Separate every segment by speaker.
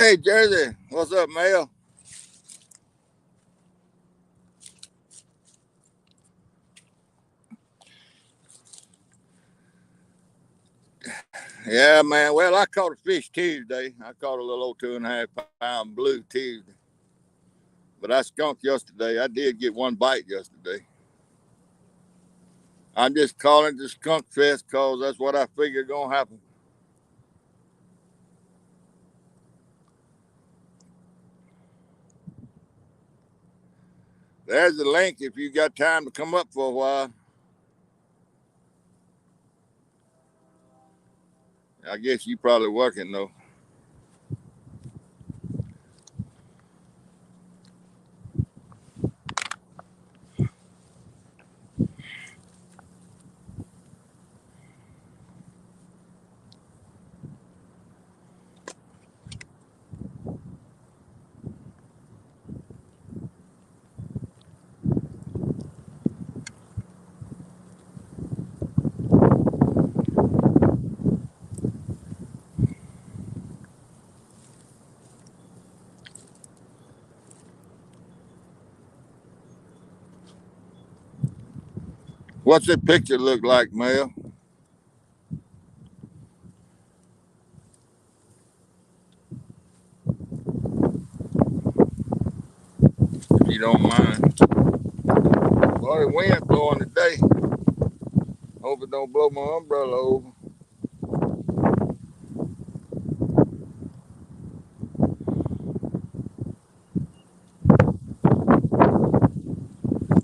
Speaker 1: Hey, Jersey, what's up, Mel? Yeah, man. Well, I caught a fish Tuesday. I caught a little old 2.5 pound blue Tuesday. But I skunked yesterday. I did get one bite yesterday. I'm just calling it the Skunkfest because that's what I figured going to happen. There's the link if you got time to come up for a while. I guess you probably working, though. What's that picture look like, Mel? If you don't mind. Well, the wind blowing today. Hope it don't blow my umbrella over.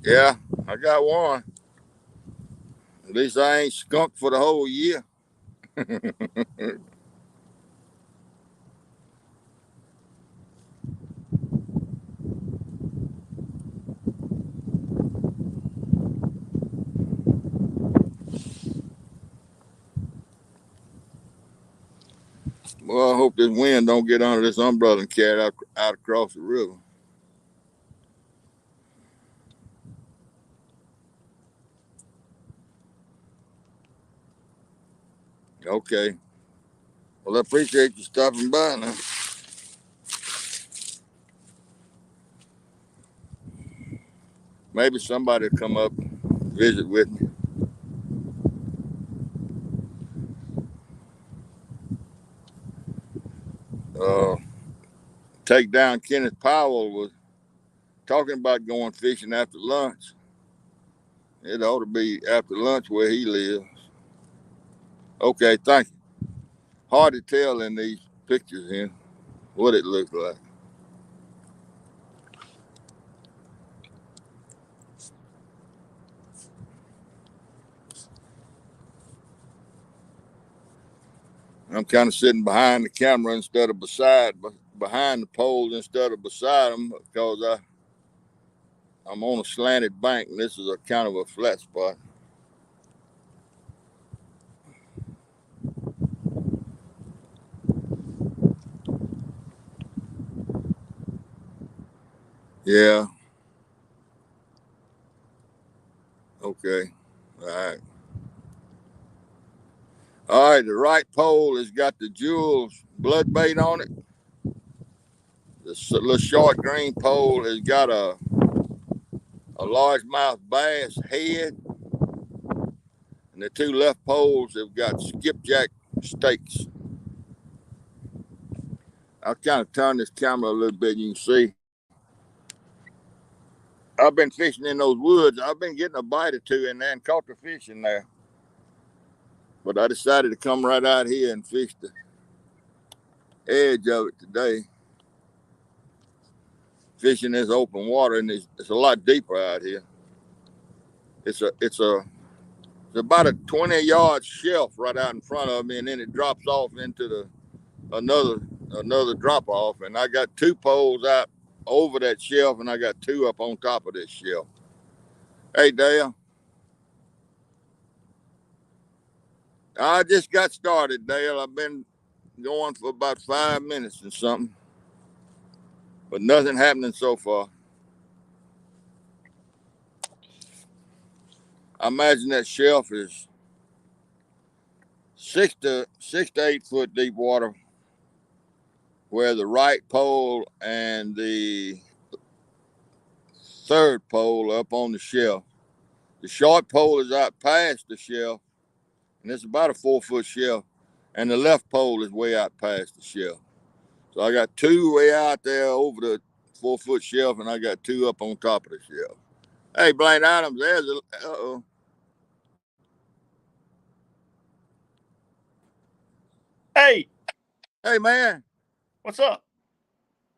Speaker 1: Yeah, I got one. At least I ain't skunked for the whole year. Well, I hope this wind don't get under this umbrella and carry it out across the river. Okay. Well, I appreciate you stopping by now. Maybe somebody will come up and visit with me. Uh, Take down Kenneth Powell was talking about going fishing after lunch. It ought to be after lunch where he lives. Okay, thank you. Hard to tell in these pictures here what it looks like. I'm kind of sitting behind the camera instead of behind the poles instead of beside them because I'm on a slanted bank and this is a kind of a flat spot. Yeah. Okay. All right. All right. The right pole has got the Jules blood bait on it. The little short green pole has got a largemouth bass head, and the two left poles have got skipjack steaks. I'll kind of turn this camera a little bit. You can see. I've been fishing in those woods. I've been getting a bite or two in there and caught the fish in there. But I decided to come right out here and fish the edge of it today. Fishing this open water, and it's a lot deeper out here. It's about a 20-yard shelf right out in front of me, and then it drops off into the another drop off. And I got two poles out over that shelf, and I got two up on top of this shelf. Hey, Dale, I just got started, Dale. I've been going for about 5 minutes and something, but nothing happening so far. I imagine that shelf is 6 to 8 foot deep water. where the right pole and the third pole up on the shelf. The short pole is out past the shelf, and it's about a 4-foot shelf, and the left pole is way out past the shelf. So I got two way out there over the 4-foot shelf, and I got two up on top of the shelf. Hey, Blaine Adams, there's a, uh-oh.
Speaker 2: Hey.
Speaker 1: Hey, man.
Speaker 2: What's up?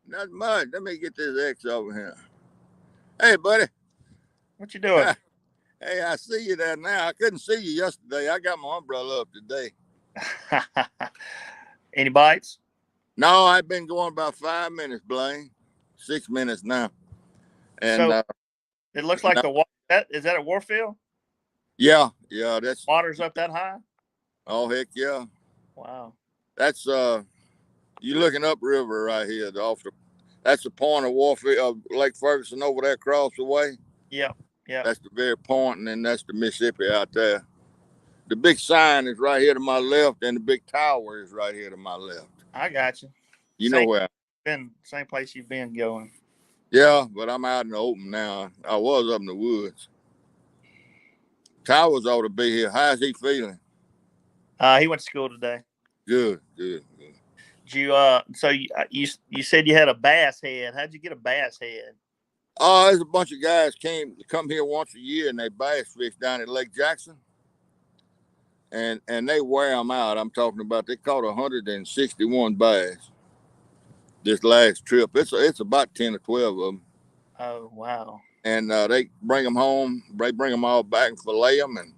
Speaker 1: Not much. Let me get this X over here. Hey, buddy.
Speaker 2: What you doing?
Speaker 1: Hey, I see you there now. I couldn't see you yesterday. I got my umbrella up today.
Speaker 2: Any bites?
Speaker 1: No, I've been going about 5 minutes, Blaine. 6 minutes now. And
Speaker 2: so it looks like the water. Is that a Warfield?
Speaker 1: Yeah, that's
Speaker 2: water's up that high.
Speaker 1: Oh, heck yeah!
Speaker 2: Wow.
Speaker 1: That's you looking upriver right here. That's the point of Warfield, Lake Ferguson over there across the way.
Speaker 2: Yeah.
Speaker 1: That's the very point, and then that's the Mississippi out there. The big sign is right here to my left, and the big tower is right here to my left.
Speaker 2: I got you.
Speaker 1: You know where?
Speaker 2: Same place you've been going.
Speaker 1: Yeah, but I'm out in the open now. I was up in the woods. Towers ought to be here. How's he feeling?
Speaker 2: He went to school today.
Speaker 1: Good.
Speaker 2: Did you so you said you had a bass head. How'd you get a bass head?
Speaker 1: There's a bunch of guys come here once a year, and they bass fish down at Lake Jackson, and they wear them out. I'm talking about they caught 161 bass this last trip. It's about 10 or 12 of them.
Speaker 2: Oh, wow.
Speaker 1: And they bring them home. They bring them all back and fillet them, and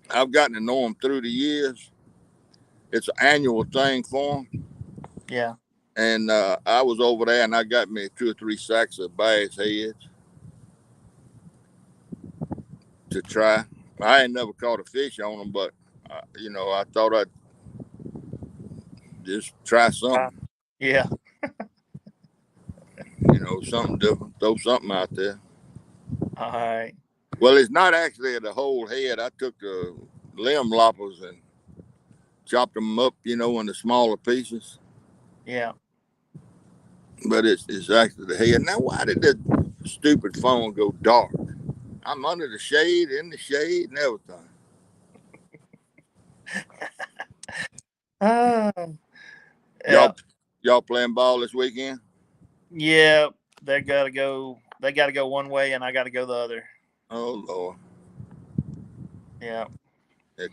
Speaker 1: I've gotten to know them through the years. It's an annual thing for them.
Speaker 2: Yeah.
Speaker 1: And I was over there, and I got me 2 or 3 sacks of bass heads to try. I ain't never caught a fish on them, but I thought I'd just try something.
Speaker 2: Yeah.
Speaker 1: Something different. Throw something out there.
Speaker 2: All right.
Speaker 1: Well, it's not actually the whole head. I took the limb loppers and chopped them up, into smaller pieces.
Speaker 2: Yeah.
Speaker 1: But it's actually the head. Now, why did that stupid phone go dark? I'm under the shade, in the shade, and everything. Y'all playing ball this weekend?
Speaker 2: Yeah, they gotta go one way, and I gotta go the other.
Speaker 1: Oh Lord.
Speaker 2: Yeah.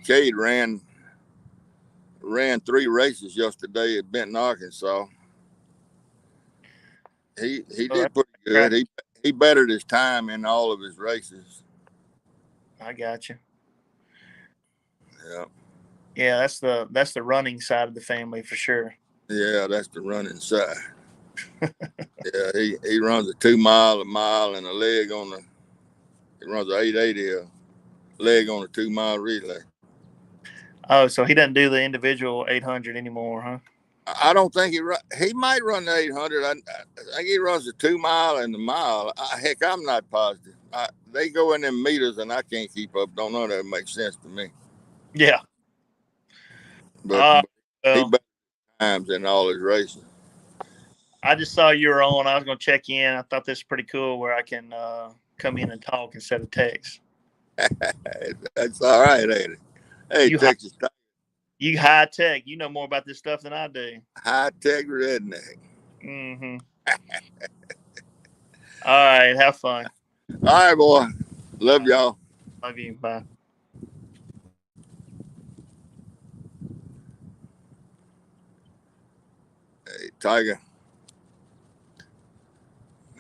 Speaker 1: Cade ran 3 races yesterday at Benton, Arkansas. He did pretty good. He bettered his time in all of his races.
Speaker 2: I got you.
Speaker 1: Yeah.
Speaker 2: Yeah, that's the running side of the family for sure.
Speaker 1: Yeah, that's the running side. Yeah, he runs a 2 mile, a mile, and a leg he runs an 880, a leg on a 2 mile relay.
Speaker 2: Oh, so he doesn't do the individual 800 anymore, huh?
Speaker 1: I don't think he might run the 800. I think he runs the 2 mile and the mile. Heck, I'm not positive. They go in them meters, and I can't keep up. Don't know that makes sense to me.
Speaker 2: Yeah.
Speaker 1: But he better times in all his races.
Speaker 2: I just saw you were on. I was going to check in. I thought this was pretty cool where I can come in and talk instead of text.
Speaker 1: That's all right, ain't it? Hey, Texas.
Speaker 2: You high tech. You know more about this stuff than I do.
Speaker 1: High tech redneck.
Speaker 2: Mm-hmm. All right. Have fun.
Speaker 1: All right, boy. Love y'all.
Speaker 2: Love you. Bye.
Speaker 1: Hey, Tiger.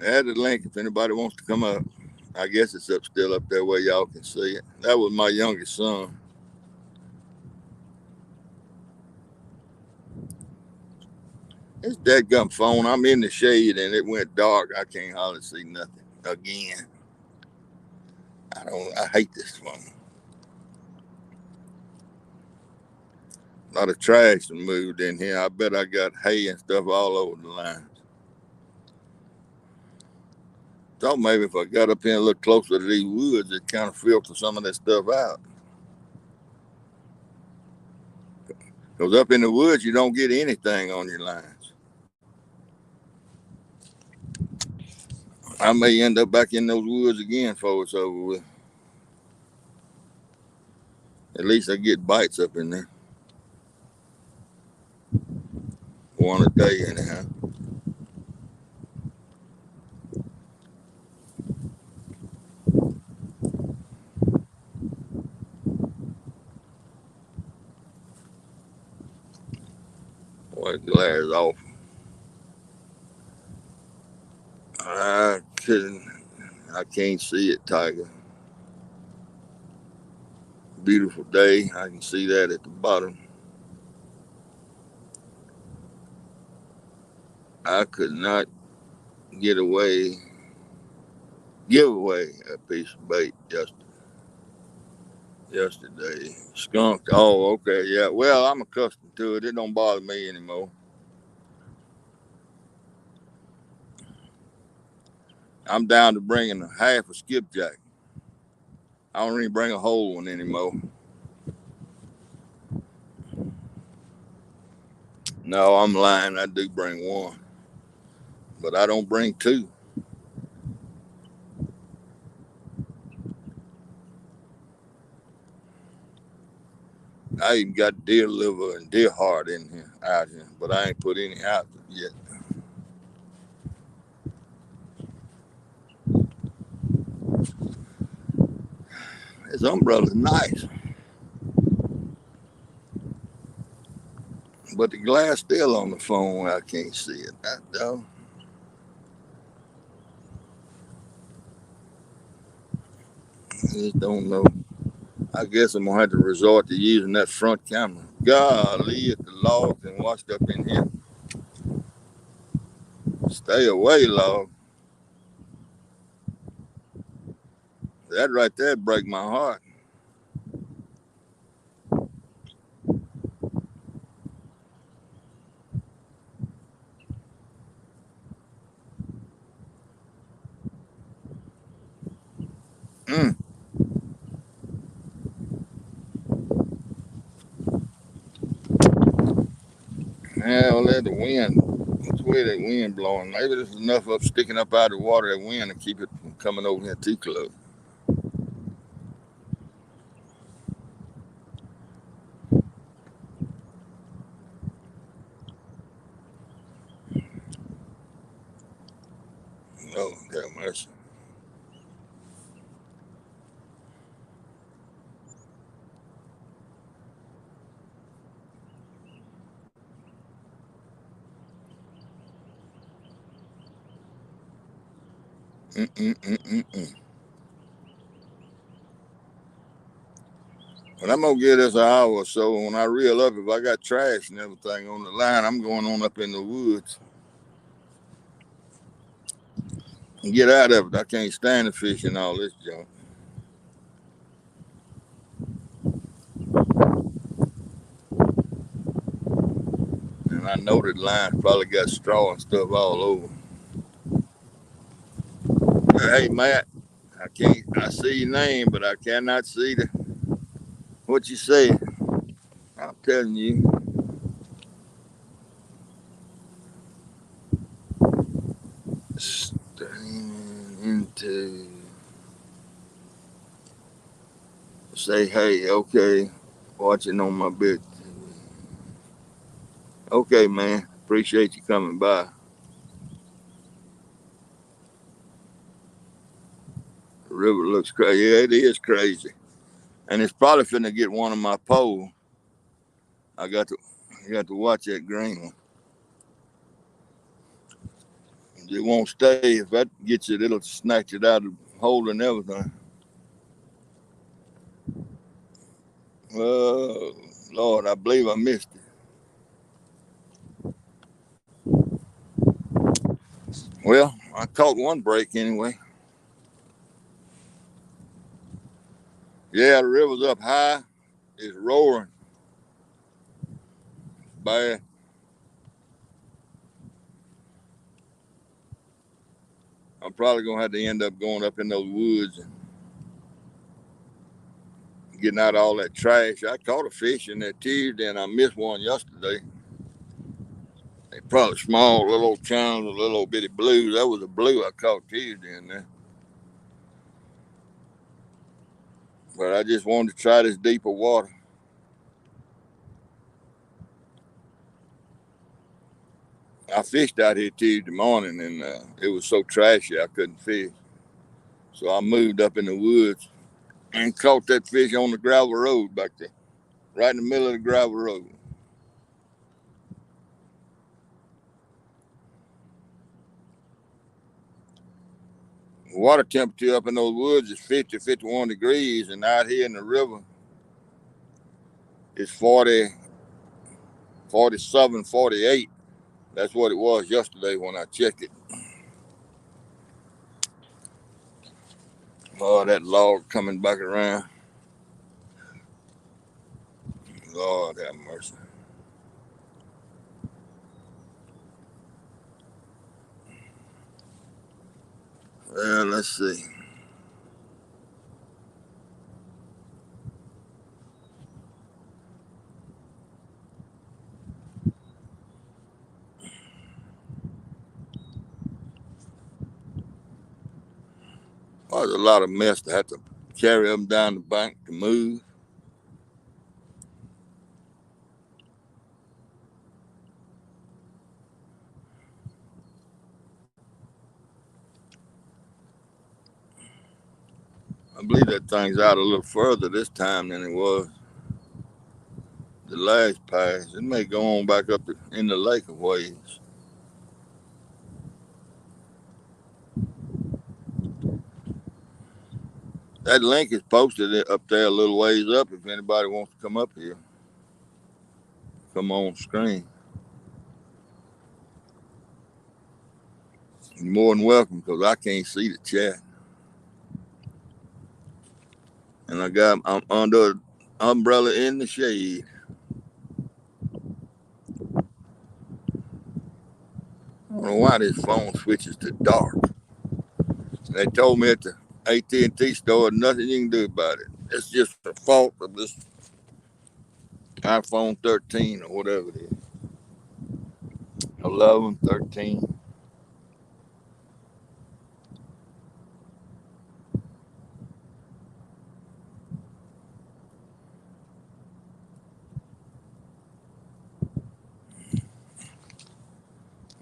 Speaker 1: Add the link if anybody wants to come up. I guess it's still up there where y'all can see it. That was my youngest son. This dadgum phone, I'm in the shade and it went dark. I can't hardly see nothing again. I hate this phone. A lot of trash moved in here. I bet I got hay and stuff all over the lines. Thought maybe if I got up here and looked closer to these woods, it kind of filter some of that stuff out. Because up in the woods, you don't get anything on your lines. I may end up back in those woods again before it's over with. At least I get bites up in there. One a day, anyhow. Boy, glass off. I can't see it, Tiger. Beautiful day. I can see that at the bottom. I could not give away a piece of bait yesterday. Skunked. Oh, okay, yeah. Well, I'm accustomed to it. It don't bother me anymore. I'm down to bringing a half a skipjack. I don't even bring a whole one anymore. No, I'm lying. I do bring one, but I don't bring two. I even got deer liver and deer heart in here, out here, but I ain't put any out yet. This umbrella's nice, but the glass still on the phone. I can't see it. I just don't know. I guess I'm gonna have to resort to using that front camera. Golly, at the logs and washed up in here. Stay away, log. That right there break my heart. Mm. Hell, let the wind. Which way that wind blowing? Maybe there's enough up sticking up out of the water, that wind, to keep it from coming over here too close. Oh, God mercy. Mm-mm-mm-mm-mm. But I'm gonna give this an hour or so. When I reel up, if I got trash and everything on the line, I'm going on up in the woods and get out of it. I can't stand the fish and all this junk. And I know that line probably got straw and stuff all over. Hey, Matt, I see your name, but I cannot see what you said. I'm telling you. Staying into. Say hey, okay. Watching on my big. Okay, man. Appreciate you coming by. The river looks crazy. Yeah, it is crazy. And it's probably finna get one of my poles. I got to watch that green one. It won't stay. If that gets it, it'll snatch it out of the hole and everything. Oh, Lord, I believe I missed it. Well, I caught one break anyway. Yeah, the river's up high. It's roaring. Bad. I'm probably gonna have to end up going up in those woods and getting out all that trash. I caught a fish in there Tuesday and I missed one yesterday. They probably small little old chums, a little bitty blues. That was a blue I caught Tuesday in there. But I just wanted to try this deeper water. I fished out here Tuesday morning, and it was so trashy I couldn't fish. So I moved up in the woods and caught that fish on the gravel road back there, right in the middle of the gravel road. Water temperature up in those woods is 50, 51 degrees, and out here in the river, it's 40, 47, 48. That's what it was yesterday when I checked it. Oh, that log coming back around. Lord have mercy. Well, let's see. Oh, there's a lot of mess to have to carry them down the bank to move. I believe that thing's out a little further this time than it was the last pass. It may go on back up in the lake of ways. That link is posted up there a little ways up if anybody wants to come up here. Come on screen. You're more than welcome because I can't see the chat. And I'm under an umbrella in the shade. I don't know why this phone switches to dark. They told me at the AT&T store nothing you can do about it. It's just the fault of this iPhone 13 or whatever it is. 11, 13.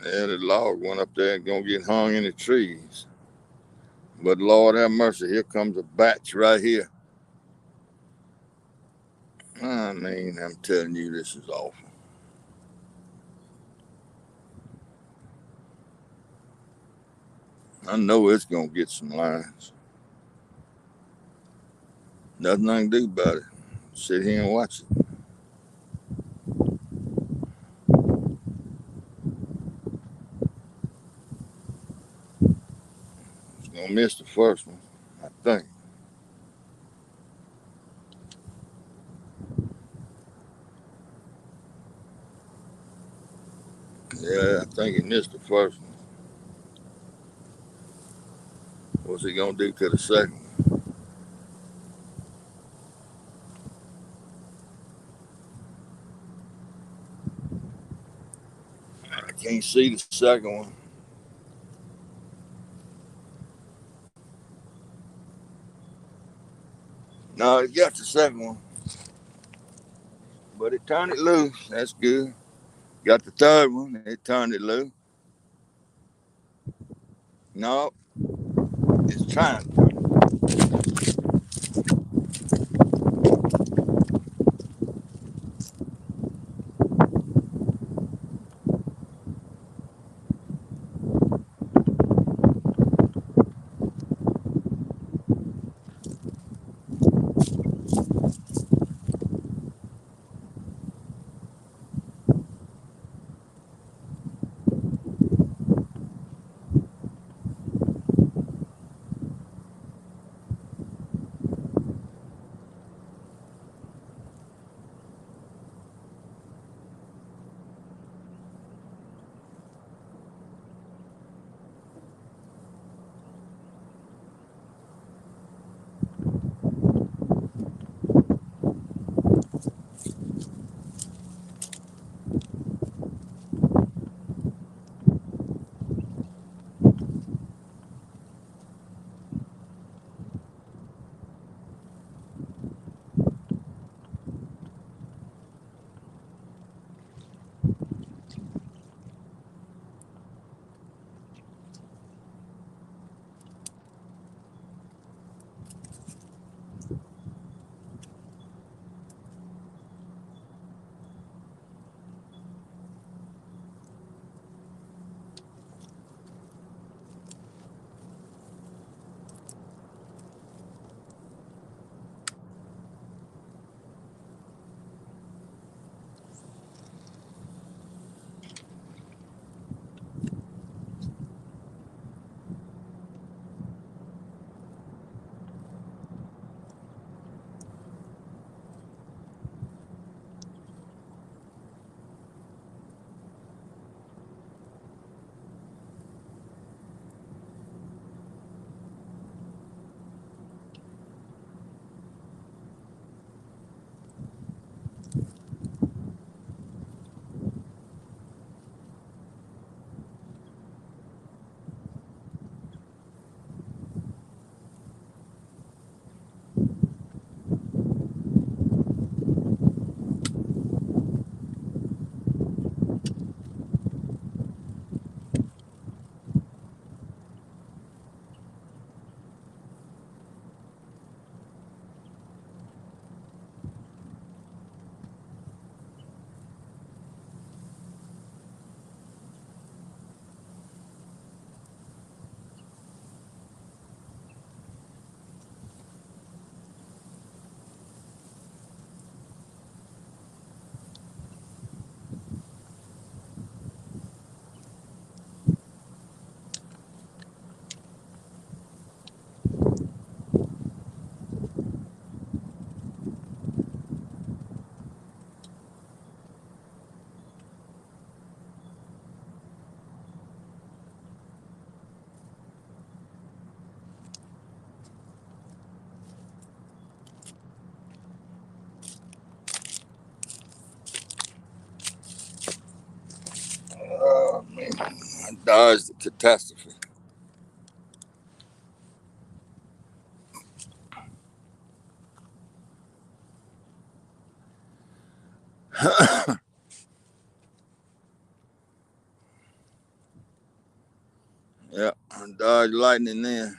Speaker 1: Yeah, the log went up there and gonna get hung in the trees. But Lord have mercy, here comes a batch right here. I mean, I'm telling you, this is awful. I know it's gonna get some lines. Nothing I can do about it. Sit here and watch it. It's gonna miss the first one, I think. Yeah, I think he missed the first one. What's he gonna do to the second one? I can't see the second one. No, it got the second one. But it turned it loose. That's good. Got the third one. It turned it loose. No, it's trying. dodged the catastrophe. Yeah, dodged lightning then.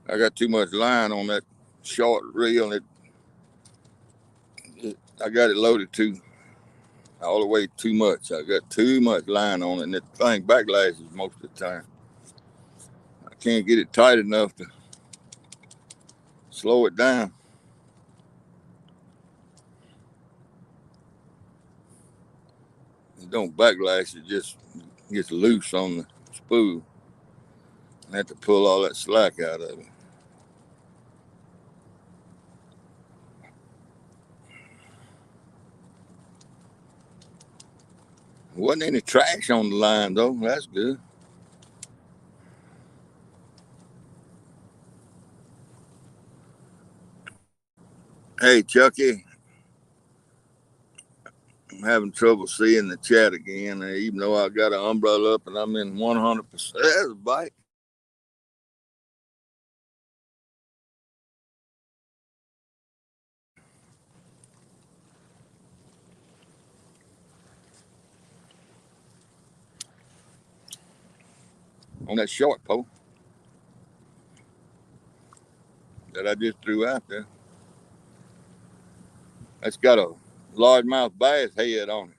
Speaker 1: I got too much line on that short reel. I got it loaded too all the way too much. I got too much line on it, and that thing backlashes most of the time. I can't get it tight enough to slow it down. It don't backlash, it just gets loose on the spool. I have to pull all that slack out of it. Wasn't any trash on the line though. That's good. Hey Chucky, I'm having trouble seeing the chat again, even though I got an umbrella up and I'm in 100%. There's a bite. On that short pole that I just threw out there. That's got a largemouth bass head on it.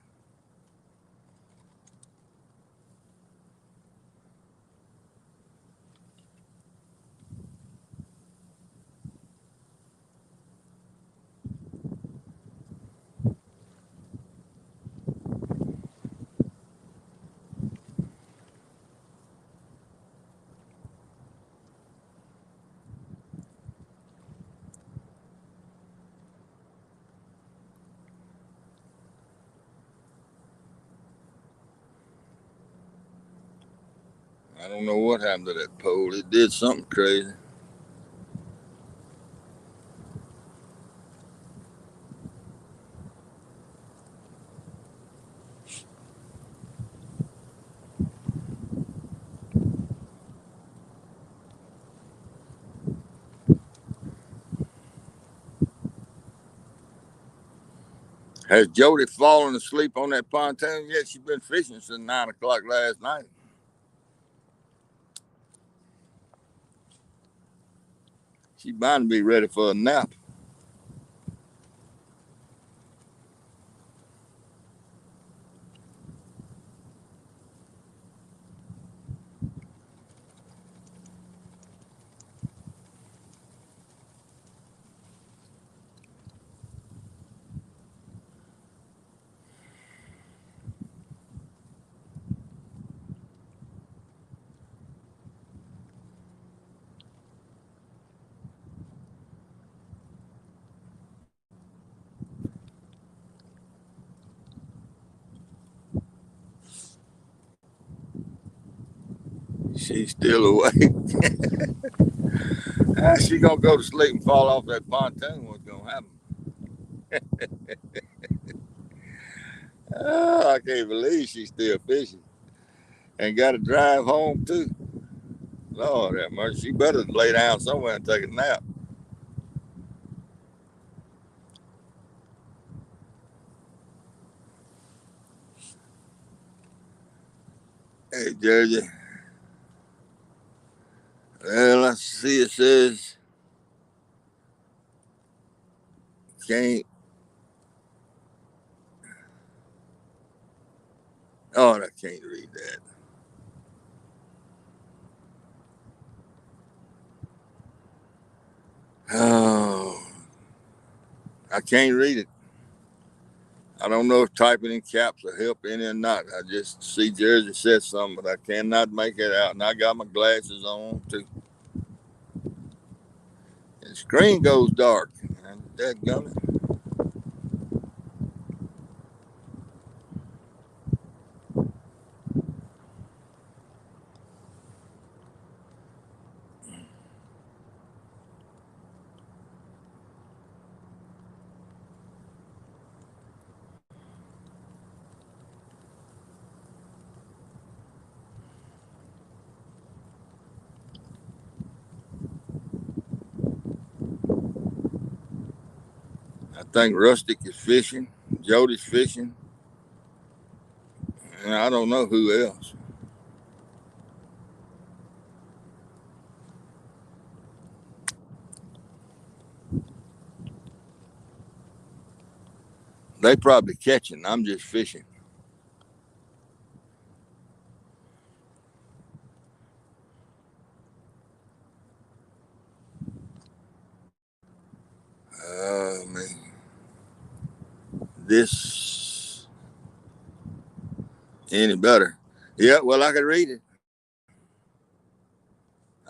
Speaker 1: I don't know what happened to that pole. It did something crazy. Has Jody fallen asleep on that pontoon yet? She's been fishing since 9 o'clock last night. She's bound to be ready for a nap. She's still awake. She gonna go to sleep and fall off that pontoon. What's gonna happen? Oh, I can't believe she's still fishing and got to drive home too. Lord have mercy. She better lay down somewhere and take a nap. Hey, Jersey. Well, let's see. It says can't. Oh, I can't read that. Oh, I can't read it. I don't know if typing in caps will help any or not. I just see Jersey said something, but I cannot make it out. And I got my glasses on too. And the screen goes dark. And that gummit. I think Rustic is fishing. Jody's fishing. And I don't know who else. They probably catching. I'm just fishing. Man. This any better? Yeah, well, I can read it.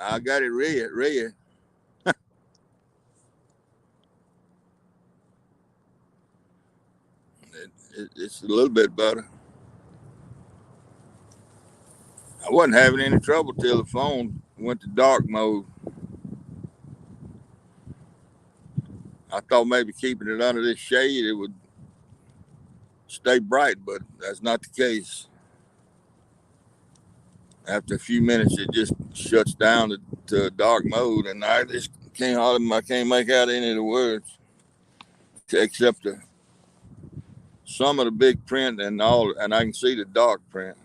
Speaker 1: I got it read. It's a little bit better. I wasn't having any trouble till the phone went to dark mode. I thought maybe keeping it under this shade it would stay bright, but that's not the case. After a few minutes, it just shuts down to dark mode, and I just I can't make out any of the words except some of the big print and all, and I can see the dark print.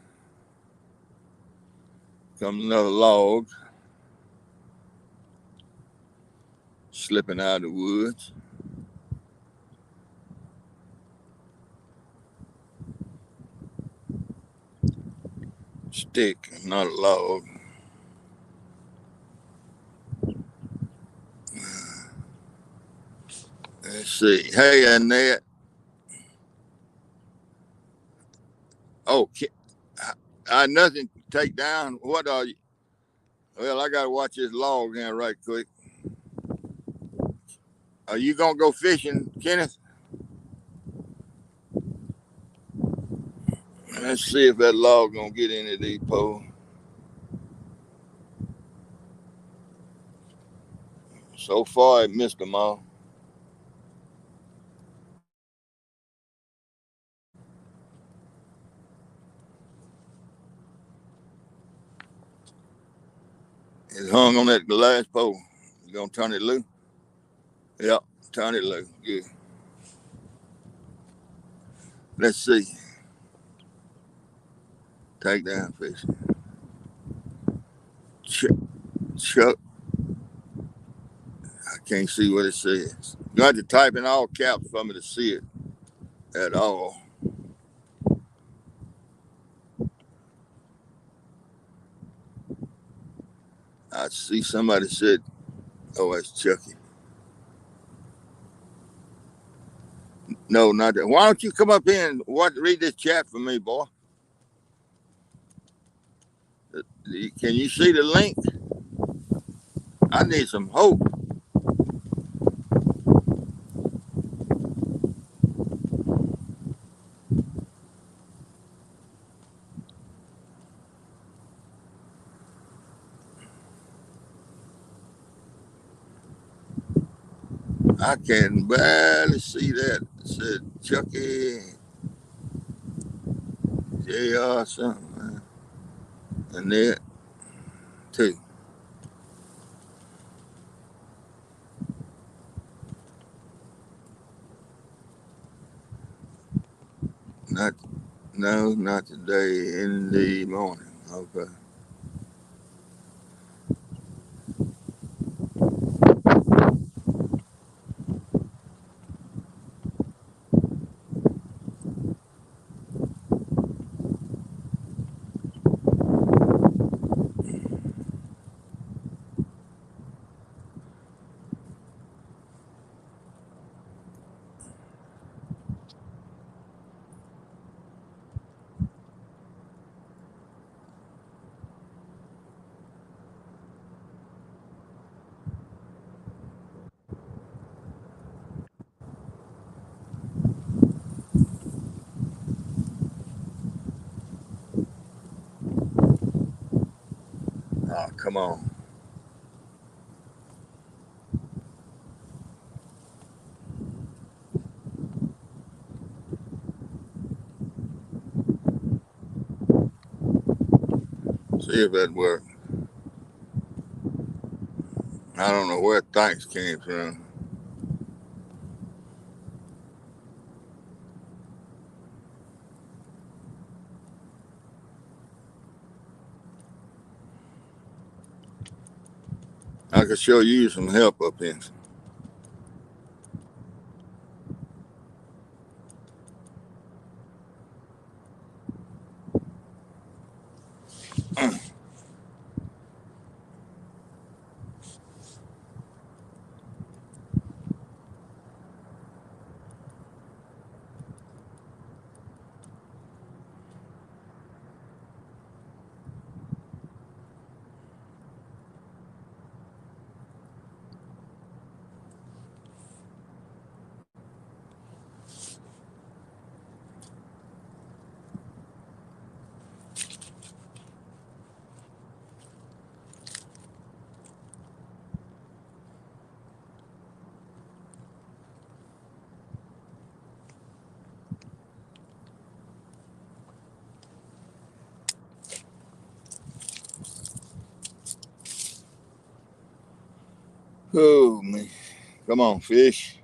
Speaker 1: Comes another log slipping out of the woods. Stick, not a log. Let's see. Hey, Annette. Oh, I nothing to take down. What are you? Well, I got to watch this log here right quick. Are you going to go fishing, Kenneth? Let's see if that log going to get into these poles. So far, it missed them all. It hung on that last pole. You going to turn it loose? Yep, turn it loose. Good. Let's see. Take down fishing. Chuck. I can't see what it says. You have to type in all caps for me to see it at all. I see somebody said, oh, it's Chucky. No, not that. Why don't you come up here and read this chat for me, boy? Can you see the link? I need some hope. I can barely see that. It said Chucky JR something. And there too. Not not today in the morning. Okay. Oh, come on. See if that works. I don't know where thanks came from. I could show you some help up here. Oh man, come on, fish.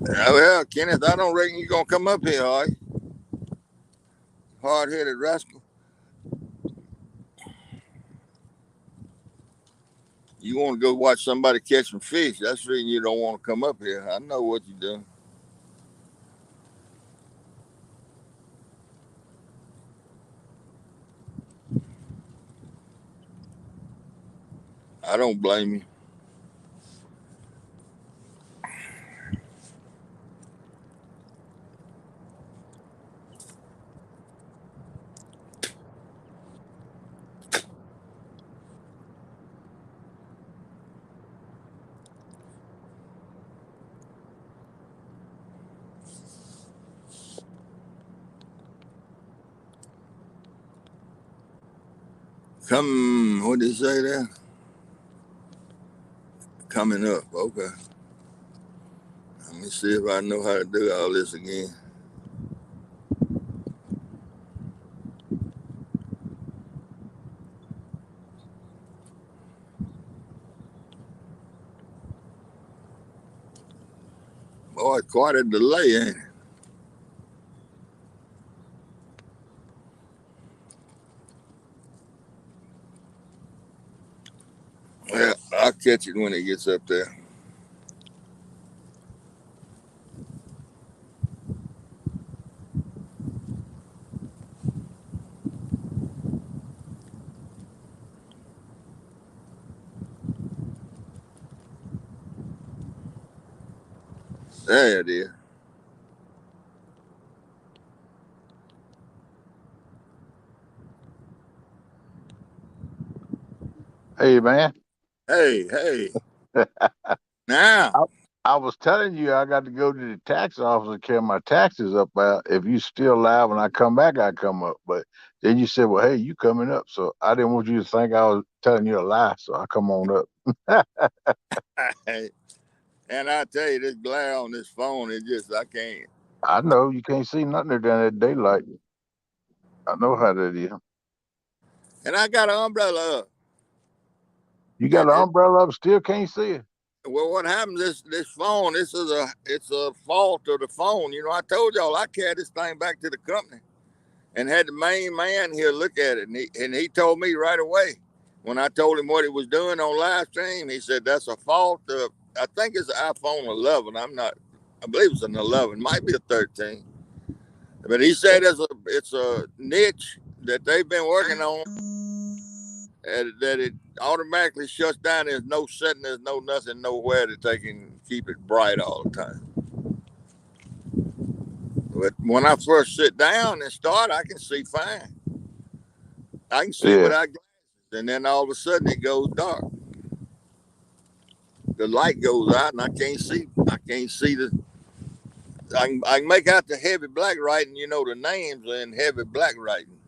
Speaker 1: Well, Kenneth, I don't reckon you're gonna come up here, are you? Hard-headed rascal. You want to go watch somebody catch some fish. That's the reason you don't want to come up here. I know what you're doing. I don't blame you. What did he say there? Coming up. Okay. Let me see if I know how to do all this again. Boy, quite a delay, ain't it? Well, I'll catch it when it gets up there. There it is.
Speaker 3: Hey man,
Speaker 1: Hey.
Speaker 3: I,
Speaker 1: Now,
Speaker 3: I was telling you I got to go to the tax office and carry my taxes up. If you still alive when I come back, I come up. But then you said, "Well, hey, you coming up?" So I didn't want you to think I was telling you a lie. So I come on up.
Speaker 1: and I tell you, this glare on this phone is just, I can't.
Speaker 3: I know you can't see nothing down at daylight. I know how that is.
Speaker 1: And I got an umbrella up.
Speaker 3: You got
Speaker 1: And
Speaker 3: an umbrella up, still can't see it.
Speaker 1: well, what happens? This phone, it's a fault of the phone. You know, I told y'all I carried this thing back to the company and had the main man here look at it, and he told me right away when I told him what he was doing on live stream. He said that's a fault of, I think it's an iPhone 11. I believe it's an 11, might be a 13. But he said it's a niche that they've been working on, and that it automatically shuts down. There's no setting, there's no nothing, nowhere that they can keep it bright all the time. But when I first sit down and start, I can see fine. I can see
Speaker 3: Yeah.
Speaker 1: without glasses, and then all of a sudden it goes dark. The light goes out, and I can't see. I can't see the. I can make out the heavy black writing. You know, the names are in heavy black writing.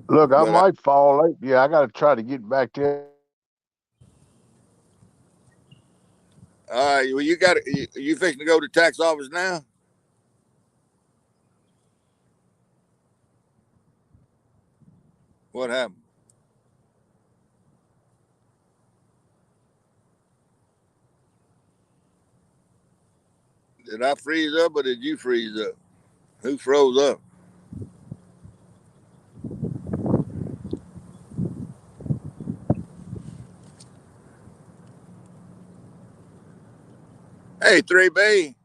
Speaker 3: Look, I
Speaker 1: But
Speaker 3: might fall late. Yeah, I got to try to get back there.
Speaker 1: all right, well, you fixing to go to the tax office now? What happened? Did I freeze up or did you freeze up? Who froze up? Hey, 3B,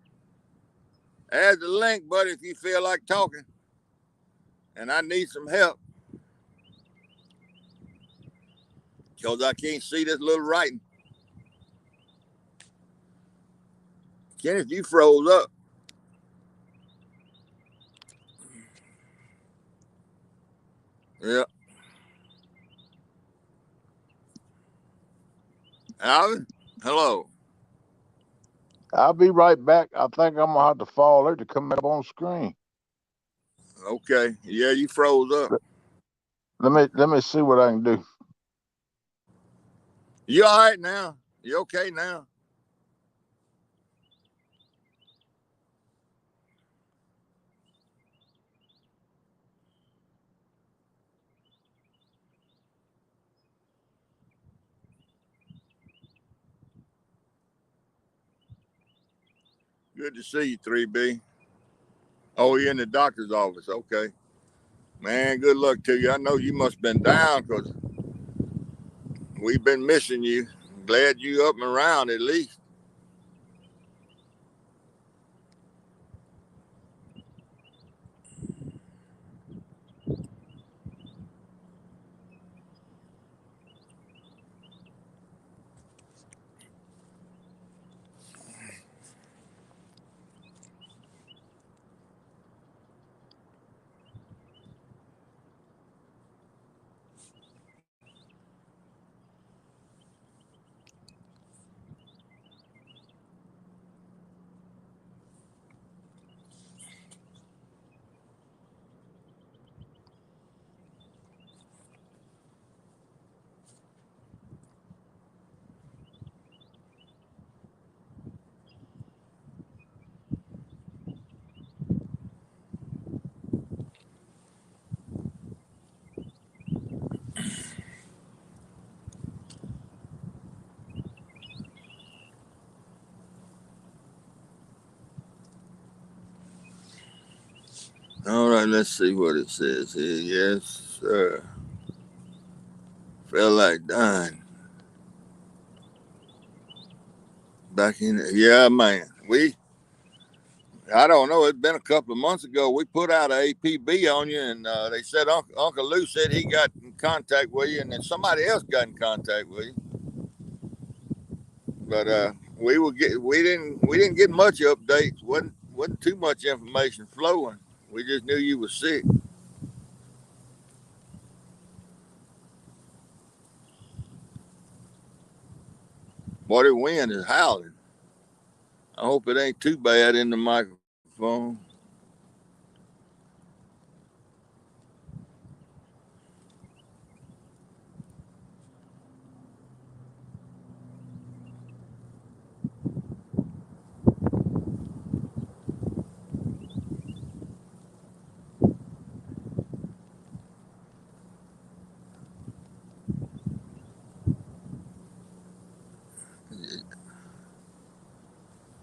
Speaker 1: add the link, buddy, if you feel like talking. And I need some help. Because I can't see this little writing. Kenneth, you froze up. Yeah. Alvin, hello.
Speaker 3: I'll be right back. I think I'm gonna have to follow her to come up on screen.
Speaker 1: Okay. Yeah, you froze up.
Speaker 3: Let me see what I can do.
Speaker 1: You all right now? You okay now? Good to see you, 3B. Oh, you're in the doctor's office. Okay. Man, good luck to you. I know you must have been down because we've been missing you. Glad you up and around at least. All right, let's see what it says here. Yes, sir. Felt like dying. Back in there. Yeah, man. I don't know. It's been a couple of months ago. We put out an APB on you, and they said Uncle Lou said he got in contact with you, and then somebody else got in contact with you. But we didn't get much updates. wasn't too much information flowing. We just knew you were sick. Boy, the wind is howling. I hope it ain't too bad in the microphone.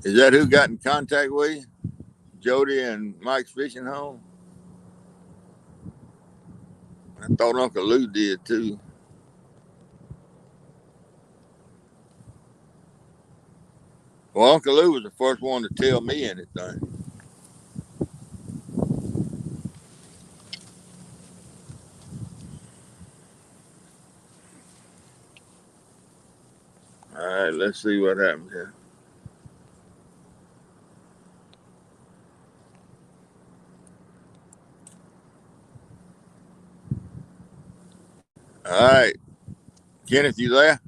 Speaker 1: Is that who got in contact with you? Jody and Mike's fishing home? I thought Uncle Lou did too. Well, Uncle Lou was the first one to tell me anything. All right, let's see what happens here. All right, Kenneth, you there?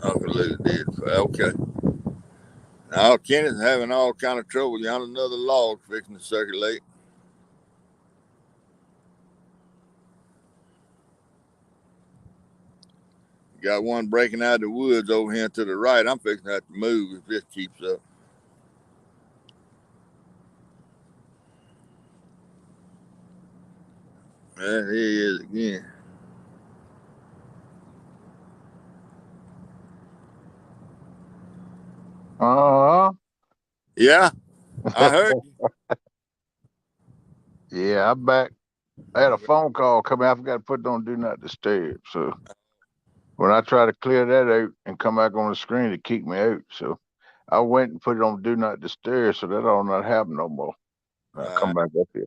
Speaker 1: Uncle Lou did. Okay. Now Kenneth's having all kind of trouble. You on another log fixing to circulate. Got one breaking out of the woods over here to the right. I'm fixing to have to move if this keeps up. There he is again.
Speaker 3: Uh-huh.
Speaker 1: Yeah, I heard you.
Speaker 3: Yeah, I'm back. I had a phone call coming. I forgot to put it on Do Not Disturb. So when I try to clear that out and come back on the screen, it kicked me out. So I went and put it on Do Not Disturb so that will not happen no more. I come back up here.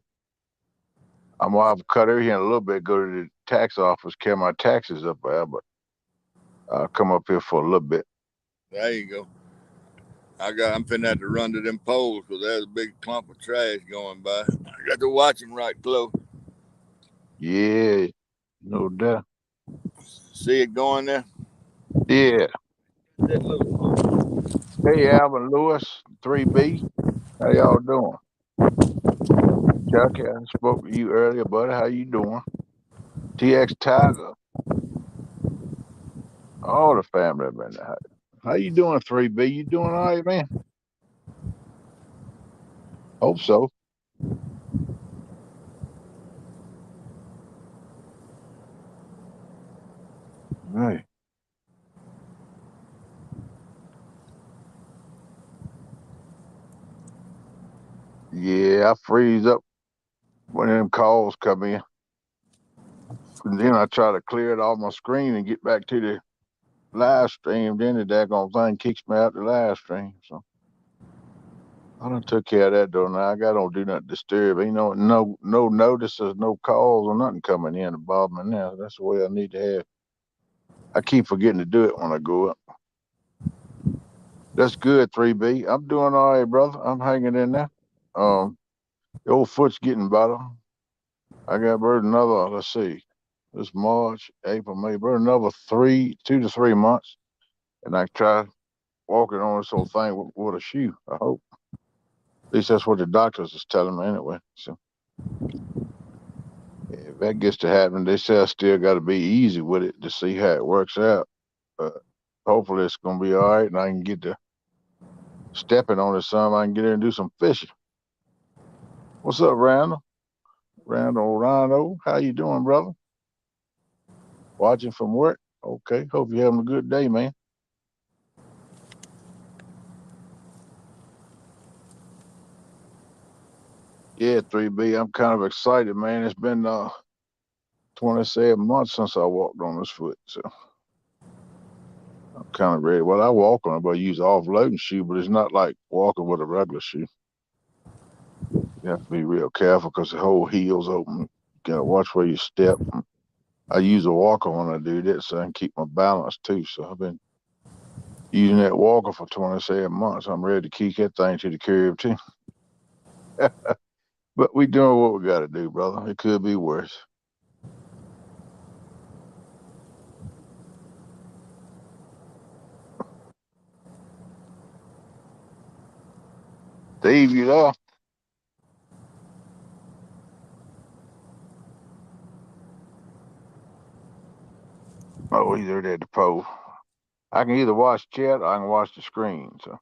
Speaker 3: I'm gonna have to cut over here in a little bit, go to the tax office, carry my taxes up there, but I'll come up here for a little bit.
Speaker 1: There you go. I'm finna have to run to them poles because there's a big clump of trash going by. I got to watch them right close.
Speaker 3: Yeah, no doubt.
Speaker 1: See it going there?
Speaker 3: Yeah.
Speaker 1: That little pole.
Speaker 3: Hey, Alvin Lewis, 3B. How y'all doing? Chucky, I spoke to you earlier, buddy. How you doing? TX Tiger, all the family have been there. How you doing, 3B? You doing all right, man? Hope so. Right. Yeah, I freeze up when them calls come in. And then I try to clear it off my screen and get back to the live stream. Then the daggone thing kicks me out the live stream. So I done took care of that though. Now I got on Do Not Disturb. Ain't no notices, no calls or nothing coming in to bother me now. That's the way I need to have. I keep forgetting to do it when I go up. That's good, 3B. I'm doing all right, brother. I'm hanging in there. The old foot's getting better. I got about another, let's see, this March, April, May, about another 2 to 3 months. And I try walking on this whole thing with a shoe, I hope. At least that's what the doctors is telling me anyway. So if that gets to happen, they say I still got to be easy with it to see how it works out. But hopefully it's going to be all right and I can get to stepping on it some. I can get in and do some fishing. What's up, Randall? Rhino, how you doing, brother? Watching from work? Okay, hope you're having a good day, man. Yeah, 3B, I'm kind of excited, man. It's been 27 months since I walked on this foot, so I'm kind of ready. Well, I walk on it, but I use off-loading shoe, but it's not like walking with a regular shoe. You have to be real careful because the whole heel's open. You gotta watch where you step. I use a walker when I do that so I can keep my balance too. So I've been using that walker for 27 months. I'm ready to kick that thing to the curb too. But we doing what we got to do, brother. It could be worse. Steve, you there? Oh, he's there at the pole. I can either watch chat or I can watch the screen. So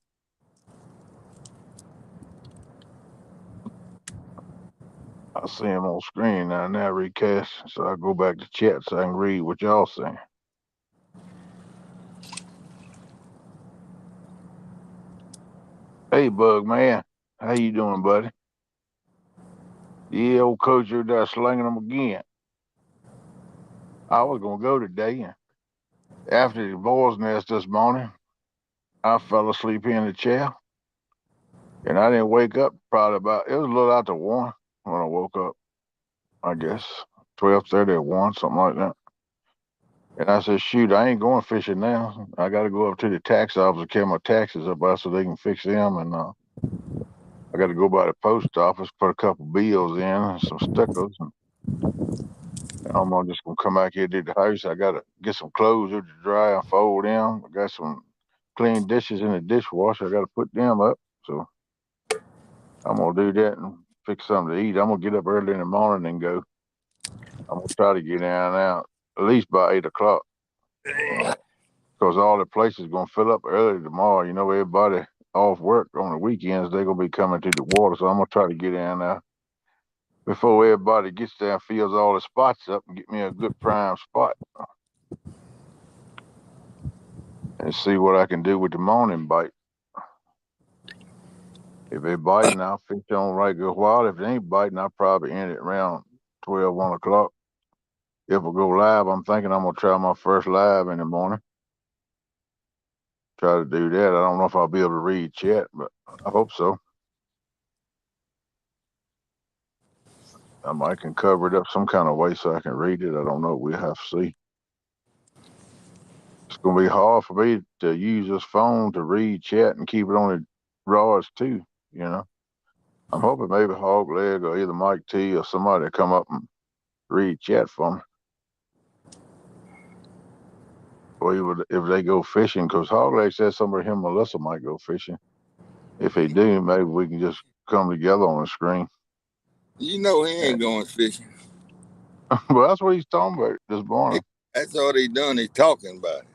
Speaker 3: I see him on screen now recast. So I go back to chat so I can read what y'all saying. Hey, Bug Man. How you doing, buddy? Yeah, old coach, you're there slinging them again. I was going to go today. And after the boys' nest this morning, I fell asleep in the chair. And I didn't wake up probably it was a little after 1 when I woke up, I guess. 12:30 or 1, something like that. And I said, shoot, I ain't going fishing now. I got to go up to the tax office and carry my taxes up there so they can fix them. And I got to go by the post office, put a couple bills in and some stickers. And I'm just going to come back here to the house. I got to get some clothes to dry and fold them. I got some clean dishes in the dishwasher. I got to put them up. So I'm going to do that and fix something to eat. I'm going to get up early in the morning and go. I'm going to try to get down now at least by 8 o'clock. Because all the places going to fill up early tomorrow. You know, everybody off work on the weekends, they're going to be coming to the water. So I'm going to try to get in there before everybody gets there and fills all the spots up and get me a good prime spot and see what I can do with the morning bite. If they biting, I'll fish on right good while. If they ain't biting, I'll probably end it around 12, 1 o'clock. If I go live, I'm thinking I'm gonna try my first live in the morning. Try to do that. I don't know if I'll be able to read chat, but I hope so. I might can cover it up some kind of way so I can read it. I don't know. We'll have to see. It's gonna be hard for me to use this phone to read chat and keep it on the rods too. You know, I'm hoping maybe Hog Leg or either Mike T or somebody to come up and read chat for me. Or even if they go fishing, because Hog Leg said somebody, him and Melissa might go fishing. If they do, maybe we can just come together on the screen.
Speaker 1: You know he ain't going fishing.
Speaker 3: But that's what he's talking about this morning.
Speaker 1: That's all he done. He's talking about it.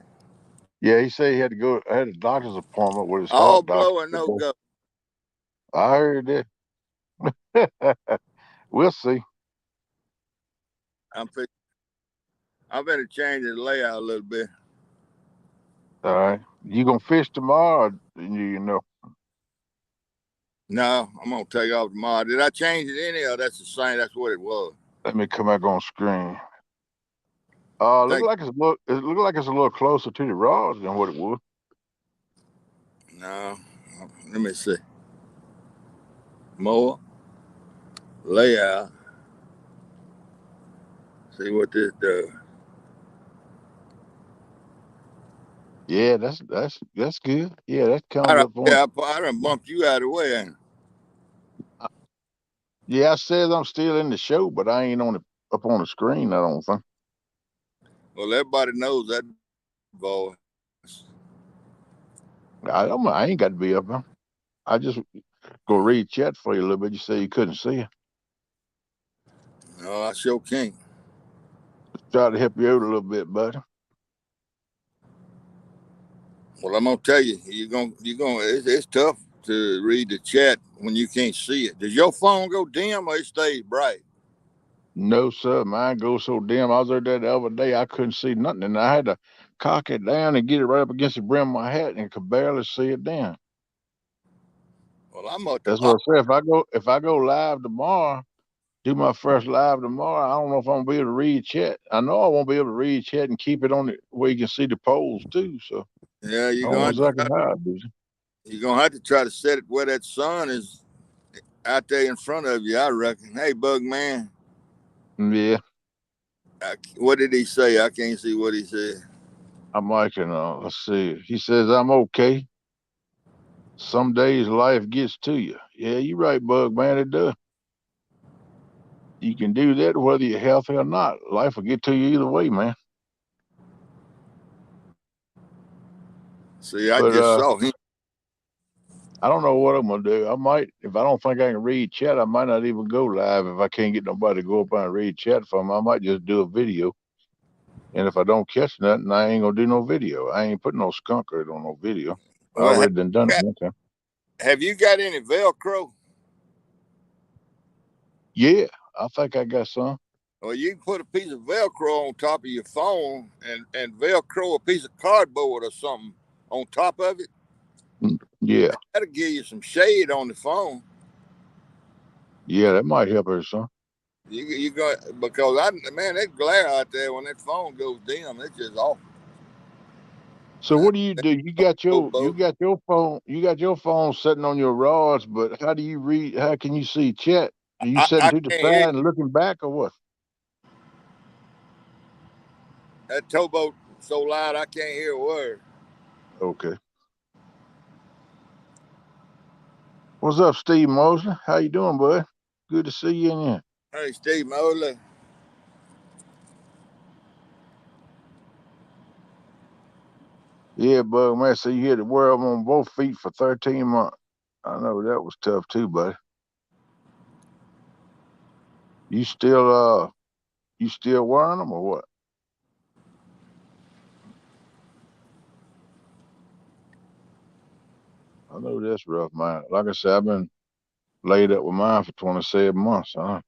Speaker 3: Yeah, he said he had to go. Had a doctor's appointment with his
Speaker 1: All
Speaker 3: heart doctor.
Speaker 1: blow and no go.
Speaker 3: I heard that. We'll see.
Speaker 1: I'm gonna change the layout a little bit.
Speaker 3: All right. You gonna fish tomorrow? Or you know.
Speaker 1: No, I'm gonna take off tomorrow. Did I change it any or that's the same? That's what it was.
Speaker 3: Let me come back on screen. Look
Speaker 1: Thank
Speaker 3: like it's a little closer to the rods than what it would.
Speaker 1: No, let me see. More layout. See what this does.
Speaker 3: Yeah, that's good. Yeah, that comes up on.
Speaker 1: I done bumped you out of the way. Ain't
Speaker 3: I? Yeah, I said I'm still in the show, but I ain't on up on the screen. I don't think.
Speaker 1: Well, everybody knows that voice.
Speaker 3: I ain't got to be up there. I just go read chat for you a little bit. You say you couldn't see it.
Speaker 1: No, I sure can't.
Speaker 3: Just try to help you out a little bit, buddy.
Speaker 1: Well, I'm gonna tell you, it's tough to read the chat when you can't see it. Does your phone go dim or it stays bright?
Speaker 3: No, sir. Mine goes so dim. I was there the other day. I couldn't see nothing, and I had to cock it down and get it right up against the brim of my hat, and could barely see it down.
Speaker 1: Well, I'm at the
Speaker 3: That's what I said. If I go live tomorrow, do my first live tomorrow. I don't know if I'm gonna be able to read chat. I know I won't be able to read chat and keep it on it where you can see the polls too. So
Speaker 1: yeah.
Speaker 3: I don't know exactly how I do it.
Speaker 1: You're gonna have to try to set it where that sun is out there in front of you. I reckon. Hey, Bug Man.
Speaker 3: Yeah,
Speaker 1: What did he say? I can't see what he said.
Speaker 3: I might can. Let's see. He says I'm okay. Some days life gets to you. Yeah, you're right, Bug Man. It does. You can do that whether you're healthy or not. Life will get to you either way, man.
Speaker 1: See, I
Speaker 3: But
Speaker 1: just saw him.
Speaker 3: I don't know what I'm gonna do. I might, if I don't think I can read chat, I might not even go live if I can't get nobody to go up and read chat for me. I might just do a video. And if I don't catch nothing, I ain't gonna do no video. I ain't putting no skunk on no video. I
Speaker 1: Well,
Speaker 3: already done it one time.
Speaker 1: have you got any Velcro?
Speaker 3: Yeah, I think I got some.
Speaker 1: Well, you can put a piece of Velcro on top of your phone and Velcro a piece of cardboard or something on top of it.
Speaker 3: Yeah,
Speaker 1: That'll give you some shade on the phone.
Speaker 3: yeah, that might help her some.
Speaker 1: You got because man, that glare out there when that phone goes dim, it's just awful.
Speaker 3: So what do?
Speaker 1: Bobo.
Speaker 3: You got your phone sitting on your rods, but how do you read? How can you see chat? Are you sitting
Speaker 1: I
Speaker 3: to the
Speaker 1: can't hear
Speaker 3: side and looking back, or what?
Speaker 1: that towboat so loud I can't hear a word.
Speaker 3: Okay. What's up, Steve Mosley? How you doing, bud? Good to see you in here.
Speaker 1: Hey, Steve Mosley.
Speaker 3: Yeah, bud, man. So you hit the world on both feet for 13 months. I know that was tough too, buddy. You still wearing them or what? I know that's rough, man. Like I said, I've been laid up with mine for 27 months. I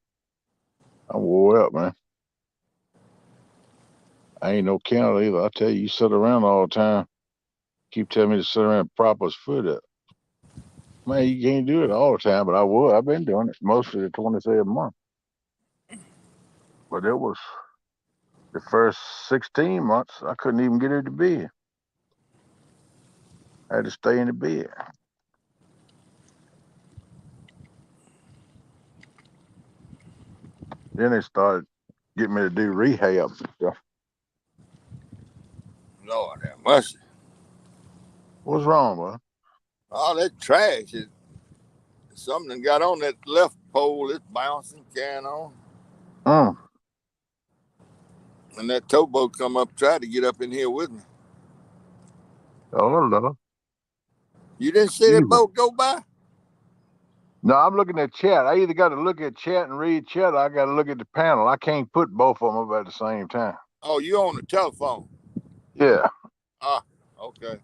Speaker 3: wore out, man. I ain't no counter either. I tell you, you sit around all the time. Keep telling me to sit around and prop his foot up. Man, you can't do it all the time, but I would. I've been doing it most of the 27 months. But it was the first 16 months, I couldn't even get her to bed. I had to stay in the bed. Then they started getting me to do rehab stuff.
Speaker 1: Lord have mercy.
Speaker 3: What's wrong, bro?
Speaker 1: All that trash is something got on that left pole. It's bouncing, carrying on.
Speaker 3: Mm.
Speaker 1: And that towboat come up, tried to get up in here with me.
Speaker 3: Oh, Lord.
Speaker 1: You didn't see that boat go by?
Speaker 3: No, I'm looking at chat. I either got to look at chat and read chat, or I got to look at the panel. I can't put both of them up at the same time.
Speaker 1: Oh, you on the telephone?
Speaker 3: Yeah.
Speaker 1: Ah, okay.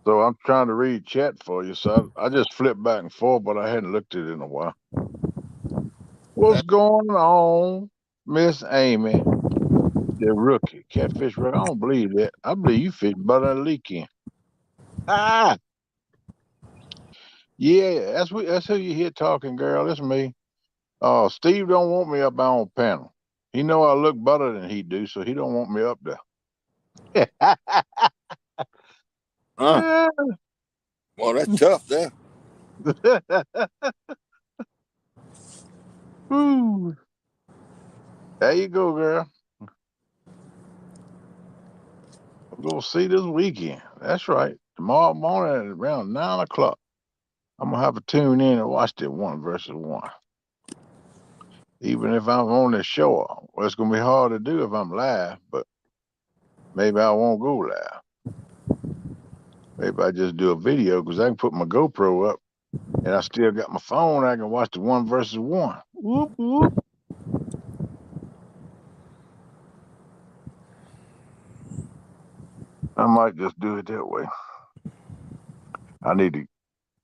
Speaker 3: So I'm trying to read chat for you. So I just flipped back and forth, but I hadn't looked at it in a while. What's going on, Miss Amy? The rookie. Catfish rookie. I don't believe that. I believe you fish better than Leakin. Ah! Yeah, that's who you hear talking, girl. That's me. Steve don't want me up on panel. He know I look better than he do, so he don't want me up there.
Speaker 1: Well, that's tough there.
Speaker 3: Ooh. There you go, girl. We're gonna see this weekend. That's right. Tomorrow morning at around 9 o'clock. I'm gonna have to tune in and watch that 1 versus 1. Even if I'm on the show, well, it's gonna be hard to do if I'm live, but maybe I won't go live. Maybe I just do a video because I can put my GoPro up and I still got my phone. I can watch the 1 versus 1. Whoop, whoop. I might just do it that way. I need to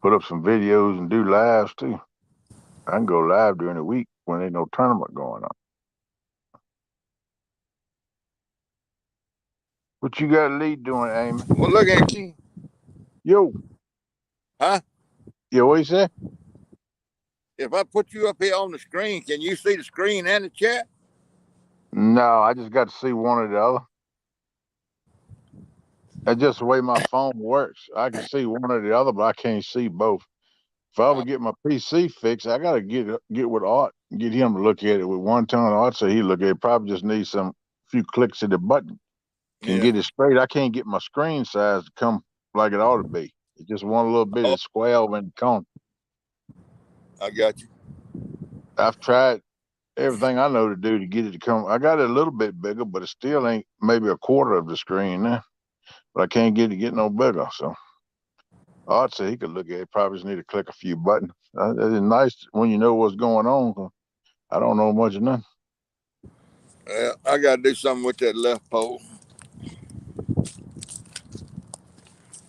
Speaker 3: put up some videos and do lives too. I can go live during the week when ain't no tournament going on. What you got Lee doing, Amy?
Speaker 1: Well, look at you.
Speaker 3: Yo.
Speaker 1: Huh?
Speaker 3: Yo, what you say?
Speaker 1: If I put you up here on the screen, can you see the screen and the chat?
Speaker 3: No, I just got to see one or the other. That's just the way my phone works. I can see one or the other, but I can't see both. If I would get my PC fixed, I gotta get with Art and get him to look at it with one tongue. Art so he look at it. Probably just needs some few clicks of the button. Can get it straight. I can't get my screen size to come like it ought to be. It's just one little bit of square over in the corner.
Speaker 1: I got you.
Speaker 3: I've tried everything I know to do to get it to come. I got it a little bit bigger, but it still ain't maybe a quarter of the screen now. But I can't get it to get no bigger. So I'd say he could look at it. Probably just need to click a few buttons. It's nice when you know what's going on. I don't know much of nothing.
Speaker 1: Well, I got to do something with that left pole.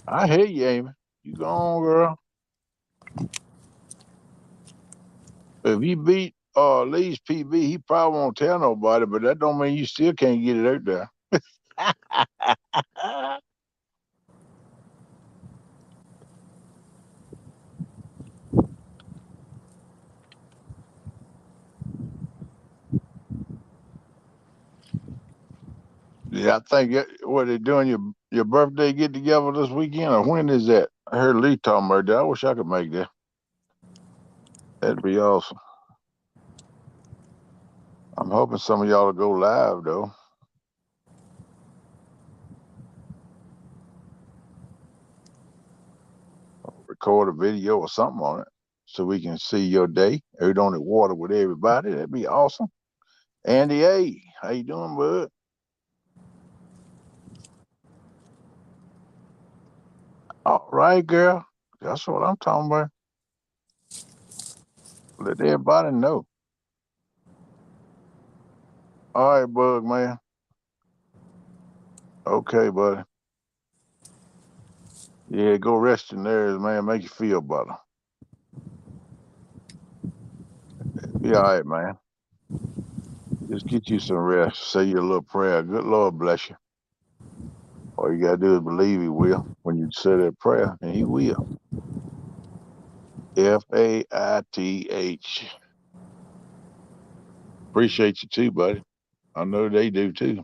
Speaker 3: I hear you, Amy. You go on, girl. If he beat Lee's PB, he probably won't tell nobody, but that don't mean you still can't get it out there. Yeah, I think what they doing your birthday get together this weekend, or when is that? I heard Lee talking about that. I wish I could make that. That'd be awesome. I'm hoping some of y'all will go live though. Record a video or something on it so we can see your day out on the water with everybody. That'd be awesome. Andy A, how you doing, bud? All right, girl. That's what I'm talking about. Let everybody know. All right, Bug man. Okay, buddy. Yeah, go rest your nerves, man. Make you feel better. Be all right, man. Just get you some rest. Say your little prayer. Good Lord bless you. All you gotta do is believe he will when you say that prayer, and he will. Faith. Appreciate you too, buddy. I know they do too.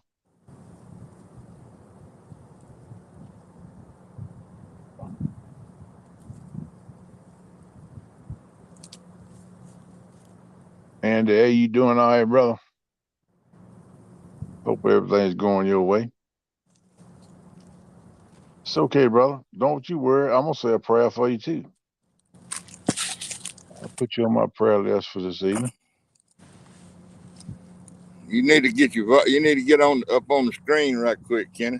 Speaker 3: And how you doing all right, brother? Hope everything's going your way. It's okay, brother. Don't you worry. I'm gonna say a prayer for you too. I'll put you on my prayer list for this evening.
Speaker 1: You need to get on up on the screen right quick, Kenny.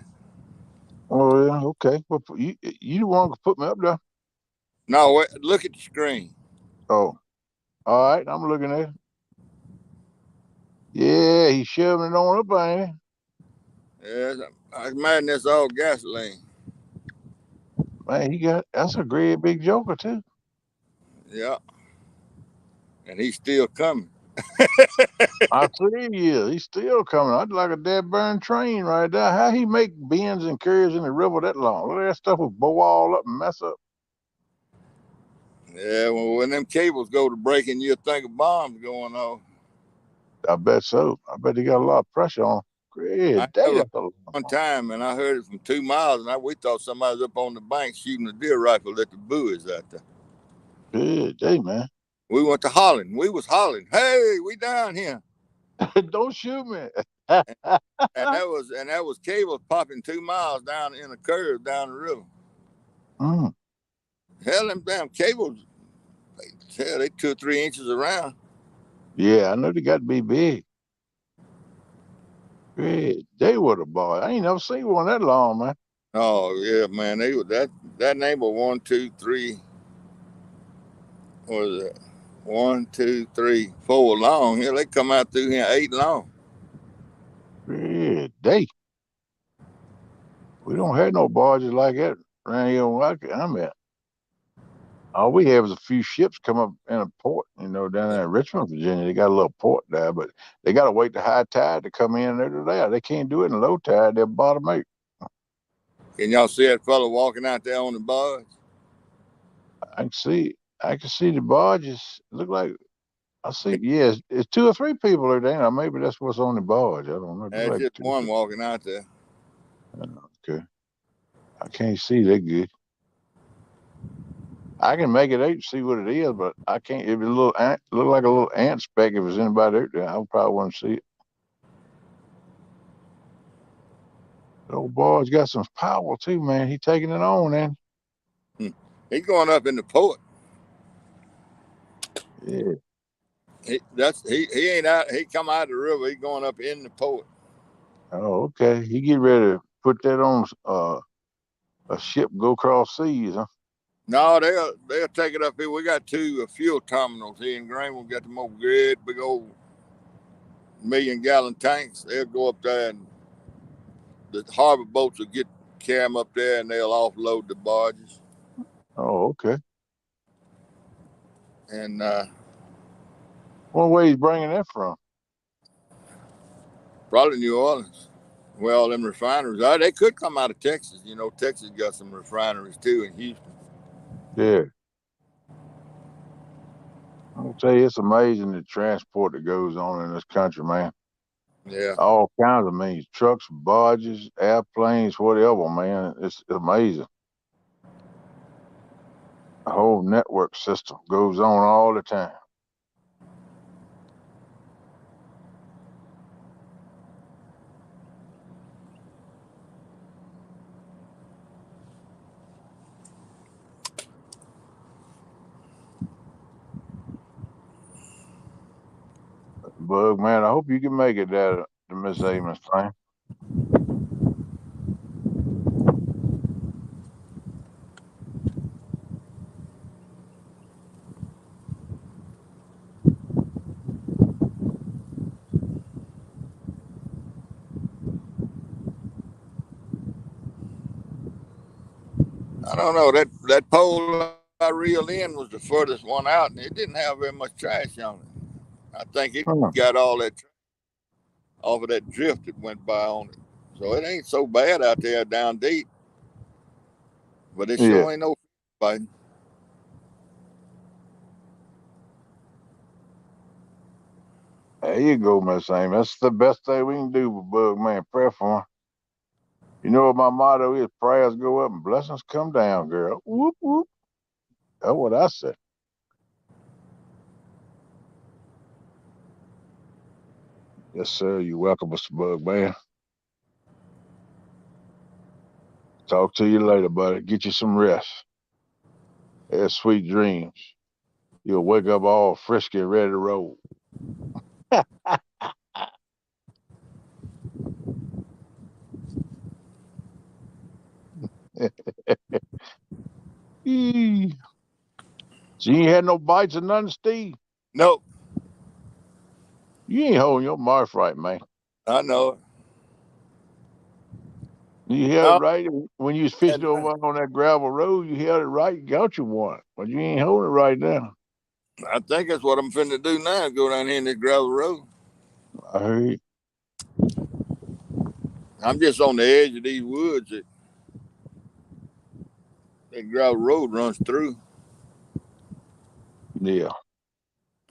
Speaker 3: Oh yeah, okay. Well, you the one who put me up there.
Speaker 1: No, wait, look at the screen.
Speaker 3: Oh, all right. I'm looking at it. Yeah, he's shoving it on up, ain't he?
Speaker 1: Yeah, I imagine that's all gasoline.
Speaker 3: Man, that's a great big joker too.
Speaker 1: Yeah, and he's still coming.
Speaker 3: I see he's still coming. I'd like a dead burn train right there. How he make bends and curves in the river that long? Look at that stuff will bow all up and mess up.
Speaker 1: Yeah, well, when them cables go to breaking, you'll think a bomb's going off.
Speaker 3: I bet so. I bet he got a lot of pressure on. Great day. That's a
Speaker 1: one time, and I heard it from 2 miles, and we thought somebody was up on the bank shooting a deer rifle at the buoys out there.
Speaker 3: good day, man.
Speaker 1: We went to Holland. We was hollering, "Hey, we down here!"
Speaker 3: Don't shoot me.
Speaker 1: and that was cables popping 2 miles down in a curve down the river.
Speaker 3: Mm.
Speaker 1: Hell, them damn cables, they 2 or 3 inches around.
Speaker 3: Yeah, I know they got to be big. Great day with a boy. I ain't never seen one that long, man.
Speaker 1: Oh yeah, man. They were that neighbor 1, 2, 3. What was it? 1, 2, 3, 4 long. Here they come out through here 8 long.
Speaker 3: Great day. We don't have no barges like that around here where I'm at. All we have is a few ships come up in a port, down there in Richmond, Virginia. They got a little port there, but they got to wait the high tide to come in there. They can't do it in low tide. They're bottom out.
Speaker 1: Can y'all see that fella walking out there on the barge?
Speaker 3: I can see the barges. Look like I see. Yes, it's 2 or 3 people there. Maybe that's what's on the barge. I don't know.
Speaker 1: That's just one walking out there.
Speaker 3: Okay, I can't see that good. I can make it out to see what it is, but I can't. If it's a little ant, look like a little ant speck. If there's anybody out there, I probably wouldn't see it. The old boy's got some power too, man. He taking it on, man.
Speaker 1: He's going up in the port.
Speaker 3: Yeah.
Speaker 1: He ain't out. He come out of the river. He's going up in the port.
Speaker 3: Oh, okay. He get ready to put that on a ship, go across seas, huh?
Speaker 1: No, they'll take it up here. We got 2 fuel terminals here in Greenville. We got them old great big old 1,000,000-gallon tanks. They'll go up there, and the harbor boats will carry them up there, and they'll offload the barges.
Speaker 3: Oh, okay.
Speaker 1: And
Speaker 3: What way he's bringing that from?
Speaker 1: probably New Orleans. Well, them refineries, they could come out of Texas. Texas got some refineries too in Houston.
Speaker 3: Yeah. I'll tell you, it's amazing the transport that goes on in this country, man.
Speaker 1: Yeah.
Speaker 3: All kinds of means. Trucks, barges, airplanes, whatever, man. It's amazing. The whole network system goes on all the time. Bug, man, I hope you can make it there to Miss Amos' thing.
Speaker 1: I don't know. That pole I reeled in was the furthest one out, and it didn't have very much trash on it. I think it got all that off of that drift that went by on it. So it ain't so bad out there down deep. But it sure ain't no fighting.
Speaker 3: There you go, Miss Amy. That's the best thing we can do with Bug Man. Pray for him. You know what my motto is? Prayers go up and blessings come down, girl. Whoop, whoop. That's what I said. Yes, sir. You're welcome, Mr. Bug Man. Talk to you later, buddy. Get you some rest. Have sweet dreams. You'll wake up all frisky and ready to roll. Eee. So you ain't had no bites or nothing, Steve?
Speaker 1: Nope,
Speaker 3: You ain't holding your mouth right, man.
Speaker 1: I know it.
Speaker 3: You held it
Speaker 1: No,
Speaker 3: right when you was fishing over on that gravel road. You held it right, you got you one, but you ain't holding it right now.
Speaker 1: I think that's what I'm finna do now. Go down here in this gravel road.
Speaker 3: I heard you.
Speaker 1: I'm just on the edge of these woods that gravel road runs through.
Speaker 3: Yeah,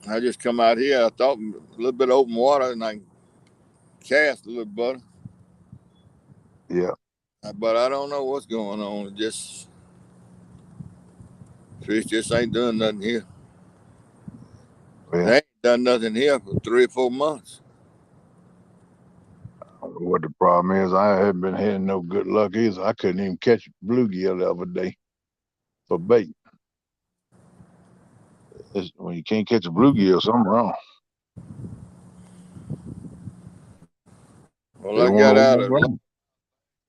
Speaker 1: I just come out here. I thought a little bit of open water and I can cast a little better.
Speaker 3: yeah.
Speaker 1: But I don't know what's going on. It just fish just ain't doing nothing here.
Speaker 3: Well,
Speaker 1: They ain't done nothing here for 3 or 4 months.
Speaker 3: I don't know what the problem is. I haven't been having no good luck either. I couldn't even catch bluegill the other day for bait. When you can't catch a bluegill, something wrong.
Speaker 1: Well,
Speaker 3: They
Speaker 1: I
Speaker 3: won't
Speaker 1: got
Speaker 3: hold
Speaker 1: out
Speaker 3: no
Speaker 1: a
Speaker 3: ground.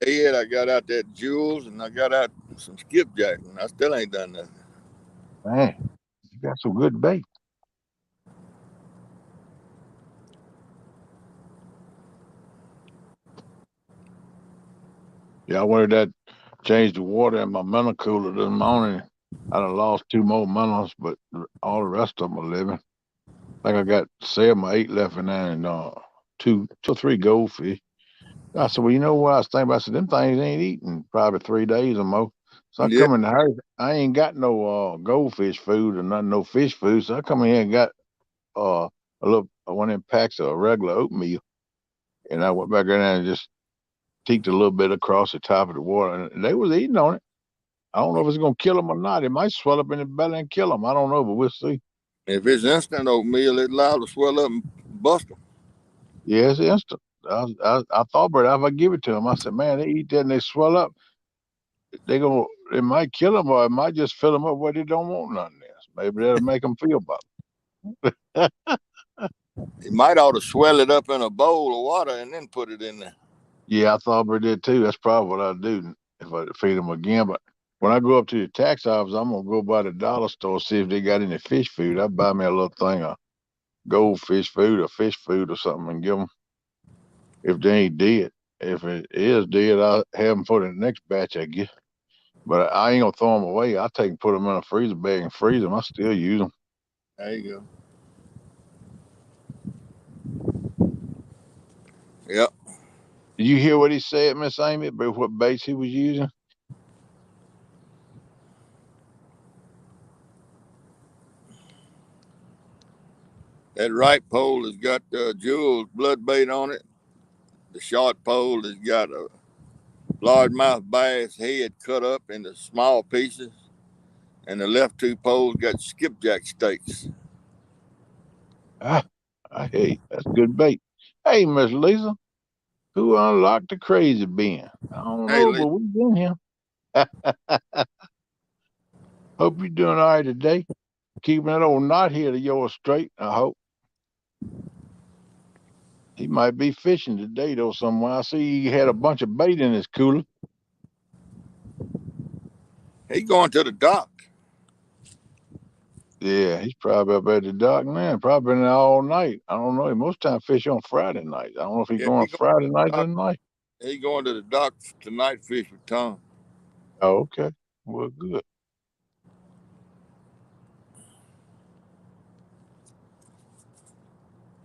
Speaker 1: head, I got out that jewels, and I got out some skipjack, and I still ain't done nothing.
Speaker 3: Man, you got some good bait. Yeah, I wanted that change the water in my minnow cooler this morning. I done lost 2 more minnows, but all the rest of them are living. Like I got 7 or 8 left in there and 2 or 3 goldfish. I said, well, you know what I was thinking about? I said, them things ain't eating probably 3 days or more. So I
Speaker 1: Yeah,
Speaker 3: come in the house. I ain't got no goldfish food or nothing, no fish food. So I come in here and got a little one of them packs of regular oatmeal. And I went back in there and just teaked a little bit across the top of the water. And they was eating on it. I don't know if it's going to kill them or not. It might swell up in the belly and kill them. I don't know, but we'll see.
Speaker 1: if it's instant oatmeal, it's liable to swell up and bust them.
Speaker 3: Yeah, it's instant. I thought about it. If I give it to them, I said, man, they eat that and they swell up. It might kill them or it might just fill them up where they don't want nothing else. Maybe that'll make them feel better.
Speaker 1: You might ought to swell it up in a bowl of water and then put it in there.
Speaker 3: Yeah, I thought about that too. That's probably what I'd do if I feed them again. But when I go up to the tax office, I'm gonna go by the dollar store, see if they got any fish food. I buy me a little thing of goldfish food or fish food or something and give them if they ain't dead. If it is dead, I'll have them for the next batch, I guess. But I ain't gonna throw them away. I take and put them in a freezer bag and freeze them. I still use them.
Speaker 1: There you go. Yep.
Speaker 3: Did you hear what he said, Miss Amy, about what baits he was using?
Speaker 1: That right pole has got Jewel's blood bait on it. The short pole has got a largemouth bass head cut up into small pieces. And the left 2 poles got skipjack steaks.
Speaker 3: Ah, hey, that's good bait. Hey, Miss Lisa, who unlocked the crazy bin? I don't
Speaker 1: Hey,
Speaker 3: know,
Speaker 1: Lee,
Speaker 3: but we've been here. Hope you're doing all right today. Keeping that old knot here to yours straight, I hope. He might be fishing today, though, somewhere. I see he had a bunch of bait in his cooler.
Speaker 1: he going to the dock.
Speaker 3: Yeah, he's probably up at the dock now. Probably been there all night. I don't know. He most time fish on Friday night. I don't know if he's
Speaker 1: Yeah,
Speaker 3: going Friday night
Speaker 1: dock.
Speaker 3: tonight.
Speaker 1: He going to the dock tonight fish with Tom.
Speaker 3: Oh, okay. Well, good.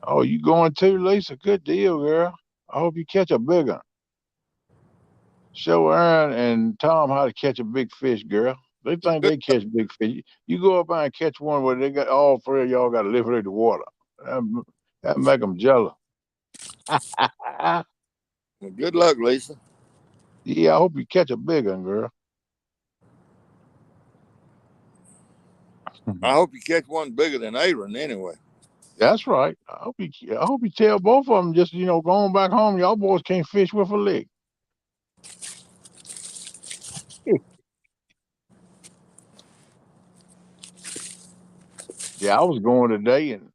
Speaker 3: Oh, you going too, Lisa? Good deal, girl. I hope you catch a big one. Show Aaron and Tom how to catch a big fish, girl. They think
Speaker 1: Good.
Speaker 3: they catch big fish. You go up there and catch one where they got all 3 of y'all got to live through the water. That make them jealous.
Speaker 1: Well, good luck, Lisa.
Speaker 3: Yeah, I hope you catch a big one, girl.
Speaker 1: I hope you catch one bigger than Aaron anyway.
Speaker 3: That's right. I hope you tell both of them just going back home. Y'all boys can't fish with a lick. Yeah, I was going today and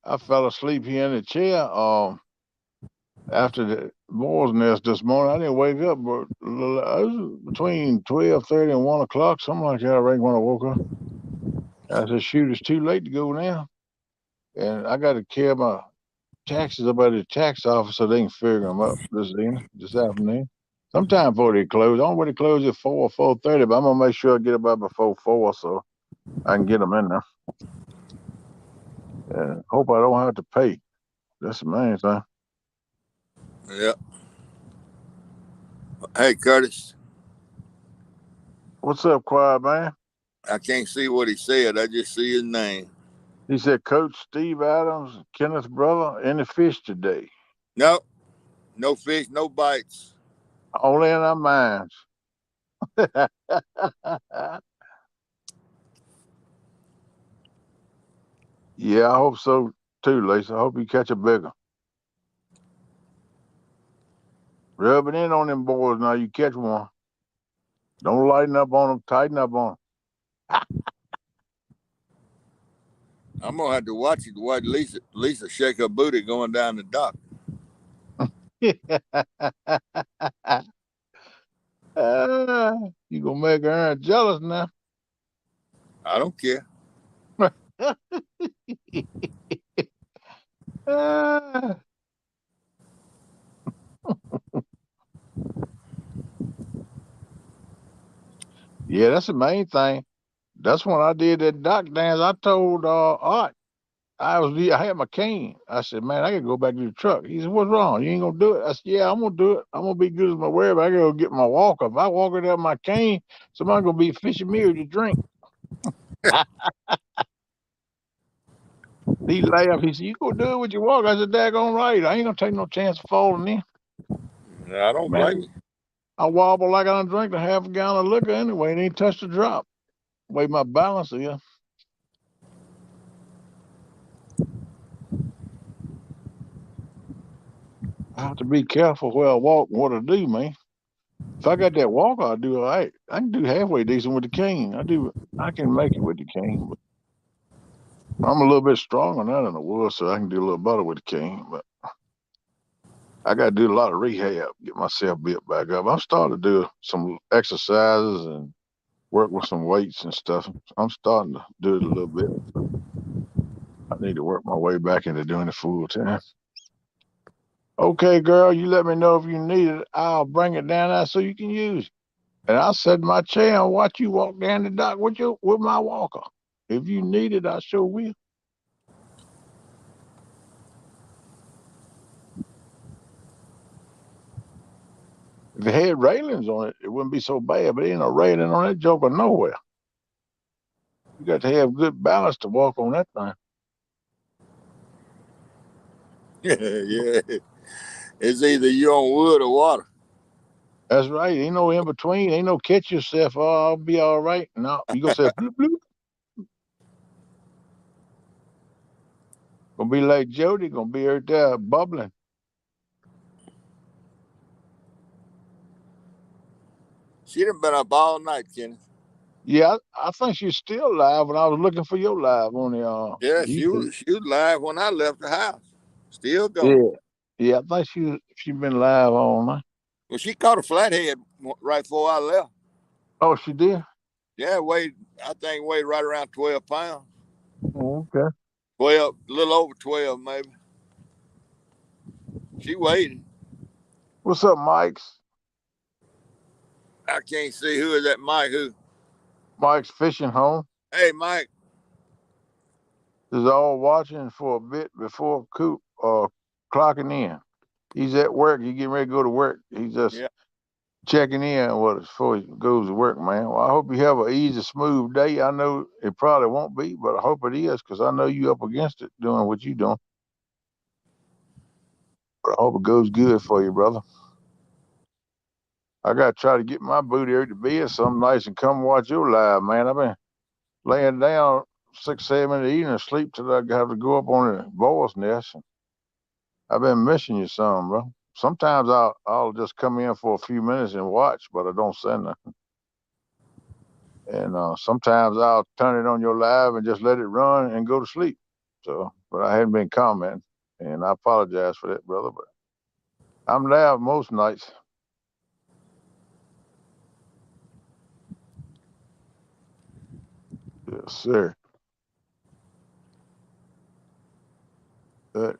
Speaker 3: I fell asleep here in the chair. After the boys' nest this morning, I didn't wake up, but it was between 12:30 and 1 o'clock, something like that. I reckon when I woke up, I said, "Shoot, it's too late to go now," and I got to carry my taxes up at the tax office so they can figure them up this afternoon. Sometime before they close. I don't know they close at 4 or 4:30, but I'm gonna make sure I get up before 4 so I can get them in there. And hope I don't have to pay. That's the main thing.
Speaker 1: Yeah. Hey, Curtis.
Speaker 3: What's up, quiet man?
Speaker 1: I can't see what he said. I just see his name.
Speaker 3: He said, Coach Steve Adams, Kenneth's brother, any fish today?
Speaker 1: No, no fish, no bites.
Speaker 3: Only in our minds. Yeah, I hope so too, Lisa. I hope you catch a bigger. Rub it in on them boys now. You catch one. Don't lighten up on them. Tighten up on
Speaker 1: I'm gonna have to watch Lisa shake her booty going down the dock.
Speaker 3: them. You gonna make her jealous now.
Speaker 1: I don't care.
Speaker 3: Yeah, that's the main thing. That's when I did that dock dance. I told Art I had my cane. I said, man, I gotta go back to the truck. He said, what's wrong? You ain't gonna do it? I said, yeah, I'm gonna do it. I'm gonna be good as my word, but I gotta go get my walker. If I walk without my cane, somebody gonna be fishing me to drink. He laughed. He said, you gonna do it with your walker? I said, daggone right. I ain't gonna take no chance of falling in.
Speaker 1: I don't blame
Speaker 3: Man,
Speaker 1: you.
Speaker 3: I wobble like I done drank a half a gallon of liquor anyway and ain't touched a drop. Way my balance here. I have to be careful where I walk and what I do, man. If I got that walker, I do all right. I can do halfway decent with the cane. I can make it with the cane, but I'm a little bit stronger now than I was, so I can do a little better with the cane. But I got to do a lot of rehab, get myself built back up. I'm starting to do some exercises and work with some weights and stuff. I'm starting to do it a little bit. I need to work my way back into doing it full time. Okay, girl, you let me know if you need it. I'll bring it down there so you can use it. And I'll sit in my chair and watch you walk down the dock with my walker. If you need it, I sure will. If it had railings on it, it wouldn't be so bad, but there ain't no railing on that joker nowhere. You got to have good balance to walk on that thing.
Speaker 1: Yeah. It's either you on wood or water.
Speaker 3: That's right. Ain't no in between. Ain't no catch yourself. Oh, I'll be all right. No, you gonna say bloop bloop. Gonna be like Jody. Gonna be right there bubbling.
Speaker 1: She done been up all night, Kenny.
Speaker 3: Yeah, I think she's still live. When I was looking for your live on the
Speaker 1: Yeah,
Speaker 3: YouTube.
Speaker 1: she was live when I left the house. Still going.
Speaker 3: Yeah, yeah. I think she been live all night.
Speaker 1: Well, she caught a flathead right before I left.
Speaker 3: Oh, she did.
Speaker 1: Yeah, I think weighed right around 12 pounds.
Speaker 3: Oh, okay.
Speaker 1: 12, a little over 12 maybe. She weighed.
Speaker 3: What's up, Mike's?
Speaker 1: I can't see who is that Mike who.
Speaker 3: Mike's fishing home
Speaker 1: Hey, Mike.
Speaker 3: is all watching for a bit before Coop clocking in. He's at work. He getting ready to go to work. He's just
Speaker 1: Yeah.
Speaker 3: checking in with us before he goes to work, man. Well, I hope you have an easy, smooth day. I know it probably won't be, but I hope it is because I know you up against it doing what you doing. But I hope it goes good for you, brother. I gotta try to get my booty out to bed some nights and come watch your live, man. I've been laying down 6, 7 in the evening, sleep till I have to go up on the boy's nest. I've been missing you some, bro. Sometimes I'll just come in for a few minutes and watch, but I don't say nothing. And sometimes I'll turn it on your live and just let it run and go to sleep. So, but I hadn't been commenting, and I apologize for that, brother. But I'm live most nights. Yes, sir. But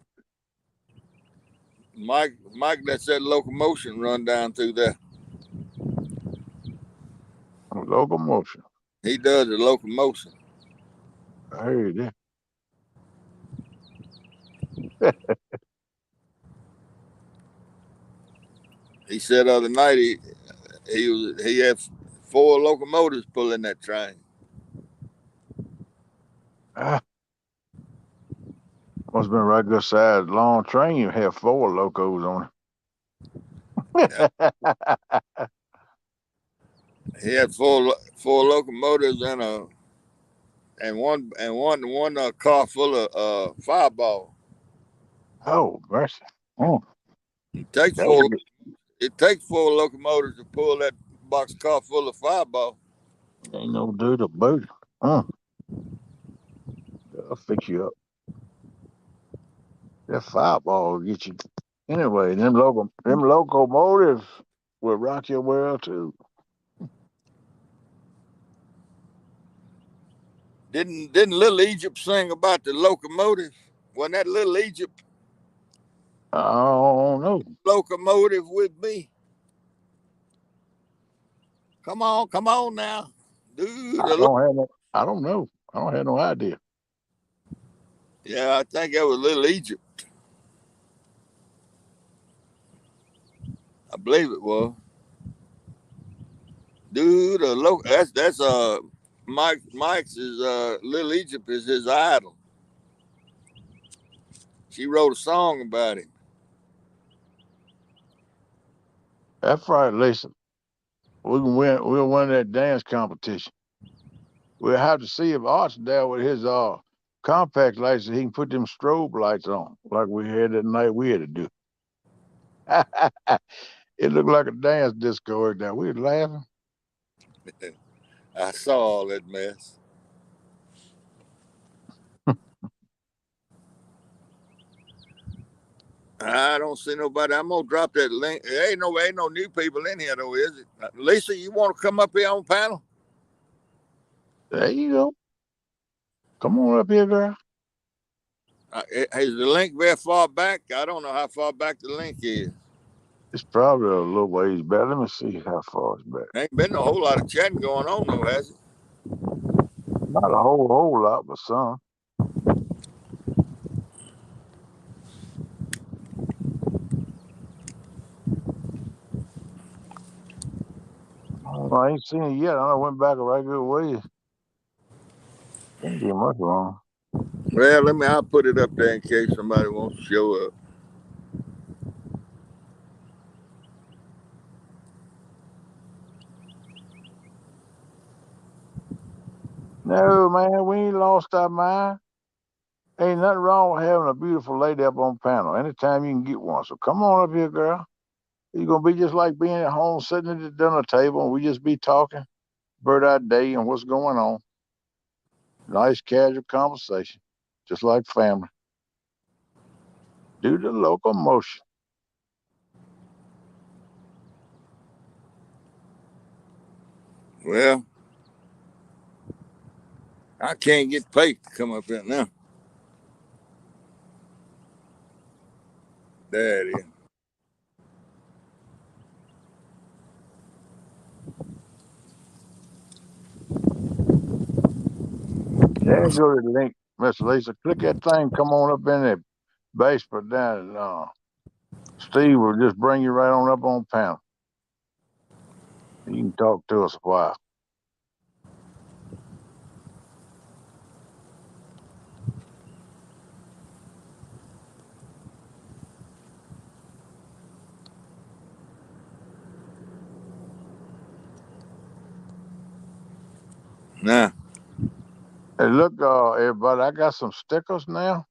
Speaker 1: Mike lets that locomotion run down through there.
Speaker 3: locomotion.
Speaker 1: He does the locomotion.
Speaker 3: I heard that.
Speaker 1: He said the other night he had 4 locomotives pulling that train.
Speaker 3: Must have been right good size long train. You have 4 locos on it.
Speaker 1: He had four locomotives and one car full of Fireball.
Speaker 3: Oh, mercy. Oh,
Speaker 1: It takes
Speaker 3: that was
Speaker 1: it takes 4 locomotives to pull that box car full of Fireball.
Speaker 3: ain't no dude about it. I'll fix you up. That Fireball will get you. Anyway, them locomotives will rock your world too.
Speaker 1: Didn't Little Egypt sing about the locomotive? Wasn't that Little Egypt
Speaker 3: I don't know.
Speaker 1: locomotive with me? Come on now, dude.
Speaker 3: I don't know. I don't have no idea.
Speaker 1: Yeah, I think that was Little Egypt. I believe it was. Dude, that's Mike's is Little Egypt is his idol. She wrote a song about him.
Speaker 3: That's right, Lisa. We'll win that dance competition. We'll have to see if Art's there with his compact lights so he can put them strobe lights on, like we had that night we had to do. It looked like a dance disco right there. We was laughing.
Speaker 1: I saw all that mess. I don't see nobody. I'm gonna drop that link. Ain't no new people in here though, is it? Lisa, you want to come up here on panel?
Speaker 3: There you go. Come on up here, girl.
Speaker 1: Is the link very far back? I don't know how far back the link is.
Speaker 3: It's probably a little ways back. Let me see how far it's back.
Speaker 1: Ain't been a whole lot of chatting going on though, has it?
Speaker 3: Not a whole lot, but some. I ain't seen it yet. I went back a right good ways. Didn't be much wrong.
Speaker 1: Well, I'll put it up there in case somebody wants to show up.
Speaker 3: No, man, we ain't lost our mind. Ain't nothing wrong with having a beautiful lady up on panel. Anytime you can get one. So come on up here, girl. You're gonna be just like being at home sitting at the dinner table and we just be talking about our day and what's going on. Nice casual conversation. Just like family. Do the locomotion.
Speaker 1: Well, I can't get Pate to come up here now. There it is.
Speaker 3: There you go to the link, Miss Lisa. Click that thing, come on up in the basement down and Steve will just bring you right on up on panel. You can talk to us a while.
Speaker 1: Nah.
Speaker 3: Hey, look, everybody, I got some stickers now.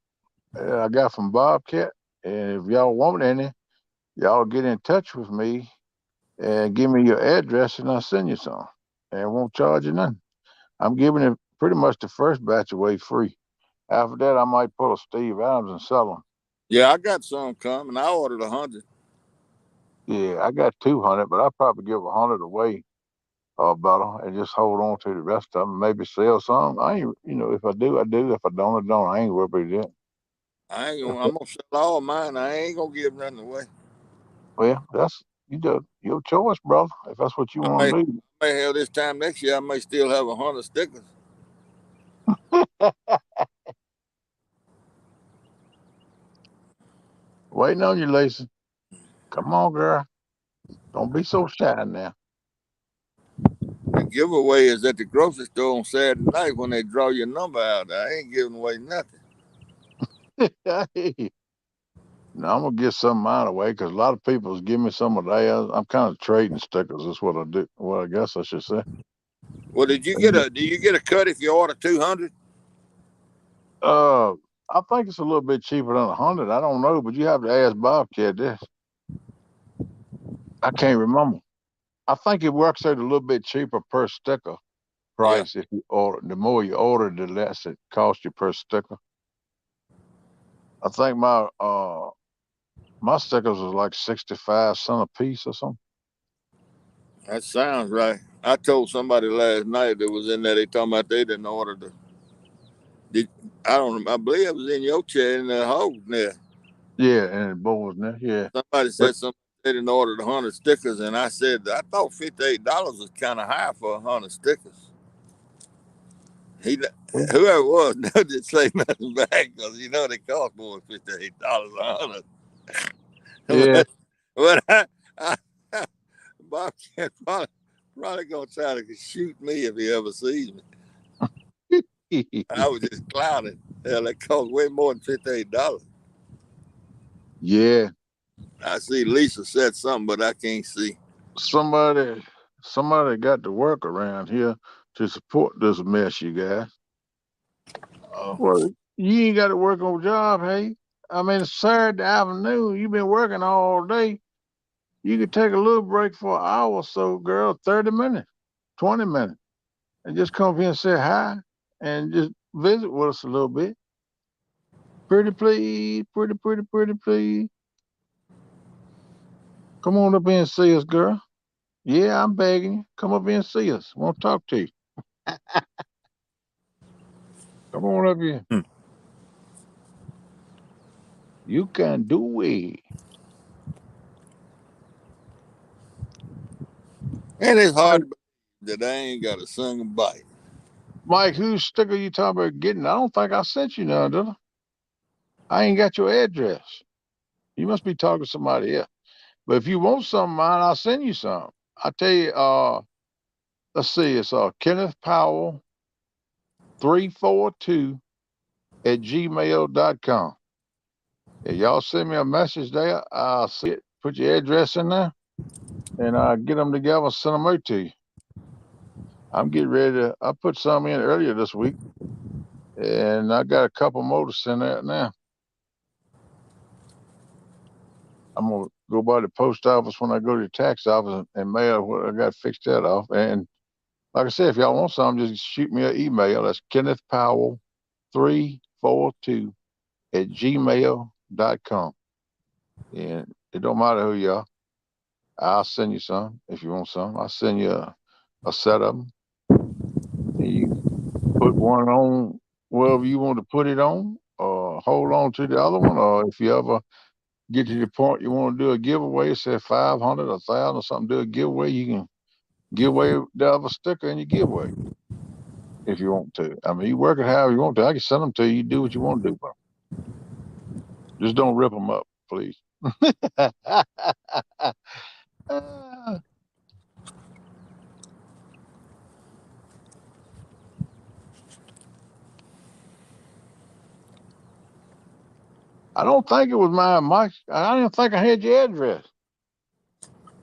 Speaker 3: I got from Bobcat, and if y'all want any, y'all get in touch with me and give me your address, and I'll send you some. And it won't charge you nothing. I'm giving it pretty much the first batch away free. After that, I might pull a Steve Adams and sell them.
Speaker 1: Yeah, I got some coming. I ordered 100.
Speaker 3: Yeah, I got 200, but I'll probably give 100 away better and just hold on to the rest of them. Maybe sell some. I ain't, if I do, I do. If I don't, I don't. I ain't worried about that.
Speaker 1: I'm gonna sell all mine. I ain't gonna give nothing away.
Speaker 3: Well, that's your choice, brother. If that's what you
Speaker 1: I
Speaker 3: want
Speaker 1: may,
Speaker 3: to do.
Speaker 1: may have this time next year. I may still have 100 stickers.
Speaker 3: Waiting on you, Lacey. Come on, girl. Don't be so shy now.
Speaker 1: The giveaway is at the grocery store on Saturday night when they draw your number out. I ain't giving away nothing.
Speaker 3: Now I'm gonna get some of mine away because a lot of people's give me some of theirs. I'm kind of trading stickers. That's what I do. Well, I guess I should say.
Speaker 1: Well, do you get a cut if you order 200?
Speaker 3: Uh, I think it's a little bit cheaper than 100. I don't know, but you have to ask Bobcat this. I can't remember. I think it works out a little bit cheaper per sticker
Speaker 1: Yeah,
Speaker 3: price if you order. The more you order, the less it costs you per sticker. I think my stickers was like 65 cents a piece or something.
Speaker 1: that sounds right. I told somebody last night that was in there. They talking about they didn't order the. Did, I don't. I believe it was in your chair in the hose there.
Speaker 3: Yeah, and it was there. Yeah,
Speaker 1: Somebody
Speaker 3: but
Speaker 1: said something. They didn't order the 100 stickers, and I said I thought $58 was kind of high for 100 stickers. He, whoever it was, didn't say nothing back because they cost more than $58 a 100.
Speaker 3: yeah.
Speaker 1: but I Bobcat probably gonna try to shoot me if he ever sees me. I was just clowning. Hell, that cost way more than $58.
Speaker 3: Yeah,
Speaker 1: I see Lisa said something, but I can't see.
Speaker 3: somebody got to work around here to support this mess, you guys.
Speaker 1: Oh,
Speaker 3: Well, you ain't got to work on job, hey. I mean, it's Saturday afternoon. You've been working all day. You could take a little break for an hour or so, girl, 30 minutes, 20 minutes, and just come here and say hi and just visit with us a little bit. Pretty please, pretty please. Come on up here and see us, girl. Yeah, I'm begging you. Come up here and see us. Want to talk to you. Come on up here.
Speaker 1: hmm.
Speaker 3: You can do it.
Speaker 1: And it's hard
Speaker 3: Mike,
Speaker 1: to believe that I ain't got a single bite.
Speaker 3: Mike, whose sticker you talking about getting? I don't think I sent you none, did I? I ain't got your address. You must be talking to somebody else. But if you want some of mine, I'll send you some. I tell you, let's see, it's Kenneth Powell 342 at gmail.com. Yeah, y'all send me a message there. I'll see it, put your address in there, and I'll get them together and send them out to you. I'm getting ready to, I put some in earlier this week, and I got a couple more to send out now. I'm going to go by the post office when I go to the tax office and mail what I got fixed that off. And like I said, if y'all want some, just shoot me an email. That's Kenneth Powell 342 at gmail.com. And it don't matter who you are. I'll send you some if you want some. I'll send you a set of them. And you put one on wherever you want to put it on, or hold on to the other one. Or if you ever get to the point you want to do a giveaway, say 500 or 1,000 or something, do a giveaway, you can give away the other sticker in your giveaway if you want to. I mean, you work it however you want to. I can send them to you. You do what you want to do, bro. Just don't rip them up, please. I don't think it was mine, Mike. I didn't think I had your address.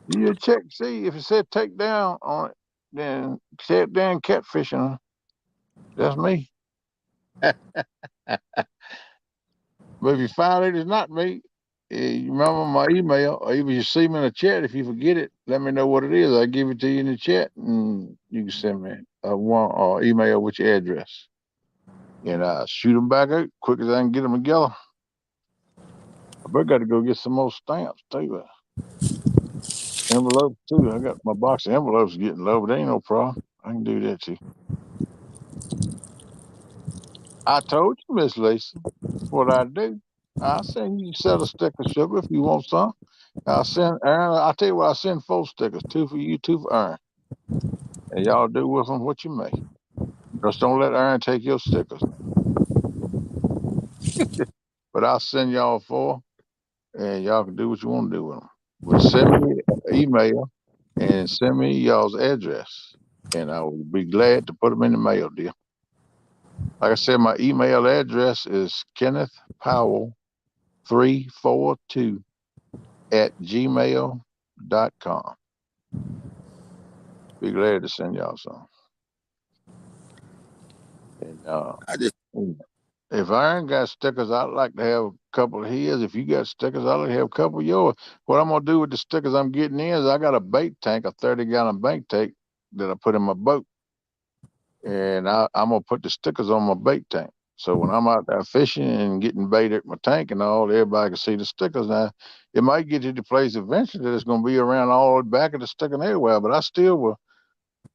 Speaker 3: You just check, see if it said take down on it, then take down catfishing. That's me. But if you find it is not me, you remember my email, or even you see me in the chat. If you forget it, let me know what it is. I give it to you in the chat, and you can send me one or email with your address, and I shoot them back out quick as I can get them together. I better got to go get some more stamps too. Envelopes too. I got my box of envelopes getting low, but ain't no problem. I can do that too. I told you, Miss Lisa, what I do. I send you a set of stickers, sugar, if you want some. I'll send Aaron. I'll tell you what. I send 4 stickers, 2 for you, 2 for Aaron, and y'all do with them what you may. Just don't let Aaron take your stickers now. But I'll send y'all 4, and y'all can do what you want to do with them. But send me an email and send me y'all's address, and I will be glad to put them in the mail, dear. Like I said, my email address is kennethpowell342@gmail.com. Be glad to send y'all some. And
Speaker 1: I just
Speaker 3: if Aaron got stickers, I'd like to have a couple of his. If you got stickers, I'd like to have a couple of yours. What I'm gonna do with the stickers I'm getting in is I got a bait tank, a 30-gallon bait tank that I put in my boat, and I'm gonna put the stickers on my bait tank. So when I'm out there fishing and getting bait at my tank and all, everybody can see the stickers. Now, it might get to the place eventually that it's gonna be around all the back of the sticker everywhere, but I still will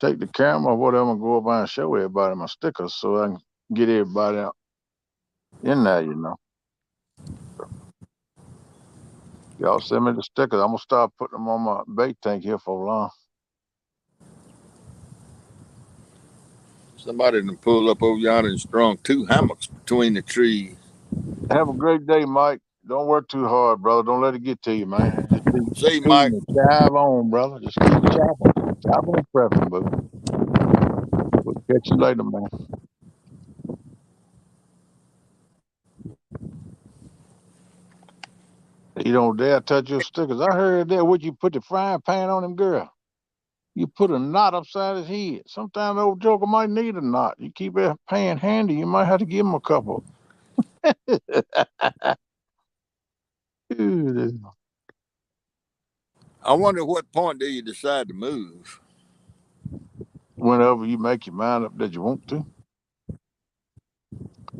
Speaker 3: take the camera or whatever and go up and show everybody my stickers so I can get everybody out in there, you know. Y'all send me the stickers. I'm gonna start putting them on my bait tank here for long.
Speaker 1: somebody done pulled up over yonder and strung 2 hammocks between the trees.
Speaker 3: Have a great day, Mike. Don't work too hard, brother. Don't let it get to you, man. Just keep
Speaker 1: See,
Speaker 3: shooting
Speaker 1: Mike.
Speaker 3: and chive on, brother. Just keep chopping. Chopping and prepping, boo. We'll catch you later, man. You don't dare touch your stickers. I heard that what you put the frying pan on him, girl. You put a knot upside his head. Sometimes the old joker might need a knot. You keep that pan handy, you might have to give him a couple.
Speaker 1: I wonder what point do you decide to move?
Speaker 3: Whenever you make your mind up that you want to.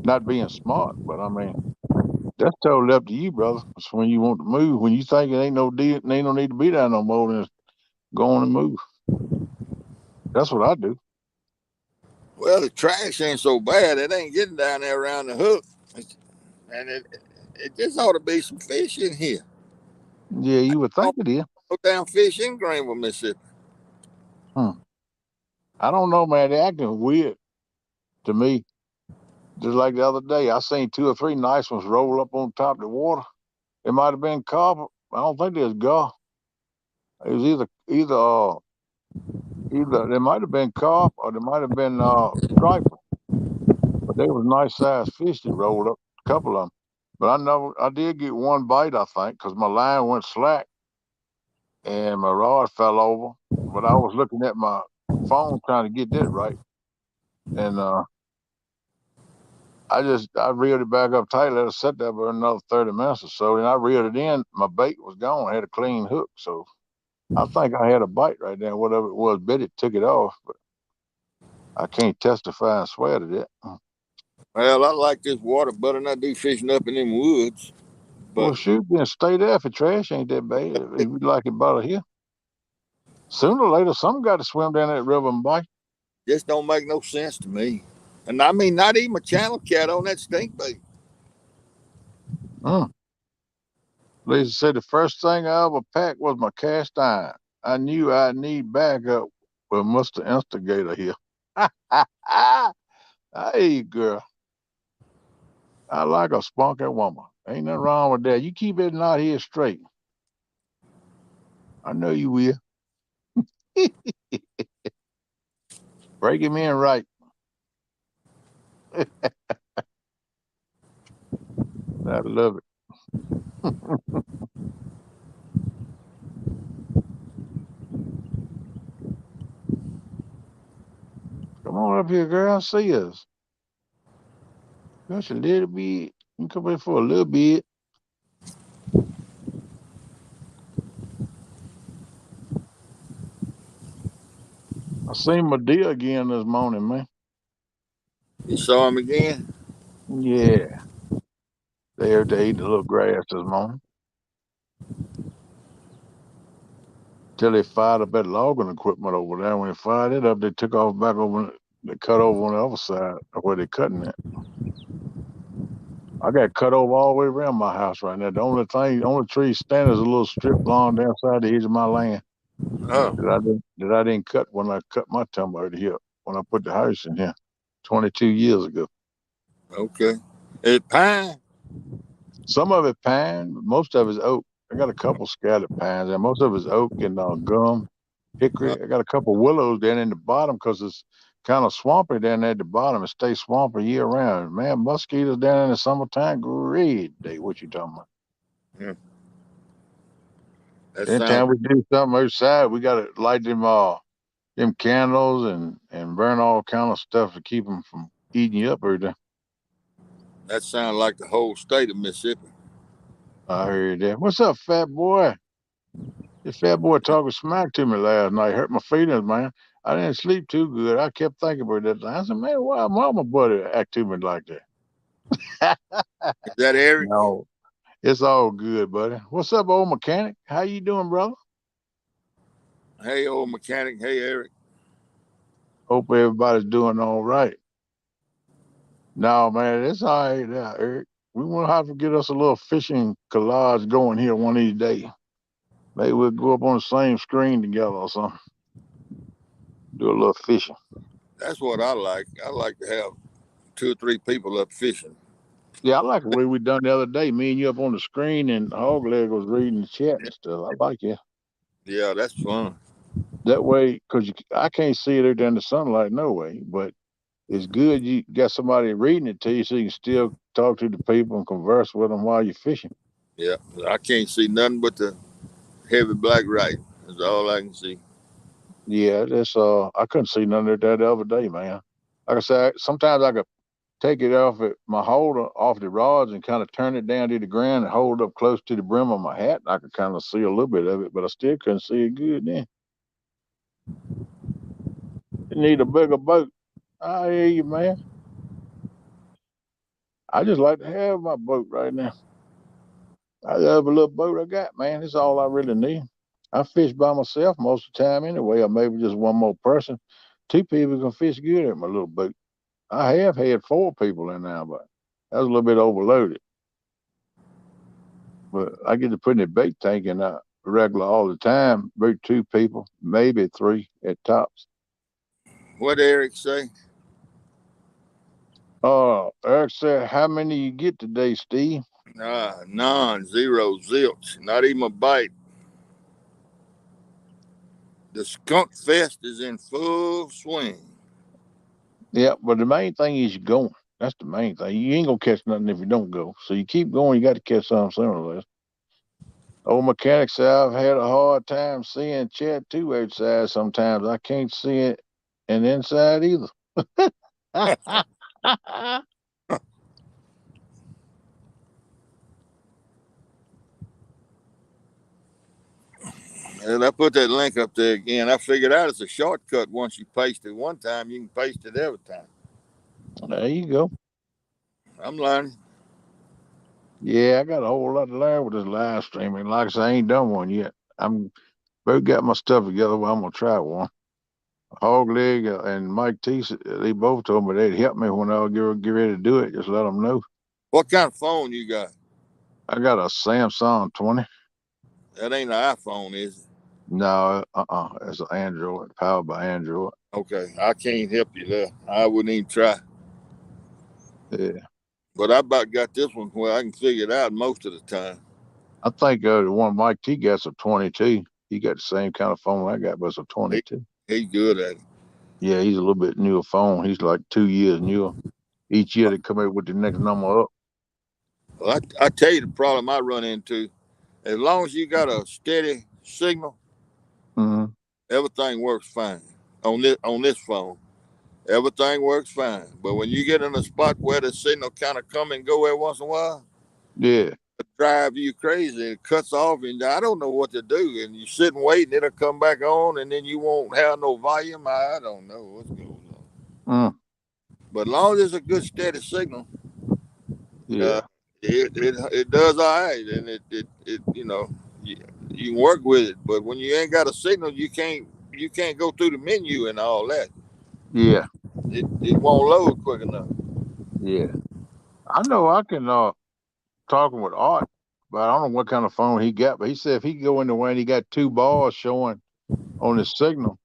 Speaker 3: Not being smart, but I mean, that's totally up to you, brother. It's when you want to move. When you think it ain't no deal, ain't no need to be there no more, then go on and move. That's what I do.
Speaker 1: Well, the trash ain't so bad. It ain't getting down there around the hook. And it just ought to be some fish in here.
Speaker 3: Yeah, you would
Speaker 1: Oh,
Speaker 3: think it is.
Speaker 1: no damn fish in Greenville, Mississippi.
Speaker 3: Hmm. I don't know, man. They're acting weird to me. Just like the other day, I seen 2 or 3 nice ones roll up on top of the water. It might have been carp. I don't think there's gar. It was either there might have been carp or there might have been striper. But they was nice sized fish that rolled up, a couple of them. But I did get one bite, I think, because my line went slack and my rod fell over. But I was looking at my phone trying to get that right. And I reeled it back up tight, let it sit there for another 30 minutes or so. And I reeled it in. My bait was gone. I had a clean hook. So I think I had a bite right there. Whatever it was, bet it took it off. But I can't testify and swear to that.
Speaker 1: Well, I like this water better than I do fishing up in them woods.
Speaker 3: Well,
Speaker 1: But
Speaker 3: shoot, then stay there if the trash ain't that bad. If you like it better here. Sooner or later, some got to swim down that river and bite.
Speaker 1: just don't make no sense to me. And I mean, not even a channel cat on that stink bait.
Speaker 3: Mm. Lisa said the first thing I ever packed was my cast iron. I knew I'd need backup with Mr. Instigator here. Hey, girl, I like a spunky woman. Ain't nothing wrong with that. You keep it out here straight. I know you will. Break him in right. I love it. Come on up here, girl. See us. Just a little bit. You come here for a little bit. I seen my deer again this morning, man.
Speaker 1: You saw him again?
Speaker 3: Yeah. They eating a little grass this morning. Till they fired up that logging equipment over there. When they fired it up, they took off back over. They cut over on the other side of where they're cutting it. I got cut over all the way around my house right now. The only tree standing is a little strip along down side the edge of my land
Speaker 1: Oh,
Speaker 3: that I didn't cut when I cut my timber out here when I put the house in here 22 years ago.
Speaker 1: okay. It pine?
Speaker 3: Some of it pine, most of it's oak. I got a couple scattered pines, and most of it's oak and gum,
Speaker 1: Uh,
Speaker 3: hickory. I got a couple willows down in the bottom because it's kind of swampy down there at the bottom. It stays swampy year round. Man, mosquitoes down in the summertime, great day. What you talking about?
Speaker 1: yeah, that sounds.
Speaker 3: Anytime we do something outside, we got to light them candles and burn all kind of stuff to keep them from eating you up every day.
Speaker 1: That sounds like the whole state of Mississippi.
Speaker 3: I heard that. What's up, fat boy? This fat boy talking smack to me last night. Hurt my feelings, man. I didn't sleep too good. I kept thinking about that. I said, man, why my buddy act to me like that?
Speaker 1: Is that Eric?
Speaker 3: No, it's all good, buddy. What's up, old mechanic? How you doing, brother?
Speaker 1: Hey, old mechanic. Hey, Eric.
Speaker 3: Hope everybody's doing all right. No, man, it's all right now, Eric. We want to have to get us a little fishing collage going here one of these days. Maybe we'll go up on the same screen together or something. Do a little fishing.
Speaker 1: That's what I like. I like to have 2 or 3 people up fishing.
Speaker 3: Yeah, I like the way we done the other day. Me and you up on the screen and Hogleg was reading the chat and stuff. I like it.
Speaker 1: Yeah, that's fun.
Speaker 3: That way, because I can't see it out there in the sunlight, no way. But it's good you got somebody reading it to you so you can still talk to the people and converse with them while you're fishing.
Speaker 1: Yeah, I can't see nothing but the heavy black writing. That's all I can see.
Speaker 3: Yeah, that's I couldn't see none of that the other day, man. Like I said, sometimes I could take it off at my holder off the rods and kind of turn it down to the ground and hold it up close to the brim of my hat. I could kind of see a little bit of it, but I still couldn't see it good then. You need a bigger boat. I hear you, man. I just like to have my boat right now. I love a little boat I got, man. That's all I really need. I fish by myself most of the time anyway, or maybe just one more person. 2 people can fish good at my little boat. I have had 4 people in there, but that was a little bit overloaded. But I get to put in the bait tank in regular all the time. About 2 people, maybe 3 at tops.
Speaker 1: What Eric say?
Speaker 3: Eric said, how many you get today, Steve?
Speaker 1: None, zero, zilch. Not even a bite. The Skunkfest is in full swing.
Speaker 3: Yeah, but the main thing is you're going. That's the main thing. You ain't gonna catch nothing if you don't go. So you keep going, you got to catch something sooner or less. Old mechanic said I've had a hard time seeing Chad too outside sometimes. I can't see it and inside either.
Speaker 1: And I put that link up there again. I figured out it's a shortcut. Once you paste it one time, you can paste it every time.
Speaker 3: There you go.
Speaker 1: I'm learning.
Speaker 3: Yeah, I got a whole lot to learn with this live streaming. Like I said, I ain't done one yet. I'm both got my stuff together. Well, I'm gonna try one. Hog Leg and Mike T, they both told me they'd help me when I would get ready to do it. Just let them know.
Speaker 1: What kind of phone you got?
Speaker 3: I got a Samsung 20.
Speaker 1: That ain't an iPhone, is it?
Speaker 3: No, it's an Android, powered by Android.
Speaker 1: Okay, I can't help you there. I wouldn't even try.
Speaker 3: Yeah,
Speaker 1: But I about got this one where I can figure it out most of the time.
Speaker 3: I think the one Mike T got's a 22. He got the same kind of phone I got, but it's a
Speaker 1: He,
Speaker 3: 22.
Speaker 1: he's good at it.
Speaker 3: Yeah, he's a little bit newer phone. He's like 2 years newer. Each year they come out with the next number up.
Speaker 1: Well, I tell you the problem I run into. As long as you got a steady signal,
Speaker 3: Hmm.
Speaker 1: everything works fine on this phone. everything works fine. But when you get in a spot where the signal kind of come and go every once in a while,
Speaker 3: Yeah.
Speaker 1: it drive you crazy. It cuts off, and I don't know what to do. And you sit and wait, and it'll come back on, and then you won't have no volume. I don't know what's going on.
Speaker 3: Mm.
Speaker 1: But as long as it's a good steady signal,
Speaker 3: Yeah.
Speaker 1: uh, it does all right, and it you can work with it. But when you ain't got a signal, you can't go through the menu and all that.
Speaker 3: Yeah.
Speaker 1: It won't load quick enough.
Speaker 3: Yeah. I know I can talking with Art, but I don't know what kind of phone he got. But he said if he go in the way and he got two bars showing on his signal,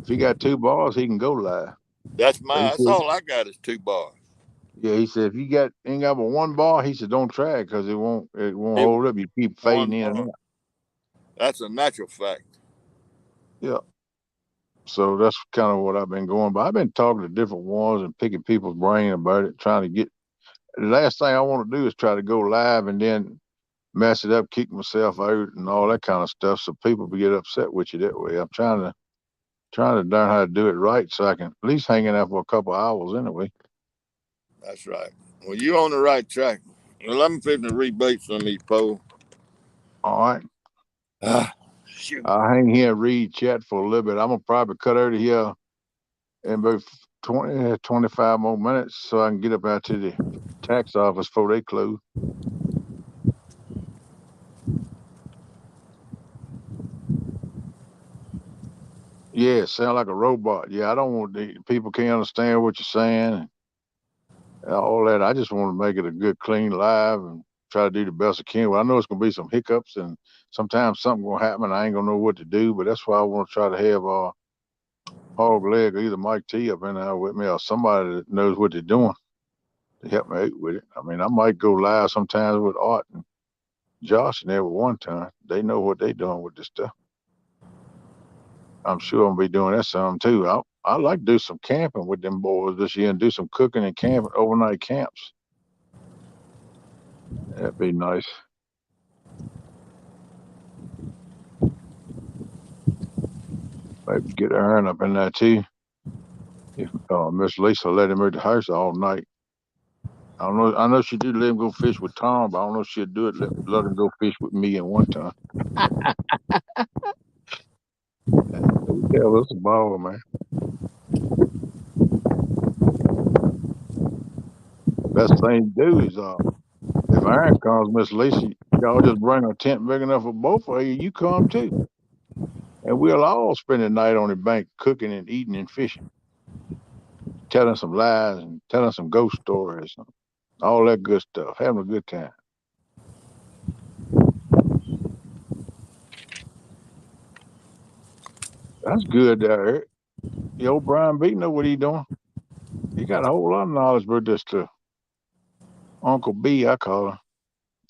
Speaker 3: if he got two bars, he can go live.
Speaker 1: That's
Speaker 3: But he
Speaker 1: that's
Speaker 3: said,
Speaker 1: all I got is 2 bars.
Speaker 3: yeah, he said if you ain't got but one bar, he said don't try it because it won't
Speaker 1: It
Speaker 3: hold up. You keep
Speaker 1: one
Speaker 3: fading in and
Speaker 1: bar.
Speaker 3: out.
Speaker 1: That's a natural fact.
Speaker 3: Yeah. So that's kind of what I've been going. But I've been talking to different ones and picking people's brain about it, trying to get. The last thing I want to do is try to go live and then mess it up, kick myself out, and all that kind of stuff. So people get upset with you that way. I'm trying to learn how to do it right, so I can at least hang in there for a couple of hours anyway.
Speaker 1: That's right. Well, you're on the right track. Well, I'm fixing to rebate some of these poles.
Speaker 3: All right.
Speaker 1: Ah, shoot.
Speaker 3: I'll hang here and read chat for a little bit. I'm gonna probably cut out of here in about 25 more minutes so I can get up out to the tax office before they close. Yeah, sound like a robot. Yeah, I don't want people can't understand what you're saying and all that. I just want to make it a good, clean live and try to do the best I can. Well, I know it's gonna be some hiccups and sometimes something gonna happen. I ain't gonna know what to do, but that's why I want to try to have Hog Leg or either Mike T up in there with me or somebody that knows what they're doing to help me out with it. I mean, I might go live sometimes with Art and Josh and there with one time. They know what they doing with this stuff. I'm sure I'll be doing that some too. I like to do some camping with them boys this year and do some cooking and camping, overnight camps. That'd be nice. Maybe get Aaron up in there too. If Miss Lisa let him at the house all night. I don't know. I know she did let him go fish with Tom, but I don't know if she'd do it. Let him go fish with me in one time. Yeah, that's a ball, man. Best thing to do is if Aaron comes, Miss Lisa, y'all just bring a tent big enough for both of you. You come too, and we'll all spend the night on the bank cooking and eating and fishing, telling some lies and telling some ghost stories, and all that good stuff, having a good time. That's good there. The old Brian B know what he doing. He got a whole lot of knowledge about this stuff. Uncle B, I call him.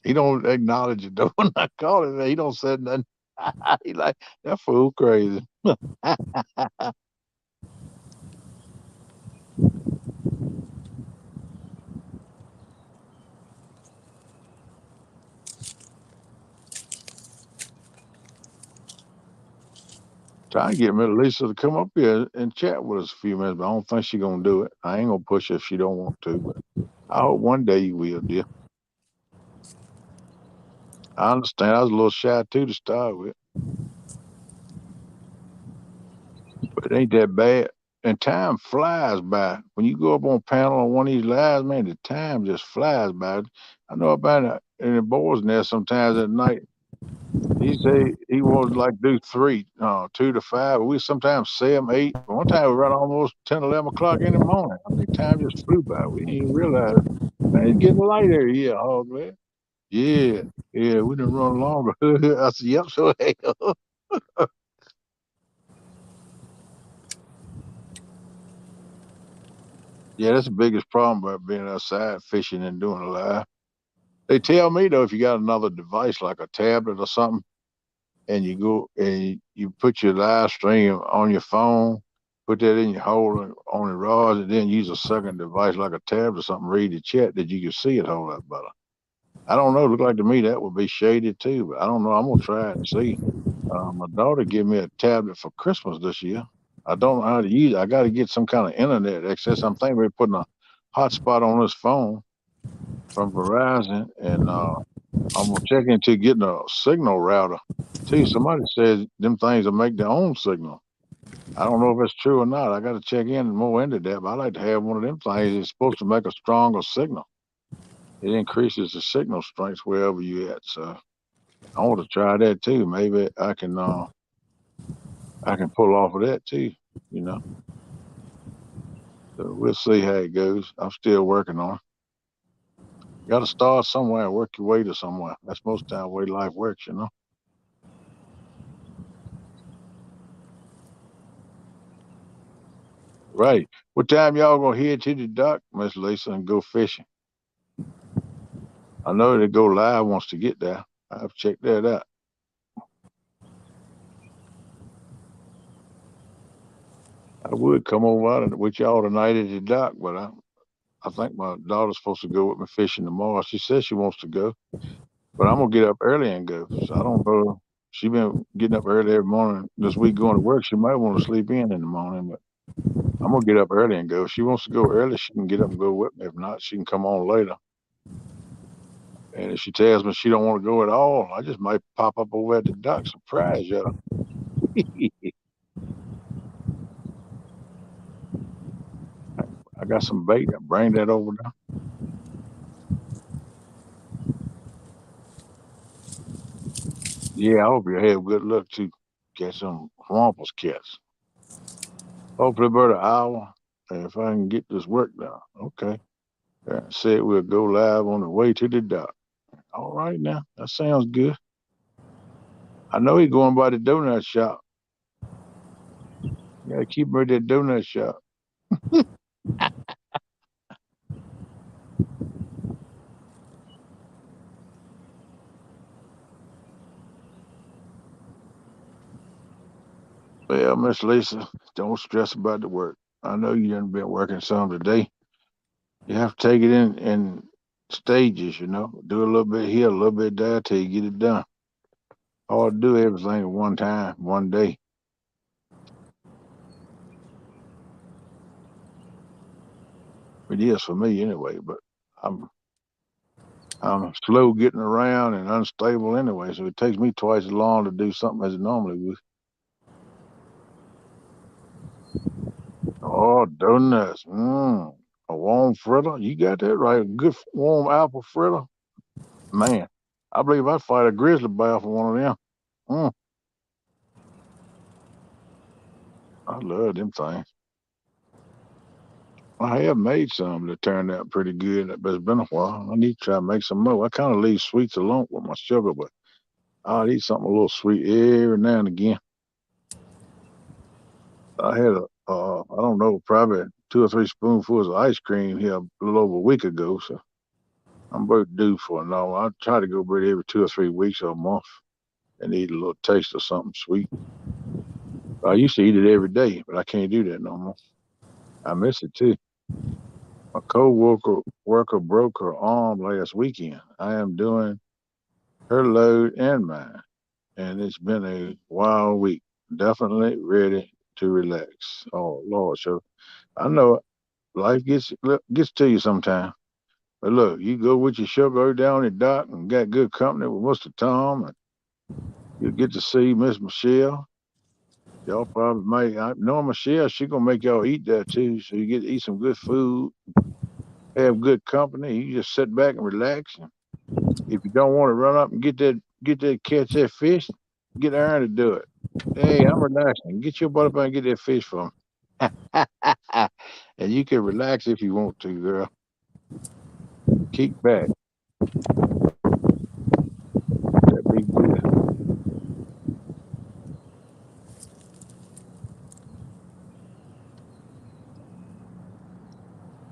Speaker 3: He don't acknowledge it though. When I call him, he don't say nothing. He like that fool crazy. Try and get Miss Lisa to come up here and chat with us a few minutes, but I don't think she's gonna do it. I ain't gonna push her if she don't want to, but I hope one day you will, dear. I understand. I was a little shy too to start with, but it ain't that bad. And time flies by. When you go up on panel on one of these lives, man, the time just flies by. I know about it in the boys' nest sometimes at night. He say he wants like do three, 2 to 5. We sometimes 7, 8. One time we run almost 10, 11 o'clock in the morning. I mean, time just flew by. We didn't even realize it. Man, it's getting lighter here, hog man. Yeah, yeah, we done run longer. I said, yep, so hell. Yeah, that's the biggest problem about being outside fishing and doing a live. They tell me though, if you got another device like a tablet or something, and you go and you put your live stream on your phone, put that in your holder on the rods, and then use a second device like a tablet or something, read the chat that you can see it a whole lot better. I don't know. Look like to me that would be shaded too, but I don't know. I'm gonna try it and see. My daughter gave me a tablet for Christmas this year. I don't know how to use it. I got to get some kind of internet access. I'm thinking we're putting a hotspot on this phone from Verizon, and I'm gonna check into getting a signal router. Too. Somebody says them things will make their own signal. I don't know if it's true or not. I got to check in more into that. But I like to have one of them things. It's supposed to make a stronger signal. It increases the signal strength wherever you at. So I want to try that too. Maybe I can pull off of that too. You know. So we'll see how it goes. I'm still working on it. You got to start somewhere and work your way to somewhere. That's most of the time the way life works, you know. Right. What time y'all gonna head to the dock, Miss Lisa, and go fishing? I know they go live wants to get there. I've checked that out. I would come over out with y'all tonight at the dock, but I think my daughter's supposed to go with me fishing tomorrow. She says she wants to go, but I'm gonna get up early and go. So I don't know. She been getting up early every morning this week going to work. She might want to sleep in the morning, but I'm gonna get up early and go. If she wants to go early, she can get up and go with me. If not, she can come on later. And if she tells me she don't want to go at all, I just might pop up over at the dock, surprise you. I got some bait. I bring that over there. Yeah, I hope you have good luck to catch some Wampus cats. Hopefully about an hour. And if I can get this work done. Okay. Said we'll go live on the way to the dock. All right now. That sounds good. I know he's going by the donut shop. You gotta keep him at that donut shop. Well, Miss Lisa, don't stress about the work. I know you done been working some today. You have to take it in stages, you know. Do a little bit here, a little bit there till you get it done. Or do everything at one time, one day. It is for me anyway, but I'm I'm slow getting around and unstable anyway, so it takes me twice as long to do something as it normally would. Oh, donuts. A warm fritter. You got that right. A good warm apple fritter. Man, I believe I'd fight a grizzly bear for one of them. Mm, I love them things. I have made some that turned out pretty good, but it's been a while. I need to try to make some more. I kind of leave sweets alone with my sugar, but I'll eat something a little sweet every now and again. I had I don't know, probably 2 or 3 spoonfuls of ice cream here a little over a week ago, so I'm about due for it now. I try to go every 2 or 3 weeks or a month and eat a little taste of something sweet. I used to eat it every day, but I can't do that no more. I miss it too. My co-worker broke her arm last weekend. I am doing her load and mine, and it's been a wild week. Definitely ready to relax. Oh Lord, so I know life gets to you sometime. But look, you go with your sugar down the dock and got good company with Mr. Tom, and you get to see Miss Michelle. Y'all probably may I know Michelle. She gonna make y'all eat there too, so you get to eat some good food, have good company. You just sit back and relax. And if you don't want to run up and get that catch that fish, get Aaron to do it. Hey, I'm relaxing. Get your butt up and get that fish for me. And you can relax if you want to, girl. Kick back. That'd be good.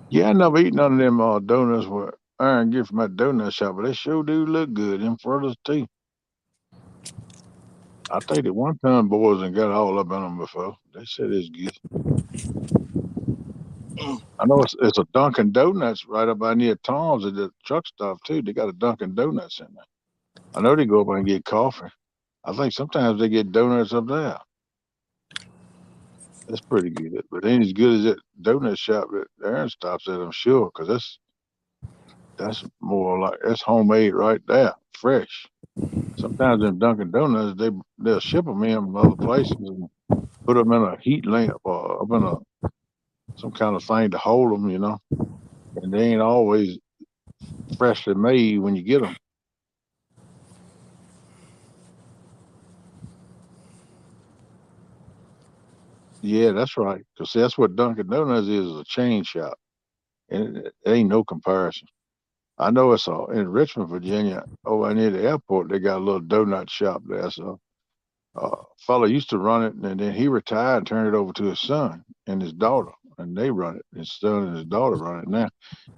Speaker 3: Yeah, I never eat none of them donuts where Aaron get from that donut shop, but they sure do look good. Them fritters too. I think that one time boys and got all up in them before. They said it's good. I know it's a Dunkin' Donuts right up by near Tom's at the truck stop too. They got a Dunkin' Donuts in there. I know they go up and get coffee. I think sometimes they get donuts up there. That's pretty good, but ain't as good as that donut shop that Aaron stops at, I'm sure, because that's more like that's homemade right there, fresh. Sometimes in Dunkin' Donuts, they'll ship them in from other places and put them in a heat lamp or up in some kind of thing to hold them, and they ain't always freshly made when you get them. Yeah, that's right. Cause see, that's what Dunkin' Donuts is a chain shop, and it ain't no comparison. I know it's all in Richmond, Virginia, over near the airport. They got a little donut shop there. So, fella used to run it, and then he retired and turned it over to his son and his daughter, and they run it. His son and his daughter run it now.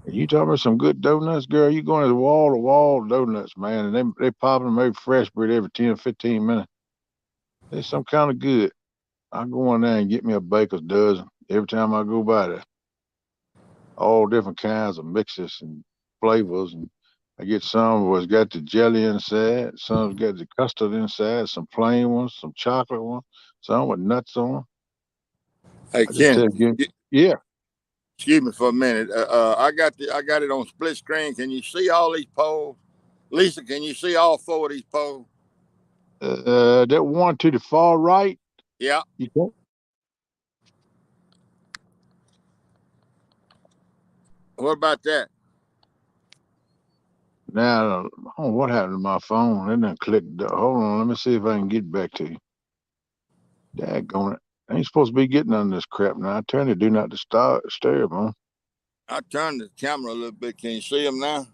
Speaker 3: And you talking about some good donuts, girl? You going to wall donuts, man, and they popping them every fresh bread every 10 or 15 minutes. They some kind of good. I go in there and get me a baker's dozen every time I go by there. All different kinds of mixes and flavors, and I get some where it's got the jelly inside, some's got the custard inside, some plain ones, some chocolate ones, some with nuts on.
Speaker 1: Hey,
Speaker 3: I just
Speaker 1: Ken,
Speaker 3: tell you, yeah.
Speaker 1: excuse me for a minute. I got it on split screen. Can you see all these poles? Lisa, can you see all four of these poles?
Speaker 3: That one to the far right,
Speaker 1: Yeah.
Speaker 3: you can.
Speaker 1: What about that?
Speaker 3: Now, oh, what happened to my phone? It done clicked. Hold on, let me see if I can get back to you. Daggone it. I ain't supposed to be getting on this crap now. I turned the do not disturb on.
Speaker 1: I turned the camera a little bit. Can you see them now?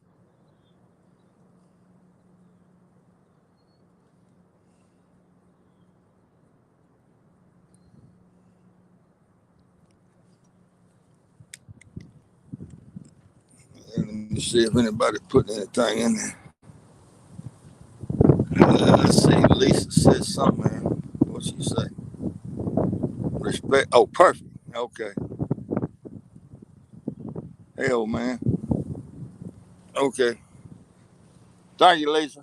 Speaker 1: Let me see if anybody put anything in there. Let's see. Lisa said something. What she say? Respect. Oh, perfect. Okay. Hell, man. Okay. Thank you, Lisa.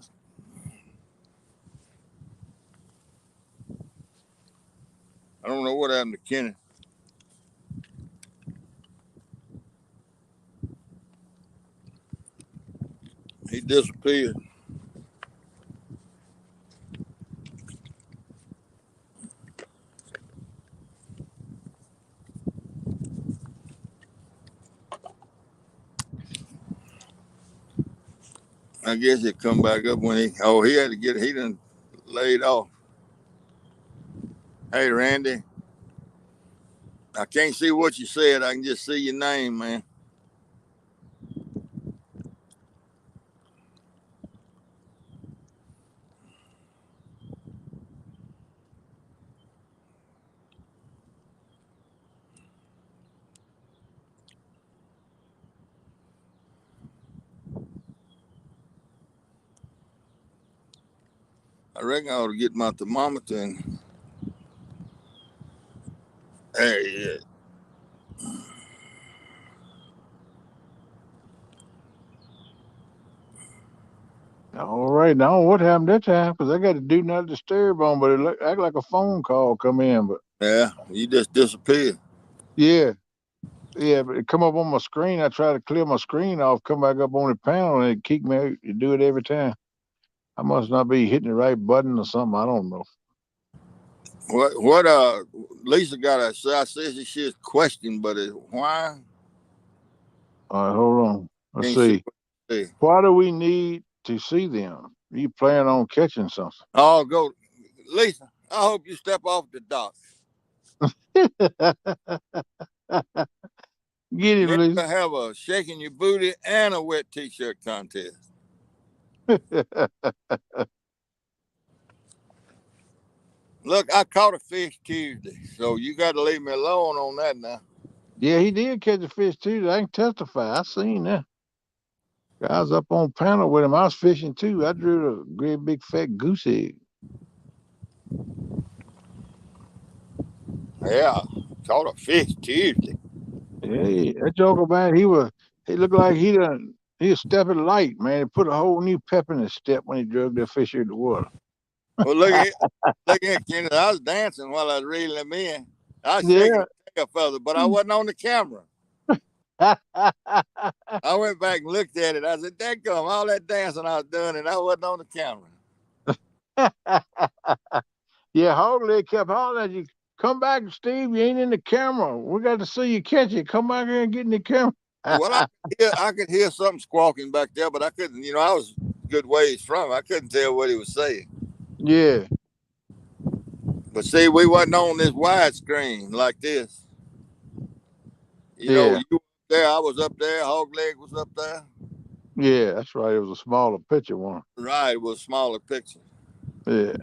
Speaker 1: I don't know what happened to Kenny. He disappeared. I guess he'll come back up when he had to he done laid off. Hey, Randy, I can't see what you said. I can just see your name, man. I reckon I ought to get my thermometer and there he is.
Speaker 3: All right, now what happened that time? Because I got to do not disturb on, but it act like a phone call come in. But
Speaker 1: Yeah, you just disappeared.
Speaker 3: yeah, yeah, but it come up on my screen. I try to clear my screen off, come back up on the panel, and it kick me out. You do it every time. I must not be hitting the right button or something. I don't know.
Speaker 1: What Lisa got I said she's question, but why
Speaker 3: All right, hold on. Let's
Speaker 1: can't she
Speaker 3: see.
Speaker 1: say?
Speaker 3: Why do we need to see them? You plan on catching something?
Speaker 1: Oh, go, Lisa. I hope you step off the dock.
Speaker 3: Get him,
Speaker 1: Maybe
Speaker 3: Lisa.
Speaker 1: we'll have a shaking your booty and a wet t-shirt contest. Look, I caught a fish Tuesday, so you got to leave me alone on that now.
Speaker 3: Yeah, he did catch a fish too. I can testify. I seen that. I was up on panel with him. I was fishing too. I drew a great big fat goose egg.
Speaker 1: Yeah, caught a fish Tuesday.
Speaker 3: Hey, that joker man, he looked like he was stepping light, man. He put a whole new pep in his step when he drug that fish in the water.
Speaker 1: Well, look at Kenny. I was dancing while I was reeling them in. I shaking
Speaker 3: Yeah.
Speaker 1: the tail feather, but I wasn't on the camera. I went back and looked at it. I said, "Dadgum, all that dancing I was doing, and I wasn't on the camera."
Speaker 3: Yeah, Hogleg kept hollering at you. Come back, Steve. You ain't in the camera. We got to see you catch it. Come back here and get in the camera.
Speaker 1: Well, I could hear something squawking back there, but I couldn't. I was a good ways from him. I couldn't tell what he was saying.
Speaker 3: Yeah.
Speaker 1: But see, we wasn't on this widescreen like this.
Speaker 3: Yeah.
Speaker 1: You were up there, I was up there, Hog Leg was up there.
Speaker 3: Yeah, that's right. It was a smaller picture one.
Speaker 1: Right, it was a smaller picture.
Speaker 3: Yeah.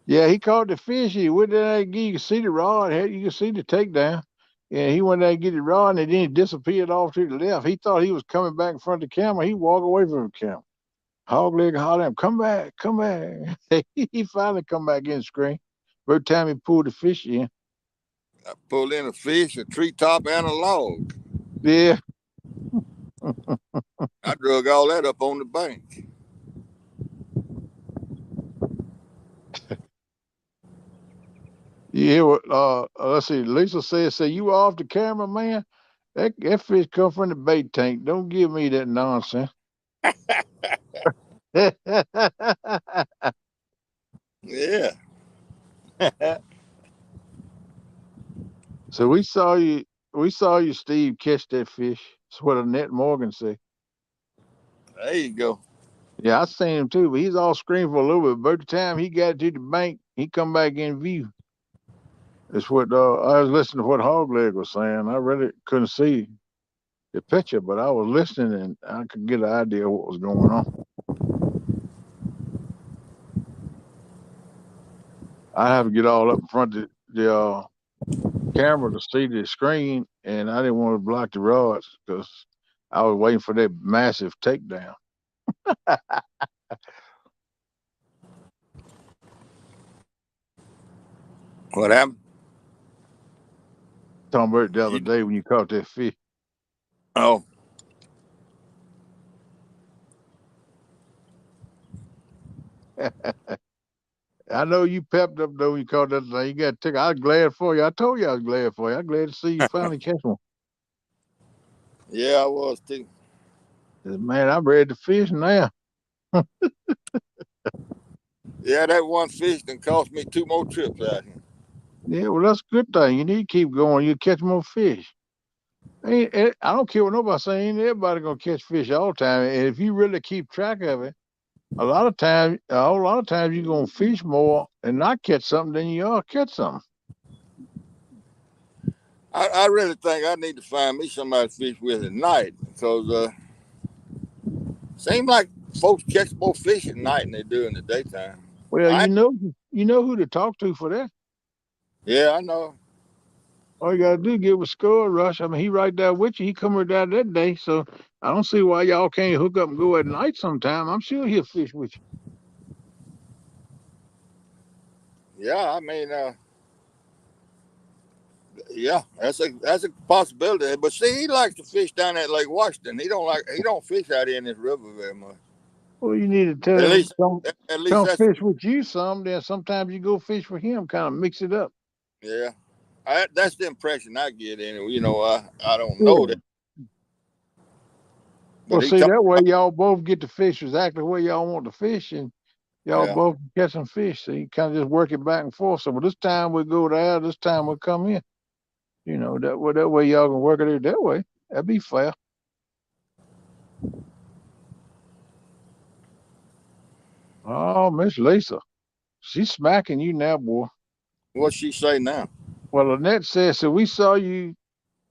Speaker 3: Yeah, he caught the fish. He went there and you could see the rod. You could see the takedown. And he went there and get the rod, and then he disappeared off to the left. He thought he was coming back in front of the camera. He walked away from the camera. Hogleg hollered at him, come back, come back. He finally come back in the screen. Every time he pulled the fish in.
Speaker 1: I pulled in a fish, a treetop, and a log.
Speaker 3: Yeah.
Speaker 1: I drug all that up on the bank.
Speaker 3: Yeah, let's see. Lisa say you off the camera, man. That fish come from the bait tank. Don't give me that nonsense.
Speaker 1: Yeah.
Speaker 3: So we saw you, Steve, catch that fish. That's what Annette Morgan said.
Speaker 1: There you go.
Speaker 3: Yeah, I seen him too, but he's all screamed for a little bit. But by the time he got to the bank, he come back in view. That's what I was listening to what Hogleg was saying. I really couldn't see the picture, but I was listening and I could get an idea of what was going on. I have to get all up in front of the camera to see the screen, and I didn't want to block the rods because I was waiting for that massive takedown.
Speaker 1: What happened?
Speaker 3: Talking about it the other day when you caught that fish.
Speaker 1: Oh.
Speaker 3: I know you pepped up though when you caught that thing. You got to take. I was glad for you. I told you I was glad for you. I'm glad to see you finally catch one.
Speaker 1: Yeah, I was too.
Speaker 3: Man, I'm ready to fish now.
Speaker 1: Yeah, that one fish done cost me 2 more trips out here.
Speaker 3: Yeah, well, that's a good thing. You need to keep going. You catch more fish. I don't care what nobody's saying. Ain't everybody gonna catch fish all the time. And if you really keep track of it, a lot of times you're gonna fish more and not catch something than you are catch something.
Speaker 1: I really think I need to find me somebody to fish with at night because seems like folks catch more fish at night than they do in the daytime.
Speaker 3: Well, you know who to talk to for that.
Speaker 1: Yeah, I know.
Speaker 3: All you gotta do is get with Skull Rush. I mean, he right there with you. He come right down that day, so I don't see why y'all can't hook up and go at night sometime. I'm sure he'll fish with you.
Speaker 1: Yeah, I mean, yeah, that's a possibility. But see, he likes to fish down at Lake Washington. He don't fish out here in this river very much.
Speaker 3: Well, you need to tell
Speaker 1: At
Speaker 3: him
Speaker 1: least
Speaker 3: come
Speaker 1: that's
Speaker 3: fish with you some. Then sometimes you go fish for him, kind of mix it up.
Speaker 1: yeah. That's the impression I get. Anyway, I don't know that.
Speaker 3: Well,
Speaker 1: But
Speaker 3: see, that way y'all both get to fish exactly where y'all want to fish, and y'all both catch some fish. So you kind of just work it back and forth. So, well, this time we go there, this time we come in. That way y'all can work it that way. That'd be fair. Oh, Miss Lisa, she's smacking you now, boy.
Speaker 1: What's she say now?
Speaker 3: Well, Annette says, so we saw you,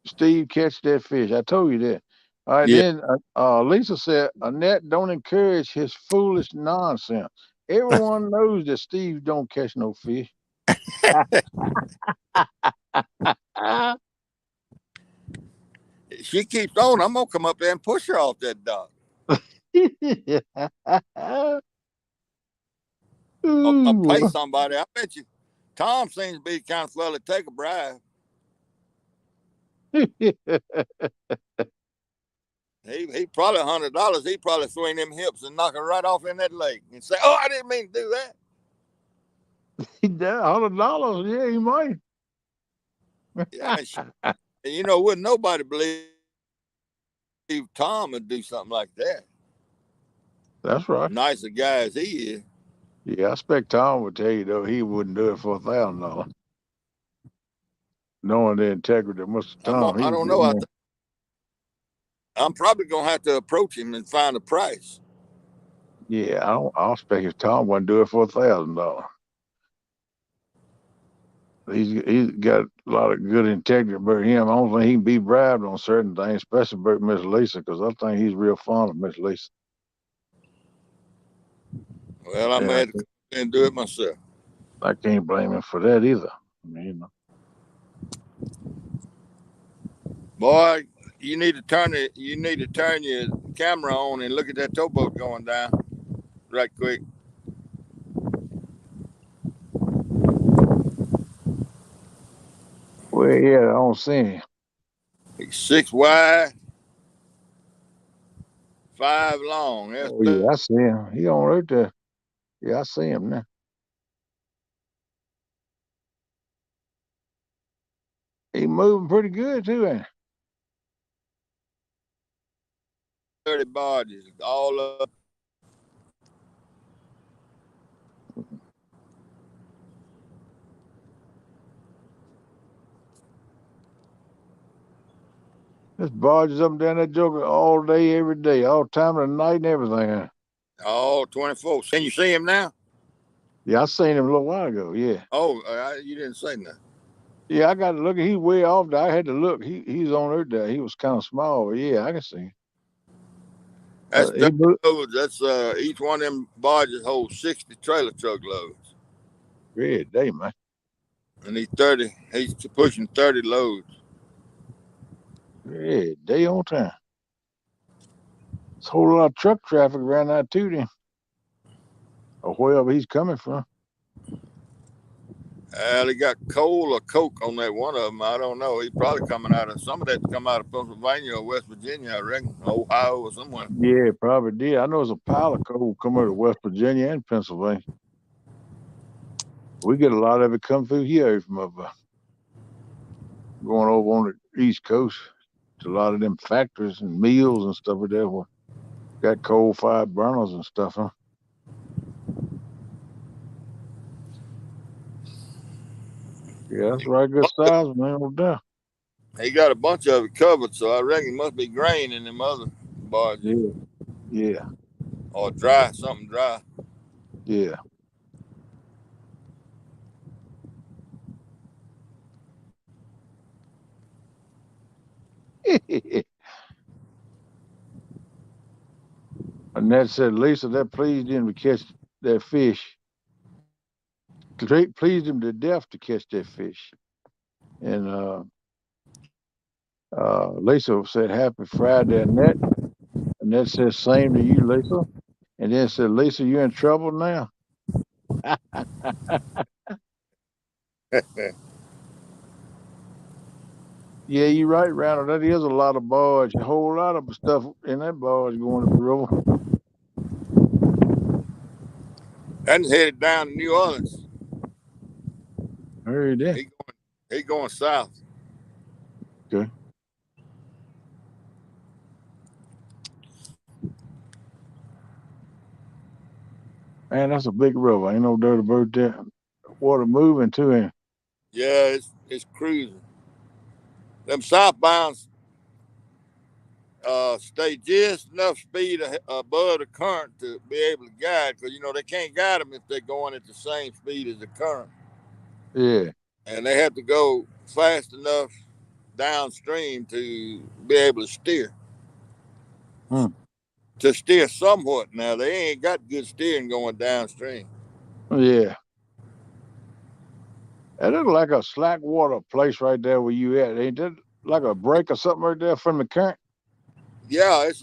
Speaker 3: Steve, catch that fish. I told you that. All right,
Speaker 1: Yeah.
Speaker 3: then Lisa said, Annette, don't encourage his foolish nonsense. Everyone knows that Steve don't catch no fish.
Speaker 1: She keeps on. I'm gonna come up there and push her off that dock. I'll pay somebody. I bet you. Tom seems to be the kind of fella to take a bribe. He probably $100. He probably swing them hips and knock her right off in that lake and say, "Oh, I didn't mean to do that."
Speaker 3: $100, yeah, he might.
Speaker 1: Yeah, and you know, wouldn't nobody believe Tom would do something like that.
Speaker 3: That's right.
Speaker 1: Nice a guy as he is.
Speaker 3: Yeah, I expect Tom would tell you though he wouldn't do it for $1,000. Knowing the integrity of Mr. Tom,
Speaker 1: I
Speaker 3: he's a
Speaker 1: don't
Speaker 3: good
Speaker 1: know.
Speaker 3: man.
Speaker 1: I'm probably gonna have to approach him and find a price.
Speaker 3: Yeah, I expect if Tom wouldn't do it for $1,000. He's got a lot of good integrity about him. I don't think he can be bribed on certain things, especially about Miss Lisa, because I think he's real fond of Miss Lisa.
Speaker 1: Well, I
Speaker 3: And
Speaker 1: may have to come in and do it myself.
Speaker 3: I can't blame him for that either. I mean,
Speaker 1: Boy, you need to turn your camera on and look at that towboat going down right quick.
Speaker 3: well, yeah, I don't see him.
Speaker 1: It's 6 wide, 5 long. That's
Speaker 3: Oh yeah, I see him. He on right there. Yeah, I see him now. He moving pretty good too, ain't
Speaker 1: 30 barges, all up.
Speaker 3: This barges up and down that joker all day, every day, all time of the night and everything.
Speaker 1: All 24. Can you see him now?
Speaker 3: Yeah, I seen him a little while ago. Yeah.
Speaker 1: Oh, you didn't say nothing.
Speaker 3: Yeah, I got to look. He's way off there. I had to look. He's on Earth there. He was kind of small, but yeah, I can see him.
Speaker 1: That's
Speaker 3: He
Speaker 1: 30 loads. That's each one of them barges holds 60 trailer truck loads.
Speaker 3: yeah, day, man.
Speaker 1: And he's pushing 30 loads.
Speaker 3: Yeah, day on time. It's a whole lot of truck traffic around that too, then. Or wherever he's coming from.
Speaker 1: They got coal or coke on that one of them. I don't know. He's probably coming out of some of that come out of Pennsylvania or West Virginia, I reckon, Ohio or somewhere.
Speaker 3: Yeah, probably did. I know there's a pile of coal coming out of West Virginia and Pennsylvania. We get a lot of it come through here from up going over on the East Coast to a lot of them factories and mills and stuff like that. Where got coal-fired burners and stuff, huh? Yeah, that's right. Good size, man. No doubt.
Speaker 1: He got a bunch of it covered, so I reckon it must be grain in them other barges.
Speaker 3: Yeah, yeah,
Speaker 1: Or dry, something dry.
Speaker 3: yeah. And that said, Lisa, that pleased him to catch that fish. Pleased him to death to catch that fish. And Lisa said, "Happy Friday, Annette." And that said, "Same to you, Lisa." And then said, "Lisa, you in trouble now?" Yeah, you're right, Randall. That is a lot of barge. A whole lot of stuff in that barge going up the river.
Speaker 1: And headed down to New Orleans.
Speaker 3: Heard that.
Speaker 1: He going south.
Speaker 3: Okay. Man, that's a big river. Ain't no dirt about that. Water moving too, ain't it?
Speaker 1: Yeah, it's cruising. Them southbounds stay just enough speed above the current to be able to guide, because you know they can't guide them if they're going at the same speed as the current.
Speaker 3: Yeah.
Speaker 1: And they have to go fast enough downstream to be able to steer.
Speaker 3: Hmm.
Speaker 1: To steer somewhat. Now they ain't got good steering going downstream.
Speaker 3: Yeah. That look like a slack water place right there where you at. Ain't that like a break or something right there from the current?
Speaker 1: Yeah, it's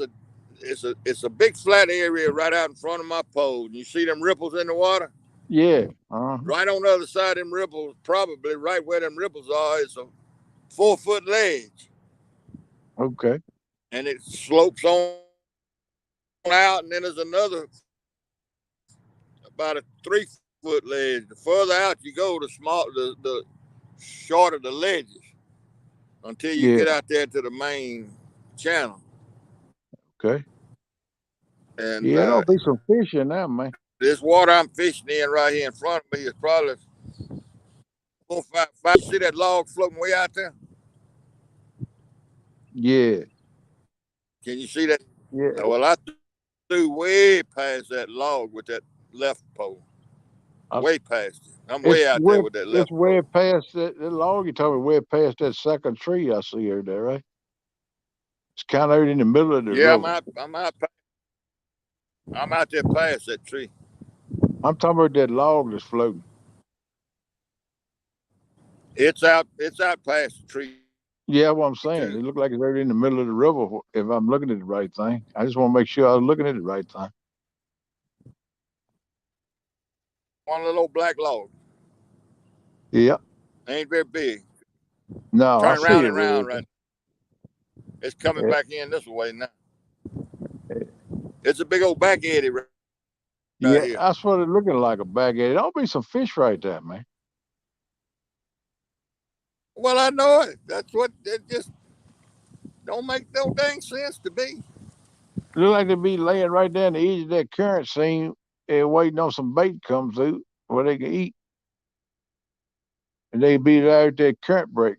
Speaker 1: a big flat area right out in front of my pole. You see them ripples in the water?
Speaker 3: Yeah.
Speaker 1: Right on the other side of them ripples, probably right where them ripples are, is a 4-foot ledge.
Speaker 3: Okay.
Speaker 1: And it slopes on out, and then there's another about a 3-foot ledge. The further out you go, the shorter the ledges. until you
Speaker 3: Yeah.
Speaker 1: get out there to the main channel.
Speaker 3: Okay.
Speaker 1: And
Speaker 3: Yeah, there'll be some fish in there, man.
Speaker 1: this water I'm fishing in right here in front of me is probably 4, 5. You see that log floating way out there?
Speaker 3: Yeah.
Speaker 1: Can you see that?
Speaker 3: Yeah.
Speaker 1: Well, I threw way past that log with that left pole. Way past it. I'm way out there with that
Speaker 3: It's
Speaker 1: left
Speaker 3: way
Speaker 1: pole.
Speaker 3: past that log you told me, way past that second tree I see over there, right? It's kind of out in the middle of the
Speaker 1: Yeah,
Speaker 3: river.
Speaker 1: I'm out there past that tree.
Speaker 3: I'm talking about that log that's floating.
Speaker 1: It's out past the tree
Speaker 3: Yeah, what I'm
Speaker 1: too.
Speaker 3: saying. It looked like it's right in the middle of the river if I'm looking at the right thing. I just want to make sure I was looking at the right thing.
Speaker 1: One little old black log.
Speaker 3: Yeah.
Speaker 1: Ain't very big.
Speaker 3: No, I
Speaker 1: Turn
Speaker 3: see
Speaker 1: around
Speaker 3: it
Speaker 1: and
Speaker 3: where
Speaker 1: round
Speaker 3: it is.
Speaker 1: right. It's coming
Speaker 3: Yeah.
Speaker 1: back in this way now. It's a big old back eddy right
Speaker 3: Yeah,
Speaker 1: here.
Speaker 3: that's what it's looking like, a bag eddy. There'll be some fish right there, man.
Speaker 1: Well, I know it. That's what it just don't make no dang sense to me.
Speaker 3: Look like they be laying right there in the edge of that current seam and waiting on some bait to come through where they can eat. And they be there at that current break.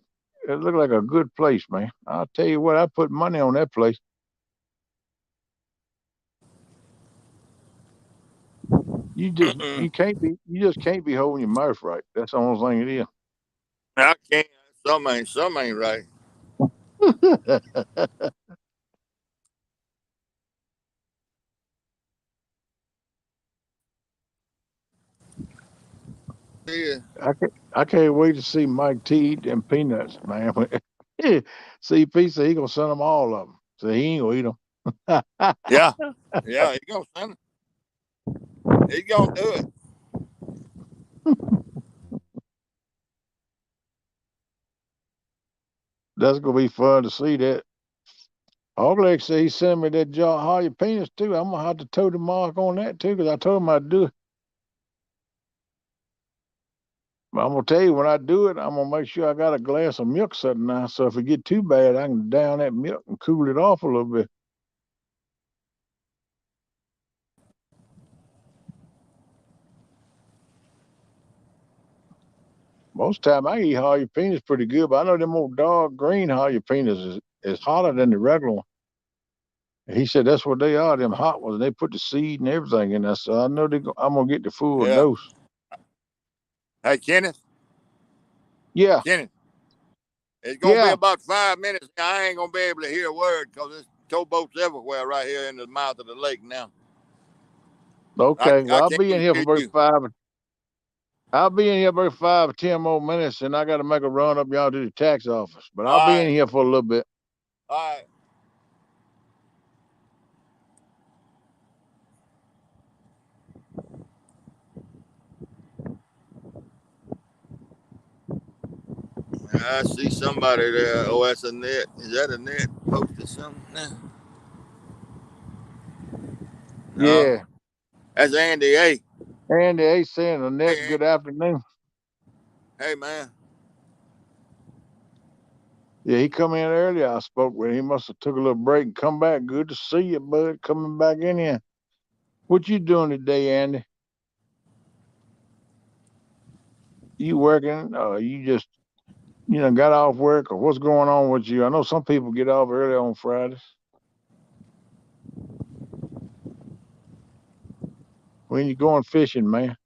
Speaker 3: It looked like a good place, man. I'll tell you what, I put money on that place. You just can't be holding your mouth right. That's the only thing it
Speaker 1: I can't. Some ain't right.
Speaker 3: is.
Speaker 1: Yeah.
Speaker 3: I can't wait to see Mike T eat them peanuts, man. CP said he gonna send them all of them. So he ain't gonna eat them.
Speaker 1: Yeah. Yeah. He gonna send it. He gonna do it.
Speaker 3: That's gonna be fun to see that. Hogleg said he sent me that jar of jalapenos too. I'm gonna have to toe the mark on that too, because I told him I'd do it. But I'm gonna tell you, when I do it, I'm gonna make sure I got a glass of milk sitting there. So if it get too bad, I can down that milk and cool it off a little bit. Most time I eat jalapenos pretty good, but I know them old dark green jalapenos is hotter than the regular one. And he said that's what they are, them hot ones. They put the seed and everything in there, so I know I'm gonna get the full
Speaker 1: Yeah.
Speaker 3: dose.
Speaker 1: Hey, Kenneth.
Speaker 3: Yeah,
Speaker 1: Kenneth. It's gonna be
Speaker 3: yeah.
Speaker 1: about 5 minutes. I ain't gonna be able to hear a word because there's towboats everywhere right here in the mouth of the lake now.
Speaker 3: Okay.
Speaker 1: I
Speaker 3: Well,
Speaker 1: can't even hear you.
Speaker 3: I'll be in here about 5 or 10 more minutes, and I got to make a run up y'all to the tax office. But I'll
Speaker 1: All
Speaker 3: be in
Speaker 1: right.
Speaker 3: here for a little bit.
Speaker 1: All right. I see somebody there. Oh, that's a net. Is that a net posted something? No.
Speaker 3: Yeah.
Speaker 1: That's Andy. Hey.
Speaker 3: Andy A. saying, Annette,
Speaker 1: Hey,
Speaker 3: good afternoon.
Speaker 1: hey, man.
Speaker 3: Yeah, he come in earlier. I spoke with him. He must have took a little break and come back. Good to see you, bud. Coming back in here. What you doing today, Andy? You working? You just got off work, or what's going on with you? I know some people get off early on Fridays. When you going fishing, man?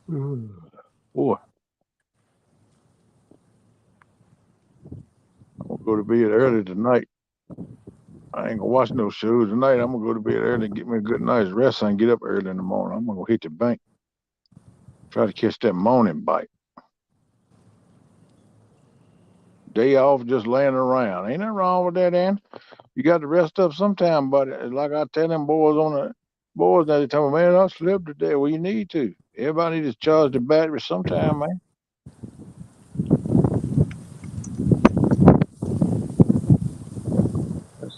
Speaker 3: Boy, I'm gonna go to bed early tonight. I ain't gonna watch no shows tonight. I'm gonna go to bed early and get me a good night's rest and get up early in the morning. I'm gonna go hit the bank. Try to catch that morning bite. Day off just laying around. Ain't nothing wrong with that, Andy. You got to rest up sometime, but like I tell them boys, they tell me, man, I slept today. Well, you need to. Everybody needs to charge the battery sometime, man.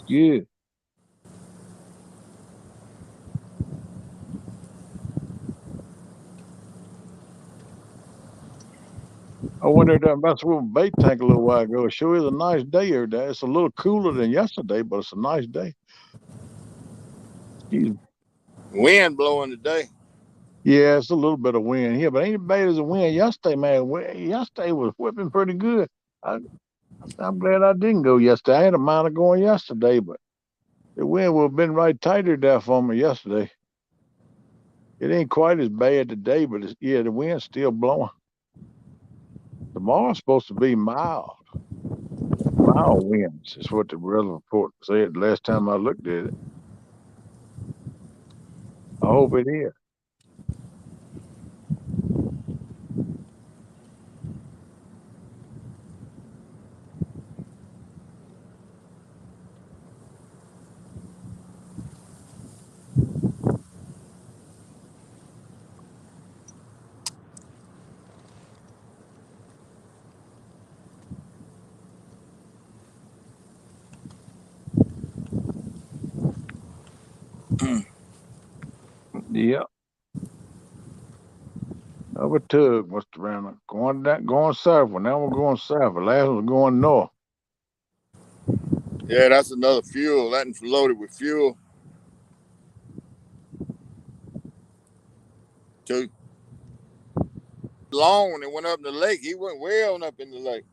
Speaker 3: good. I went there down about with a bait tank a little while ago. It sure is a nice day every day. It's a little cooler than yesterday, but it's a nice day. Excuse me.
Speaker 1: Wind blowing today.
Speaker 3: Yeah, it's a little bit of wind here, but ain't as bad as the wind yesterday, man. Yesterday was whipping pretty good. I'm glad I didn't go yesterday. I had a mind of going yesterday, but the wind would have been right tighter there for me yesterday. It ain't quite as bad today, but yeah, the wind's still blowing. Tomorrow's supposed to be mild winds. Is what the weather report said last time I looked at it. I hope it is. Yeah. Over tug must around going south. Well, now we're going south. The last one was going north.
Speaker 1: Yeah, that's another fuel. That's loaded with fuel. Too long when it went up in the lake. He went way on up in the lake.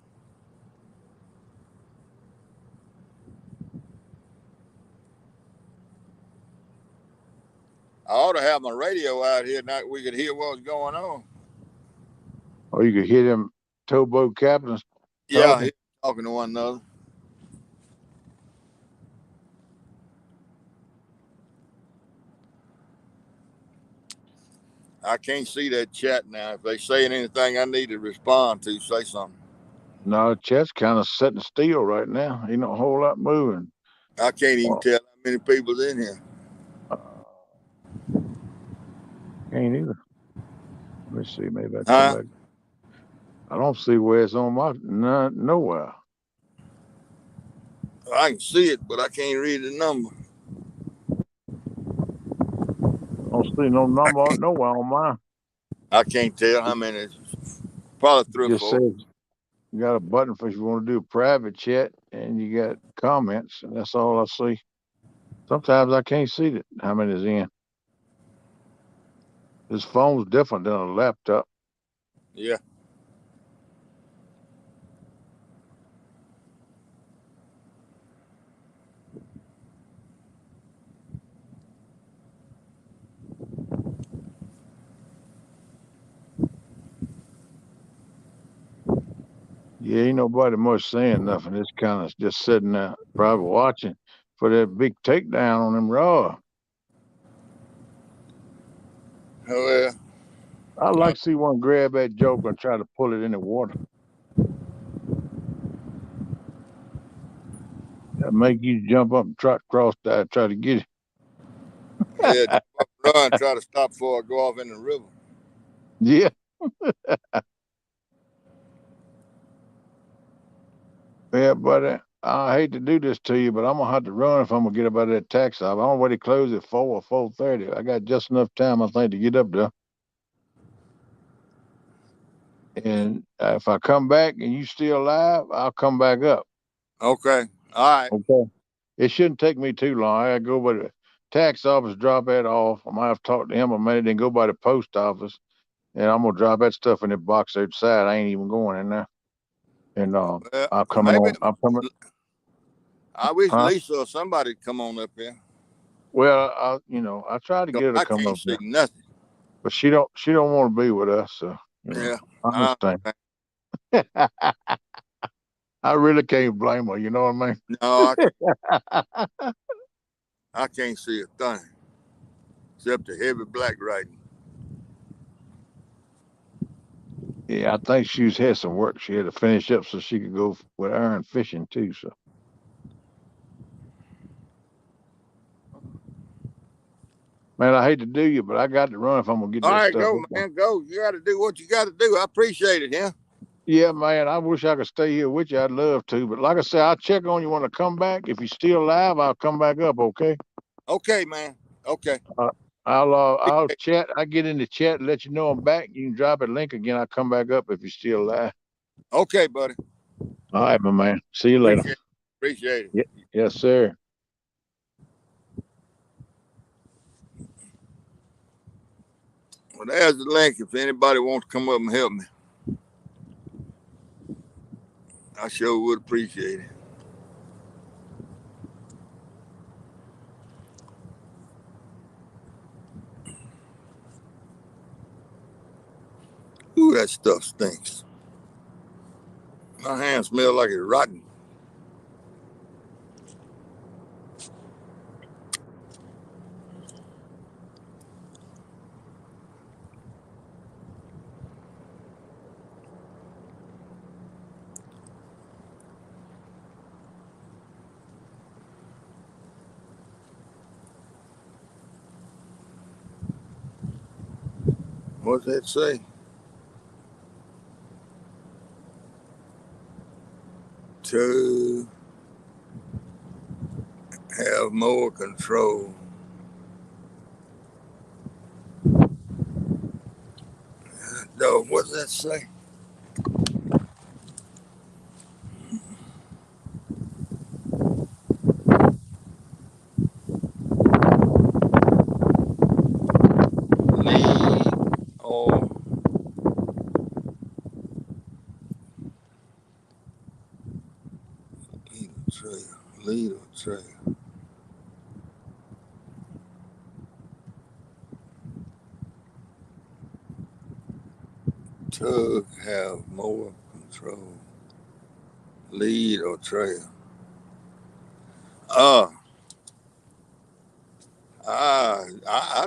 Speaker 1: I ought to have my radio out here now we could hear what was going on.
Speaker 3: Or you could hear them towboat captains
Speaker 1: Yeah,
Speaker 3: talking.
Speaker 1: talking to one another. I can't see that chat now. If they saying anything I need to respond to, say something.
Speaker 3: No, Chet's kind of sitting still right now. Ain't no whole lot moving.
Speaker 1: I can't even tell how many people's in here.
Speaker 3: Can't either. Let me see. Maybe I come back. I don't see where it's on my nowhere.
Speaker 1: I can see it, but I can't read the number.
Speaker 3: I don't see no number nowhere on mine.
Speaker 1: I can't tell how many. Probably 3 or
Speaker 3: Just
Speaker 1: 4.
Speaker 3: says you got a button for if you want to do a private chat, and you got comments, and that's all I see. Sometimes I can't see how many is in. This phone's different than a laptop.
Speaker 1: Yeah.
Speaker 3: Yeah, ain't nobody much saying nothing. It's kind of just sitting there, probably watching for that big takedown on them raw.
Speaker 1: Oh, yeah.
Speaker 3: I'd like to see one grab that joker and try to pull it in the water. That make you jump up and trot across that, try to get it.
Speaker 1: Yeah, run, try to stop before I go off in the river.
Speaker 3: Yeah. Yeah, but I hate to do this to you, but I'm gonna have to run if I'm gonna get up out of that tax office. I already close at 4 or 4:30. I got just enough time, I think, to get up there. And if I come back and you still alive, I'll come back up.
Speaker 1: Okay. All right.
Speaker 3: Okay. It shouldn't take me too long. I gotta go by the tax office, drop that off. I might have to talk to him a minute, then go by the post office, and I'm gonna drop that stuff in the box outside. I ain't even going in there. And
Speaker 1: Well,
Speaker 3: I'll come
Speaker 1: maybe
Speaker 3: on. I'm coming.
Speaker 1: I wish
Speaker 3: Huh?
Speaker 1: Lisa or somebody would come on up here.
Speaker 3: Well, I tried to get her to
Speaker 1: I
Speaker 3: come
Speaker 1: can't
Speaker 3: up
Speaker 1: see
Speaker 3: there,
Speaker 1: nothing.
Speaker 3: but she don't want to be with us. So
Speaker 1: Yeah.
Speaker 3: I understand. I really can't blame her. You know what I mean?
Speaker 1: No, I can't see a thing except the heavy black writing.
Speaker 3: Yeah, I think she's had some work she had to finish up so she could go with iron fishing too. So, man, I hate to do you, but I got to run if I'm gonna get
Speaker 1: All
Speaker 3: that
Speaker 1: right,
Speaker 3: stuff
Speaker 1: go,
Speaker 3: up there.
Speaker 1: man. Go. You got to do what you got to do. I appreciate it, yeah.
Speaker 3: Yeah, man. I wish I could stay here with you. I'd love to. But like I said, I'll check on you when I come back. If you're still alive, I'll come back up, okay?
Speaker 1: Okay, man. Okay.
Speaker 3: I'll chat. I get in the chat and let you know I'm back. You can drop a link again. I'll come back up if you're still alive.
Speaker 1: Okay, buddy.
Speaker 3: All right, my man. See you later.
Speaker 1: Appreciate it.
Speaker 3: Yeah, yes, sir.
Speaker 1: Well, there's the link. If anybody wants to come up and help me, I sure would appreciate it. Ooh, that stuff stinks. My hands smell like it's rotten. What's that say? To have more control. No, what's that say? Lead or lead or trail. Tug have more control. Lead or trail. I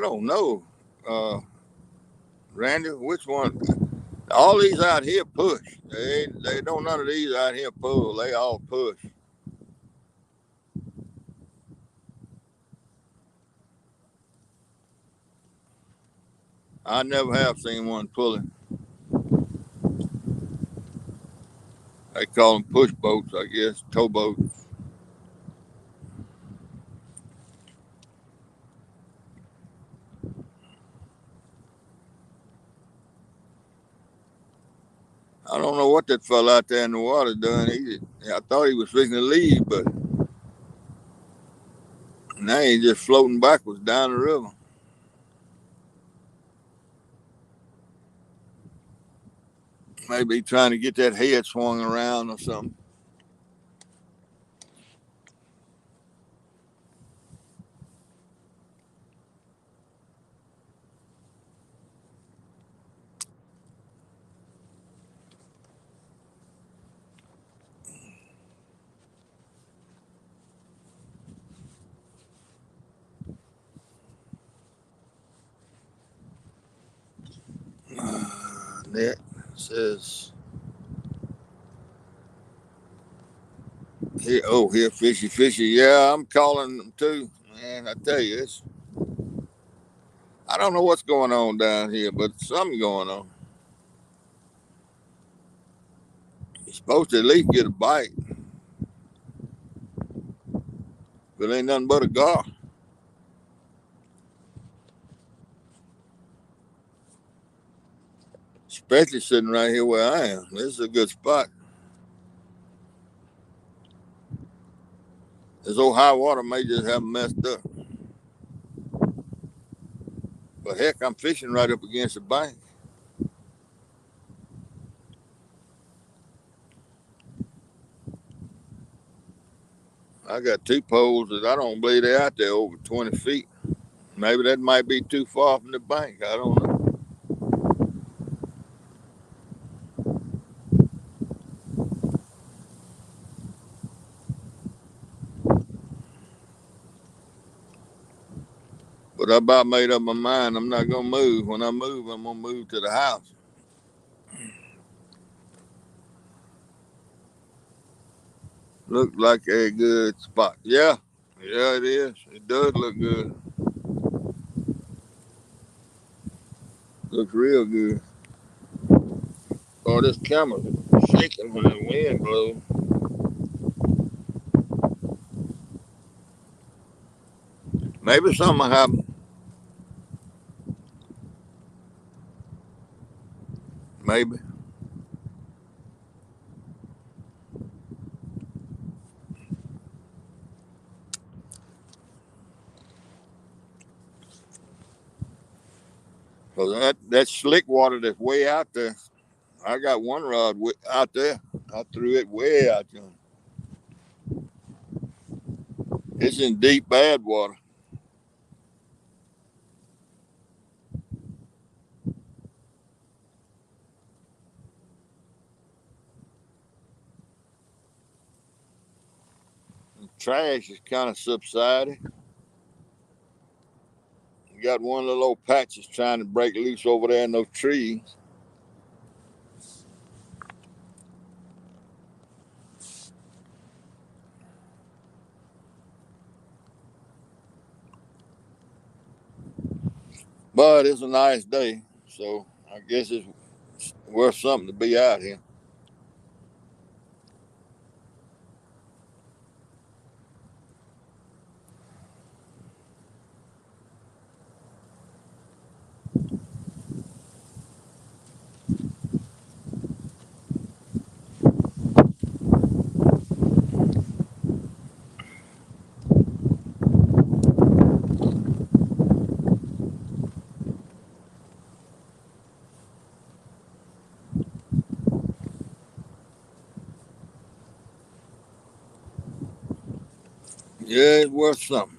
Speaker 1: don't know. Randy, which one? All these out here push. They don't none of these out here pull. They all push. I never have seen one pulling. They call them push boats, I guess, tow boats. I don't know what that fella out there in the water doing. I thought he was fixing to leave, but now he's just floating backwards down the river. Maybe trying to get that head swung around or something. Net says here. Oh, here, fishy. Yeah, I'm calling them too. Man, I tell you, I don't know what's going on down here, but something going on. You're supposed to at least get a bite, but it ain't nothing but a gar. Especially sitting right here where I am. This is a good spot. This old high water may just have messed up. But heck, I'm fishing right up against the bank. I got two poles that I don't believe they're out there over 20 feet. Maybe that might be too far from the bank. I don't know. But I about made up my mind. I'm not going to move. When I move, I'm going to move to the house. Look like a good spot. Yeah, it is. It does look good. Looks real good. Oh, this camera sinking when the wind blows. Maybe something happened. Maybe. Cause that slick water that's way out there. I got one rod out there. I threw it way out there. It's in deep bad water. The trash is kind of subsided. You got one little old patch that's trying to break loose over there in those trees. But it's a nice day, so I guess it's worth something to be out here. Yeah, it's worth something.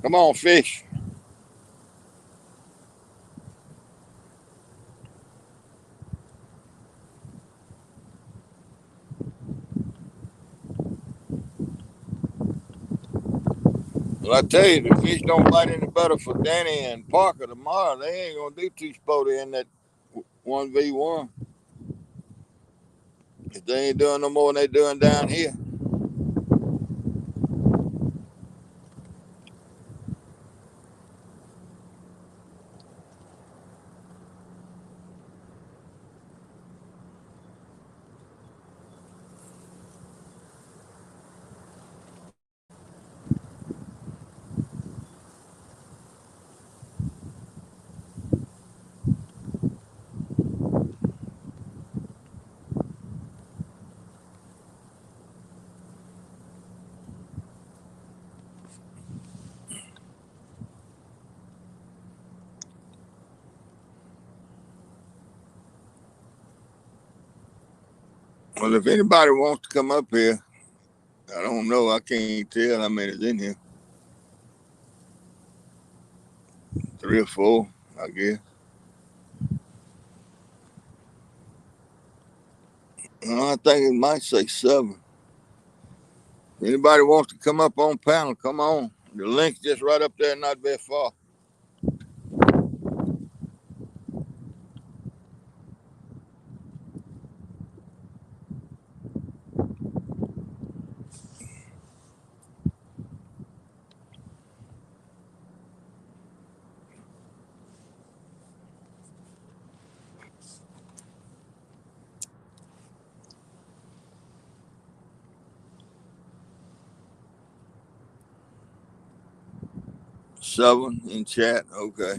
Speaker 1: Come on, fish. Well, I tell you, the fish don't bite any better for Danny and Parker tomorrow. They ain't gonna do too spotty in that 1v1. If they ain't doing no more than they doing down here. Well, if anybody wants to come up here, I don't know. I can't tell how many's in here. 3 or 4, I guess. I think it might say 7. Anybody wants to come up on panel, come on. The link's just right up there, not very far. Seven in chat, okay.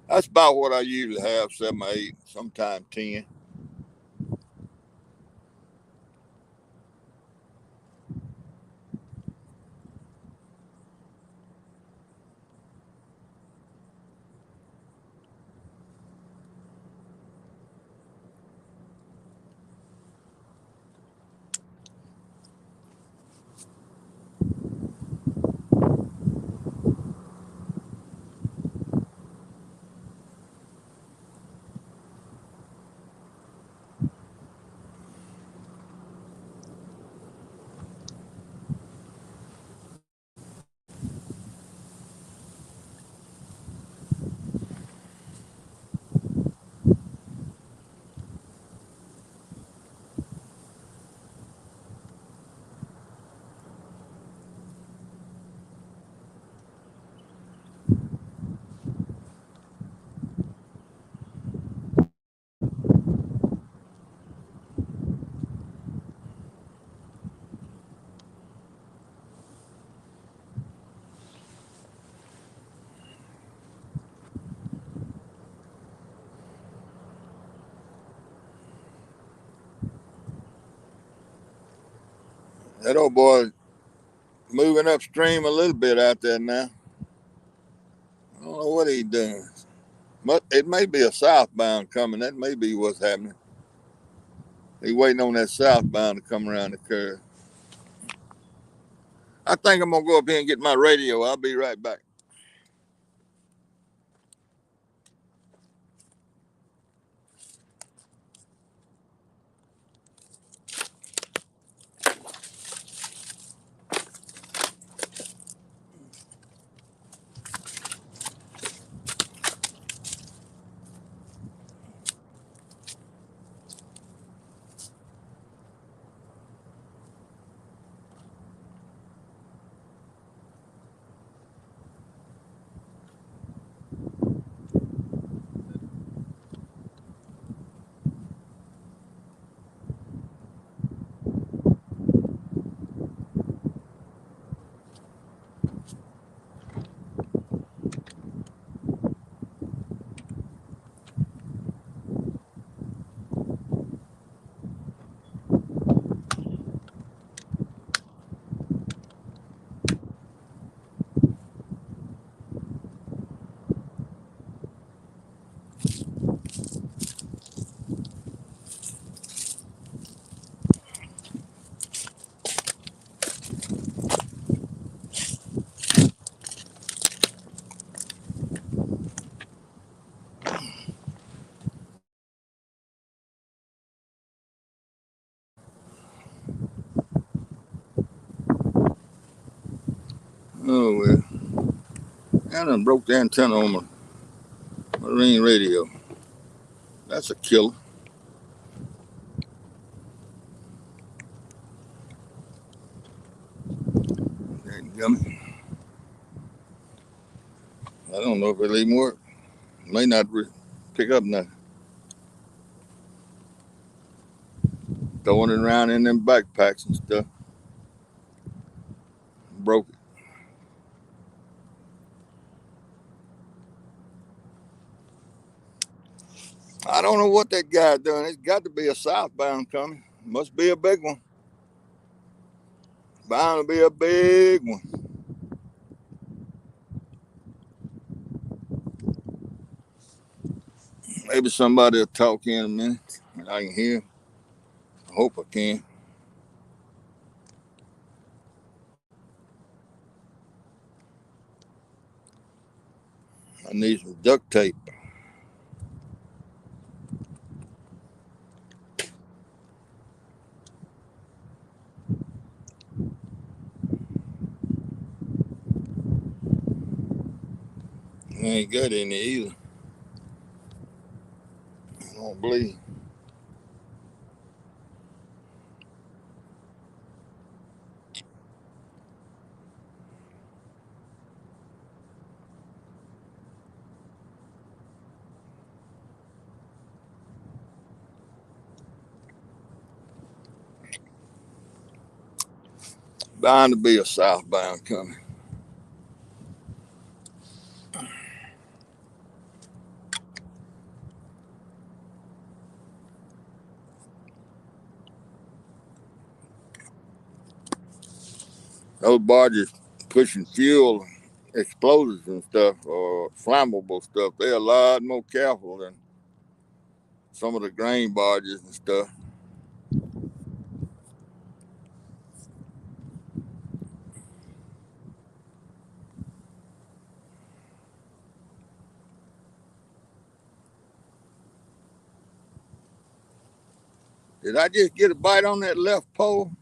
Speaker 1: That's about what I usually have, 7 or 8, sometimes 10. That old boy moving upstream a little bit out there now. I don't know what he's doing. It may be a southbound coming. That may be what's happening. He's waiting on that southbound to come around the curve. I think I'm going to go up here and get my radio. I'll be right back. Oh, well. I done broke the antenna on my marine radio. That's a killer. Dadgummit. I don't know if it'll even work. It may not pick up nothing. Throwing it around in them backpacks and stuff. Broke it. I don't know what that guy's doing. It's got to be a southbound coming. Must be a big one. Bound to be a big one. Maybe somebody will talk in a minute and I can hear. I hope I can. I need some duct tape. I ain't got any either. I don't believe. Bound to be a southbound coming. Those barges pushing fuel, explosives and stuff, or flammable stuff, they're a lot more careful than some of the grain barges and stuff. Did I just get a bite on that left pole?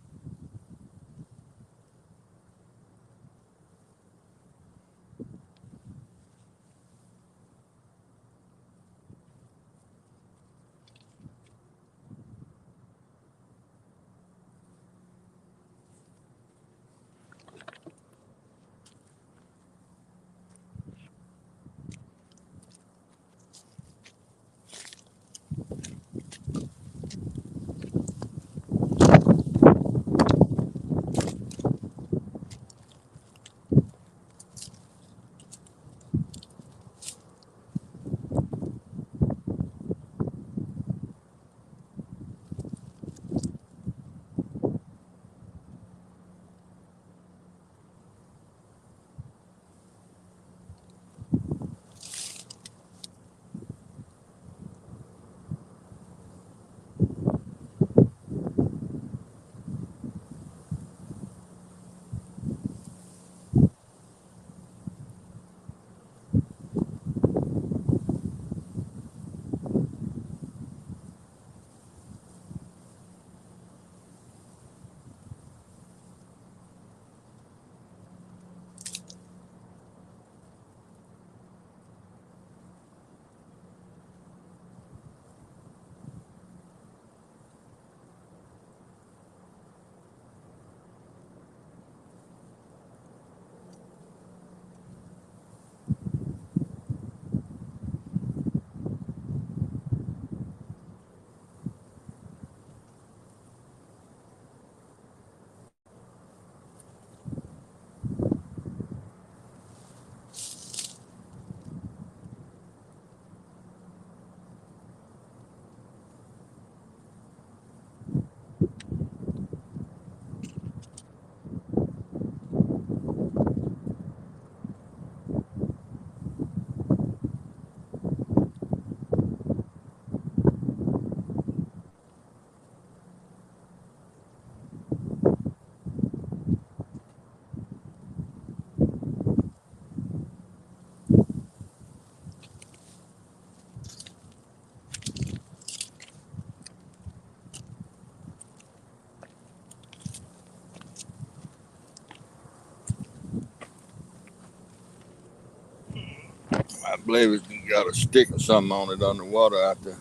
Speaker 1: believe it's got a stick or something on it underwater out there.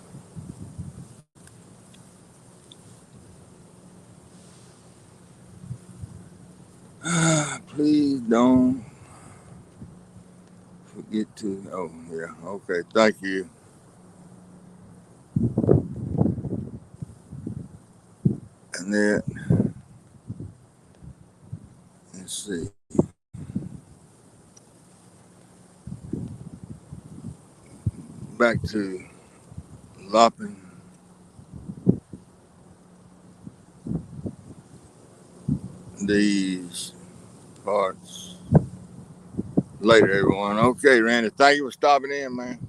Speaker 1: Please don't forget to. Oh, yeah. Okay. Thank you. And then, let's see. Back to lopping these parts later, everyone. Okay, Randy. Thank you for stopping in, man.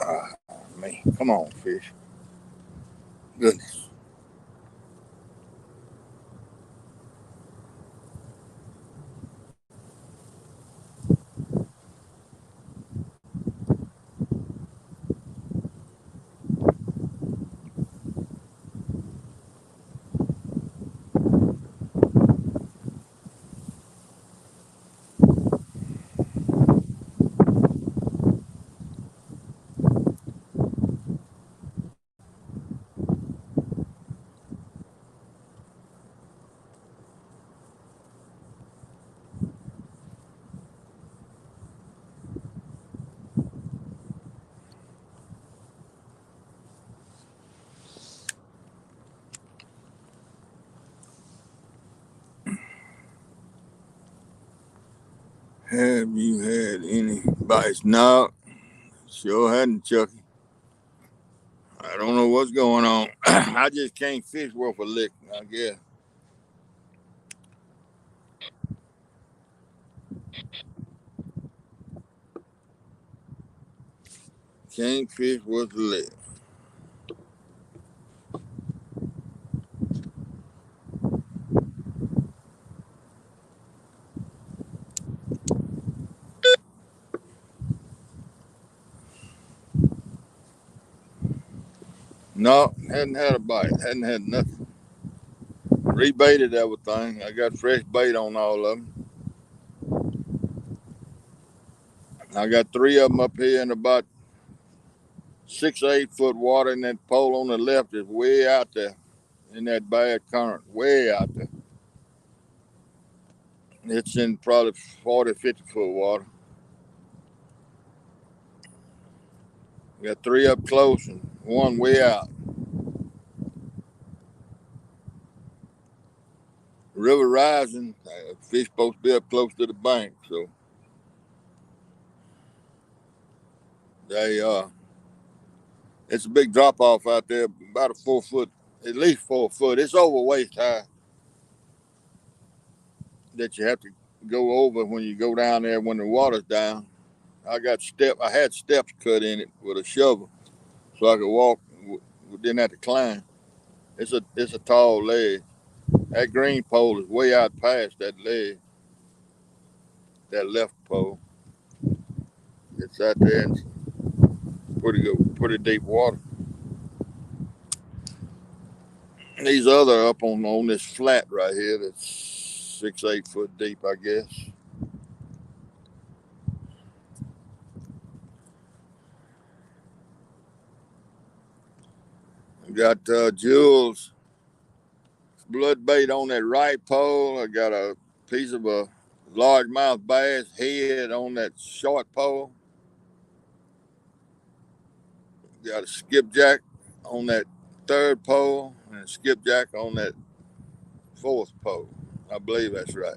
Speaker 1: Ah, man. Come on, fish. Goodness. Have you had any bites? No, sure hadn't, Chucky. I don't know what's going on. I just can't fish worth a lick, I guess. Can't fish worth a lick. No, hadn't had a bite. Hadn't had nothing. Rebaited everything. I got fresh bait on all of them. I got 3 of them up here in about 6 or 8 foot water, and that pole on the left is way out there in that bad current, way out there. It's in probably 40, 50 foot water. Got 3 up close and 1 way out. River rising, fish supposed to be up close to the bank, so they it's a big drop off out there, about a 4 foot, at least 4 foot. It's over waist high that you have to go over when you go down there when the water's down. I had steps cut in it with a shovel, so I could walk. Didn't have to climb. It's a tall ledge. That green pole is way out past that ledge. That left pole. It's out there in pretty deep water. These other up on this flat right here that's 6, 8 foot deep, I guess. I got Jules blood bait on that right pole. I got a piece of a largemouth bass head on that short pole. Got a skipjack on that third pole and a skipjack on that fourth pole. I believe that's right.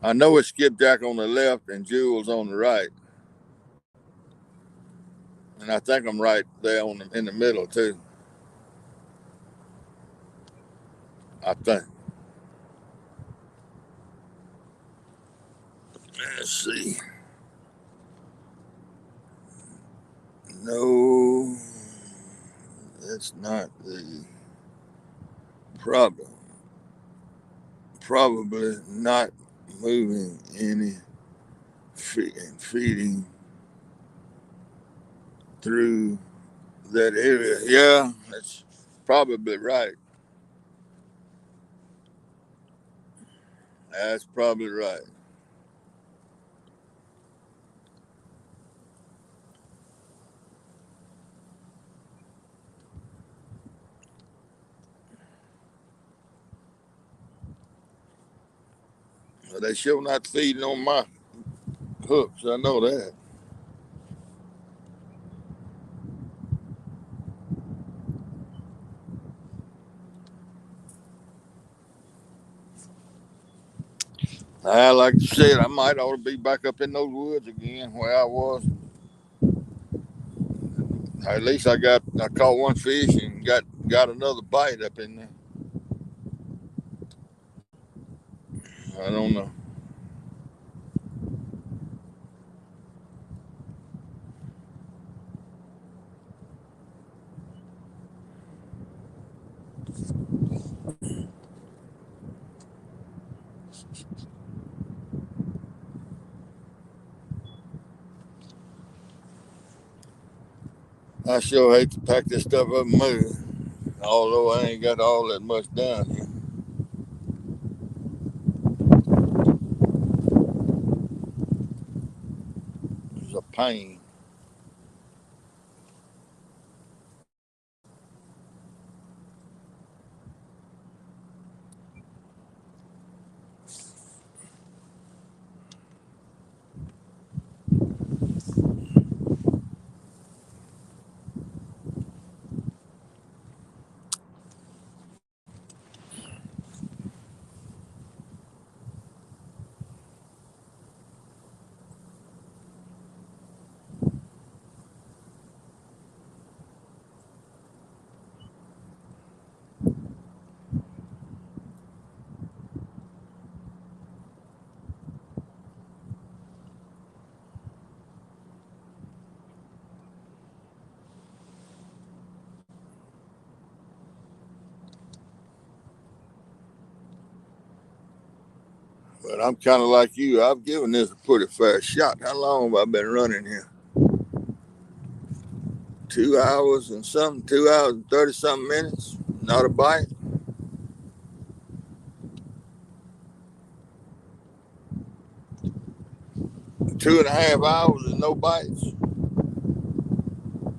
Speaker 1: I know it's skipjack on the left and Jules on the right. And I think I'm right there in the middle too. I think. Let's see. No, that's not the problem. Probably not moving any feeding through that area. Yeah, that's probably right. That's probably right. Well, they sure not feeding on my hooks. I know that. Like I said, I might ought to be back up in those woods again where I was. At least I caught one fish and got another bite up in there. I don't know. I sure hate to pack this stuff up and move, although I ain't got all that much done here. It's a pain. But I'm kind of like you. I've given this a pretty fair shot. How long have I been running here? 2 hours and something, 2 hours and 30 something minutes. Not a bite. 2.5 hours and no bites.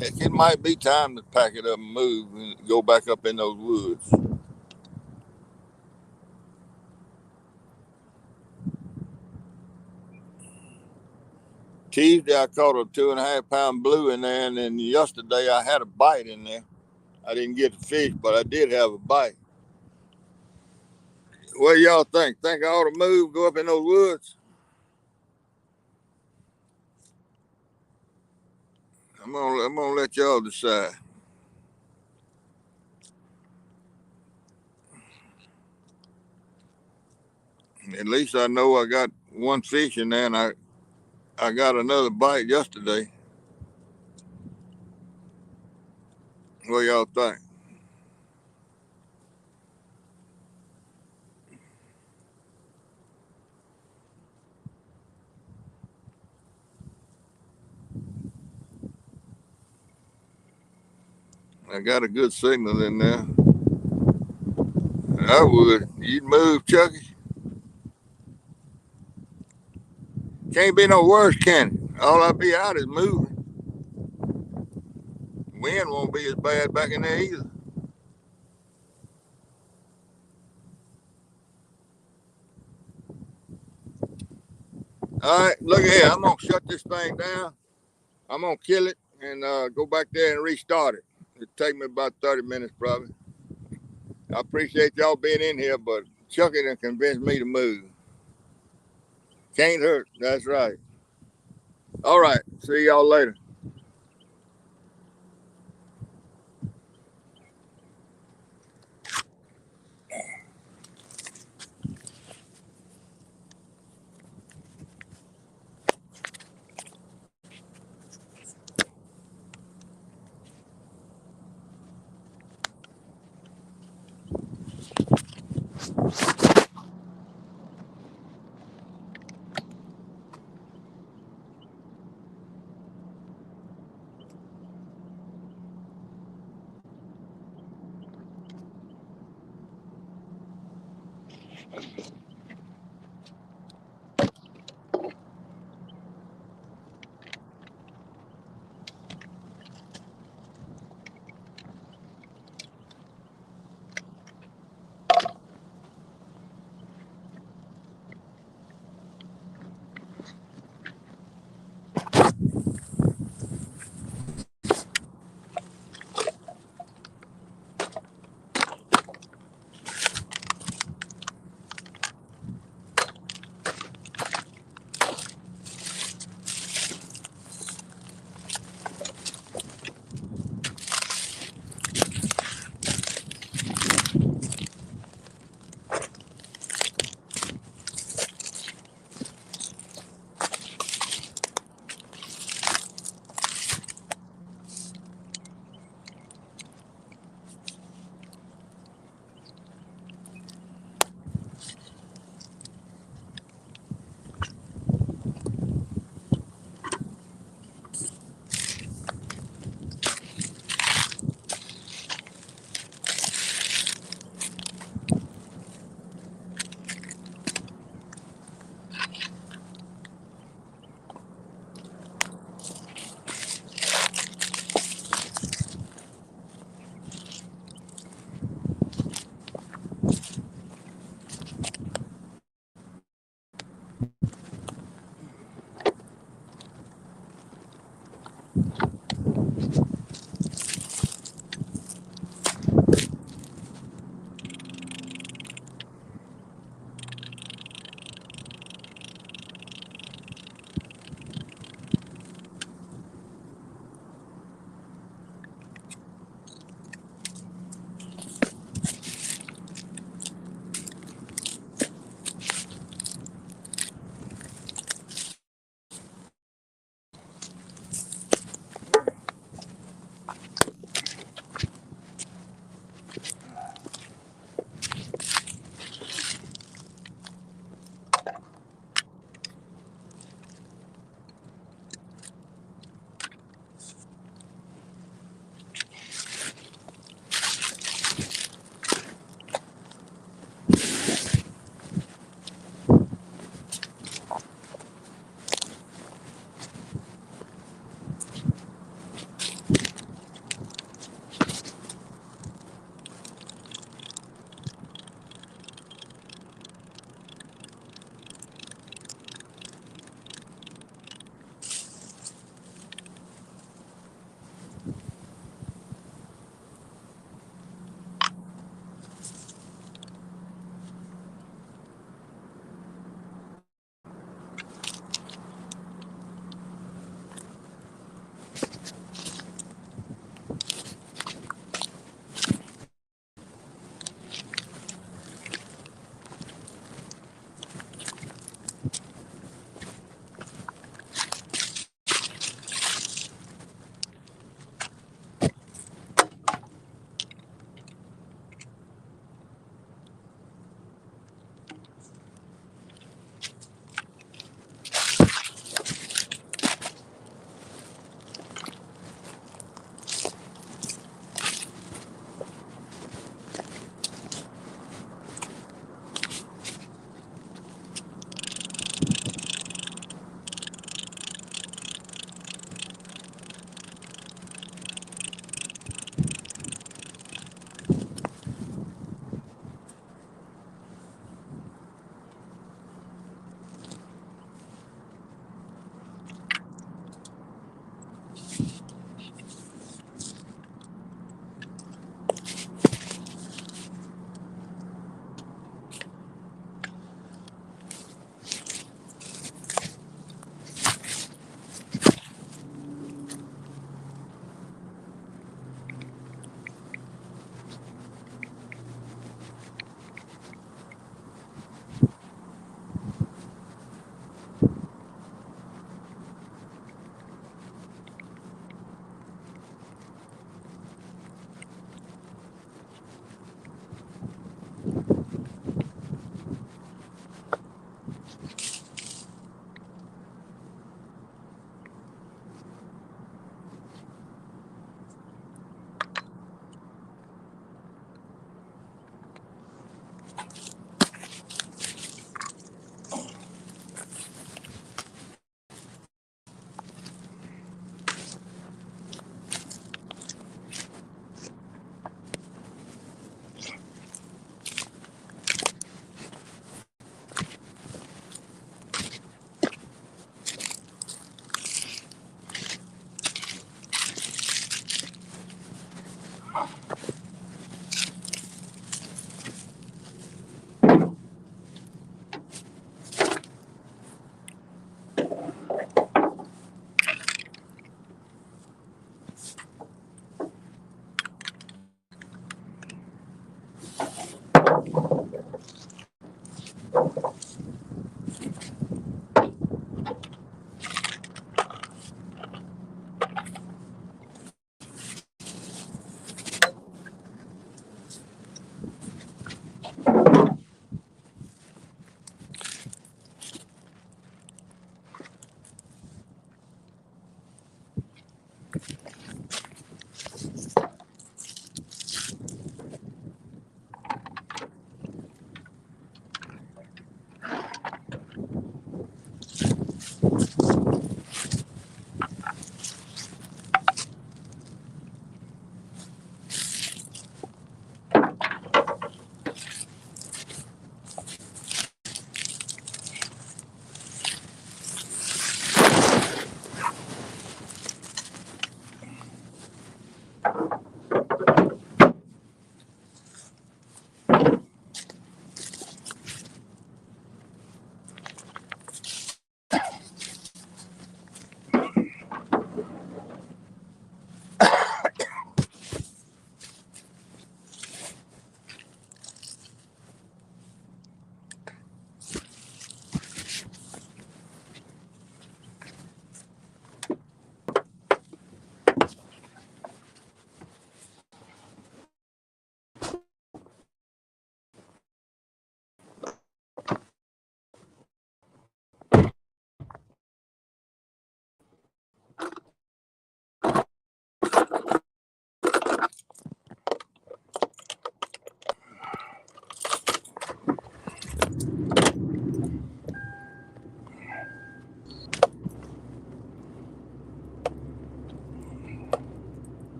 Speaker 1: Heck, it might be time to pack it up and move and go back up in those woods. Tuesday I caught a 2.5 pound blue in there, and then yesterday I had a bite in there. I didn't get the fish, but I did have a bite. What do y'all think? Think I ought to move, go up in those woods? I'm gonna let y'all decide. At least I know I got one fish in there, and I got another bite yesterday. What y'all think? I got a good signal in there. I would. You'd move, Chucky. Can't be no worse, can it? All I be out is moving. Wind won't be as bad back in there either. All right, look at here. I'm gonna shut this thing down. I'm gonna kill it and go back there and restart it. It'll take me about 30 minutes probably. I appreciate y'all being in here, but Chucky done convinced me to move. Can't hurt. That's right. All right. See y'all later.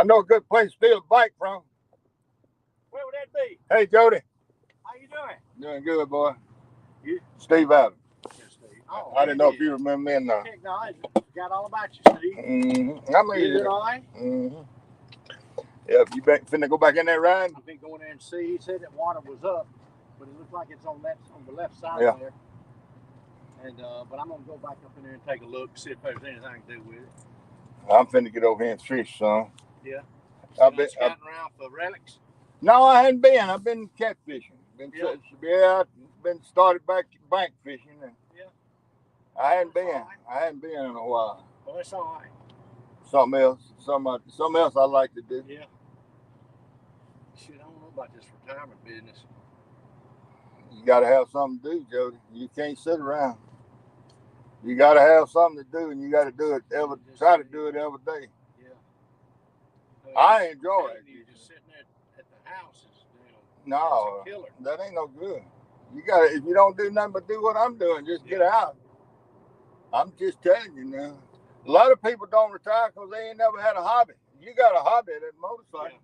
Speaker 1: know a good place to steal a bike from.
Speaker 4: Where would that be?
Speaker 1: Hey, Jody.
Speaker 4: How you doing?
Speaker 1: Doing good, boy.
Speaker 4: You?
Speaker 1: Steve Adams.
Speaker 4: Yes, Steve. Oh,
Speaker 1: I didn't know if you remember me or not.
Speaker 4: Heck no, I forgot all about you, Steve.
Speaker 1: Mm-hmm. I mean,
Speaker 4: You doing all right?
Speaker 1: Mm-hmm. Yeah, you finna go back in that ride?
Speaker 4: I've been going there and see. He said that water was up, but it looks like it's on the left side
Speaker 1: Yeah.
Speaker 4: there. And but I'm gonna go back up in there and take a look, see if there's anything I can do with it.
Speaker 1: I'm finna get over here and fish, son.
Speaker 4: Yeah.
Speaker 1: I've been
Speaker 4: scouting around for relics.
Speaker 1: No, I hadn't been. I've been catfishing. Been started back bank fishing. And
Speaker 4: yeah.
Speaker 1: I hadn't been.
Speaker 4: Right.
Speaker 1: I hadn't been in a while.
Speaker 4: Well, that's all right.
Speaker 1: Something else I like to do.
Speaker 4: Yeah. Shit, I don't know about this retirement business.
Speaker 1: You gotta have something to do, Jody. You can't sit around. You gotta have something to do, and you gotta do it try to do it every day.
Speaker 4: Yeah.
Speaker 1: I enjoy it.
Speaker 4: You're just sitting there at the house is
Speaker 1: No,
Speaker 4: that's a killer.
Speaker 1: that ain't no good. You gotta, if you don't do nothing but do what I'm doing, just get out. I'm just telling you now. A lot of people don't retire because they ain't never had a hobby. You got a hobby at that motorcycle,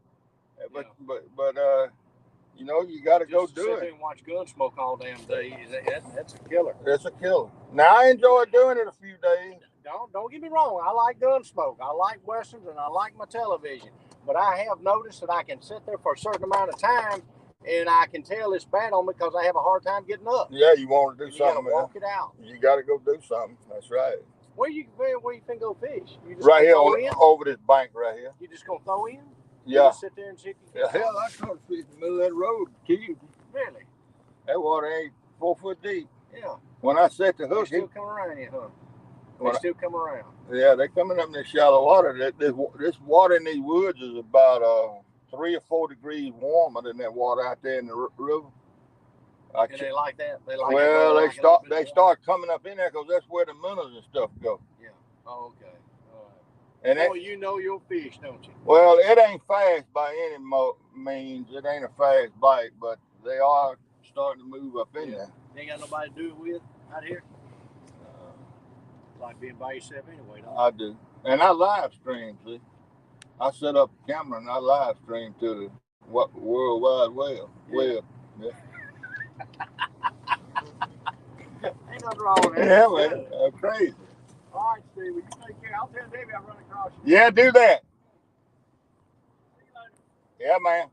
Speaker 1: but you know, you got to go do
Speaker 4: sit
Speaker 1: it.
Speaker 4: there and watch Gunsmoke all damn day. That's a killer.
Speaker 1: It's a killer. Now I enjoy doing it a few days.
Speaker 4: Don't get me wrong. I like Gunsmoke. I like westerns, and I like my television. But I have noticed that I can sit there for a certain amount of time, and I can tell it's bad on me because I have a hard time getting up.
Speaker 1: Yeah, you want to do something.
Speaker 4: You got to walk it out.
Speaker 1: You got to go do something. That's right.
Speaker 4: Where you finna go fish? You just
Speaker 1: right here over this bank right here.
Speaker 4: You just gonna throw in?
Speaker 1: Yeah.
Speaker 4: You just sit there and see if you can.
Speaker 1: Hell, I caught a fish in the middle of that road.
Speaker 4: Really?
Speaker 1: That water ain't 4 foot deep.
Speaker 4: Yeah.
Speaker 1: When I set the hook,
Speaker 4: they still come around here, huh? They still come around.
Speaker 1: Yeah, they coming up in this shallow water. This water in these woods is about 3 or 4 degrees warmer than that water out there in the river.
Speaker 4: And they like that. They like.
Speaker 1: Well, they start coming up in there because that's where the minnows and stuff go.
Speaker 4: Yeah. Oh, okay. All
Speaker 1: right. And
Speaker 4: you know your fish, don't you?
Speaker 1: Well, it ain't fast by any means. It ain't a fast bite, but they are starting to move up in there.
Speaker 4: You ain't got nobody to do it with out here. Like being by yourself anyway, don't you?
Speaker 1: I do, and I live stream. See, I set up a camera and I live stream to the World Wide Web. Yeah.
Speaker 4: Ain't nothing wrong with that.
Speaker 1: Yeah, man. I'm crazy.
Speaker 4: All right, Steve. Well, you take care. I'll tell Davey I'll run across you.
Speaker 1: Yeah, do that.
Speaker 4: See you later.
Speaker 1: Yeah, man.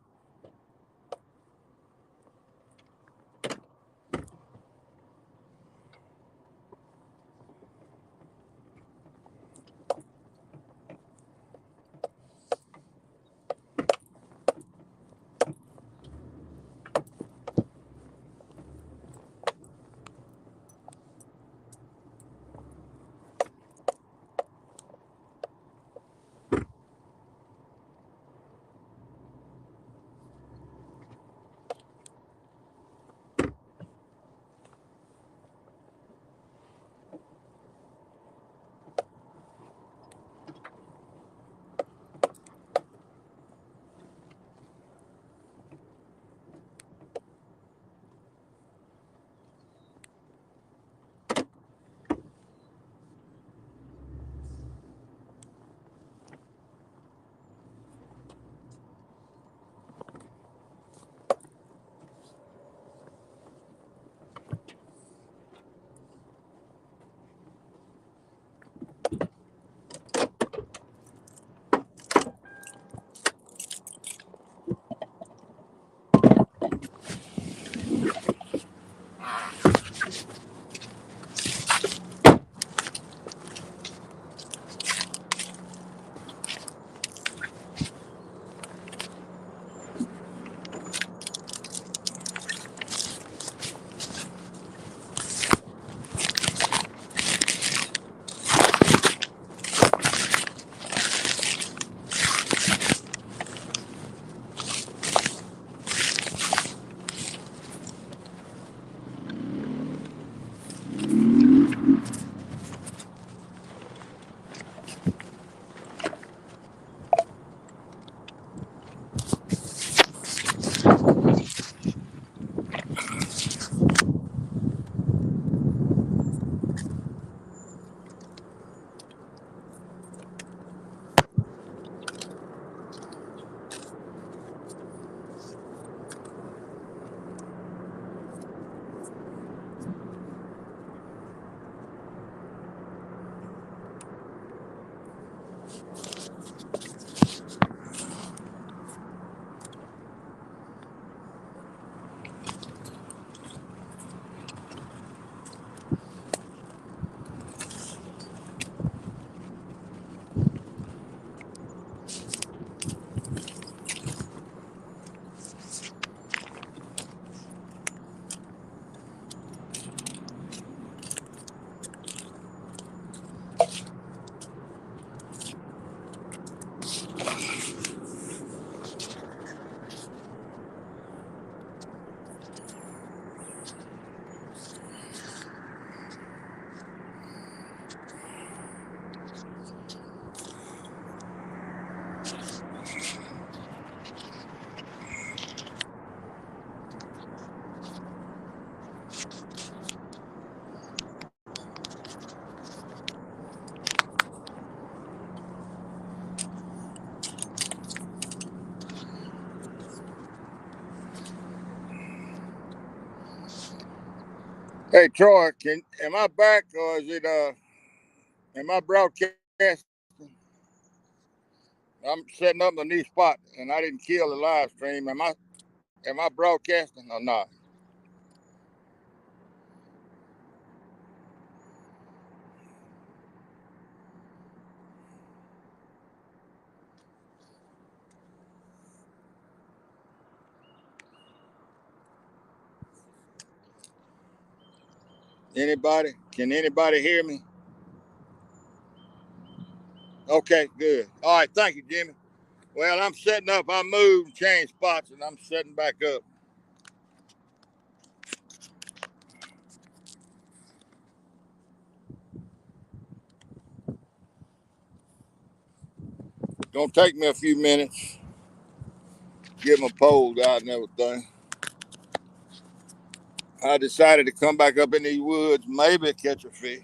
Speaker 1: Hey Troy, am I back or is it am I broadcasting? I'm setting up a new spot and I didn't kill the live stream. Am I broadcasting or not? Anybody? Can anybody hear me? Okay, good. All right, thank you, Jimmy. Well, I'm setting up. I moved, changed spots, and I'm setting back up. Gonna take me a few minutes, get my poles out and everything. I decided to come back up in these woods, maybe catch a fish.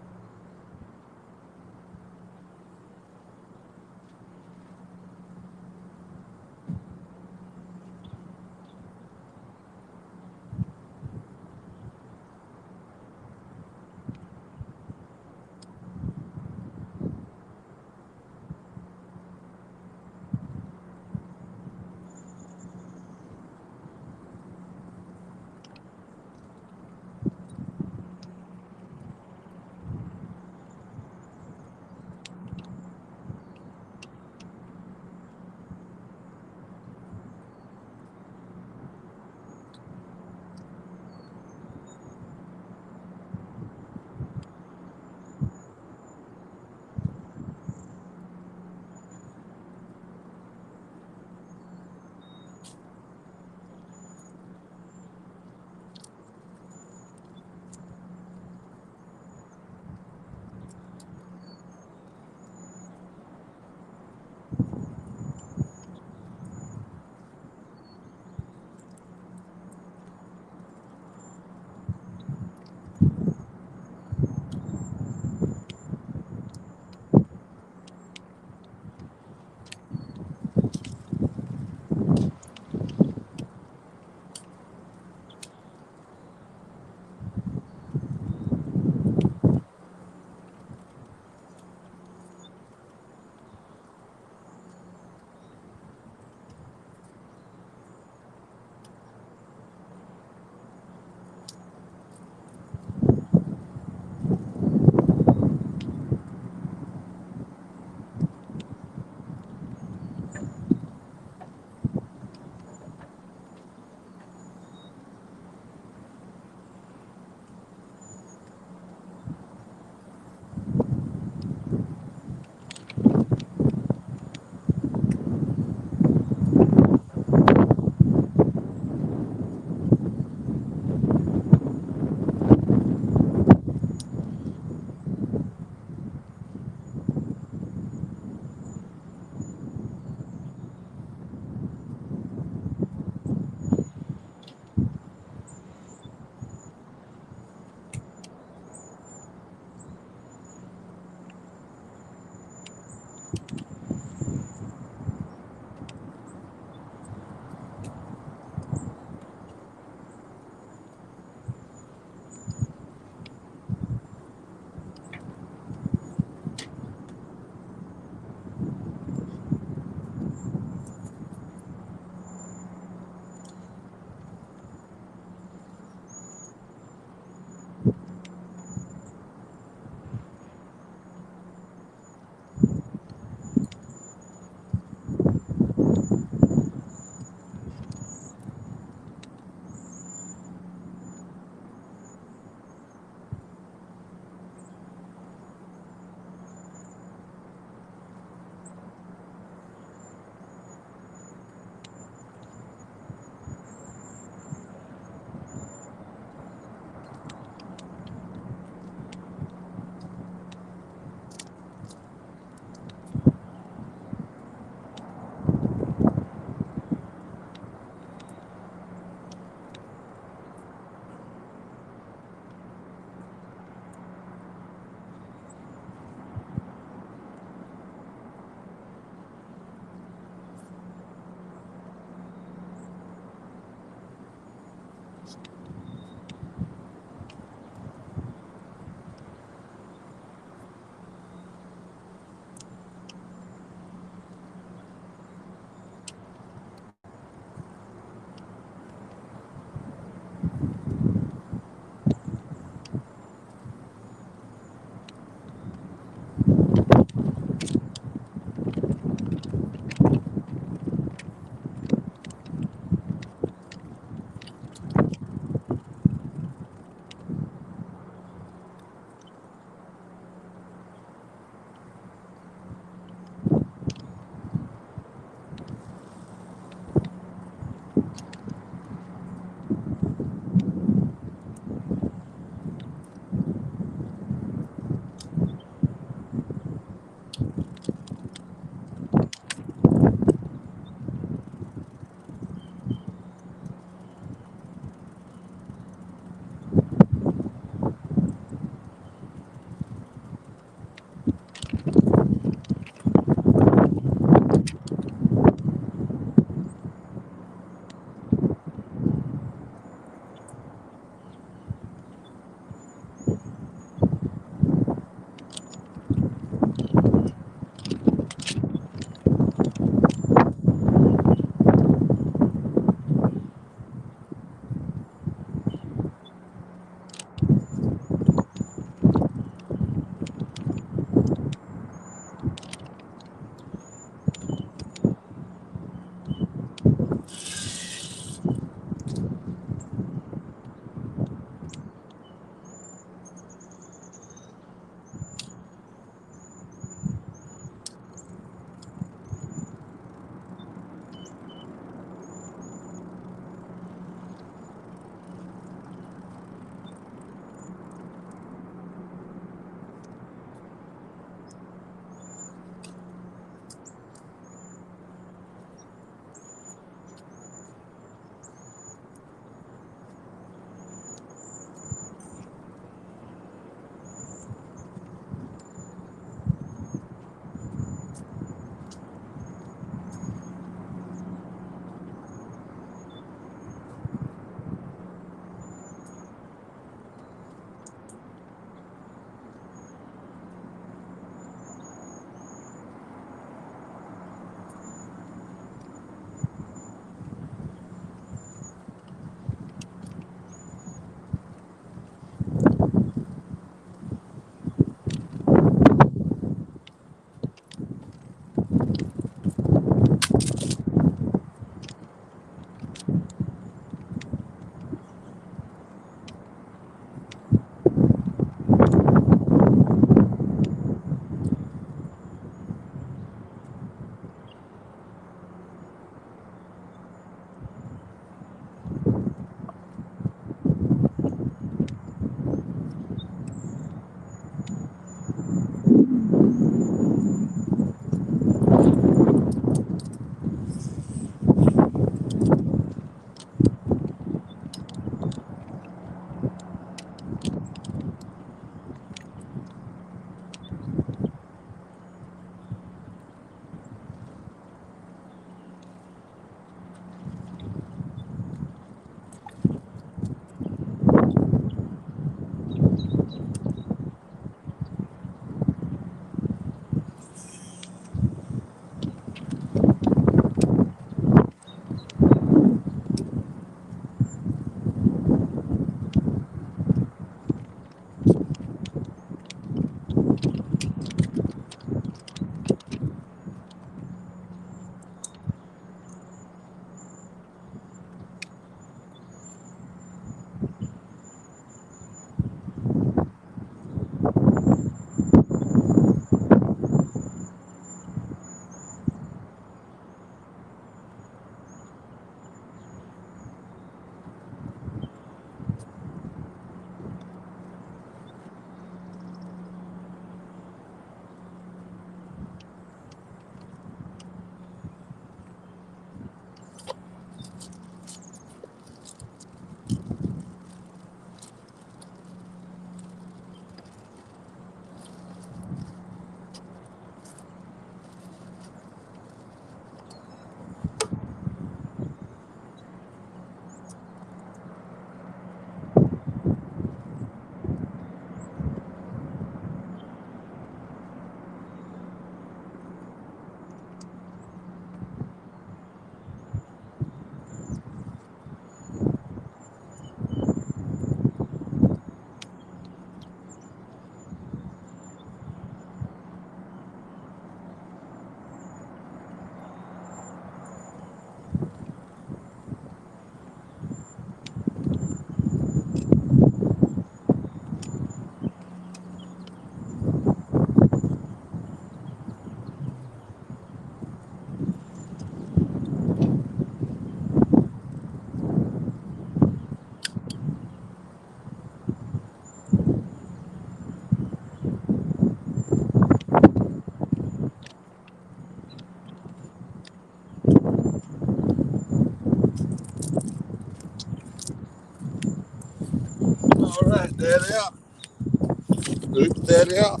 Speaker 1: anybody out?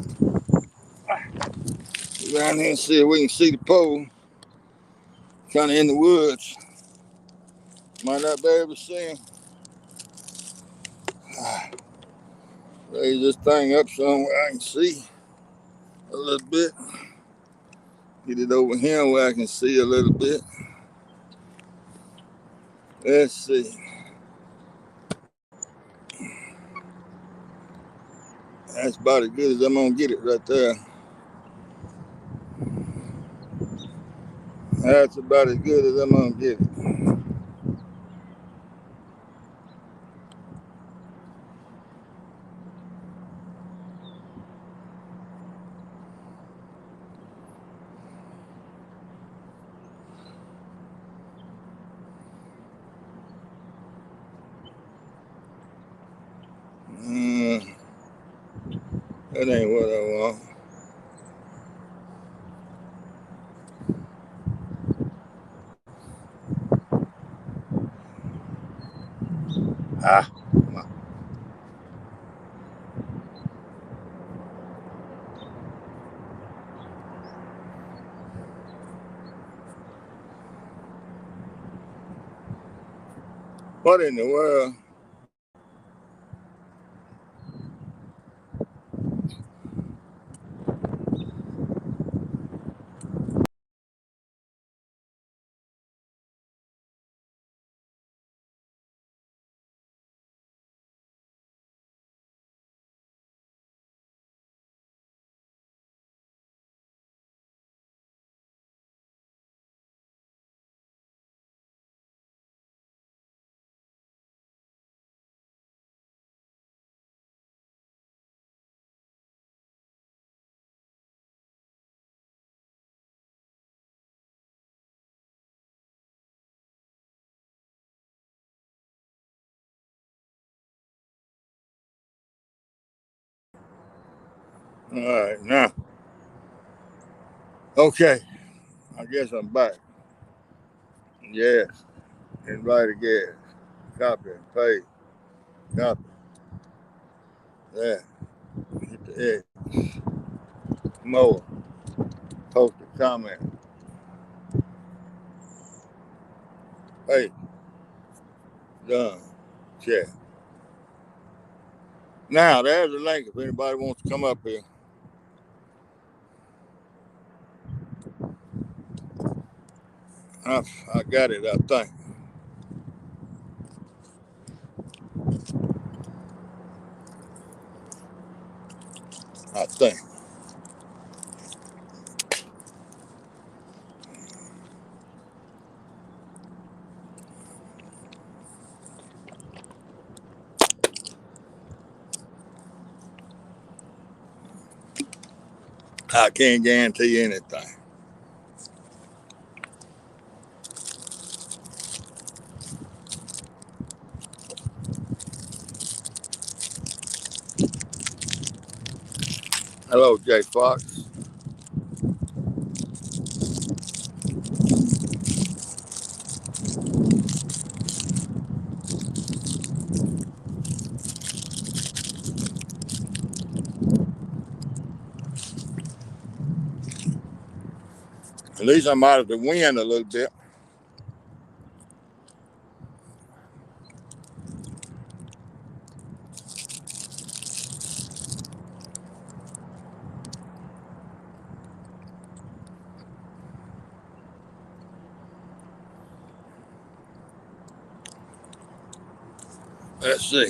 Speaker 1: Go down here and see if we can see the pole. Kind of in the woods. Might not be able to see him. Raise this thing up somewhere I can see a little bit. Get it over here where I can see a little bit. Let's see. That's about as good as I'm gonna get it right there. That's about as good as I'm gonna get it. That ain't what I want. Ah. What in the world? All right, now. Okay, I guess I'm back. Yes, invite again. Copy, paste, copy. There, hit the X. More, post a comment. Hey, done. Check. Now, there's a link if anybody wants to come up here. I got it, I think. I think. I can't guarantee anything. Hello, Jay Fox. At least I'm out of the wind a little bit. Let's see.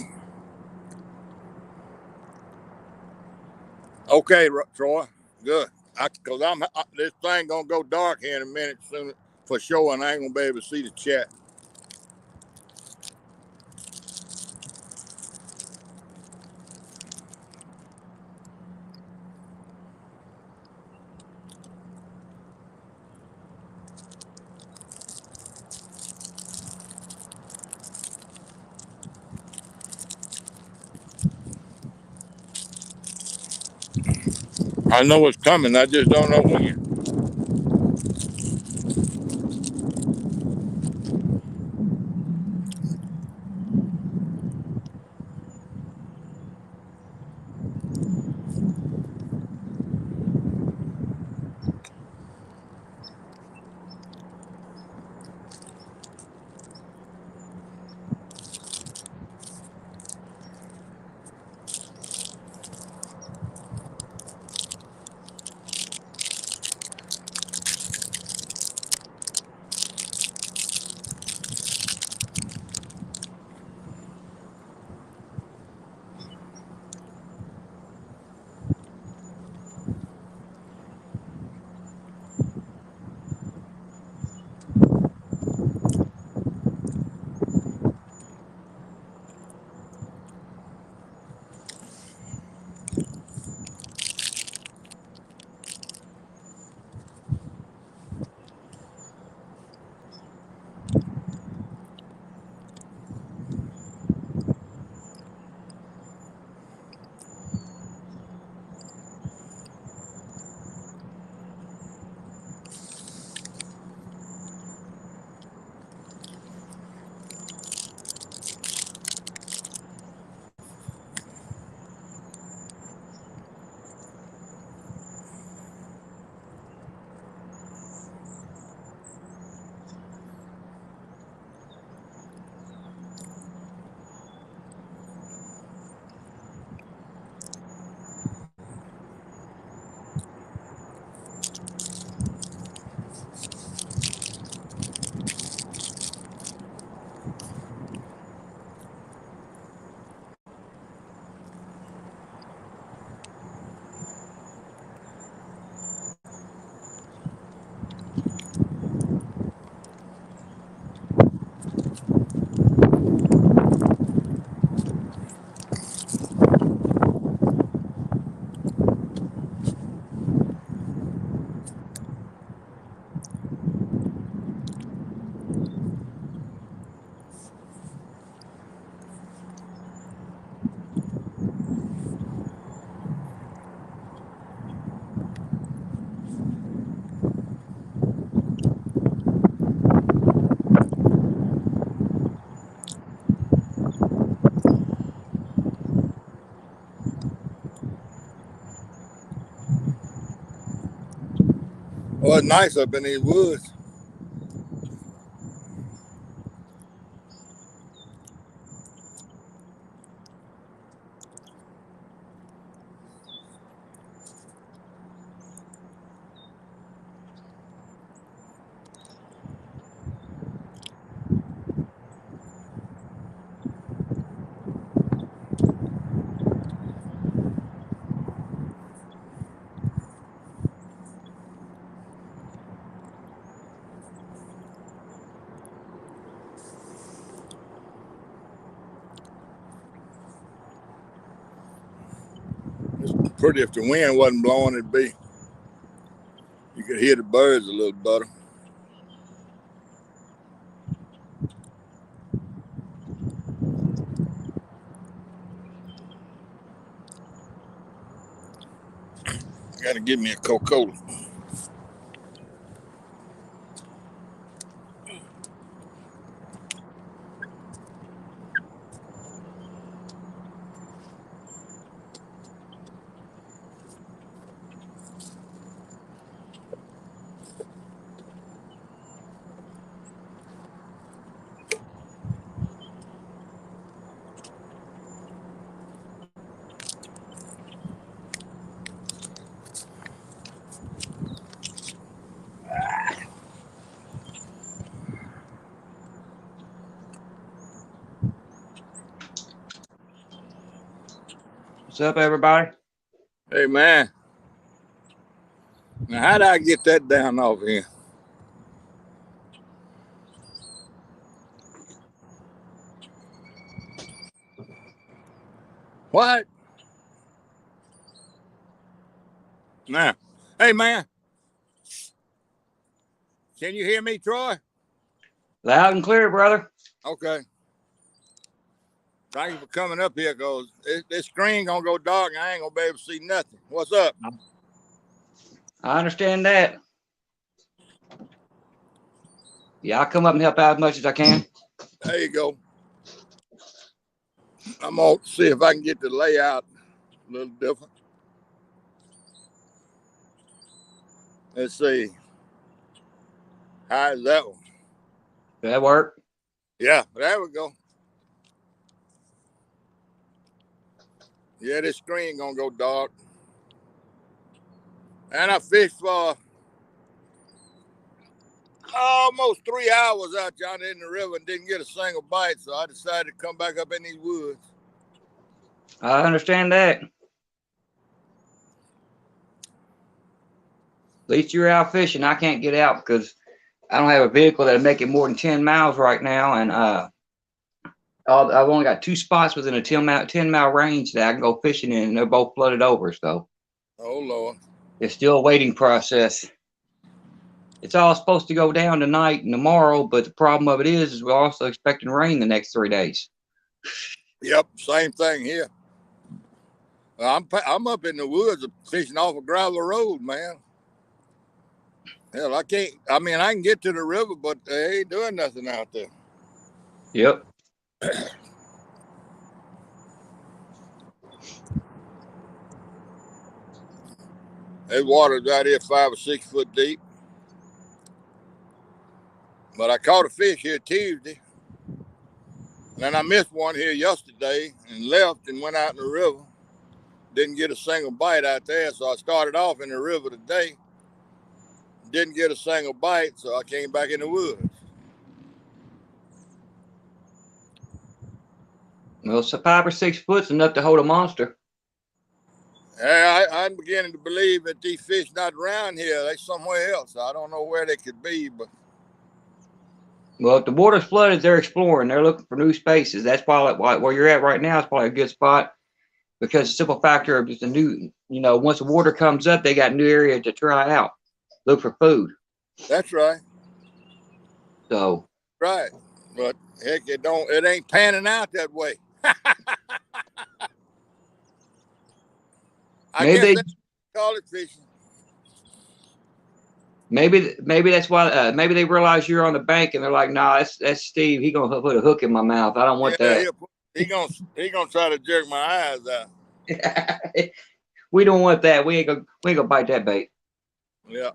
Speaker 1: Okay, Troy. Good. Cause this thing gonna go dark here in a minute soon for sure, and I ain't gonna be able to see the chat. I know it's coming. I just don't know when. Oh, it's nice up in these woods. It's pretty if the wind wasn't blowing, it'd be. You could hear the birds a little better. Gotta give me a Coca-Cola.
Speaker 5: What's up, everybody?
Speaker 1: Hey, man. Now, how did I get that down off here? What? Now, hey, man. Can you hear me, Troy?
Speaker 5: Loud and clear, brother.
Speaker 1: Okay. Thank you for coming up here, because this screen going to go dark and I ain't going to be able to see nothing. What's up?
Speaker 5: I understand that. Yeah, I'll come up and help out as much as I can.
Speaker 1: There you go. I'm going to see if I can get the layout a little different. Let's see. How's that one?
Speaker 5: Does that work?
Speaker 1: Yeah, there we go. Yeah, this screen gonna go dark. And I fished for almost 3 hours out yonder in the river and didn't get a single bite, so I decided to come back up in these woods.
Speaker 5: I understand that. At least you're out fishing. I can't get out because I don't have a vehicle that'll make it more than 10 miles right now. And I've only got 2 spots within a 10-mile range that I can go fishing in, and they're both flooded over. So,
Speaker 1: Oh, Lord.
Speaker 5: it's still a waiting process. It's all supposed to go down tonight and tomorrow, but the problem of it is we're also expecting rain the next 3 days.
Speaker 1: Yep, same thing here. I'm up in the woods fishing off a gravel road, man. Hell, I can get to the river, but they ain't doing nothing out there.
Speaker 5: Yep.
Speaker 1: There's water's out here 5 or 6 foot deep. But I caught a fish here Tuesday. And then I missed one here yesterday and left and went out in the river. Didn't get a single bite out there, so I started off in the river today. Didn't get a single bite, so I came back in the woods.
Speaker 5: Well, so 5 or 6 foot's enough to hold a monster.
Speaker 1: I'm beginning to believe that these fish not around here. They're somewhere else. I don't know where they could be, but
Speaker 5: Well, if the water's flooded, they're exploring. They're looking for new spaces. That's why where you're at right now is probably a good spot, because the simple factor of just a new, once the water comes up, they got new area to try out, look for food.
Speaker 1: that's right.
Speaker 5: So,
Speaker 1: Right. But heck, it ain't panning out that way. I
Speaker 5: maybe
Speaker 1: guess they call it fishing.
Speaker 5: maybe that's why. Maybe they realize you're on the bank and they're like, "Nah, that's Steve. He gonna put a hook in my mouth. I don't want that.
Speaker 1: He gonna try to jerk my eyes out.
Speaker 5: We don't want that. We ain't gonna bite that bait."
Speaker 1: Yeah.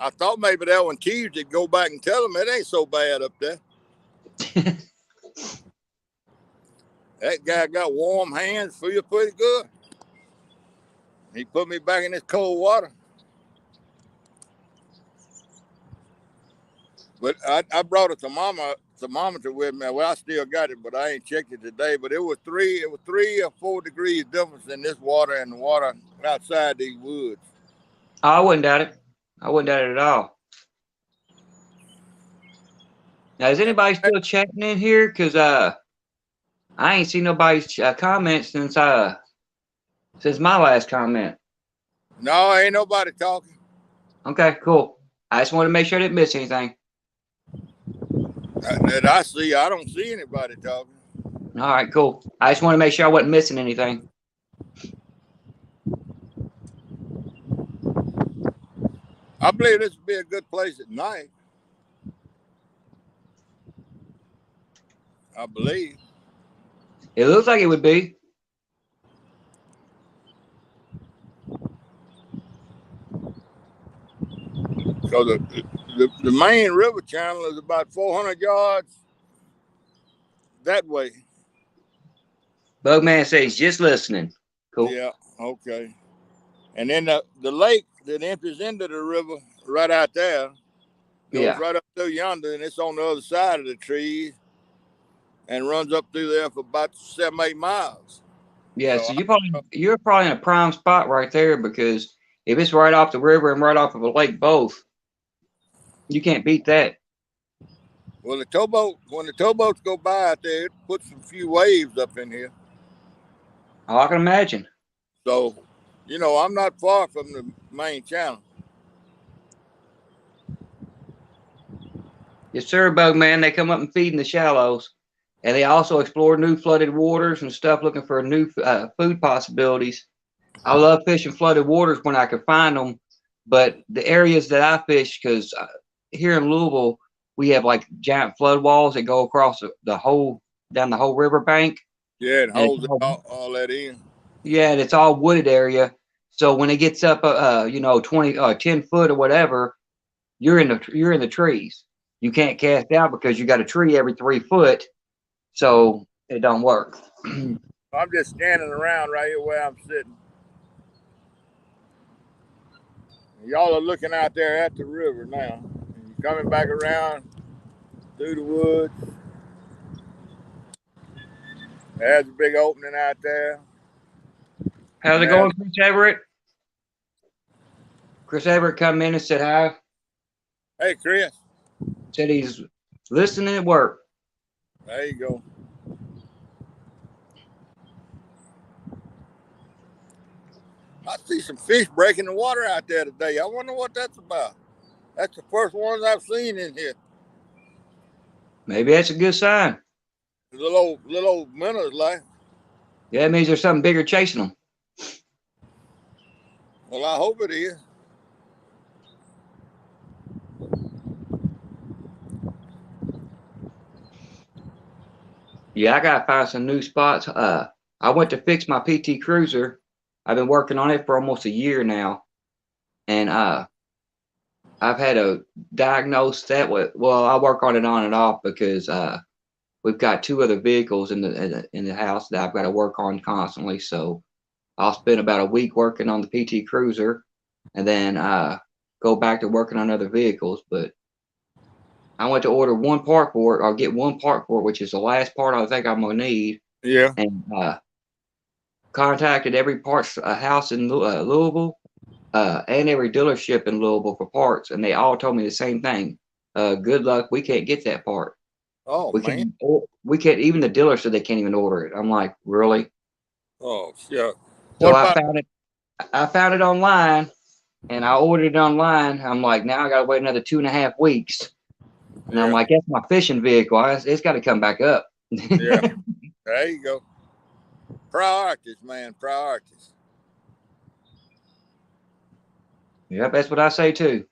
Speaker 1: I thought maybe that one Tuesday go back and tell them it ain't so bad up there. That guy got warm hands, feel pretty good. He put me back in this cold water. But I brought a thermometer with me. Well, I still got it, but I ain't checked it today. But it was 3 or 4 degrees difference in this water and the water outside these woods.
Speaker 5: I wouldn't doubt it. I wouldn't doubt it at all. Now, is anybody still checking in here? Because I ain't seen nobody's comments since my last comment.
Speaker 1: No, ain't nobody talking.
Speaker 5: Okay, cool. I just want to make sure I didn't miss anything.
Speaker 1: That I see, I don't see anybody talking.
Speaker 5: All right, cool. I just want to make sure I wasn't missing anything.
Speaker 1: I believe this would be a good place at night. I believe.
Speaker 5: It looks like it would be.
Speaker 1: So the main river channel is about 400 yards that way.
Speaker 5: Bugman says just listening. Cool.
Speaker 1: Yeah, okay. And then the lake that empties into the river right out there goes right up through yonder, and it's on the other side of the trees and runs up through there for about 7-8 miles.
Speaker 5: Yeah, so you're probably in a prime spot right there, because if it's right off the river and right off of a lake both, you can't beat that.
Speaker 1: Well, when the towboats go by out there, it puts a few waves up in here.
Speaker 5: Oh, I can imagine.
Speaker 1: So, I'm not far from the main channel.
Speaker 5: Yes, sir, Bugman. They come up and feed in the shallows, and they also explore new flooded waters and stuff, looking for new food possibilities. I love fishing flooded waters when I can find them, but the areas that I fish, because here in Louisville, we have like giant flood walls that go across down the whole river bank.
Speaker 1: Yeah, it holds all that in.
Speaker 5: Yeah, and it's all wooded area. So when it gets up, 10 foot or whatever, you're in the trees. You can't cast out because you got a tree every 3 foot, so it don't work.
Speaker 1: I'm just standing around right here where I'm sitting. Y'all are looking out there at the river now. You're coming back around through the woods. There's a big opening out there.
Speaker 5: How's it going, Chris Everett? Chris Everett come in and said hi.
Speaker 1: Hey, Chris.
Speaker 5: Said he's listening at work.
Speaker 1: There you go. I see some fish breaking the water out there today. I wonder what that's about. That's the first ones I've seen in here.
Speaker 5: Maybe that's a good sign.
Speaker 1: Little old minnows like.
Speaker 5: Yeah, that means there's something bigger chasing them.
Speaker 1: Well, I hope it is.
Speaker 5: Yeah, I gotta find some new spots. I went to fix my PT Cruiser. I've been working on it for almost a year now, and I've had to diagnose that with. Well, I work on it on and off because we've got 2 other vehicles in the house that I've got to work on constantly. So I'll spend about a week working on the PT Cruiser, and then go back to working on other vehicles. But I went to order one part for it, or get one part for it, which is the last part I think I'm gonna need.
Speaker 1: Yeah.
Speaker 5: And contacted every parts house in Louisville and every dealership in Louisville for parts, and they all told me the same thing. Good luck, we can't get that part.
Speaker 1: Oh, man.
Speaker 5: We can't. Even the dealer said they can't even order it. I'm like, really?
Speaker 1: Oh, shit.
Speaker 5: So I found it online, and I ordered it online. I'm like, now I gotta wait another 2.5 weeks. And I'm like, that's my fishing vehicle. It's got to come back up.
Speaker 1: Yeah. There you go. Priorities, man. Priorities.
Speaker 5: Yep, that's what I say too.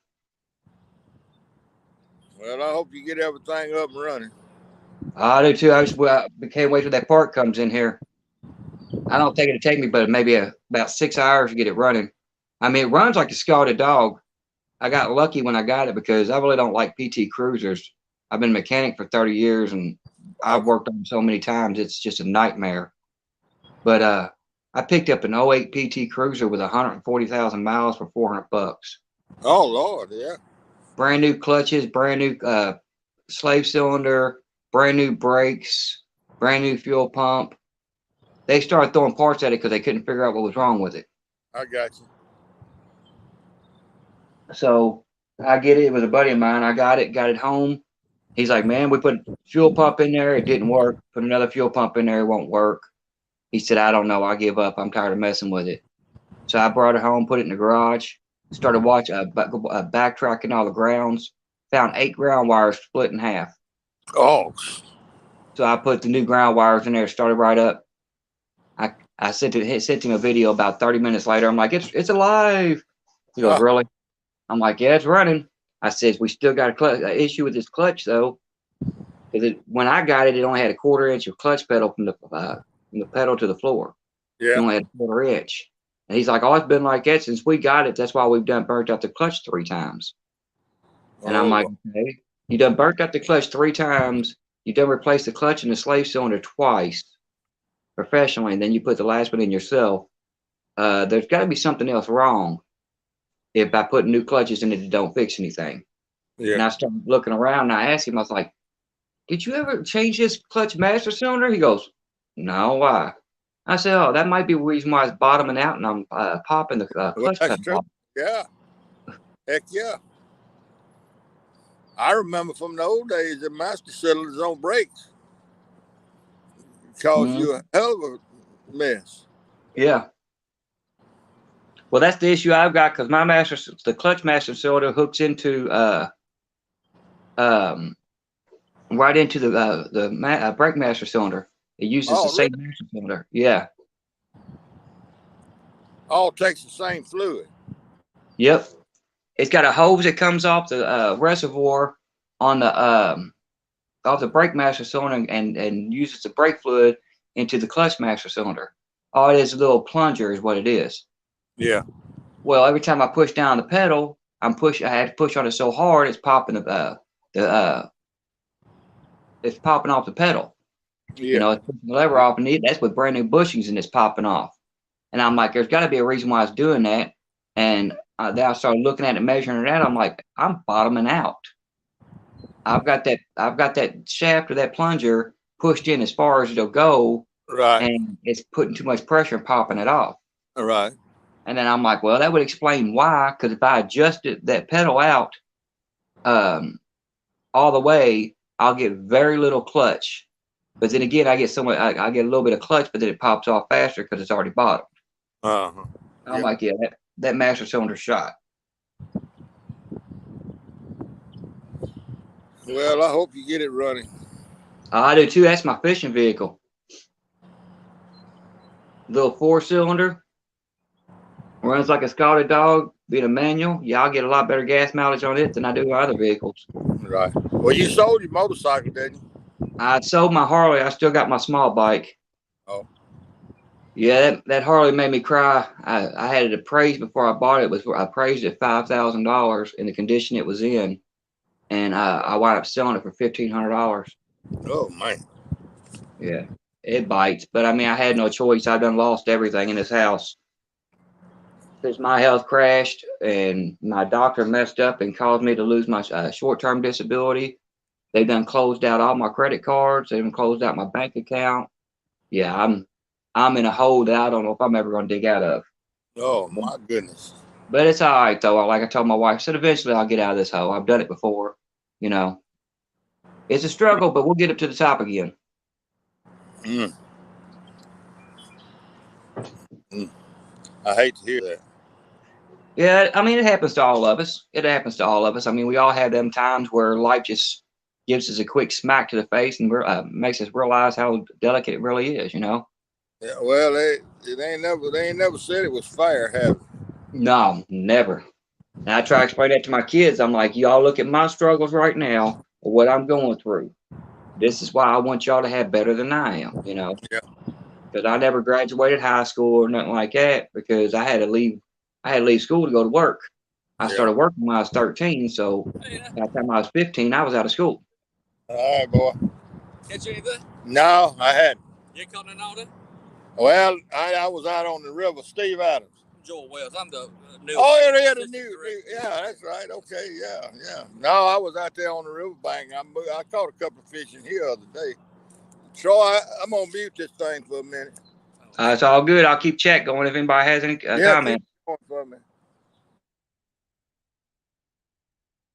Speaker 1: Well, I hope you get everything up and running.
Speaker 5: I do too. I can't wait till that part comes in here. I don't think it'll take me but maybe about 6 hours to get it running. I mean, it runs like a scalded dog. I got lucky when I got it because I really don't like PT Cruisers. I've been a mechanic for 30 years and I've worked on them so many times. It's just a nightmare. But I picked up an '08 PT Cruiser with 140,000 miles for $400.
Speaker 1: Oh Lord, yeah.
Speaker 5: Brand new clutches, brand new slave cylinder, brand new brakes, brand new fuel pump. They started throwing parts at it because they couldn't figure out what was wrong with it.
Speaker 1: I got you.
Speaker 5: So I get it. It was a buddy of mine. I got it home. He's like, man, we put fuel pump in there. It didn't work. Put another fuel pump in there. It won't work. He said, I don't know. I give up. I'm tired of messing with it. So I brought it home, put it in the garage, started watching, backtracking all the grounds, found 8 ground wires split in half.
Speaker 1: Oh.
Speaker 5: So I put the new ground wires in there, started right up. I sent him a video about 30 minutes later. I'm like, it's alive. He goes, really? I'm like, yeah, it's running. I said, we still got an issue with this clutch though. Because when I got it, it only had a 1/4 inch of clutch pedal from the pedal to the floor.
Speaker 1: Yeah.
Speaker 5: It only had a 1/4 inch. And he's like, oh, it's been like that since we got it. That's why we've done burnt out the clutch 3 times. And I'm like, okay, you done burnt out the clutch 3 times. You done replaced the clutch and the slave cylinder twice professionally, and then you put the last one in yourself. There's got to be something else wrong if by putting new clutches in it, it don't fix anything. Yeah. And I started looking around and I asked him, I was like, did you ever change this clutch master cylinder? He goes, no, why? I said, oh, that might be the reason why it's bottoming out and I'm popping the clutch pedal.
Speaker 1: Yeah. Heck yeah. I remember from the old days that master cylinders on brakes caused you a hell of a mess.
Speaker 5: Yeah. Well, that's the issue I've got because the clutch master cylinder hooks into right into the brake master cylinder. It uses the same master cylinder. Yeah.
Speaker 1: All takes the same fluid.
Speaker 5: Yep. It's got a hose that comes off the reservoir on the off the brake master cylinder and uses the brake fluid into the clutch master cylinder. Oh, it is a little plunger is what it is. Yeah. Well, every time I push down the pedal, I had to push on it so hard it's popping it's popping off the pedal. Yeah. You know, it's pushing the lever off, and that's with brand new bushings, and it's popping off. And I'm like, there's got to be a reason why it's doing that. And then I started looking at it, measuring it out. I'm like, I'm bottoming out. I've got that shaft or that plunger pushed in as far as it'll go, right? And it's putting too much pressure and popping it off. All right. And then I'm like, well, that would explain why. Because if I adjusted that pedal out all the way, I'll get very little clutch. But then again, I get a little bit of clutch, but then it pops off faster because it's already bottomed. I'm like, yeah, that master cylinder shot.
Speaker 1: Well, I hope you get it running.
Speaker 5: I do too. That's my fishing vehicle. Little 4-cylinder. Runs like a Scotty dog. Being a manual, yeah, I'll get a lot better gas mileage on it than I do my other vehicles. Right.
Speaker 1: Well, you sold your motorcycle, didn't you?
Speaker 5: I sold my Harley. I still got my small bike. Oh. Yeah, that Harley made me cry. I had it appraised before I bought it. I appraised it $5,000 in the condition it was in. And I wound up selling it for $1,500.
Speaker 1: Oh, man.
Speaker 5: Yeah, it bites. But, I mean, I had no choice. I've done lost everything in this house. Since my health crashed and my doctor messed up and caused me to lose my short-term disability, they've done closed out all my credit cards. They've closed out my bank account. Yeah, I'm in a hole that I don't know if I'm ever going to dig out of.
Speaker 1: Oh, my goodness.
Speaker 5: But it's all right, though. Like I told my wife, I said, eventually I'll get out of this hole. I've done it before, you know. It's a struggle, but we'll get up to the top again.
Speaker 1: I hate to hear that.
Speaker 5: Yeah, I mean, it happens to all of us. I mean, we all have them times where life just gives us a quick smack to the face and makes us realize how delicate it really is, you know?
Speaker 1: Yeah, well, they ain't never said it was fair, have they?
Speaker 5: No, never. And I try to explain that to my kids. I'm like, y'all look at my struggles right now, or what I'm going through. This is why I want y'all to have better than I am, you know? Yeah. Because I never graduated high school or nothing like that because I had to leave school to go to work. I started working when I was 13, so by the time I was 15, I was out of school.
Speaker 1: All right, boy.
Speaker 6: Catch you anything?
Speaker 1: No, I hadn't.
Speaker 6: You ain't caught nothing all day?
Speaker 1: Well, I was out on the river, Steve Adams.
Speaker 6: Joel Wells. I'm the new.
Speaker 1: Oh, yeah, the new, yeah, that's right. Okay, yeah. No, I was out there on the riverbank. I caught a couple of fish in here the other day. So I'm gonna mute this thing for a minute.
Speaker 5: It's all good. I'll keep chat going if anybody has any comments.
Speaker 1: Keep going for me.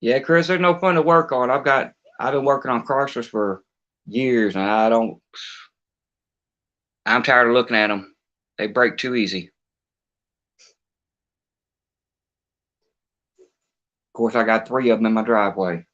Speaker 5: Yeah, Chris, they're no fun to work on. I've been working on crushers for years, and I'm tired of looking at them. They break too easy. Of course, I got 3 of them in my driveway.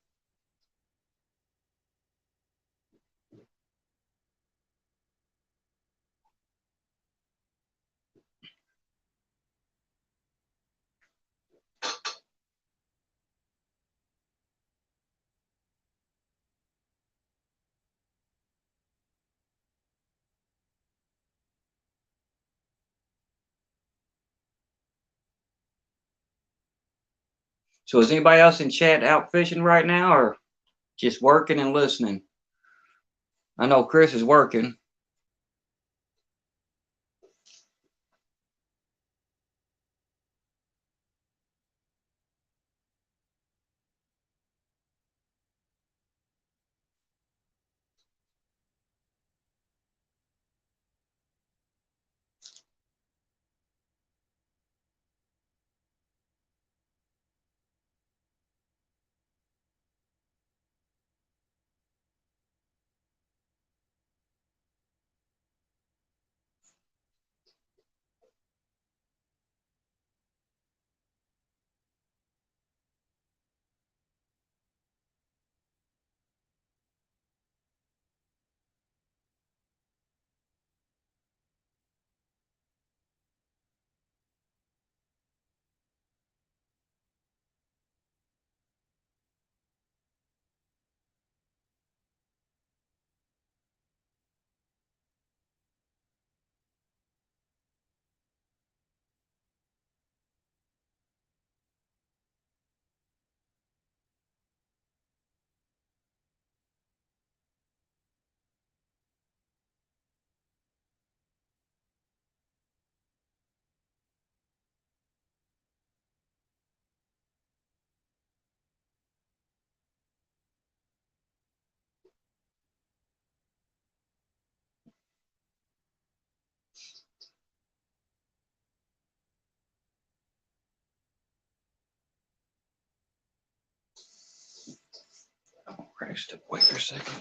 Speaker 5: So is anybody else in chat out fishing right now, or just working and listening? I know Chris is working. Christ, wait for a second.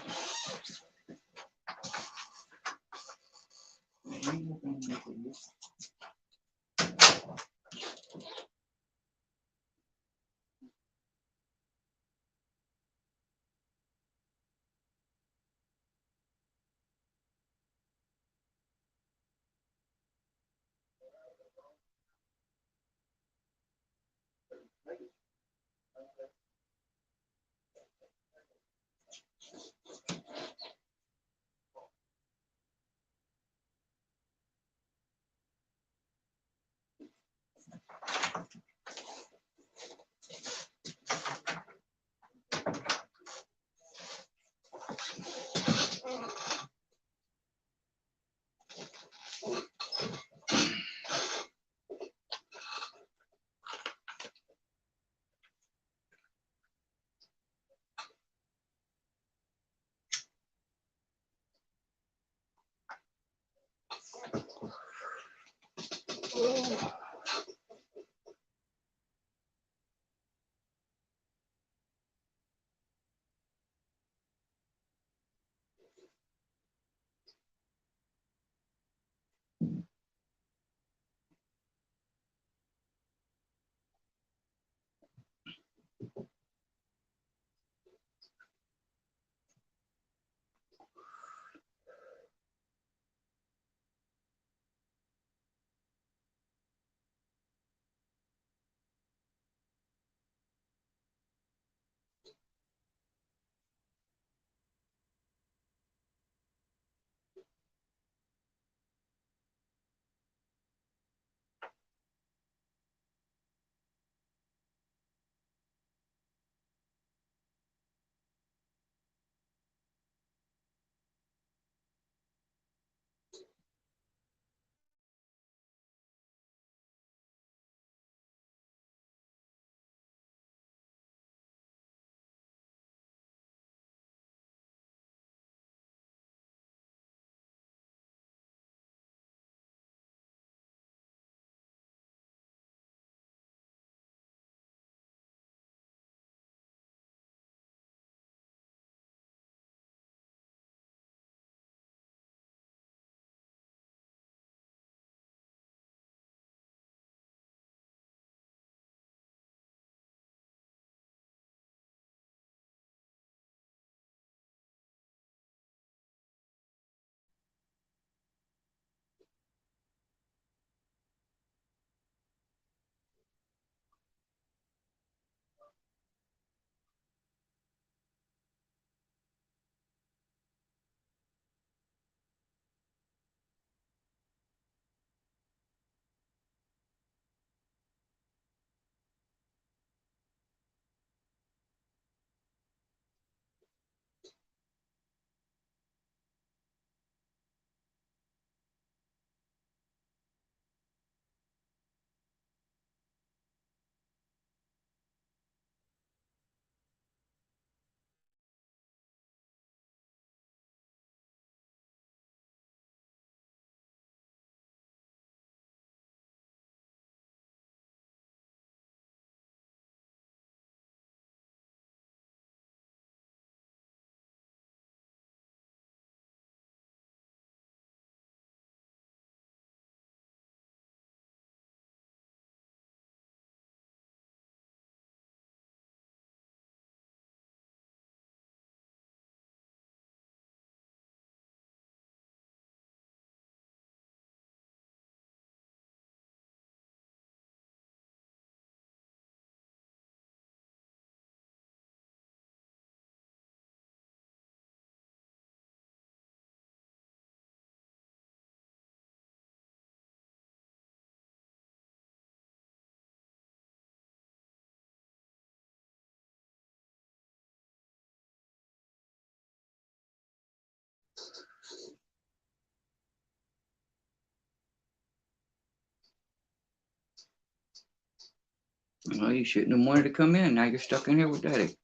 Speaker 5: Well, you shouldn't have wanted to come in. Now you're stuck in here with Daddy.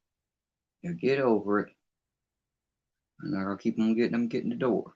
Speaker 5: Now get over it. And I'll keep on getting the door.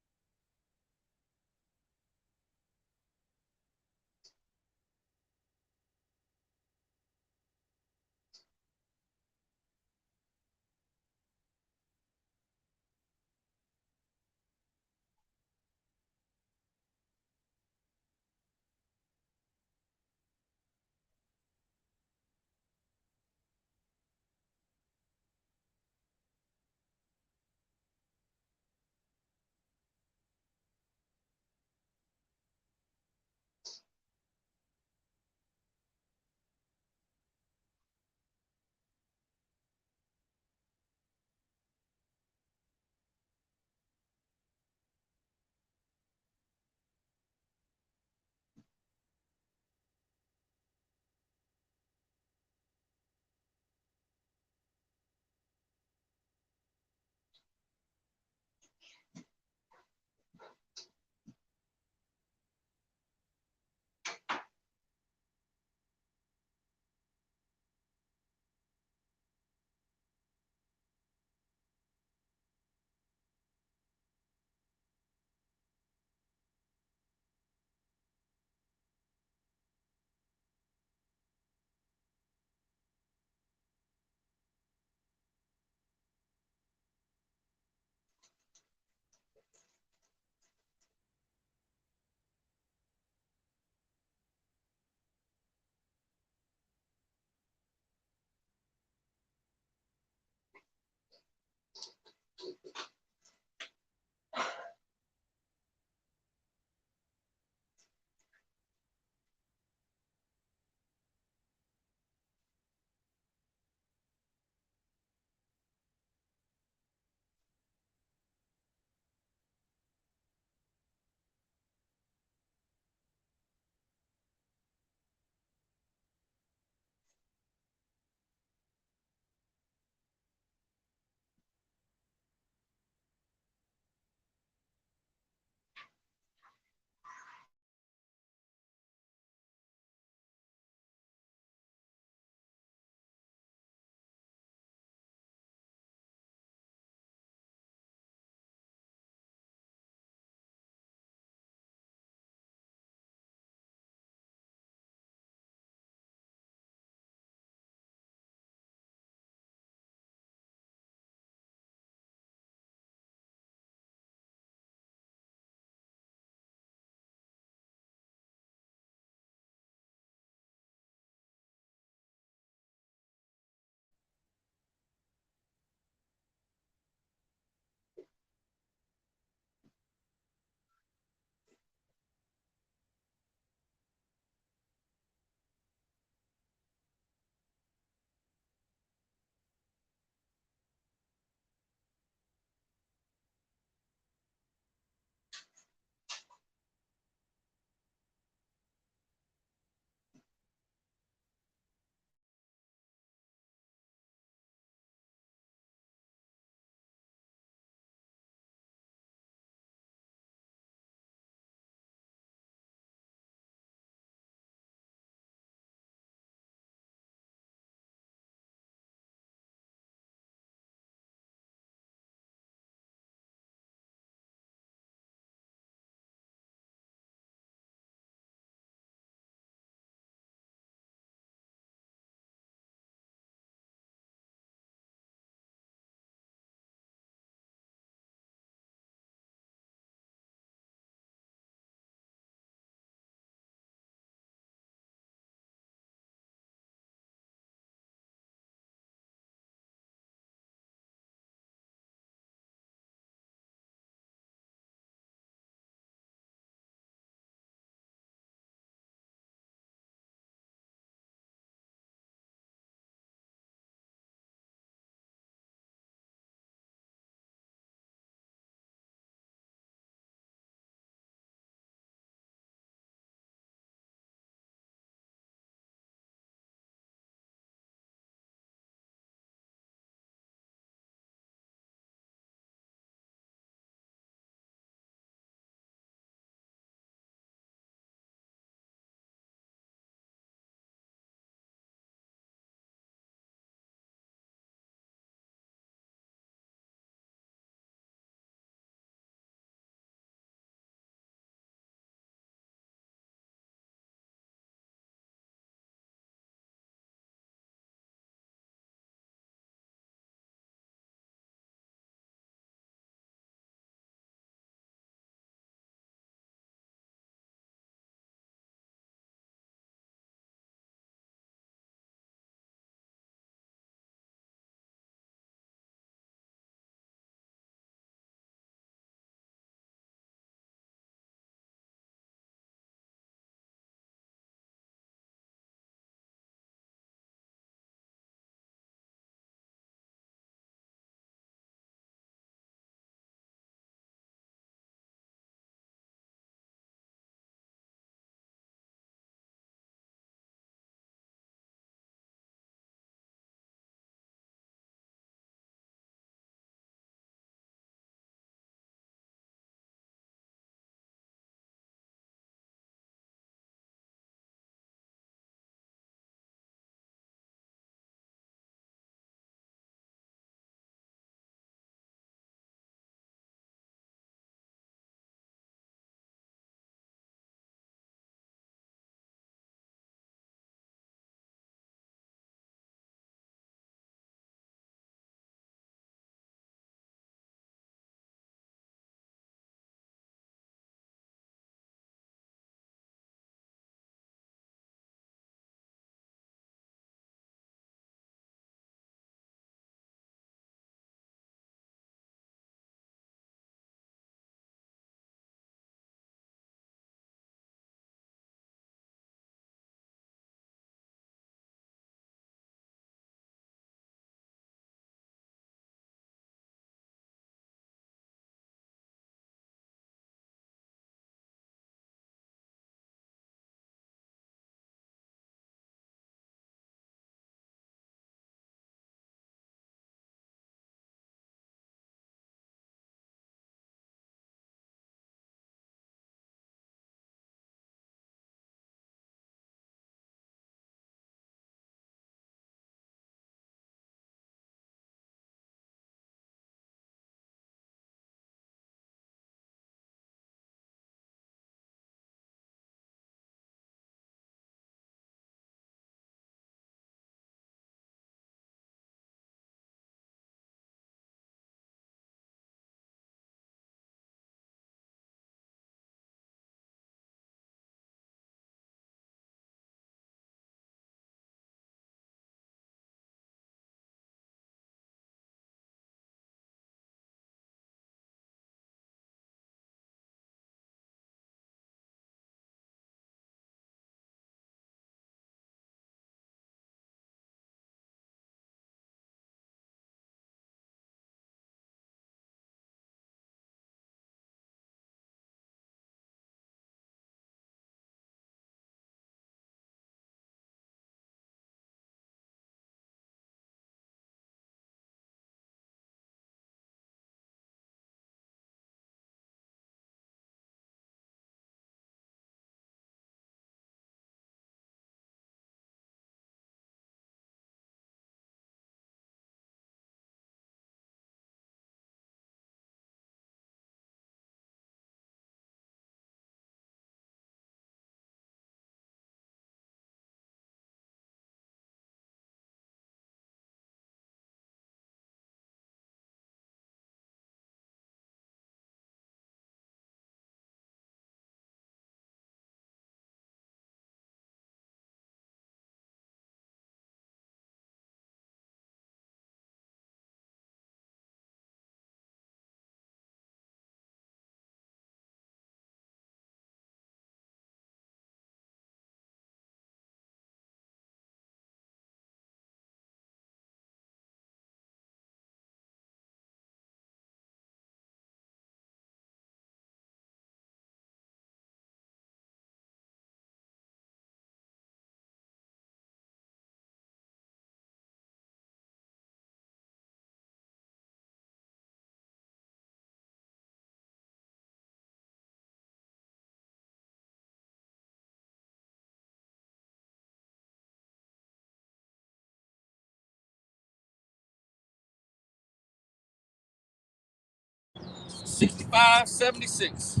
Speaker 6: 6576.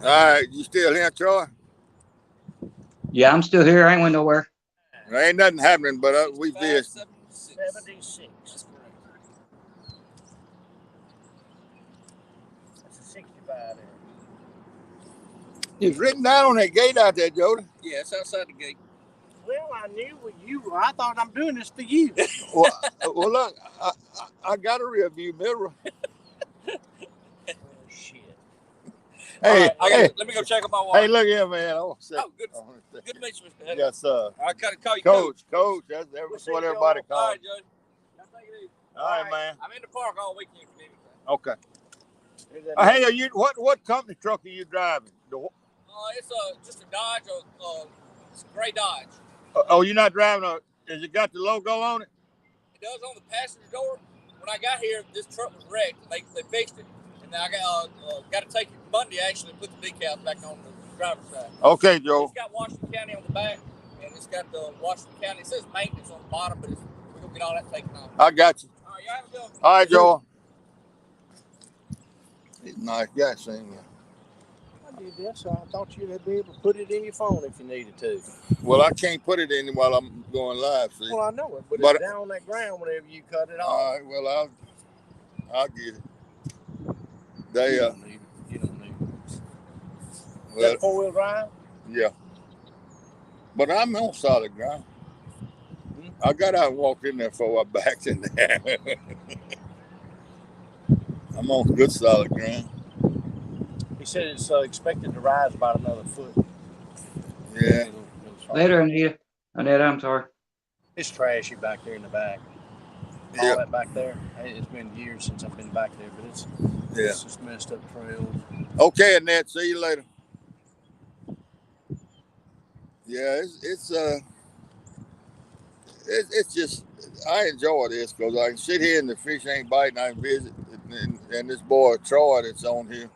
Speaker 1: All right, you still here, Troy?
Speaker 5: Yeah, I'm still here. I ain't went nowhere.
Speaker 1: There ain't nothing happening, but we visiting.
Speaker 4: 76.
Speaker 6: That's correct.
Speaker 4: That's a 65 there.
Speaker 1: It's written down on that gate out there, Jody.
Speaker 6: Yeah, it's outside the gate.
Speaker 4: Well, I knew what you. I thought I'm doing this for you.
Speaker 1: Well, look, I got a rear view mirror.
Speaker 4: Oh, shit.
Speaker 1: Hey,
Speaker 6: All right, let me go check on my wife.
Speaker 1: hey, look here, man.
Speaker 6: Oh, good. Good to meet you, Mr. Head.
Speaker 1: Yes, sir.
Speaker 6: I gotta call you
Speaker 1: Coach. That's
Speaker 4: We'll see
Speaker 1: what
Speaker 4: you
Speaker 1: everybody
Speaker 6: All
Speaker 1: calls.
Speaker 6: right, Judge. Now take it easy.
Speaker 1: All right, man.
Speaker 6: I'm in the park all weekend if you need anything.
Speaker 1: Okay.
Speaker 4: Here's that
Speaker 1: Hey, are you what company truck are you driving?
Speaker 6: It's just a Dodge, it's a gray Dodge.
Speaker 1: Oh, you're not driving has it got the logo on it?
Speaker 6: It does on the passenger door. When I got here, this truck was wrecked. They fixed it, and then I got to take it Monday actually and put the decals back on the driver's side.
Speaker 1: Okay, Joe.
Speaker 6: It's got Washington County on the back, and it's got the Washington County. It says maintenance on the bottom, but we're gonna get all that taken off.
Speaker 1: I got you.
Speaker 6: All right, y'all have a good one.
Speaker 1: All right, Joe. He's a nice guy, seeing you.
Speaker 4: I did this, so I thought you'd be able to put it in your phone if you needed to.
Speaker 1: Well, I can't put it in while I'm going live, see.
Speaker 4: Well, I know it, but
Speaker 1: But-
Speaker 4: it's down on that ground whenever you cut it off.
Speaker 1: All right, well, I'll get it. They,
Speaker 4: You don't need it. You don't need it. Is
Speaker 1: well,
Speaker 4: that 4-wheel drive?
Speaker 1: yeah. But I'm on solid ground.
Speaker 4: Hmm?
Speaker 1: I got out and walked in there before I backed in there. I'm on good solid ground.
Speaker 4: He said it's expected to rise about another foot.
Speaker 1: Yeah.
Speaker 5: Later, Anita. Annette, I'm sorry.
Speaker 4: It's trashy back there in the back. All
Speaker 1: Yeah.
Speaker 4: that back there. It's been years since I've been back there, but
Speaker 1: Yeah.
Speaker 4: it's just messed up trails.
Speaker 1: Okay, Annette. See you later. Yeah, it's just I enjoy this because I can sit here and the fish ain't biting. I can visit, and this boy Troy that's on here,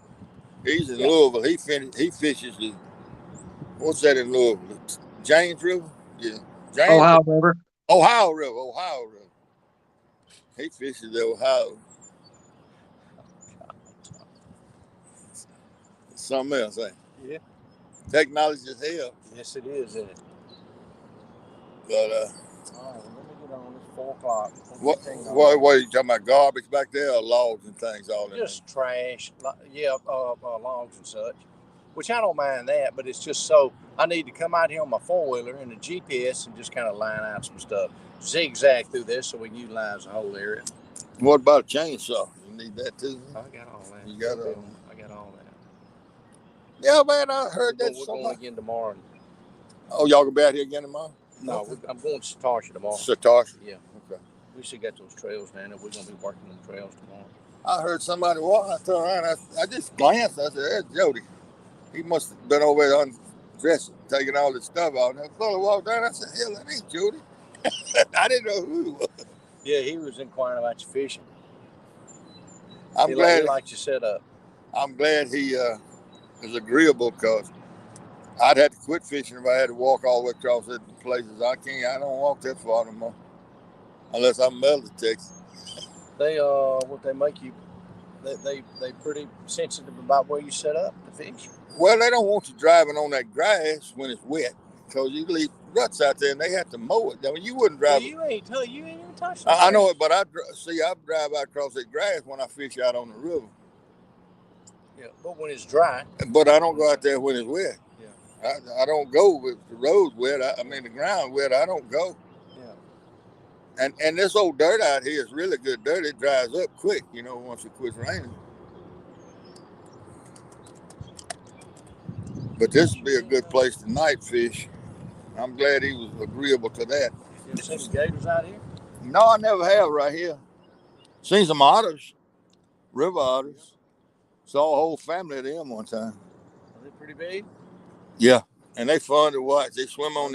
Speaker 1: he's in Louisville. He fishes the what's that in Louisville? James River. Yeah, James.
Speaker 5: Ohio River.
Speaker 1: Ohio River. He fishes the Ohio. Something else, ain't it?
Speaker 4: Yeah.
Speaker 1: Technology is hell.
Speaker 4: Yes, it is, isn't it?
Speaker 1: But
Speaker 4: All right, well, let me get on. It's 4 o'clock.
Speaker 1: what are you talking about? Garbage back there or logs and things all in there?
Speaker 4: Just trash. Logs and such. Which I don't mind that, but it's just so I need to come out here on my 4-wheeler and the GPS and just kind of line out some stuff. Zigzag through this so we can utilize the whole area.
Speaker 1: What about a chainsaw? You need that too?
Speaker 4: I got all that.
Speaker 1: You got
Speaker 4: I got all that.
Speaker 1: Yeah, man, I heard that.
Speaker 4: We're going again tomorrow.
Speaker 1: Oh, y'all gonna be out here again tomorrow?
Speaker 4: No, I'm going to Satasha tomorrow.
Speaker 1: Satasha?
Speaker 4: Yeah.
Speaker 1: Okay.
Speaker 4: We should get those trails down there. We're going to be working them trails tomorrow.
Speaker 1: I heard somebody walk. I turned around. I just glanced. I said, "There's Jody." He must have been over there undressing, taking all this stuff out. And that fella walked down. I said, "Hell, that ain't Jody." I didn't know who he was.
Speaker 4: Yeah, he was inquiring about your fishing.
Speaker 1: I'm glad
Speaker 4: he liked your setup.
Speaker 1: I'm glad he is agreeable because I'd have to quit fishing if I had to walk all the way across the places. I don't walk that far no more. Unless I'm Melody, Texas.
Speaker 4: They what they make you they pretty sensitive about where you set up to fish.
Speaker 1: Well, they don't want you driving on that grass when it's wet because you leave ruts out there and they have to mow it. I mean, you wouldn't drive.
Speaker 4: Well, you ain't even touched it.
Speaker 1: I know it, but I drive out across that grass when I fish out on the river.
Speaker 4: Yeah, but when it's dry.
Speaker 1: But I don't go out there when it's wet.
Speaker 4: Yeah.
Speaker 1: I don't go with the road wet. I mean the ground wet. I don't go.
Speaker 4: Yeah.
Speaker 1: And this old dirt out here is really good dirt. It dries up quick, once it quits raining. But this would be a good place to night fish. I'm glad he was agreeable to that.
Speaker 4: You ever seen some gators out here?
Speaker 1: No, I never have right here. Seen some otters, river otters. Saw a whole family of them one time.
Speaker 4: Are they pretty big?
Speaker 1: Yeah, and they fun to watch. They swim on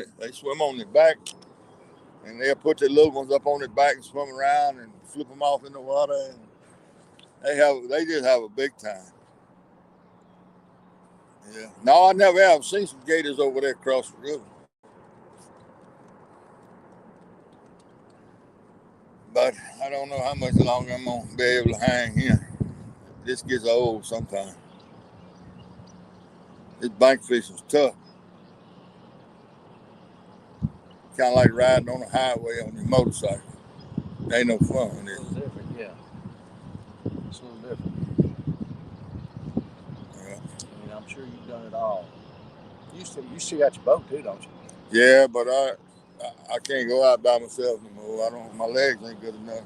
Speaker 1: the back, and they'll put their little ones up on their back and swim around and flip them off in the water. And they just have a big time. Yeah. No, I never have seen some gators over there across the river. But I don't know how much longer I'm going to be able to hang here. this gets old sometimes. This bank fishing's tough. Kind of like riding on a highway on your motorcycle. Ain't no fun in
Speaker 4: It's
Speaker 1: it.
Speaker 4: a little different, yeah. It's a little different.
Speaker 1: Yeah.
Speaker 4: I mean, I'm sure you've done it all. You still got your boat too, don't you?
Speaker 1: Yeah, but I can't go out by myself no more. My legs ain't good enough.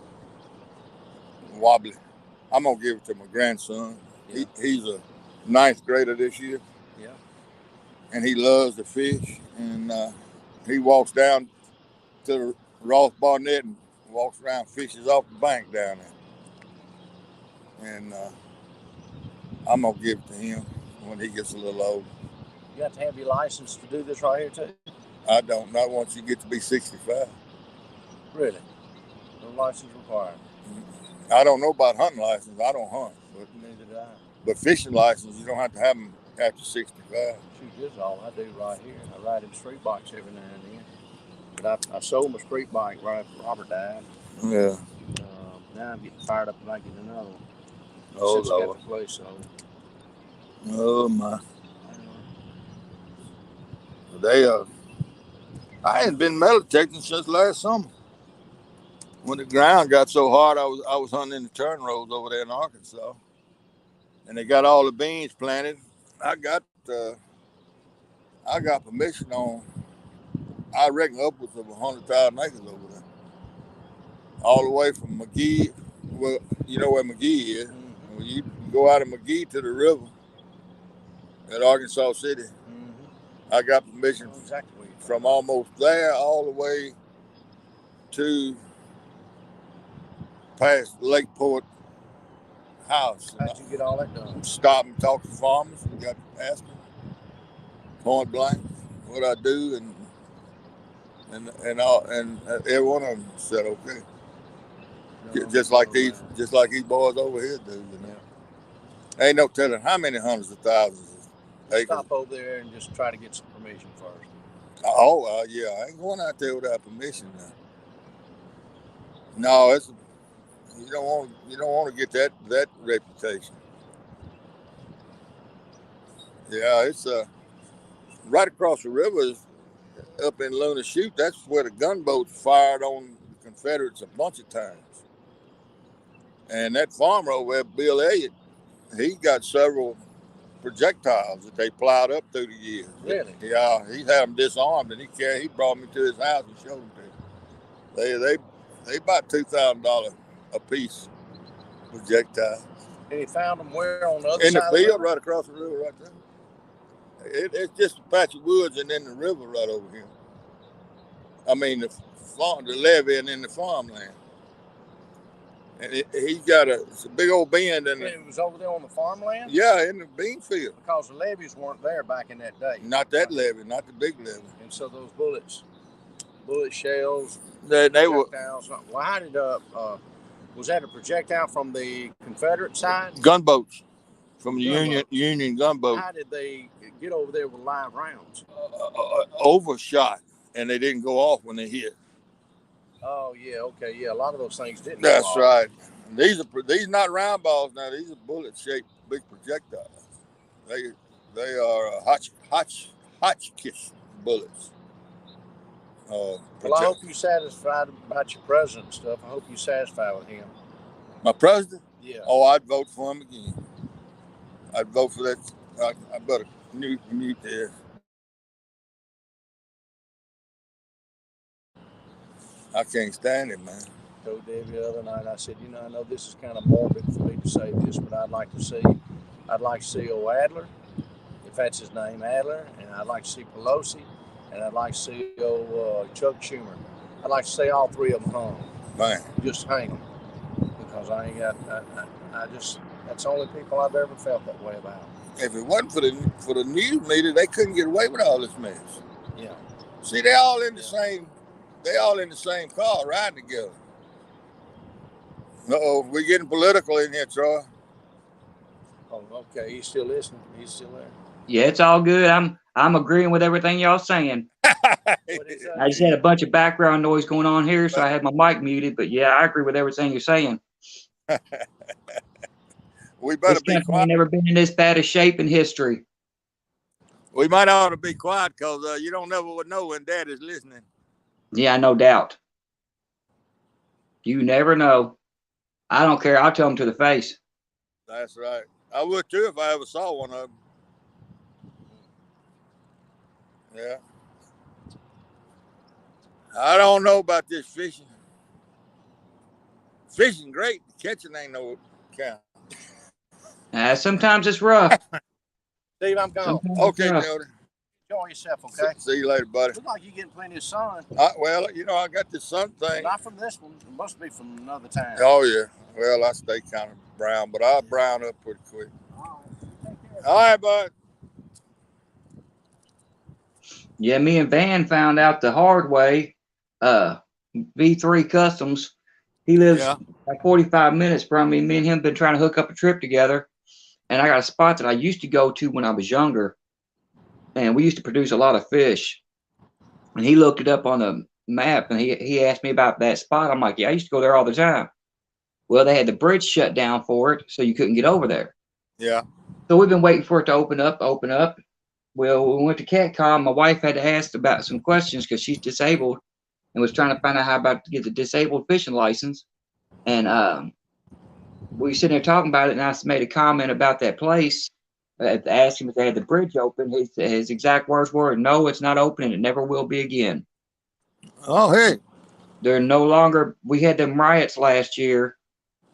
Speaker 1: Wobbly. I'm gonna give it to my grandson.
Speaker 4: Yeah.
Speaker 1: He's a 9th grader this year.
Speaker 4: Yeah.
Speaker 1: And he loves to fish. And he walks down to the Ross Barnett and walks around, fishes off the bank down there. And I'm gonna give it to him when he gets a little older.
Speaker 4: You got to have your license to do this right here too?
Speaker 1: I don't know once you get to be 65.
Speaker 4: Really? No license required?
Speaker 1: I don't know about hunting license. I don't hunt. But
Speaker 4: neither do I.
Speaker 1: But fishing license, you don't have to have them after 65.
Speaker 4: Shoot, this is all I do right here. I ride in street bikes every now and then. But I sold my street bike right after Robert died.
Speaker 1: Yeah.
Speaker 4: Now I'm getting fired up to make it another one.
Speaker 1: Oh,
Speaker 4: since I
Speaker 1: Lord.
Speaker 4: got the place sold.
Speaker 1: Oh, my. I ain't been metal detecting since last summer. When the ground got so hard, I was hunting in the turn rows over there in Arkansas. And they got all the beans planted. I got permission on, I reckon, upwards of 100,000 acres over there. All the way from McGee. Well, you know where McGee is.
Speaker 4: Mm-hmm.
Speaker 1: When you go out of McGee to the river at Arkansas City, I got permission from almost there all the way to past Lakeport House.
Speaker 4: How'd you get all that done?
Speaker 1: Stop and talk to farmers. We got to ask them point blank what I do, and every one of them said okay. Just like these boys over here do. You know, ain't no telling how many hundreds of thousands of acres.
Speaker 4: Stop over there and just try to get some permission first.
Speaker 1: Oh, yeah, I ain't going out there without permission now. No, you don't want to get that reputation. Yeah, it's right across the river, up in Luna Chute. That's where the gunboats fired on the Confederates a bunch of times. And that farmer over there, Bill Elliott, he got several projectiles that they plowed up through the years.
Speaker 4: Really?
Speaker 1: Yeah, he had them disarmed, and he brought me to his house and showed them to me. They about $2,000 a piece projectile.
Speaker 4: And he found them where on the other
Speaker 1: in
Speaker 4: side
Speaker 1: the field,
Speaker 4: of the
Speaker 1: right across the river, right there. It's just a patch of woods and then the river right over here. I mean, the levee and then the farmland. And he's got it's a big old bend. And
Speaker 4: it was over there on the farmland?
Speaker 1: Yeah, in the bean field.
Speaker 4: Because the levees weren't there back in that day.
Speaker 1: Not that levee, not the big levee.
Speaker 4: And so those bullet shells,
Speaker 1: they were.
Speaker 4: Well, how did was that a projectile from the Confederate side?
Speaker 1: Gunboats from the Union gunboats.
Speaker 4: How did they get over there with live rounds?
Speaker 1: Overshot, and they didn't go off when they hit. Oh
Speaker 4: yeah, okay, yeah. A lot of those things didn't.
Speaker 1: That's right. These not round balls now. These are bullet-shaped big projectiles. They are Hotchkiss bullets.
Speaker 4: Well, I hope you're satisfied about your president and stuff. I hope you're satisfied with him.
Speaker 1: My president?
Speaker 4: Yeah.
Speaker 1: Oh, I'd vote for him again. I'd vote for that. I better mute there. I can't stand it, man.
Speaker 4: I told Debbie the other night, I said, I know this is kind of morbid for me to say this, but I'd like to see old Adler, if that's his name, Adler, and I'd like to see Pelosi, and I'd like to see old Chuck Schumer. I'd like to see all three of them hung.
Speaker 1: Man.
Speaker 4: Just hang them. Because I that's the only people I've ever felt that way about.
Speaker 1: If it wasn't for the news media, they couldn't get away with all this mess.
Speaker 4: Yeah.
Speaker 1: See, they all in the same car riding together. We're getting political in here, Troy.
Speaker 4: Oh, okay. He's still listening. He's still there.
Speaker 5: Yeah, it's all good. I'm agreeing with everything y'all saying. I just had a bunch of background noise going on here, so I had my mic muted. But yeah, I agree with everything you're saying.
Speaker 1: We better
Speaker 5: This
Speaker 1: be
Speaker 5: country
Speaker 1: quiet.
Speaker 5: ain't never been in this bad a shape in history.
Speaker 1: We might ought to be quiet because you don't never would know when Dad is listening.
Speaker 5: Yeah, no doubt. You never know. I don't care. I'll tell them to the face.
Speaker 1: That's right. I would too if I ever saw one of them. Yeah. I don't know about this fishing. Fishing great. Catching ain't no count.
Speaker 5: Sometimes it's rough.
Speaker 4: Steve, I'm gone.
Speaker 5: Sometimes it's
Speaker 1: Okay,
Speaker 5: rough.
Speaker 1: Jody.
Speaker 4: Enjoy yourself, okay?
Speaker 1: See you later, buddy.
Speaker 4: Looks like you're getting plenty of sun.
Speaker 1: Well, I got this sun thing.
Speaker 4: Not from this one. It must be from another town.
Speaker 1: Oh, yeah. Well, I stay kind of brown, but I'll brown up pretty quick. All right, bud.
Speaker 5: Yeah, me and Van found out the hard way. V3 Customs. He lives like 45 minutes from me. Me and him been trying to hook up a trip together. And I got a spot that I used to go to when I was younger. And we used to produce a lot of fish. And he looked it up on the map and he asked me about that spot. I'm like, yeah, I used to go there all the time. Well, they had the bridge shut down for it, so you couldn't get over there.
Speaker 1: Yeah.
Speaker 5: So we've been waiting for it to open up. Well, we went to CatCom. My wife had to ask about some questions because she's disabled and was trying to find out how about to get the disabled fishing license. And we were sitting there talking about it, and I made a comment about that place. Asked him if they had the bridge open. His exact words were, "No, it's not open, and it never will be again."
Speaker 1: Oh, hey.
Speaker 5: They're no longer. We had them riots last year,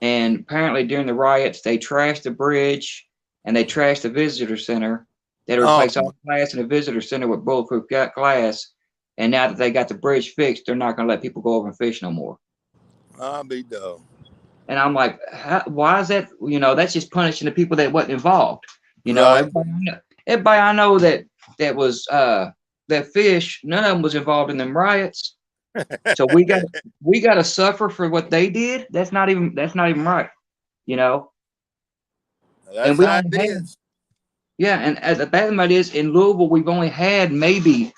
Speaker 5: and apparently during the riots, they trashed the bridge and they trashed the visitor center. They replaced all the glass in the visitor center with bulletproof glass. And now that they got the bridge fixed, they're not going to let people go over and fish no more.
Speaker 1: I'll be done.
Speaker 5: And I'm like, why is that? That's just punishing the people that wasn't involved.
Speaker 1: Right.
Speaker 5: Everybody I know that was that fish, none of them was involved in them riots. So we got to suffer for what they did. That's not even right.
Speaker 1: That's
Speaker 5: and we
Speaker 1: how
Speaker 5: only
Speaker 1: it
Speaker 5: had,
Speaker 1: is.
Speaker 5: yeah, and the bad part is in Louisville, we've only had maybe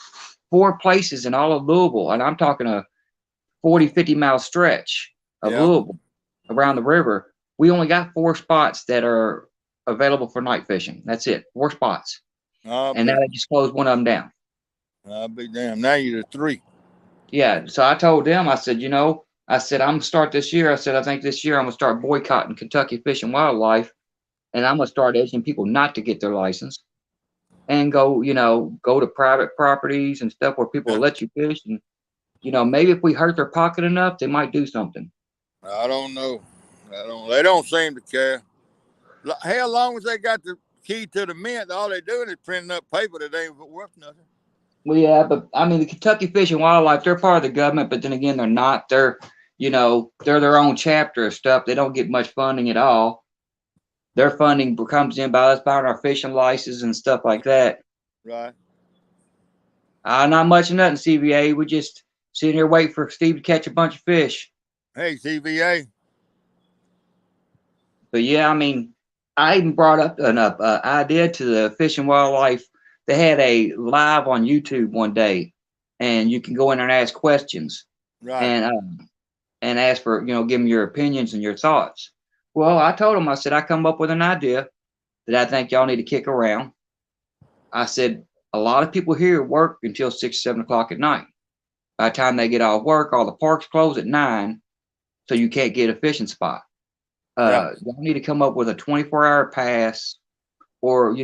Speaker 5: 4 places in all of Louisville, and I'm talking a 40-50 mile stretch of Louisville around the river. We only got 4 spots that are available for night fishing. That's it, 4 spots. And now they just closed one of them down.
Speaker 1: I'll be damned. Now you're the 3.
Speaker 5: Yeah, so I told them, I said, I'm going to start this year. I said, I think this year I'm going to start boycotting Kentucky Fish and Wildlife, and I'm going to start asking people not to get their license and go to private properties and stuff where people will let you fish. And, maybe if we hurt their pocket enough, they might do something.
Speaker 1: I don't know. They don't seem to care. Hell, as long as they got the key to the mint, all they're doing is printing up paper that ain't worth nothing.
Speaker 5: Well, yeah, but I mean, the Kentucky Fish and Wildlife, they're part of the government, but then again, they're not. They're their own chapter of stuff. They don't get much funding at all. Their funding comes in by us buying our fishing licenses and stuff like that.
Speaker 1: Right.
Speaker 5: Not much of nothing, CVA. We just sitting here waiting for Steve to catch a bunch of fish.
Speaker 1: Hey, CVA.
Speaker 5: But yeah, I mean, I even brought up an idea to the Fish and Wildlife. They had a live on YouTube one day, and you can go in there and ask questions,
Speaker 1: right?
Speaker 5: And ask for give them your opinions and your thoughts. Well, I told them, I said I come up with an idea that I think y'all need to kick around. I said a lot of people here work until 6, 7 o'clock at night. By the time they get off work, all the parks close at 9, so you can't get a fishing spot. Y'all need to come up with a 24-hour pass, or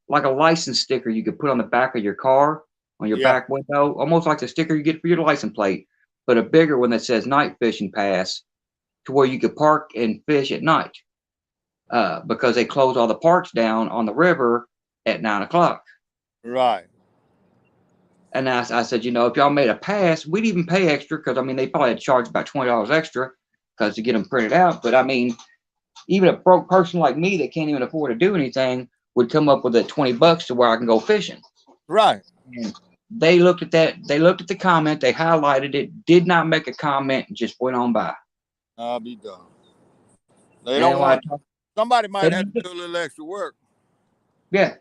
Speaker 5: like a license sticker you could put on the back of your car, on your back window, almost like the sticker you get for your license plate, but a bigger one that says night fishing pass, to where you could park and fish at night, because they close all the parks down on the river at 9 o'clock.
Speaker 1: Right.
Speaker 5: And I said, if y'all made a pass, we'd even pay extra, because I mean they probably had to charge about $20 extra because to get them printed out. But I mean, even a broke person like me that can't even afford to do anything would come up with that $20 to where I can go fishing.
Speaker 1: Right.
Speaker 5: And they looked at that. They looked at the comment. They highlighted it. Did not make a comment and just went on by.
Speaker 1: I'll be done. They don't want. Somebody might have to do a little extra work.
Speaker 5: Yeah.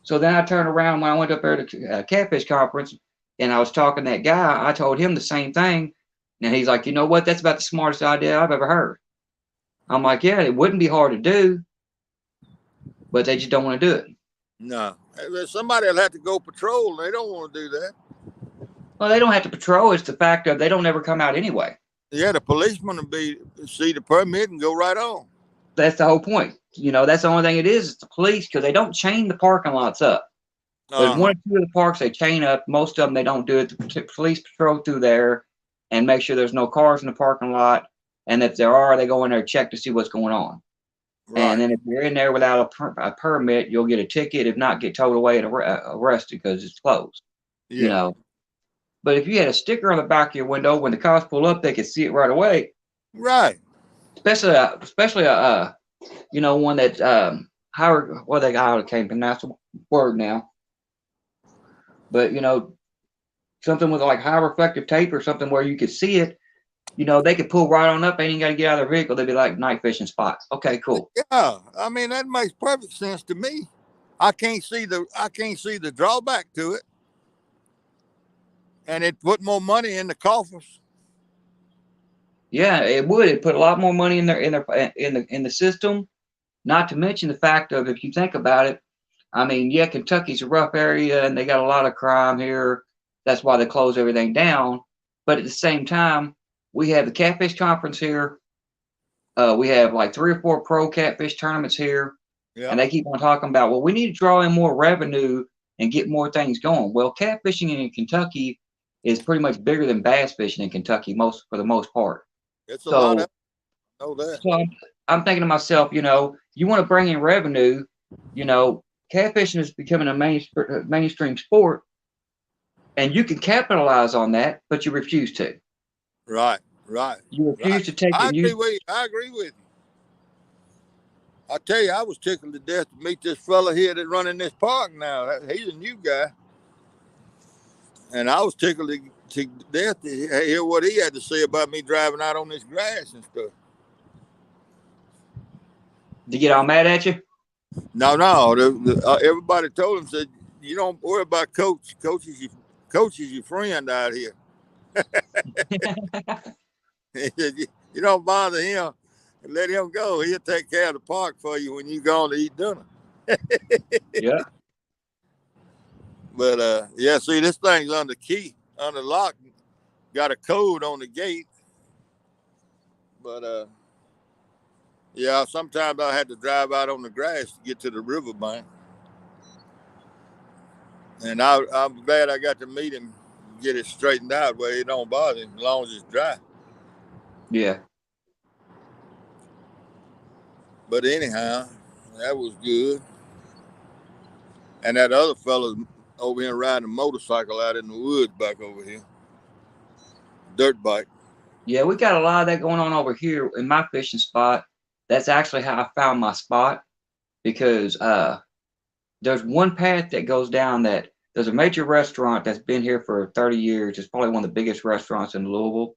Speaker 5: So then I turned around when I went up there to a catfish conference, and I was talking to that guy. I told him the same thing, and he's like, "You know what? That's about the smartest idea I've ever heard." I'm like, yeah, it wouldn't be hard to do, but they just don't want to do it.
Speaker 1: No, somebody will have to go patrol. They don't want to do that.
Speaker 5: Well, they don't have to patrol. It's the fact of they don't ever come out anyway.
Speaker 1: Yeah, the policeman will see the permit and go right on.
Speaker 5: That's the whole point. You know, that's the only thing it is. It's the police, because they don't chain the parking lots up. There's one or two of the parks they chain up. Most of them they don't do it. The police patrol through there and make sure there's no cars in the parking lot. And if there are, they go in there and check to see what's going on. Right. And then if you're in there without a permit, you'll get a ticket. If not, get towed away and arrested because it's closed. Yeah. You know. But if you had a sticker on the back of your window, when the cops pull up, they could see it right away.
Speaker 1: Right.
Speaker 5: Especially you know, one that Howard, well, they got can't pronounce the word now. But you know, something with like high reflective tape or something where you could see it. You know, they could pull right on up. They ain't got to get out of their vehicle. They'd be like night fishing spots. Okay, cool.
Speaker 1: Yeah, I mean that makes perfect sense to me. I can't see the drawback to it, and it put more money in the coffers.
Speaker 5: Yeah, it would. It put a lot more money in the system. Not to mention the fact of, if you think about it, I mean, yeah, Kentucky's a rough area and they got a lot of crime here. That's why they close everything down. But at the same time, we have the catfish conference here. We have like 3 or 4 pro catfish tournaments here. Yeah. And they keep on talking about, well, we need to draw in more revenue and get more things going. Well, catfishing in Kentucky is pretty much bigger than bass fishing in Kentucky for the most part.
Speaker 1: It's a lot of, I know that.
Speaker 5: So I'm thinking to myself, you know, you want to bring in revenue, you know, catfishing is becoming a mainstream sport, and you can capitalize on that, but you refuse to.
Speaker 1: Right, right.
Speaker 5: You refuse to take it.
Speaker 1: I agree with you. I tell you, I was tickled to death to meet this fella here that running this park now. He's a new guy. And I was tickled to death to hear what he had to say about me driving out on this grass and stuff.
Speaker 5: Did he get all mad at you?
Speaker 1: No. Everybody told him, said, you don't worry about Coach. Coach is your friend out here. He said, you don't bother him. Let him go. He'll take care of the park for you when you go on to eat dinner.
Speaker 5: Yeah.
Speaker 1: But yeah, see, this thing's under lock. Got a code on the gate. But yeah, sometimes I had to drive out on the grass to get to the riverbank. And I'm glad I got to meet him, get it straightened out where it don't bother him as long as it's dry.
Speaker 5: Yeah.
Speaker 1: But anyhow, that was good. And that other fella's over here riding a motorcycle out in the woods back over here. Dirt bike.
Speaker 5: Yeah, we got a lot of that going on over here in my fishing spot. That's actually how I found my spot, because there's one path that goes down that there's a major restaurant that's been here for 30 years. It's probably one of the biggest restaurants in Louisville.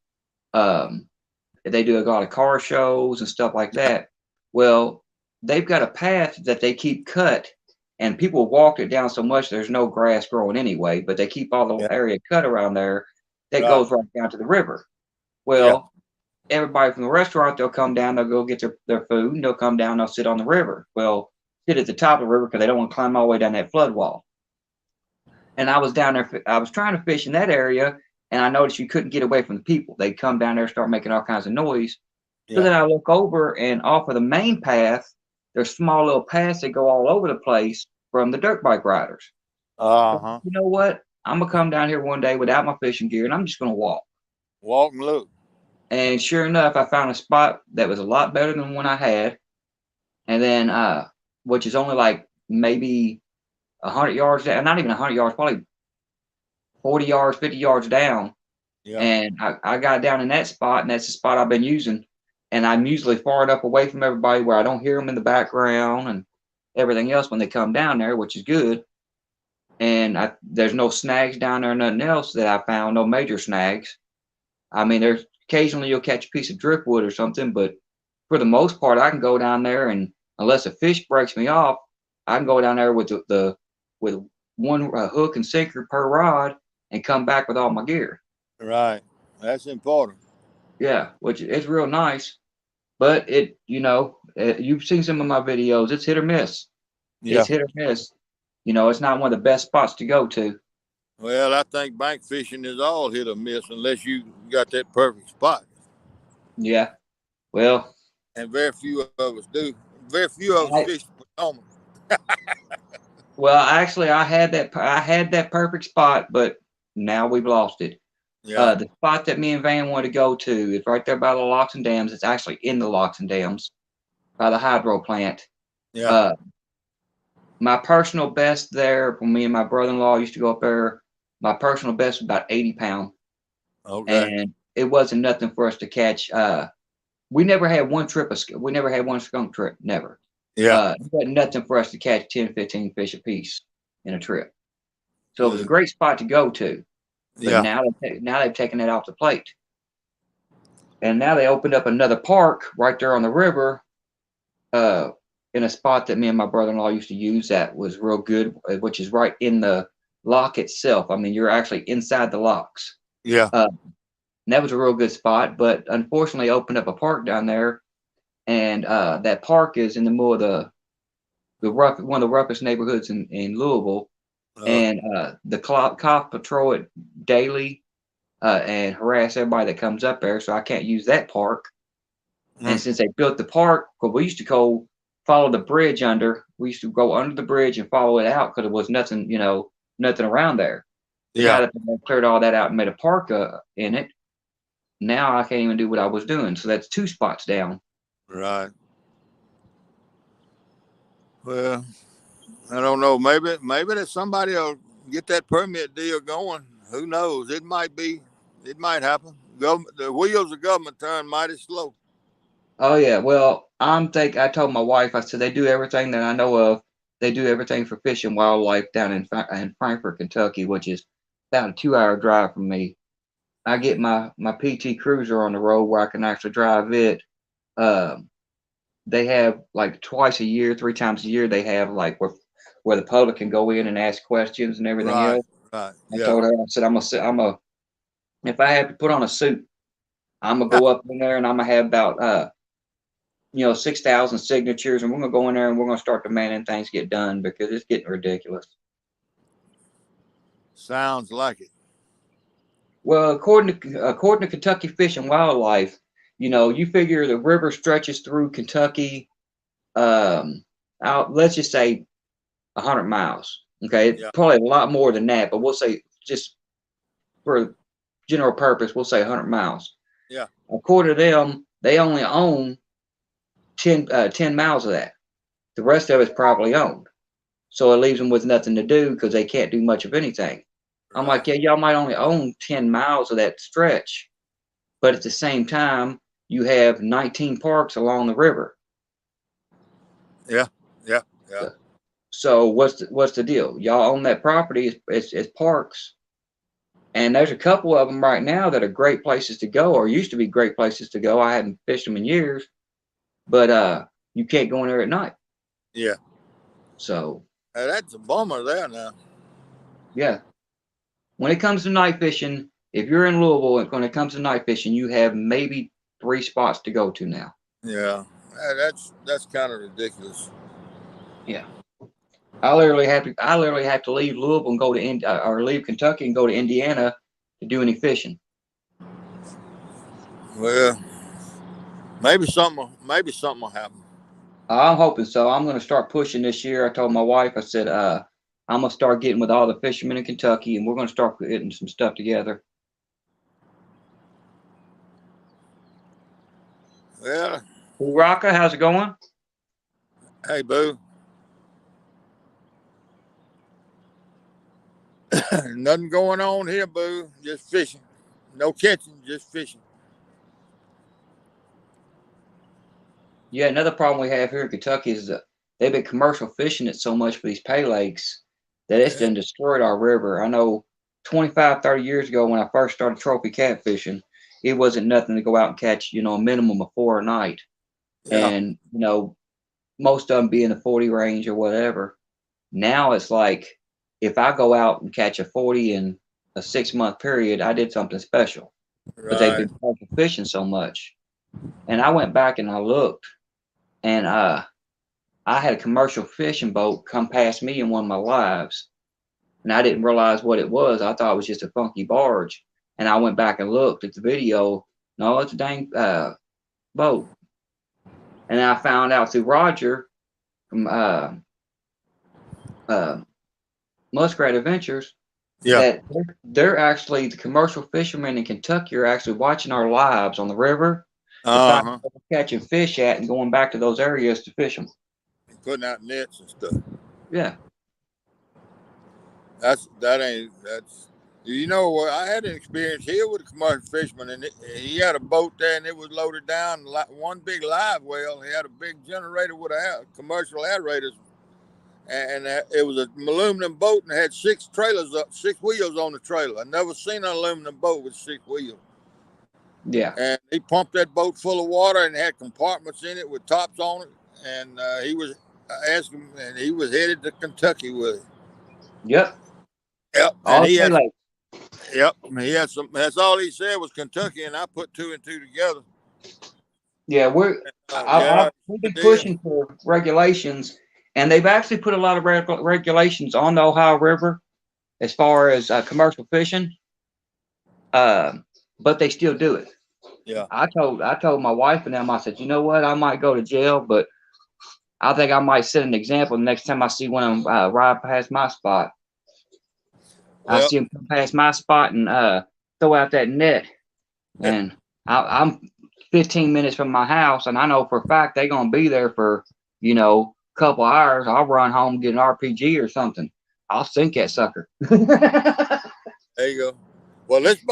Speaker 5: They do a lot of car shows and stuff like that. Well, they've got a path that they keep cut, and people walk it down so much there's no grass growing anyway, but they keep all the area cut around there that goes right down to the river. Well, everybody from the restaurant, they'll come down, they'll go get their food, and they'll come down, they'll sit on the river. Well, sit at the top of the river because they don't want to climb all the way down that flood wall. And I was down there, I was trying to fish in that area, and I noticed you couldn't get away from the people. They'd come down there and start making all kinds of noise. So then I look over, and off of the main path, there's small little paths that go all over the place from the dirt bike riders. So, you know what? I'm going to come down here one day without my fishing gear, and I'm just going to walk.
Speaker 1: Walk and look.
Speaker 5: And sure enough, I found a spot that was a lot better than the one I had. And then, which is only like maybe 100 yards down, not even 100 yards, probably 40 yards, 50 yards down. Yeah. And I got down in that spot, and that's the spot I've been using. And I'm usually far enough away from everybody where I don't hear them in the background and everything else when they come down there, which is good. And there's no snags down there, nothing else that I found, no major snags. I mean, there's occasionally you'll catch a piece of driftwood or something, but for the most part, I can go down there, and unless a fish breaks me off, I can go down there with with one hook and sinker per rod and come back with all my gear.
Speaker 1: Right. That's important.
Speaker 5: Yeah, which is real nice. but you've seen some of my videos. It's hit or miss.
Speaker 1: Yeah.
Speaker 5: It's hit or miss. It's not one of the best spots to go to.
Speaker 1: Well, I think bank fishing is all hit or miss unless you got that perfect spot.
Speaker 5: Yeah. Well,
Speaker 1: And very few of us do. Very few of us fish Potomac.
Speaker 5: actually, I had that perfect spot, but now we've lost it.
Speaker 1: Yeah.
Speaker 5: The spot that me and Van want to go to is right there by the locks and dams. It's actually in the locks and dams by the hydro plant.
Speaker 1: Yeah.
Speaker 5: My personal best there, when me and my brother-in-law used to go up there, my personal best was about 80 pound.
Speaker 1: Okay.
Speaker 5: And it wasn't nothing for us to catch. We never had one skunk trip, never.
Speaker 1: Yeah.
Speaker 5: It wasn't nothing for us to catch 10, 15 fish a piece in a trip. So it was a
Speaker 1: Good.
Speaker 5: great spot to go to. But
Speaker 1: Yeah.
Speaker 5: now they've taken it off the plate. And now they opened up another park right there on the river, in a spot that me and my brother-in-law used to use that was real good, which is right in the lock itself. I mean, you're actually inside the locks.
Speaker 1: Yeah.
Speaker 5: And that was a real good spot, but unfortunately opened up a park down there, and that park is in the middle of one of the roughest neighborhoods in Louisville, and the cop patrol it daily and harass everybody that comes up there, so I can't use that park. And since they built the park, because we used to follow the bridge under, we used to go under the bridge and follow it out because there was nothing, nothing around there.
Speaker 1: Yeah.
Speaker 5: Now that they cleared all that out and made a park in it, now I can't even do what I was doing. So that's 2 spots down.
Speaker 1: Right. Well, I don't know. Maybe that somebody will get that permit deal going. Who knows? It might happen. The wheels of government turn mighty slow.
Speaker 5: Oh yeah. Well, I told my wife, I said they do everything that I know of. They do everything for fish and wildlife down in Frankfort, Kentucky, which is about a 2-hour drive from me. I get my PT Cruiser on the road where I can actually drive it. They have like twice a year, 3 times a year. They have like where the public can go in and ask questions and everything
Speaker 1: Right.
Speaker 5: else.
Speaker 1: Right.
Speaker 5: I
Speaker 1: Yeah.
Speaker 5: told her, I said, if I have to put on a suit, I'm gonna go up in there and I'm gonna have about 6,000 signatures, and we're gonna go in there and we're gonna start demanding things get done because it's getting ridiculous.
Speaker 1: Sounds like it.
Speaker 5: Well, according to Kentucky Fish and Wildlife, you figure the river stretches through Kentucky, out, let's just say 100 miles. Okay, it's probably a lot more than that, but we'll say, just for general purpose, we'll say 100 miles.
Speaker 1: Yeah.
Speaker 5: According to them, they only own 10 miles of that. The rest of it's privately owned. So it leaves them with nothing to do because they can't do much of anything. I'm like, yeah, y'all might only own 10 miles of that stretch, but at the same time, you have 19 parks along the river.
Speaker 1: Yeah.
Speaker 5: So what's the deal? Y'all own that property. It's parks, and there's a couple of them right now that are great places to go, or used to be great places to go. I haven't fished them in years, but you can't go in there at night.
Speaker 1: Yeah.
Speaker 5: So
Speaker 1: That's a bummer there now.
Speaker 5: yeah. When it comes to night fishing, if you're in Louisville, when it comes to night fishing, you have maybe 3 spots to go to now.
Speaker 1: Yeah. That's kind of ridiculous.
Speaker 5: Yeah. I literally have to leave Louisville and go to or leave Kentucky and go to Indiana to do any fishing.
Speaker 1: Well, maybe something will happen.
Speaker 5: I'm hoping so. I'm going to start pushing this year. I told my wife, I said, I'm going to start getting with all the fishermen in Kentucky, and we're going to start getting some stuff together.
Speaker 1: Well,
Speaker 5: Rocka, how's it going?
Speaker 1: hey, boo. Nothing going on here, boo. Just fishing. No catching, just fishing.
Speaker 5: Yeah, another problem we have here in Kentucky is that they've been commercial fishing it so much for these pay lakes that it's done destroyed our river. I know 25, 30 years ago when I first started trophy catfishing, it wasn't nothing to go out and catch, a minimum of 4 a night.
Speaker 1: Yeah.
Speaker 5: And, most of them be in the 40 range or whatever. Now it's like, if I go out and catch a 40 in a 6-month period, I did something special.
Speaker 1: Right.
Speaker 5: But they've been commercial fishing so much. And I went back and I looked, and I had a commercial fishing boat come past me in one of my lives, and I didn't realize what it was. I thought it was just a funky barge. And I went back and looked at the video. No, it's a dang boat. And I found out through Roger from Muskrat Adventures that they're actually, the commercial fishermen in Kentucky are actually watching our lives on the river, deciding where we're catching fish at, and going back to those areas to fish them.
Speaker 1: Putting out nets and stuff.
Speaker 5: Yeah.
Speaker 1: That's you know what, I had an experience here with a commercial fisherman, and he had a boat there, and it was loaded down one big live well. He had a big generator with commercial aerators, and it was an aluminum boat, and it had 6 wheels on the trailer. I never seen an aluminum boat with 6 wheels.
Speaker 5: Yeah.
Speaker 1: And he pumped that boat full of water and had compartments in it with tops on it, and he was asking, and he was headed to Kentucky with it.
Speaker 5: Yep.
Speaker 1: Yep.
Speaker 5: All
Speaker 1: And he had,
Speaker 5: like,
Speaker 1: yep. He had some. That's all he said was Kentucky, and I put 2 and 2 together.
Speaker 5: yeah, we've been pushing for regulations, and they've actually put a lot of regulations on the Ohio River as far as commercial fishing. But they still do it.
Speaker 1: Yeah.
Speaker 5: I told my wife and them, I said, you know what, I might go to jail, but I think I might set an example the next time I see one of them ride past my spot. I see them come past my spot and throw out that net. And I'm 15 minutes from my house, and I know for a fact they're going to be there for, a couple hours. I'll run home and get an RPG or something. I'll sink that sucker.
Speaker 1: There you go. Well, this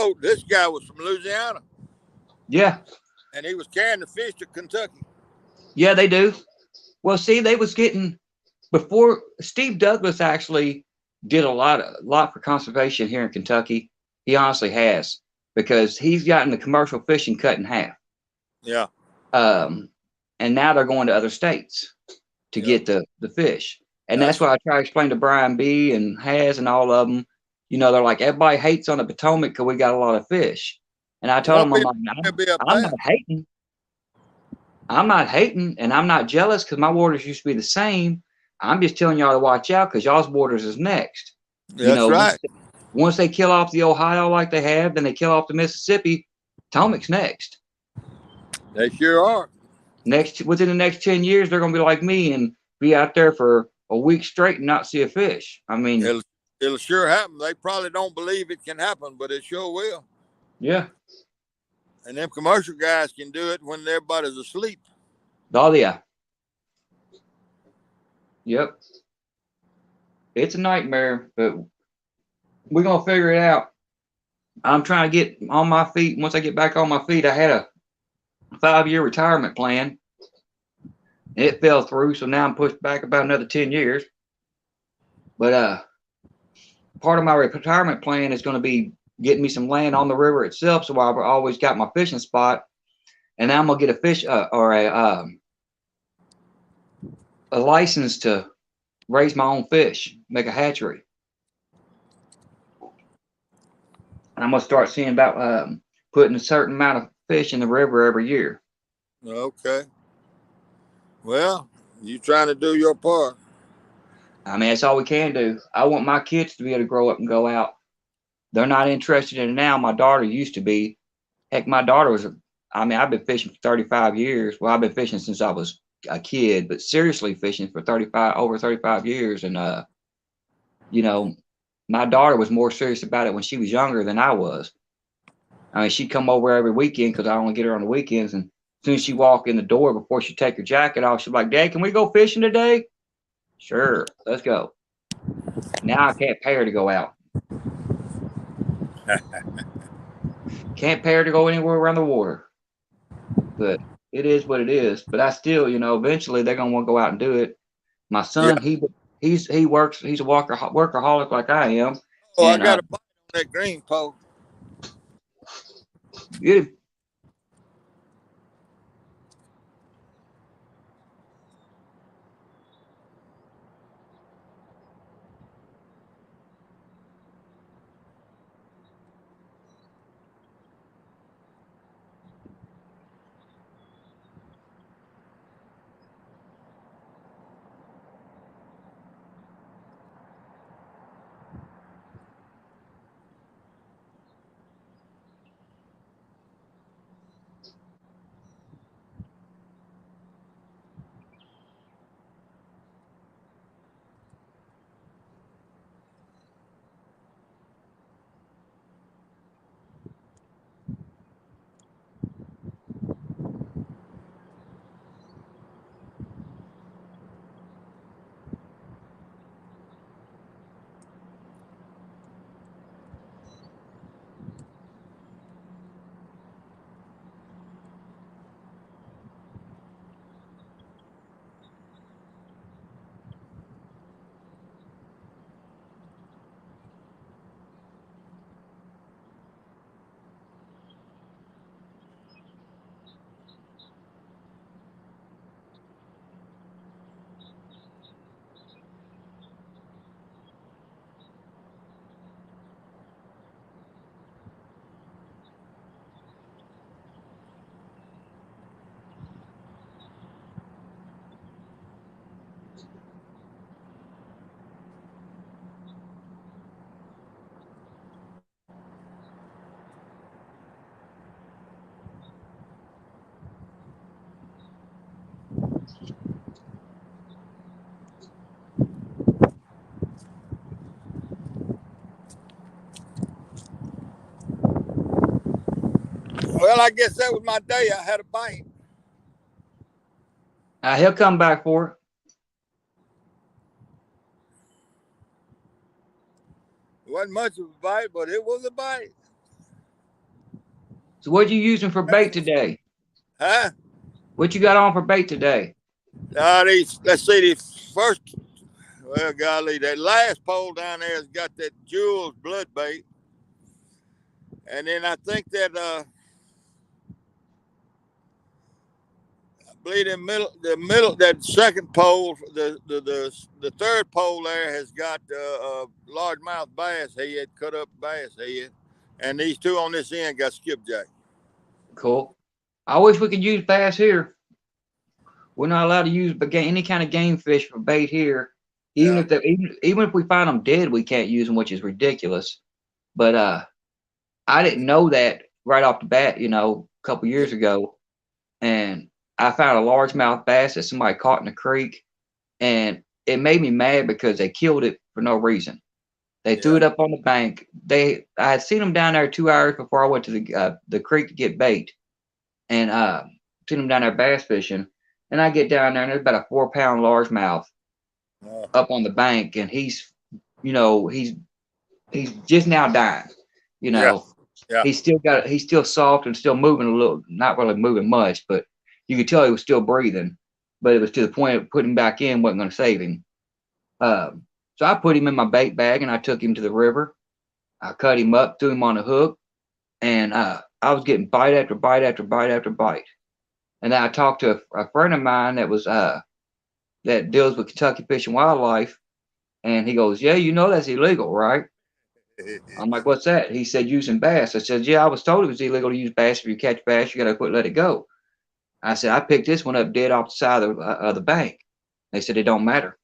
Speaker 1: guy was from Louisiana.
Speaker 5: Yeah.
Speaker 1: And he was carrying the fish to Kentucky.
Speaker 5: Yeah, they do. Well, see, they was getting, before Steve Douglas actually did a lot for conservation here in Kentucky. He honestly has, because he's gotten the commercial fishing cut in half.
Speaker 1: Yeah.
Speaker 5: And now they're going to other states to get the fish. And that's what I try to explain to Brian B. and Has and all of them. They're like, everybody hates on the Potomac because we got a lot of fish. And I told them, I'm not hating. I'm not hating, and I'm not jealous because my waters used to be the same. I'm just telling y'all to watch out because y'all's waters is next.
Speaker 1: That's right.
Speaker 5: Once they kill off the Ohio like they have, then they kill off the Mississippi. Potomac's next.
Speaker 1: They sure are.
Speaker 5: Within the next 10 years, they're going to be like me and be out there for a week straight and not see a fish. I mean,
Speaker 1: it'll sure happen. They probably don't believe it can happen, but it sure will.
Speaker 5: Yeah.
Speaker 1: And them commercial guys can do it when everybody's asleep.
Speaker 5: Oh, yeah. Yep. It's a nightmare, but we're going to figure it out. I'm trying to get on my feet. Once I get back on my feet, I had a 5-year retirement plan. It fell through, so now I'm pushed back about another 10 years. But part of my retirement plan is going to be getting me some land on the river itself, so I've always got my fishing spot. And now I'm gonna get a fish or a license to raise my own fish, make a hatchery. And I'm gonna start seeing about putting a certain amount of fish in the river every year.
Speaker 1: Okay. Well, you trying to do your part.
Speaker 5: I mean, that's all we can do. I want my kids to be able to grow up and go out. They're not interested in it now. My daughter used to be. Heck, my daughter was. I've been fishing for 35 years. Well, I've been fishing since I was a kid, but seriously fishing for over 35 years. And, my daughter was more serious about it when she was younger than I was. I mean, she'd come over every weekend because I only get her on the weekends. And as soon as she walk in the door, before she take her jacket off, she'd be like, Dad, can we go fishing today? Sure, let's go. Now I can't pay her to go out. Can't pay her to go anywhere around the water. But it is what it is. But I still, eventually they're gonna want to go out and do it. My son, he works. He's a workaholic like I am.
Speaker 1: Oh, and, I got a bite on that green pole.
Speaker 5: Yeah.
Speaker 1: Well, I guess that was my day. I had a bite.
Speaker 5: He'll come back for it.
Speaker 1: It wasn't much of a bite, but it was a bite.
Speaker 5: So what you using for bait today?
Speaker 1: Huh?
Speaker 5: What you got on for bait today?
Speaker 1: Let's see, the first, well, golly, that last pole down there has got that Jules blood bait. And then I think that, I believe the middle, that second pole, the third pole there has got largemouth bass head, cut up bass head. And these two on this end got skipjack.
Speaker 5: Cool. I wish we could use bass here. We're not allowed to use any kind of game fish for bait here. Even if we find them dead, we can't use them, which is ridiculous. But I didn't know that right off the bat, a couple years ago. And I found a largemouth bass that somebody caught in the creek, and it made me mad because they killed it for no reason. They threw it up on the bank. I had seen them down there 2 hours before I went to the creek to get bait, and seen them down there bass fishing. And I get down there, and there's about a 4-pound largemouth up on the bank, and he's just now dying. He's still soft and still moving a little, not really moving much, but you could tell he was still breathing. But it was to the point of putting him back in wasn't going to save him. So I put him in my bait bag and I took him to the river. I cut him up, threw him on a hook, and I was getting bite after bite after bite after bite. And then I talked to a friend of mine that deals with Kentucky Fish and Wildlife, and he goes, "Yeah, that's illegal, right?" I'm like, "What's that?" He said, "Using bass." I said, "Yeah, I was told it was illegal to use bass. If you catch bass, you got to let it go." I said, "I picked this one up dead off the side of the bank." They said, "It don't matter.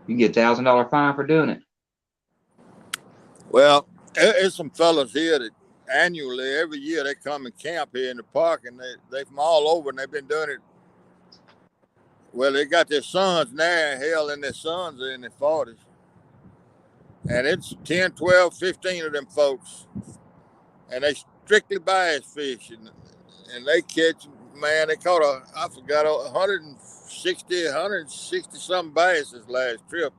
Speaker 5: You can get $1,000 fine for doing it."
Speaker 1: Well, there's some fellas here that annually, every year, they come and camp here in the park, and they from all over, and they've been doing it. Well, they got their sons now, and their sons are in their 40s. And it's 10, 12, 15 of them folks. And they strictly bass fish. And they catch, man, they caught 160 something bass this last trip.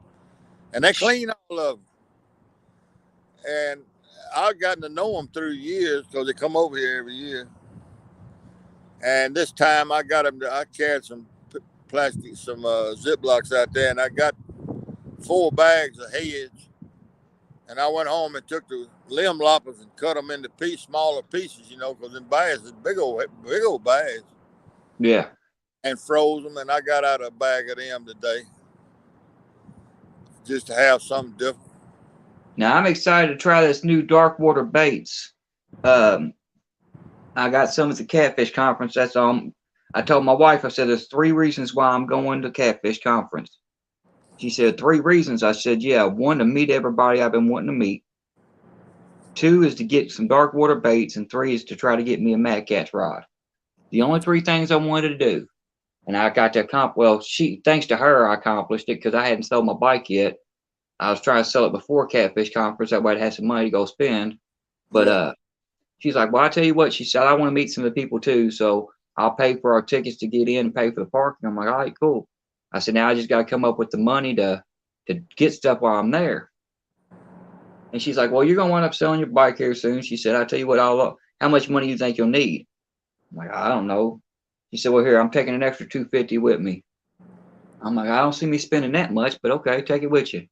Speaker 1: And they clean all of them. And I've gotten to know them through years because they come over here every year. And this time I carried some plastic, some Ziplocs out there, and I got 4 bags of heads. And I went home and took the limb loppers and cut them into smaller pieces, because them bass is big old bass.
Speaker 5: Yeah.
Speaker 1: And froze them, and I got out a bag of them today just to have something different.
Speaker 5: Now I'm excited to try this new dark water baits. I got some at the Catfish Conference. That's I told my wife, I said, "There's 3 reasons why I'm going to Catfish Conference." She said, 3 reasons. I said, "Yeah, 1, to meet everybody I've been wanting to meet. 2 is to get some dark water baits, and 3 is to try to get me a Mad Catch rod." The only 3 things I wanted to do. And I got to thanks to her, I accomplished it because I hadn't sold my bike yet. I was trying to sell it before Catfish Conference. That way I'd have some money to go spend. But she's like, "Well, I tell you what," she said, "I want to meet some of the people too. So I'll pay for our tickets to get in and pay for the parking." I'm like, "All right, cool." I said, "Now I just got to come up with the money to get stuff while I'm there." And she's like, "Well, you're going to wind up selling your bike here soon." She said, "I'll tell you what, how much money you think you'll need?" I'm like, "I don't know." She said, "Well, here, I'm taking an extra $250 with me." I'm like, "I don't see me spending that much, but okay, take it with you."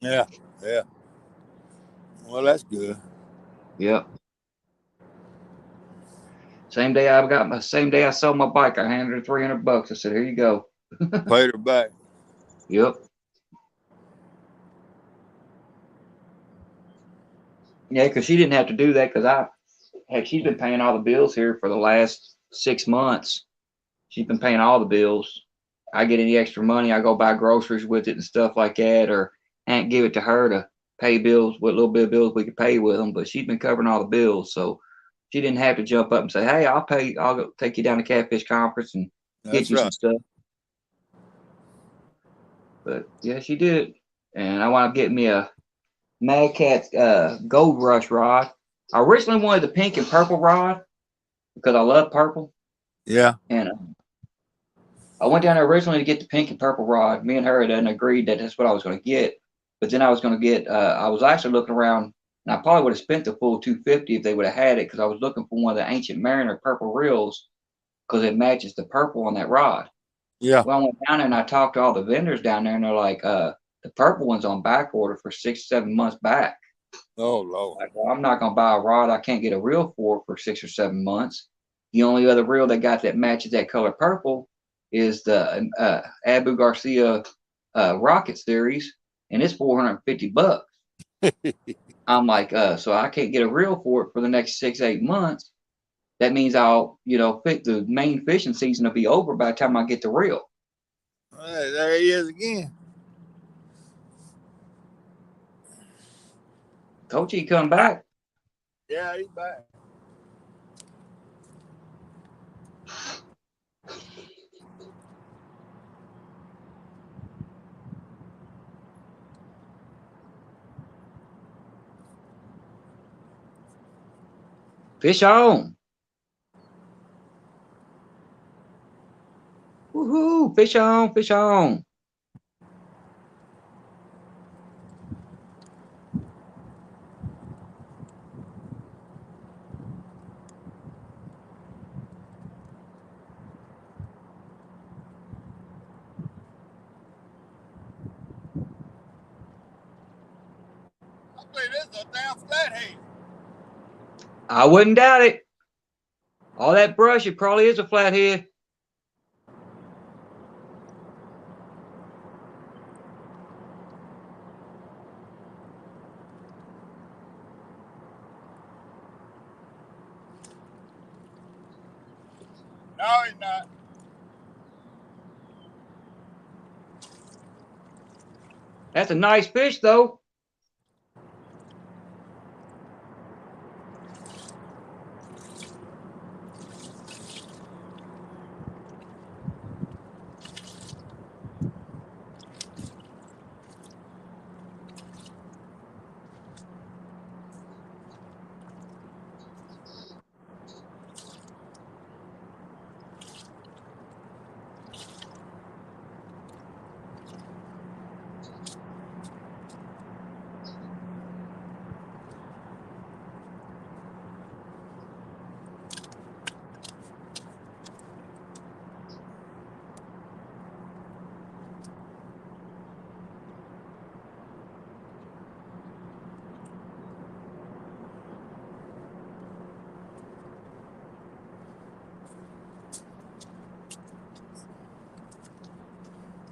Speaker 1: Yeah. Well, that's good.
Speaker 5: Yep. Same day I sold my bike, I handed her $300. I said, "Here you go."
Speaker 1: Paid her back.
Speaker 5: Yep. Yeah, because she didn't have to do that because she's been paying all the bills here for the last 6 months. She's been paying all the bills. I get any extra money, I go buy groceries with it and stuff like that, or Aunt give it to her to pay bills, what little bit of bills we could pay with them. But she's been covering all the bills, so she didn't have to jump up and say, "Hey, I'll go take you down to Catfish Conference and get you some stuff." But yeah, she did. And I wound up getting me a Mad Cat's Gold Rush rod. I originally wanted the pink and purple rod because I love purple.
Speaker 1: Yeah.
Speaker 5: And I went down there originally to get the pink and purple rod. Me and her had agreed that that's what I was going to get. But then I was going to get, I was actually looking around, and I probably would have spent the full $250 if they would have had it, because I was looking for one of the Ancient Mariner purple reels because it matches the purple on that rod.
Speaker 1: Yeah.
Speaker 5: Well, I went down there and I talked to all the vendors down there, and they're like, the purple one's on back order for 6 or 7 months back.
Speaker 1: Oh, Lord.
Speaker 5: Like, well, I'm not going to buy a rod I can't get a reel for 6 or 7 months. The only other reel they got that matches that color purple is the Abu Garcia Rocket Series, and it's $450. I'm like, so I can't get a reel for it for the next 6, 8 months. That means I'll, the main fishing season will be over by the time I get the reel.
Speaker 1: Hey, there he is again.
Speaker 5: Told you he'd come back.
Speaker 1: Yeah, he's back.
Speaker 5: Fish on. Woohoo! Fish on, fish on.
Speaker 1: I believe this is a damn flathead.
Speaker 5: I wouldn't doubt it. All that brush, it probably is a flathead.
Speaker 1: No, he's not.
Speaker 5: That's a nice fish, though.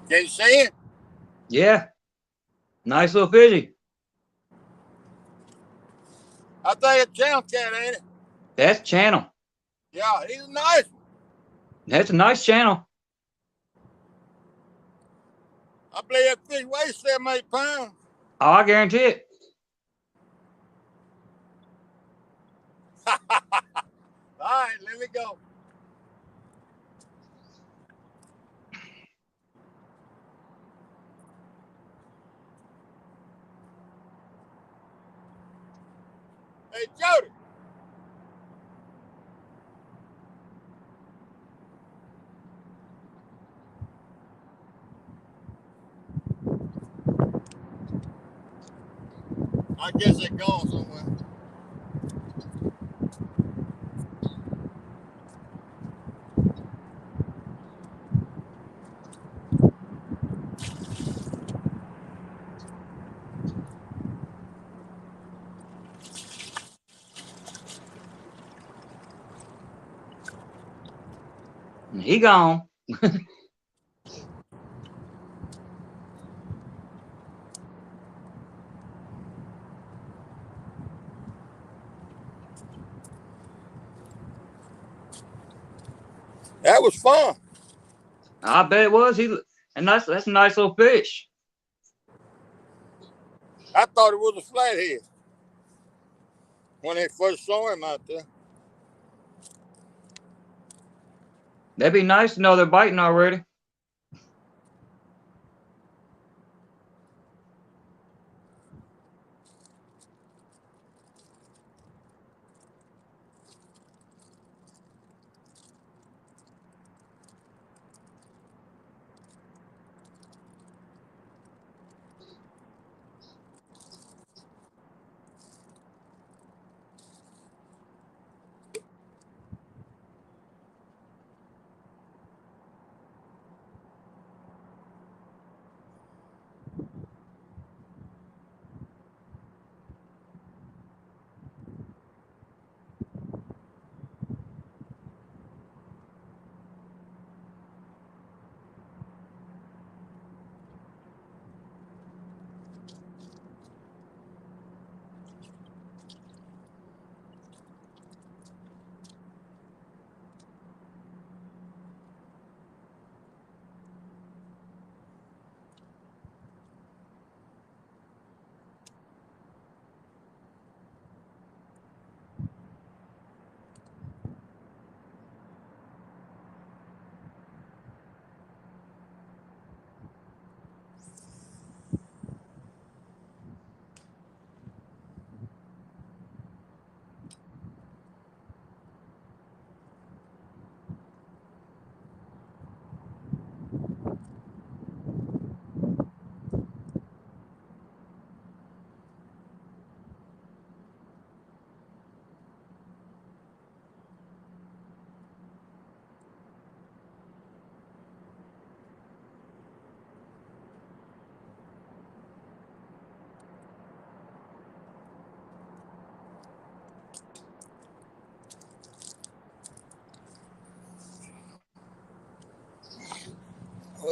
Speaker 1: Can you see it?
Speaker 5: Yeah. Nice little fishy.
Speaker 1: I think it's channel cat, ain't it?
Speaker 5: That's channel.
Speaker 1: Yeah, he's a nice one.
Speaker 5: That's a nice channel.
Speaker 1: I believe that fish weighs 7, 8 pounds.
Speaker 5: Oh, I guarantee it.
Speaker 1: All right, let me go. Hey, Jody. I guess they're gone somewhere.
Speaker 5: He gone.
Speaker 1: That was fun.
Speaker 5: I bet it was. And that's a nice little fish.
Speaker 1: I thought it was a flathead when they first saw him out there.
Speaker 5: That'd be nice to know they're biting already.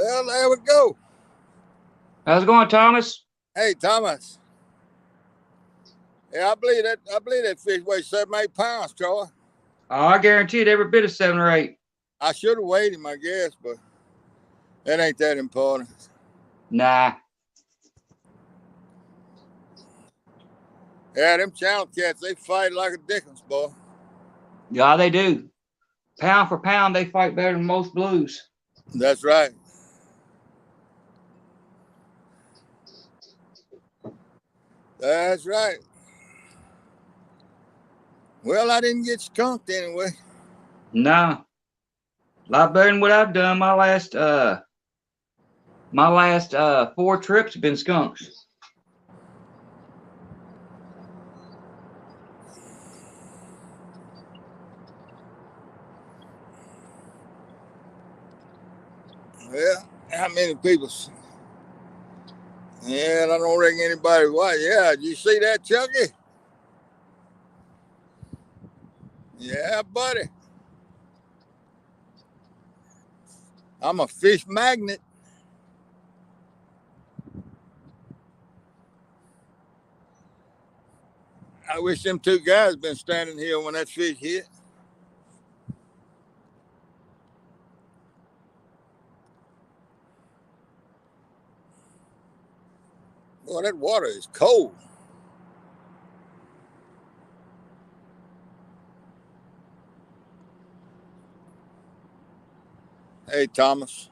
Speaker 1: Well, there we go.
Speaker 5: How's it going, Thomas?
Speaker 1: Hey, Thomas. Yeah, I believe that fish weighs 7-8 pounds, Troy.
Speaker 5: Oh, I guarantee it every bit of 7 or 8.
Speaker 1: I should have weighed him, I guess, but that ain't that important.
Speaker 5: Nah.
Speaker 1: Yeah, them channel cats, they fight like a Dickens, boy.
Speaker 5: Yeah, they do. Pound for pound, they fight better than most blues.
Speaker 1: That's right. That's right. Well, I didn't get skunked anyway.
Speaker 5: Nah. A lot better than what I've done. My last 4 trips have been skunks.
Speaker 1: Well, how many people? Yeah, I don't reckon anybody. Why? Yeah, did you see that, Chucky? Yeah, buddy. I'm a fish magnet. I wish them 2 guys been standing here when that fish hit. Boy, that water is cold. Hey, Thomas.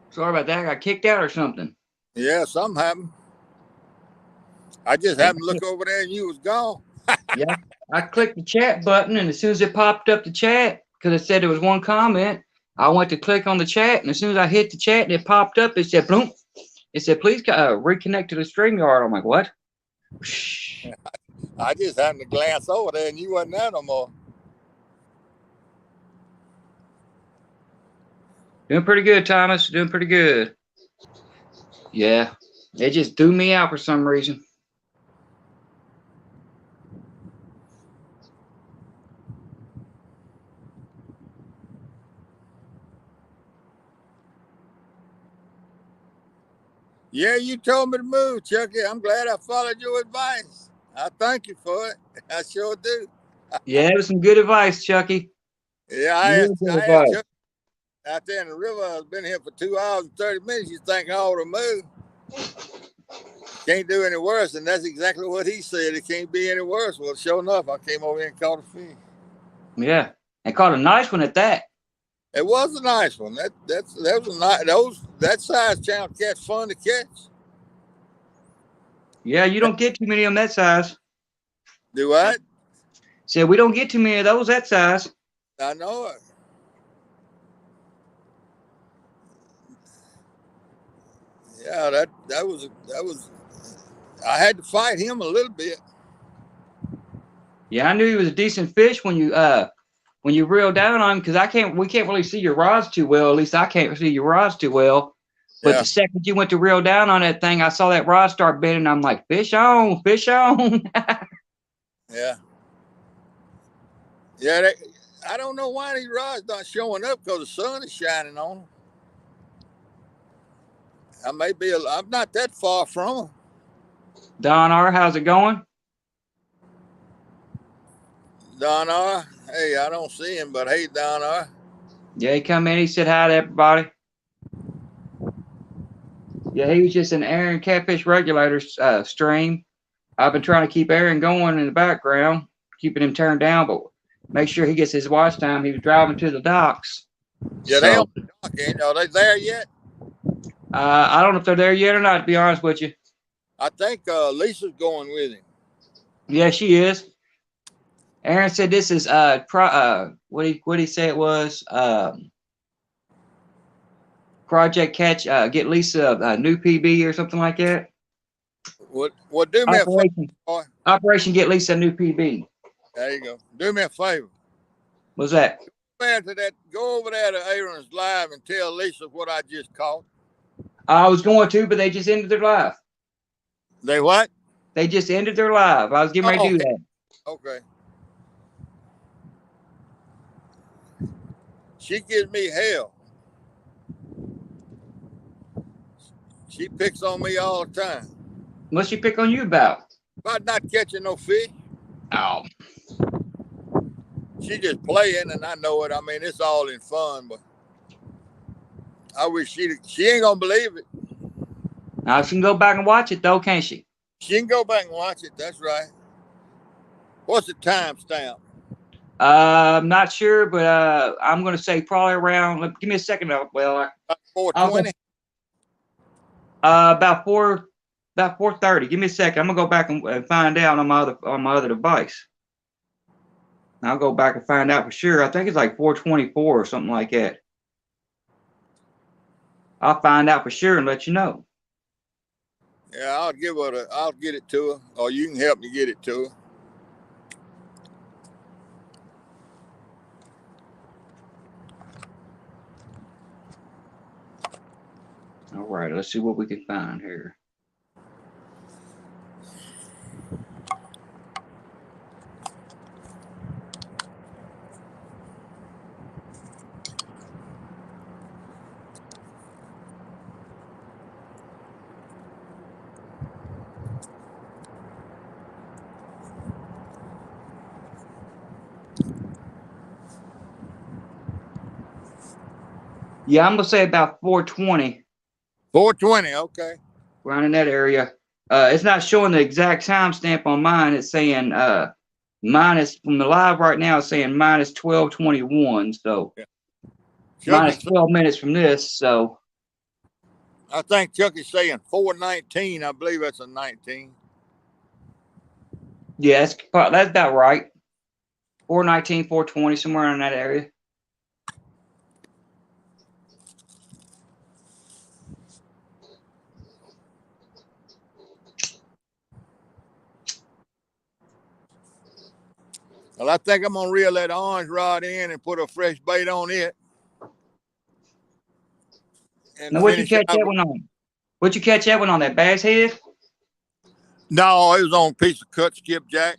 Speaker 5: Sorry about that. I got kicked out or something.
Speaker 1: Yeah, something happened. I just happened to look over there and you was gone.
Speaker 5: Yeah. I clicked the chat button, and as soon as it popped up the chat, because it said there was one comment, I went to click on the chat, and as soon as I hit the chat and it popped up, it said, boom. It said, please reconnect to the StreamYard. I'm like, what?
Speaker 1: I just happened to glance over there and you wasn't there no more.
Speaker 5: Doing pretty good, Thomas. Doing pretty good. Yeah. It just threw me out for some reason.
Speaker 1: Yeah, you told me to move, Chucky. I'm glad I followed your advice. I thank you for it. I sure do.
Speaker 5: Yeah, it was some good advice, Chucky.
Speaker 1: Yeah, I asked Chucky out there in the river. I've been here for 2 hours and 30 minutes. You think I ought to move? Can't do any worse. And that's exactly what he said. It can't be any worse. Well, sure enough, I came over here and caught a fish.
Speaker 5: Yeah, and caught a nice one at that.
Speaker 1: It was a nice one. That was a nice. That size channel catch fun to catch.
Speaker 5: Yeah, you don't get too many of them that size.
Speaker 1: Do what?
Speaker 5: Said we don't get too many of those that size.
Speaker 1: I know it. Yeah, that was. I had to fight him a little bit.
Speaker 5: Yeah, I knew he was a decent fish when you reel down on him, because we can't really see your rods too well. At least I can't see your rods too well. But
Speaker 1: Yeah.
Speaker 5: the second you went to reel down on that thing, I saw that rod start bending. I'm like, fish on, fish on.
Speaker 1: Yeah. Yeah, I don't know why these rods not showing up, because the sun is shining on them. I'm not that far from them.
Speaker 5: Don R, how's it going?
Speaker 1: Don R. Hey, I don't see him, but hey, Don R.
Speaker 5: Yeah, he come in, he said hi to everybody. Yeah, he was just an Aaron Catfish Regulators stream. I've been trying to keep Aaron going in the background, keeping him turned down, but make sure he gets his watch time. He was driving to the docks.
Speaker 1: Yeah, they on the dock, ain't are they there yet?
Speaker 5: I don't know if they're there yet or not, to be honest with you.
Speaker 1: I think Lisa's going with him.
Speaker 5: Yeah, she is. Aaron said this is what did he say it was? Project Catch, get Lisa a new PB or something like that.
Speaker 1: What do me a favor, boy.
Speaker 5: Operation get Lisa a new PB.
Speaker 1: There you go. Do me a favor.
Speaker 5: What's that?
Speaker 1: Go over there to Aaron's Live and tell Lisa what I just caught.
Speaker 5: I was going to, but they just ended their live.
Speaker 1: They what?
Speaker 5: They just ended their live. I was getting ready to do that.
Speaker 1: Okay. She gives me hell. She picks on me all the time.
Speaker 5: What's she pick on you about?
Speaker 1: About not catching no fish.
Speaker 5: Oh.
Speaker 1: She just playing, and I know it. I mean, it's all in fun, but I wish she ain't gonna believe it.
Speaker 5: Now she can go back and watch it though, can't she?
Speaker 1: She can go back and watch it. That's right. What's the time stamp?
Speaker 5: I'm not sure, but I'm gonna say probably around. Give me a second. Well,
Speaker 1: 4:20.
Speaker 5: About 4:30. Give me a second. I'm gonna go back and find out on my other device. I'll go back and find out for sure. I think it's like 4:24 or something like that. I'll find out for sure and let you know.
Speaker 1: Yeah, I'll get it to her, or you can help me get it to her.
Speaker 5: All right, let's see what we can find here. Yeah, I'm gonna say about 4:20.
Speaker 1: 4:20, okay.
Speaker 5: Around in that area. It's not showing the exact timestamp on mine. It's saying minus from the live right now. It's saying minus 12:21. So
Speaker 1: yeah.
Speaker 5: minus 12 minutes from this. So
Speaker 1: I think Chucky's saying 4:19. I believe that's a 19.
Speaker 5: yeah, that's about right. 4:19, 4:20, somewhere in that area.
Speaker 1: Well, I think I'm gonna reel that orange rod in and put a fresh bait on it. And
Speaker 5: now, what'd you catch that one on? What'd you catch that one on? That bass head?
Speaker 1: No, it was on a piece of cut skipjack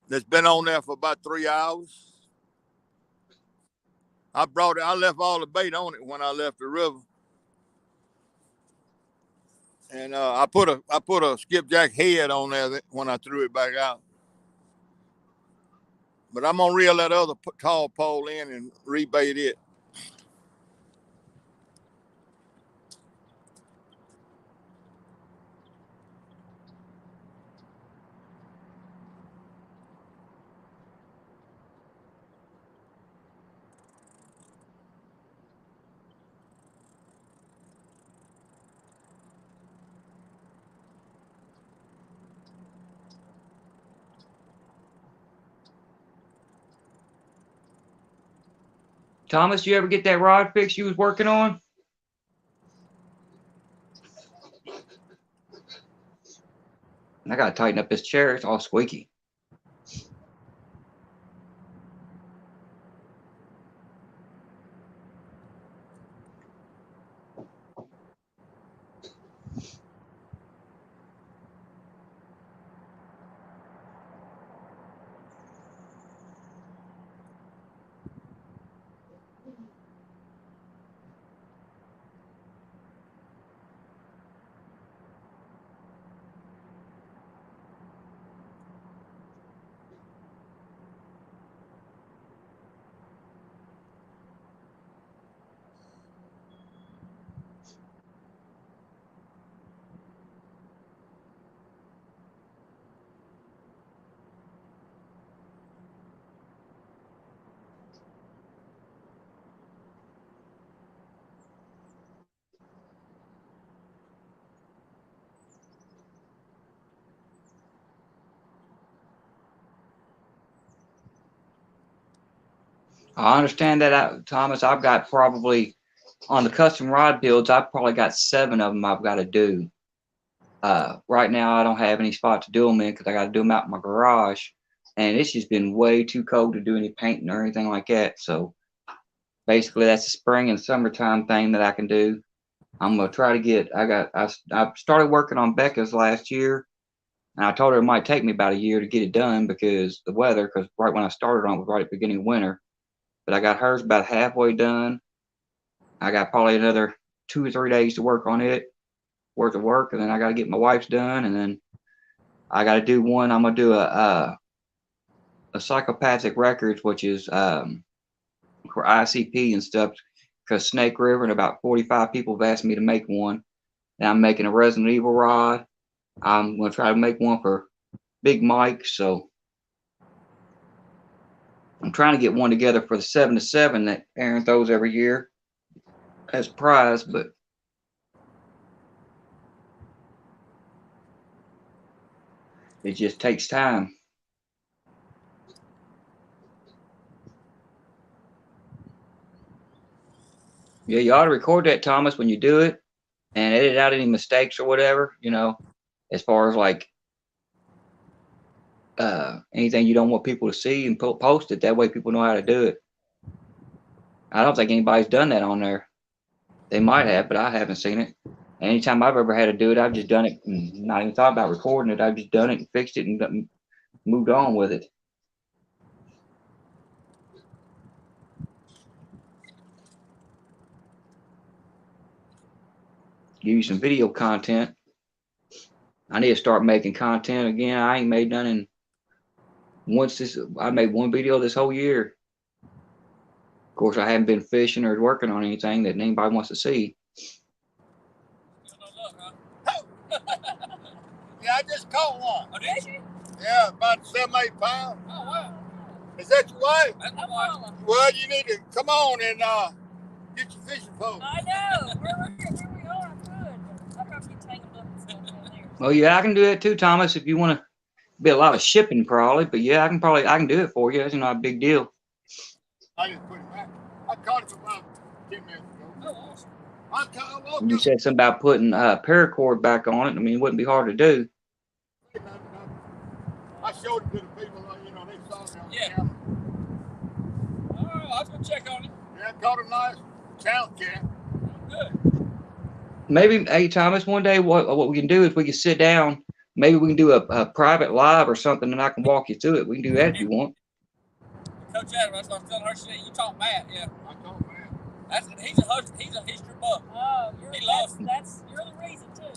Speaker 1: that's been on there for about 3 hours. I left all the bait on it when I left the river. And I put a skipjack head on there when I threw it back out. But I'm gonna reel that other tall pole in and rebait it.
Speaker 5: Thomas, you ever get that rod fixed you was working on? I gotta tighten up this chair. It's all squeaky. I understand that, Thomas. I've got probably on the custom rod builds. I've probably got 7 of them I've got to do. Right now, I don't have any spot to do them in because I got to do them out in my garage, and it's just been way too cold to do any painting or anything like that. So basically, that's a spring and summertime thing that I can do. I'm gonna try to get. I started working on Becca's last year, and I told her it might take me about a year to get it done because the weather. Because right when I started on it was right at the beginning of winter, but I got hers about halfway done. I got probably another 2 or 3 days to work on it, worth of work, and then I got to get my wife's done, and then I got to do one. I'm gonna do a psychopathic records, which is for ICP and stuff. Because Snake River and about 45 people have asked me to make one, and I'm making a Resident Evil rod. I'm gonna try to make one for Big Mike, so I'm trying to get one together for the 7 to 7 that Aaron throws every year as a prize, but it just takes time. Yeah, you ought to record that, Thomas, when you do it and edit out any mistakes or whatever, you know, as far as like anything you don't want people to see and post it. That way people know how to do it. I don't think anybody's done that on there. They might have, but I haven't seen it. Anytime I've ever had to do it, I've just done it and not even thought about recording it. I've just done it and fixed it and moved on with it. Give you some video content. I need to start making content again. I ain't made none in I made one video this whole year. Of course, I haven't been fishing or working on anything that anybody wants to see.
Speaker 1: Yeah, I just caught one.
Speaker 6: Oh, did you?
Speaker 1: Yeah, about 7, 8 pounds.
Speaker 6: Oh, wow.
Speaker 1: Is that your wife?
Speaker 6: That's my wife.
Speaker 1: Well, you need to come on and get your fishing pole.
Speaker 7: I know. Where we are, I'm good. I probably get tangled up and stuff down there.
Speaker 5: Well, yeah, I can do that too, Thomas. If you want to, be a lot of shipping probably, but yeah, I can do it for you. It's not a big deal.
Speaker 1: I just put it back. I caught it about 10 minutes ago.
Speaker 6: Oh, awesome.
Speaker 5: You said something about putting paracord back on it. I mean, it wouldn't be hard to do.
Speaker 1: I showed it to the people, you know, they saw it on
Speaker 6: Yeah.
Speaker 1: camera.
Speaker 6: All right, I was going to check on it.
Speaker 1: Yeah, caught a nice channel cat.
Speaker 6: Good.
Speaker 5: Maybe, hey, Thomas, one day what we can do is we can sit down. Maybe we can do a private live or something, and I can walk you through it. We can do that if you want.
Speaker 6: Coach Adam, that's what I was telling her. She said, you taught Matt, yeah.
Speaker 1: I told man.
Speaker 6: He's a history buff.
Speaker 7: Oh,
Speaker 6: He loves it.
Speaker 7: you're the reason too.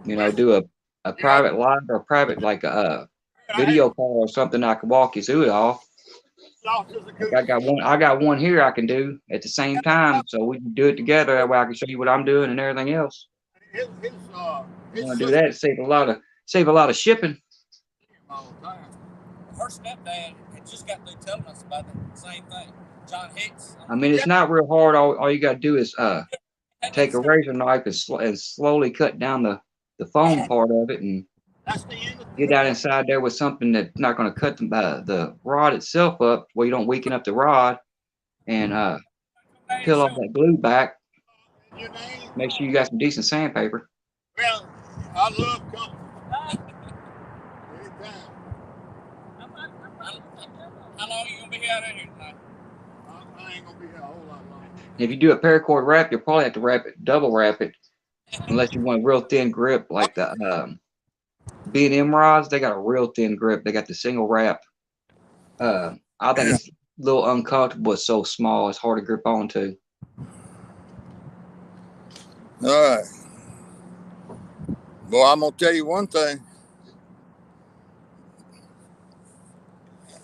Speaker 5: You know, do a private live or a private like a video call or something. I can walk you through it all. Like I got one here I can do at the same time, so we can do it together. That way I can show you what I'm doing and everything else. I'm gonna do that to save a lot of shipping.
Speaker 6: Her stepdad had just got through telling us about the same thing. John Hicks.
Speaker 5: I mean, it's not real hard. All you got to do is take a razor knife and slowly cut down the foam part of it and get down inside there with something that's not going to cut the rod itself up where you don't weaken up the rod, and peel off that glue back. Make sure you got some decent sandpaper.
Speaker 1: Well, I love company. Anytime.
Speaker 6: How long are you going to be out here tonight?
Speaker 1: I ain't going to be here a whole lot longer.
Speaker 5: If you do a paracord wrap, you'll probably have to double wrap it, unless you want a real thin grip like the B&M rods. They got a real thin grip. They got the single wrap. I think it's a little uncomfortable. It's so small, it's hard to grip onto.
Speaker 1: All right. Well, I'm going to tell you one thing.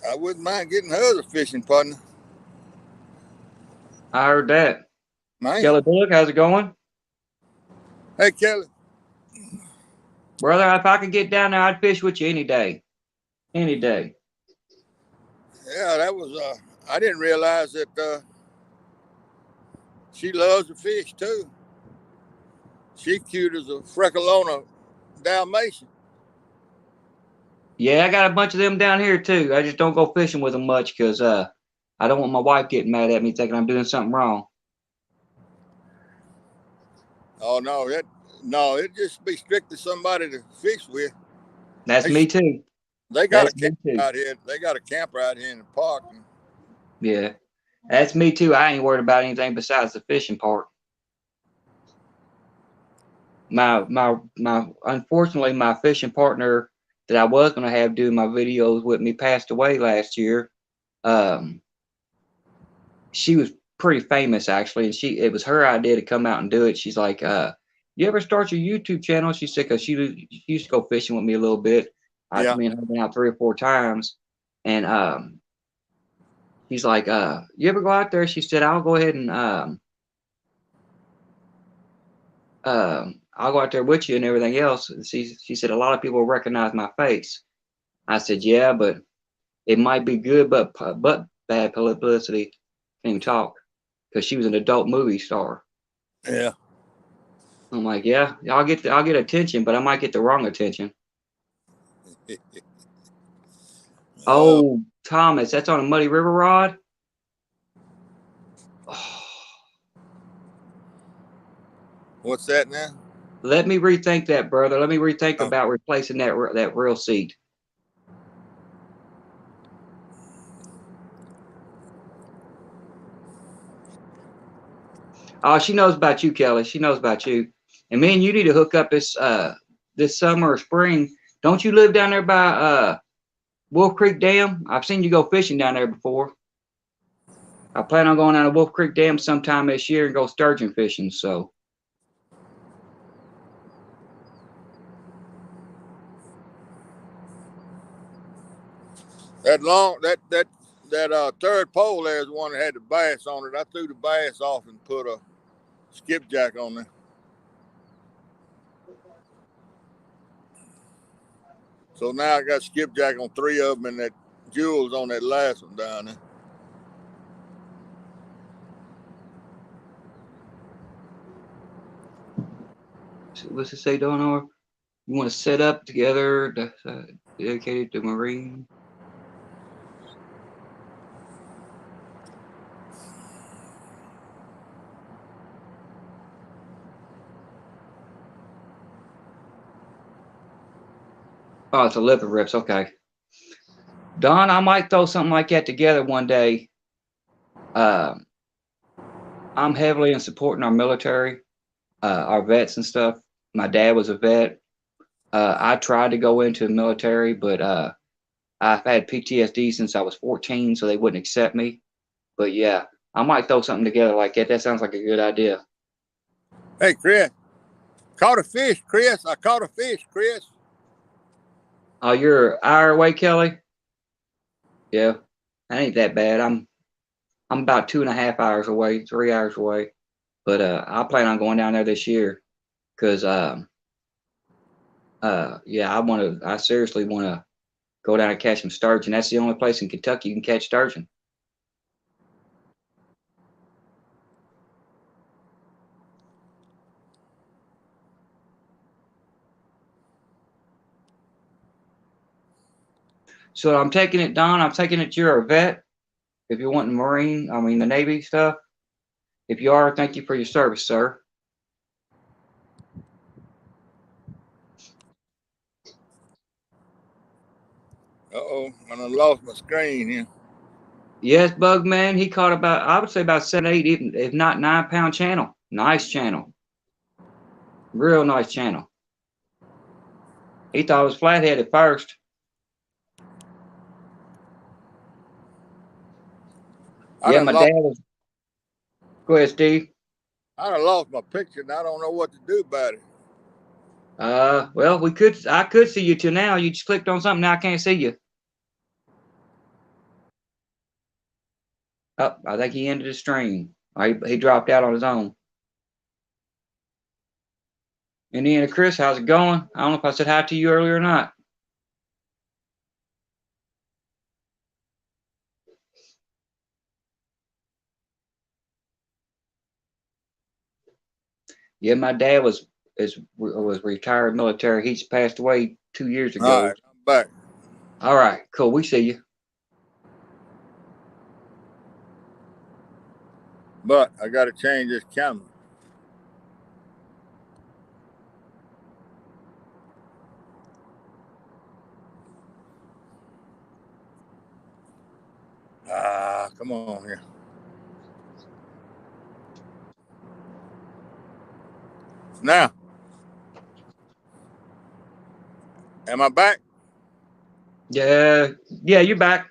Speaker 1: I wouldn't mind getting her as a fishing partner.
Speaker 5: I heard that.
Speaker 1: Man.
Speaker 5: Kelly Bullock, how's it going?
Speaker 1: Hey, Kelly.
Speaker 5: Brother, if I could get down there, I'd fish with you any day. Any day.
Speaker 1: Yeah, that was, I didn't realize that she loves to fish too. She cute as a freckle on a Dalmatian.
Speaker 5: Yeah, I got a bunch of them down here too. I just don't go fishing with them much because I don't want my wife getting mad at me thinking I'm doing something wrong.
Speaker 1: Oh no, No, it'd just be strictly somebody to fish with.
Speaker 5: That's me too.
Speaker 1: They got
Speaker 5: That's
Speaker 1: a
Speaker 5: me
Speaker 1: camper
Speaker 5: too.
Speaker 1: out here. They got a camper out here in the park.
Speaker 5: Yeah, that's me too. I ain't worried about anything besides the fishing part. My unfortunately, my fishing partner that I was gonna have doing my videos with me passed away last year. She was pretty famous actually, and it was her idea to come out and do it. She's like, you ever start your YouTube channel? She said, because she used to go fishing with me a little bit.
Speaker 1: Yeah.
Speaker 5: Me and her been out 3 or 4 times, and she's like, you ever go out there? She said, I'll go ahead and I'll go out there with you and everything else. She said, a lot of people recognize my face. I said, yeah, but it might be good, but bad publicity. Can't even talk, because she was an adult movie star.
Speaker 1: Yeah.
Speaker 5: I'm like, yeah, I'll get attention, but I might get the wrong attention. Oh, Thomas, that's on a Muddy River rod. Oh,
Speaker 1: What's that now?
Speaker 5: let me rethink that, brother. Let me rethink about replacing that reel seat. Oh, she knows about you, Kelly. She knows about you. And man, you need to hook up this summer or spring. Don't you live down there by Wolf Creek Dam? I've seen you go fishing down there before. I plan on going down to Wolf Creek Dam sometime this year and go sturgeon fishing. So
Speaker 1: that third pole there is the one that had the bass on it. I threw the bass off and put a skipjack on there. So now I got skipjack on 3 of them, and that jewel's on that last one down there.
Speaker 5: what's it say, Donor? You want to set up together, dedicated to marine. Oh, it's a liver rips. Okay. Don, I might throw something like that together one day. I'm heavily in supporting our military, our vets and stuff. My dad was a vet. I tried to go into the military, but I've had PTSD since I was 14, so they wouldn't accept me. But yeah, I might throw something together like that. That sounds like a good idea.
Speaker 1: Hey, Chris. Caught a fish, Chris. I caught a fish, Chris.
Speaker 5: Oh, you're an hour away, Kelly? Yeah, that ain't that bad. I'm about 2.5 hours away, 3 hours away. But I plan on going down there this year, because yeah, I seriously want to go down and catch some sturgeon. That's the only place in Kentucky you can catch sturgeon. So I'm taking it, Don. I'm taking it you're a vet. If you're wanting the Navy stuff. If you are, thank you for your service, sir.
Speaker 1: Uh-oh, and I lost my screen here.
Speaker 5: Yes, Bugman. He caught I would say about 7, 8, even if not 9-pound channel. Nice channel. Real nice channel. He thought it was flathead at first. Yeah, my dad was. Go ahead, Steve.
Speaker 1: I done lost my picture, and I don't know what to do about it.
Speaker 5: Well, I could see you till now. You just clicked on something. Now I can't see you. Oh, I think he ended the stream. He dropped out on his own. Indiana Chris, how's it going? I don't know if I said hi to you earlier or not. Yeah, my dad was retired military. He's passed away 2 years ago.
Speaker 1: All right, I'm back.
Speaker 5: All right, cool. We see you.
Speaker 1: But I got to change this camera. Come on here. Now, am I back?
Speaker 5: Yeah, you're back.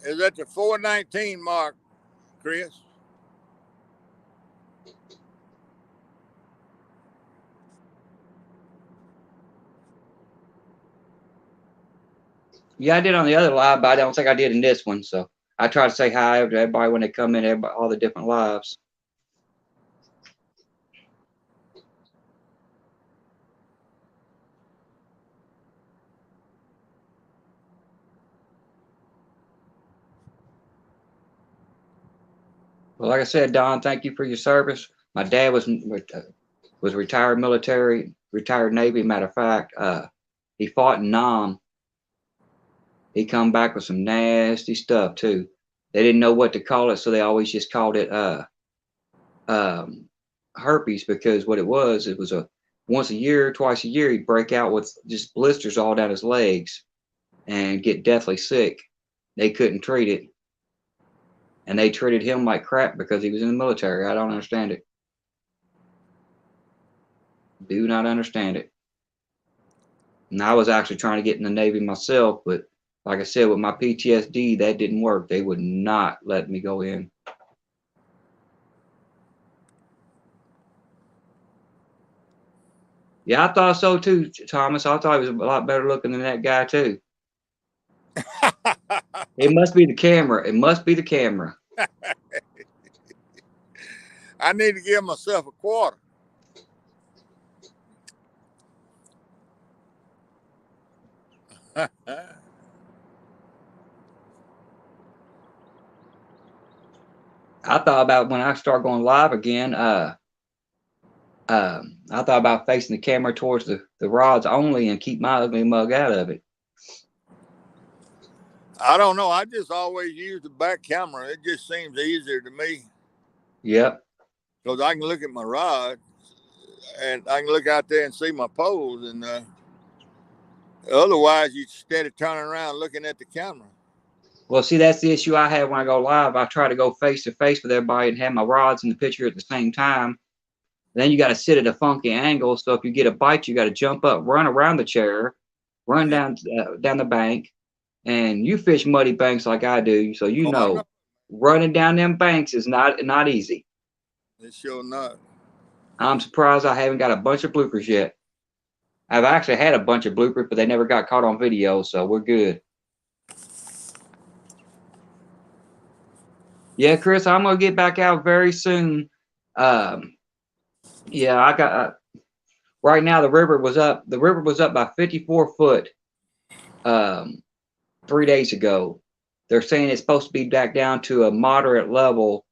Speaker 1: Is that the 419 mark, Chris?
Speaker 5: Yeah, I did on the other live, but I don't think I did in this one. So I try to say hi to everybody when they come in, everybody, all the different lives. Well, like I said, Don, thank you for your service. My dad was retired military, retired Navy. Matter of fact, he fought in Nam. He come back with some nasty stuff too. They didn't know what to call it, so they always just called it herpes, because what it was a once a year, twice a year, he'd break out with just blisters all down his legs and get deathly sick. They couldn't treat it, and they treated him like crap because he was in the military. I don't understand it. Do not understand it. And I was actually trying to get in the Navy myself, but like I said, with my PTSD, that didn't work. They would not let me go in. Yeah, I thought so too, Thomas. I thought he was a lot better looking than that guy too. It must be the camera. It must be the camera.
Speaker 1: I need to give myself a quarter.
Speaker 5: I thought about when I start going live again, I thought about facing the camera towards the rods only and keep my ugly mug out of it.
Speaker 1: I don't know. I just always use the back camera. It just seems easier to me.
Speaker 5: Yep.
Speaker 1: Because I can look at my rod and I can look out there and see my poles. And otherwise, you steady turning around looking at the camera.
Speaker 5: Well, see, that's the issue I have when I go live. I try to go face to face with everybody and have my rods in the picture at the same time. Then you got to sit at a funky angle. So if you get a bite, you got to jump up, run around the chair, run down the bank. And you fish muddy banks like I do, so you know running down them banks is not easy.
Speaker 1: It's sure not.
Speaker 5: I'm surprised I haven't got a bunch of bloopers yet. I've actually had a bunch of bloopers, but they never got caught on video, so we're good. Yeah, Chris, I'm gonna get back out very soon. Yeah, I got right now the river was up. The river was up by 54 foot 3 days ago. They're saying it's supposed to be back down to a moderate level,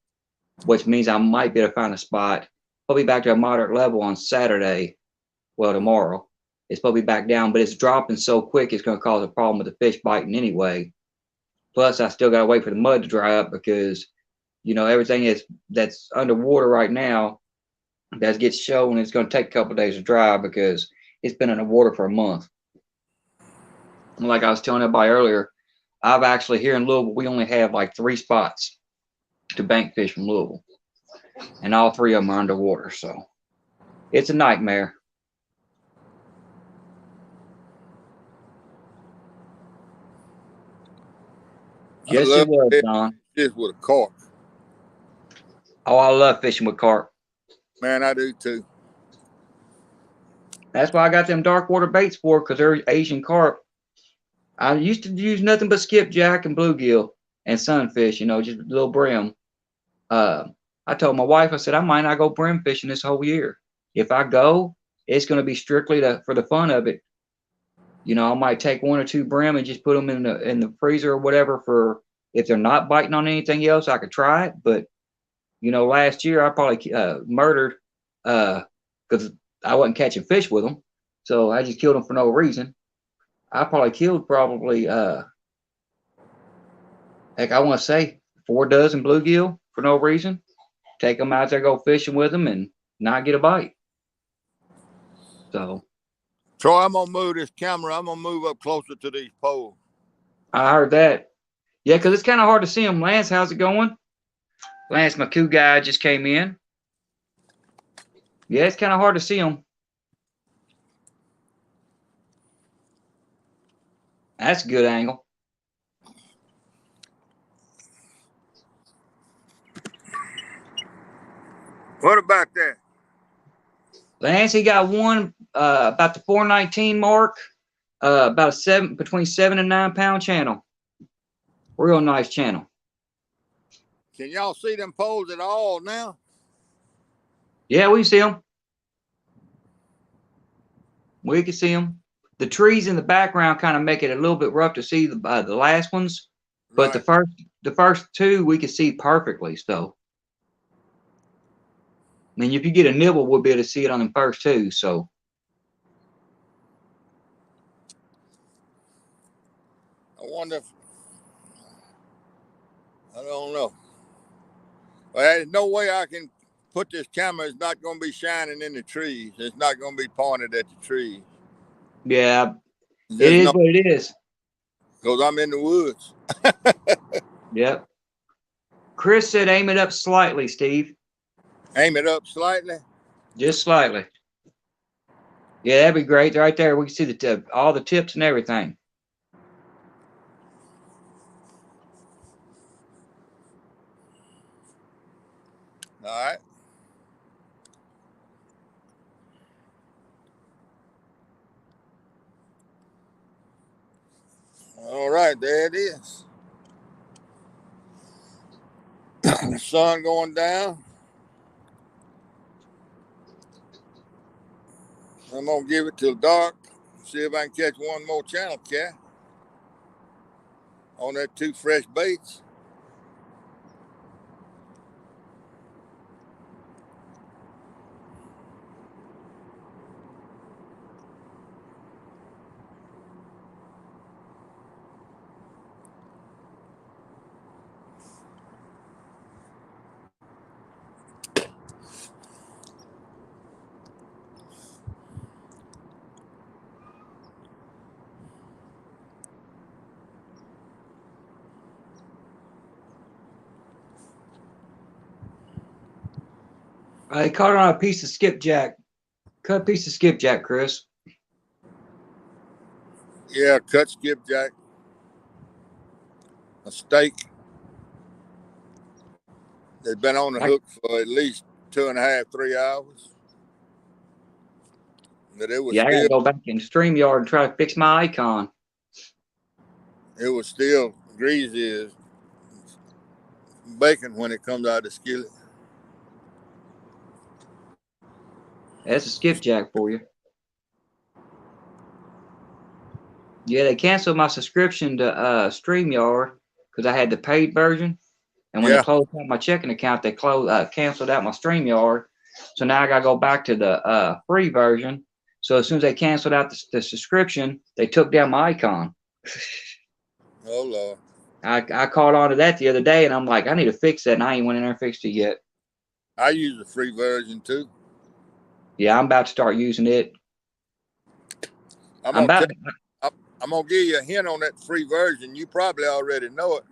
Speaker 5: which means I might be able to find a spot. I'll be back to a moderate level on Saturday. Well, tomorrow. It's supposed to be back down, but it's dropping so quick it's going to cause a problem with the fish biting anyway. Plus, I still got to wait for the mud to dry up because, you know, everything that's underwater right now that gets shown. It's going to take a couple of days to dry because it's been underwater for a month. And like I was telling everybody earlier, I've actually here in Louisville, we only have like 3 spots to bank fish from Louisville, and all 3 of them are underwater. So it's a nightmare. Yes, it was, Don.
Speaker 1: Just with a cork.
Speaker 5: Oh, I love fishing with carp.
Speaker 1: Man, I do too.
Speaker 5: That's why I got them dark water baits for, because they're Asian carp. I used to use nothing but skipjack and bluegill and sunfish, you know, just a little brim. I told my wife, I said, I might not go brim fishing this whole year. If I go, it's going to be strictly for the fun of it. You know, I might take 1 or 2 brim and just put them in the freezer or whatever for if they're not biting on anything else, I could try it. But, you know, last year I probably murdered because I wasn't catching fish with them. So I just killed them for no reason. I probably killed heck, I want to say 4 dozen bluegill for no reason. Take them out there, go fishing with them, and not get a bite. So,
Speaker 1: Troy, I'm gonna move this camera. I'm gonna move up closer to these poles.
Speaker 5: I heard that. Yeah, because it's kind of hard to see them. Lance, how's it going? Lance, my coup guy, just came in. Yeah, it's kind of hard to see them. That's a good angle.
Speaker 1: What about that?
Speaker 5: Lance, he got one about the 419 mark, about between 7 and 9 pound channel. Real nice channel.
Speaker 1: Can y'all see them poles at all now?
Speaker 5: Yeah, we see them. We can see them. The trees in the background kind of make it a little bit rough to see the last ones, but
Speaker 1: Right.
Speaker 5: the first two we can see perfectly. So, I mean, if you get a nibble, we'll be able to see it on the first two. So,
Speaker 1: I wonder if, I don't know. Well, there's no way I can put this camera. It's not going to be shining in the trees. It's not going to be pointed at the trees.
Speaker 5: yeah, it
Speaker 1: There's
Speaker 5: is
Speaker 1: no,
Speaker 5: what it is.
Speaker 1: because I'm in the woods.
Speaker 5: Yep. Chris said aim it up slightly, Steve.
Speaker 1: Aim it up slightly.
Speaker 5: Just slightly. Yeah, that'd be great. Right there, we can see the tip, all the tips and everything.
Speaker 1: All right. All right, there it is. The sun going down. I'm going to give it till dark. See if I can catch one more channel cat on that 2 fresh baits.
Speaker 5: I caught it on a piece of skipjack. Cut a piece of skipjack, Chris.
Speaker 1: Yeah, cut skipjack. A steak. They've been on the hook for at least 2.5, 3 hours. But it was
Speaker 5: Yeah, I gotta
Speaker 1: still,
Speaker 5: go back in StreamYard and try to fix my icon.
Speaker 1: greasy as bacon when it comes out of the skillet.
Speaker 5: That's a skipjack for you. Yeah, they canceled my subscription to StreamYard because I had the paid version. And when they closed out my checking account, they canceled out my StreamYard. So now I got to go back to the free version. So as soon as they canceled out the subscription, they took down my icon.
Speaker 1: Oh, Lord.
Speaker 5: I caught on to that the other day, and I'm like, I need to fix that, and I ain't went in there and fixed it yet.
Speaker 1: I use the free version too.
Speaker 5: Yeah, I'm about to start using it.
Speaker 1: I'm gonna give you a hint on that free version. You probably already know it.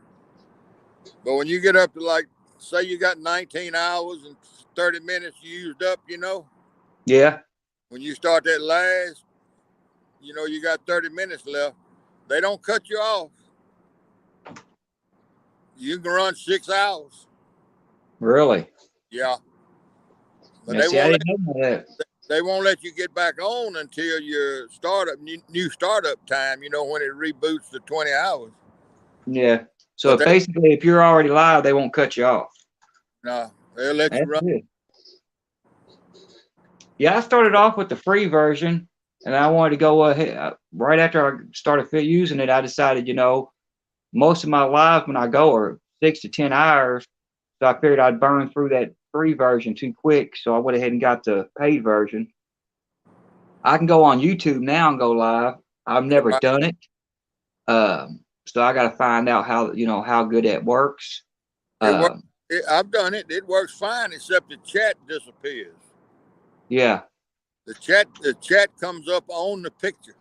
Speaker 1: But when you get up to, like, say you got 19 hours and 30 minutes used up,
Speaker 5: Yeah.
Speaker 1: when you start that last, you got 30 minutes left. They don't cut you off. You can run 6 hours.
Speaker 5: Really?
Speaker 1: Yeah. But
Speaker 5: Yeah, see, I didn't know that.
Speaker 1: They won't let you get back on until your new startup time, when it reboots to 20 hours.
Speaker 5: Yeah. So basically, if you're already live, they won't cut you off.
Speaker 1: No, they'll let you run.
Speaker 5: Good. Yeah, I started off with the free version, and I wanted to go ahead. Right after I started using it, I decided, most of my lives when I go are 6 to 10 hours. So I figured I'd burn through that free version too quick. So I went ahead and got the paid version. I can go on YouTube now and go live. I've never done it. So I got to find out how good that works.
Speaker 1: I've done it. It works fine, except the chat disappears.
Speaker 5: Yeah.
Speaker 1: The chat comes up on the picture.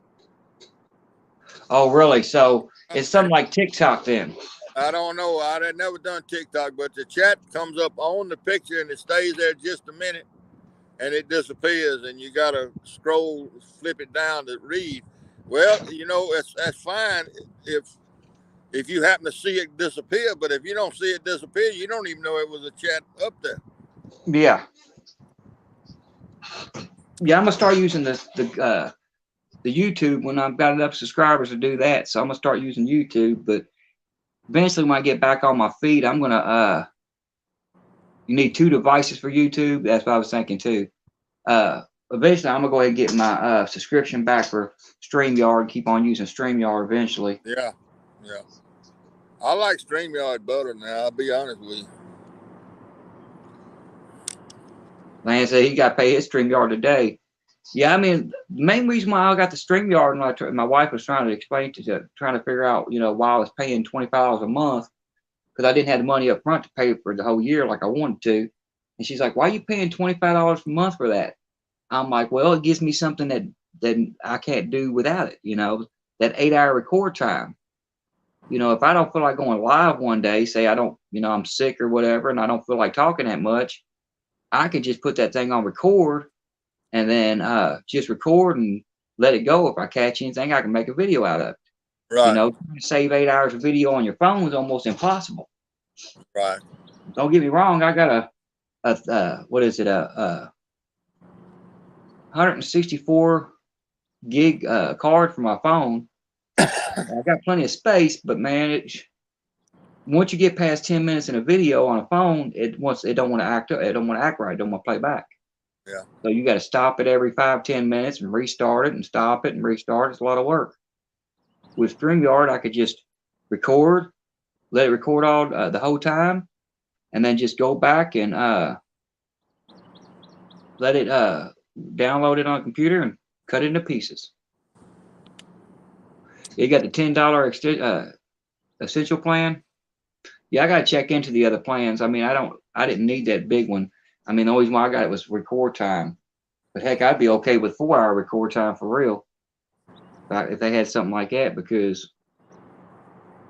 Speaker 5: Oh, really? So it's something like TikTok then.
Speaker 1: I don't know. I had never done TikTok, but the chat comes up on the picture and it stays there just a minute and it disappears, and you gotta scroll, flip it down to read. Well, you know, that's fine if you happen to see it disappear, but if you don't see it disappear, you don't even know it was a chat up there.
Speaker 5: Yeah. Yeah, I'm gonna start using the YouTube when I've got enough subscribers to do that. So I'm gonna start using YouTube, but eventually when I get back on my feed, I'm gonna you need 2 devices for YouTube. That's what I was thinking too. Eventually I'm gonna go ahead and get my subscription back for StreamYard and keep on using StreamYard eventually.
Speaker 1: Yeah. I like StreamYard better now, I'll be honest with you.
Speaker 5: Lance said he got to pay his StreamYard today. Yeah, I mean, the main reason why I got the StreamYard, and my wife was trying to explain trying to figure out, why I was paying $25 a month, because I didn't have the money up front to pay for the whole year like I wanted to. And she's like, "Why are you paying $25 a month for that?" I'm like, "Well, it gives me something that I can't do without it. That 8-hour record time. If I don't feel like going live one day, say I don't, I'm sick or whatever, and I don't feel like talking that much, I can just put that thing on record." And then just record and let it go. If I catch anything, I can make a video out of it.
Speaker 1: Right.
Speaker 5: Save 8 hours of video on your phone is almost impossible.
Speaker 1: Right.
Speaker 5: Don't get me wrong. I got a 164 gig card for my phone. I got plenty of space, but man, once you get past 10 minutes in a video on a phone, it don't want to act right. It don't want to play back.
Speaker 1: Yeah.
Speaker 5: So you got to stop it every 5-10 minutes and restart it and stop it and restart. It's a lot of work. With StreamYard, I could just record, let it record all the whole time, and then just go back and let it download it on a computer and cut it into pieces. You got the $10 essential plan. Yeah, I got to check into the other plans. I mean, I didn't need that big one. I mean, the only reason why I got it was record time. But heck, I'd be okay with 4-hour record time for real. If they had something like that, because,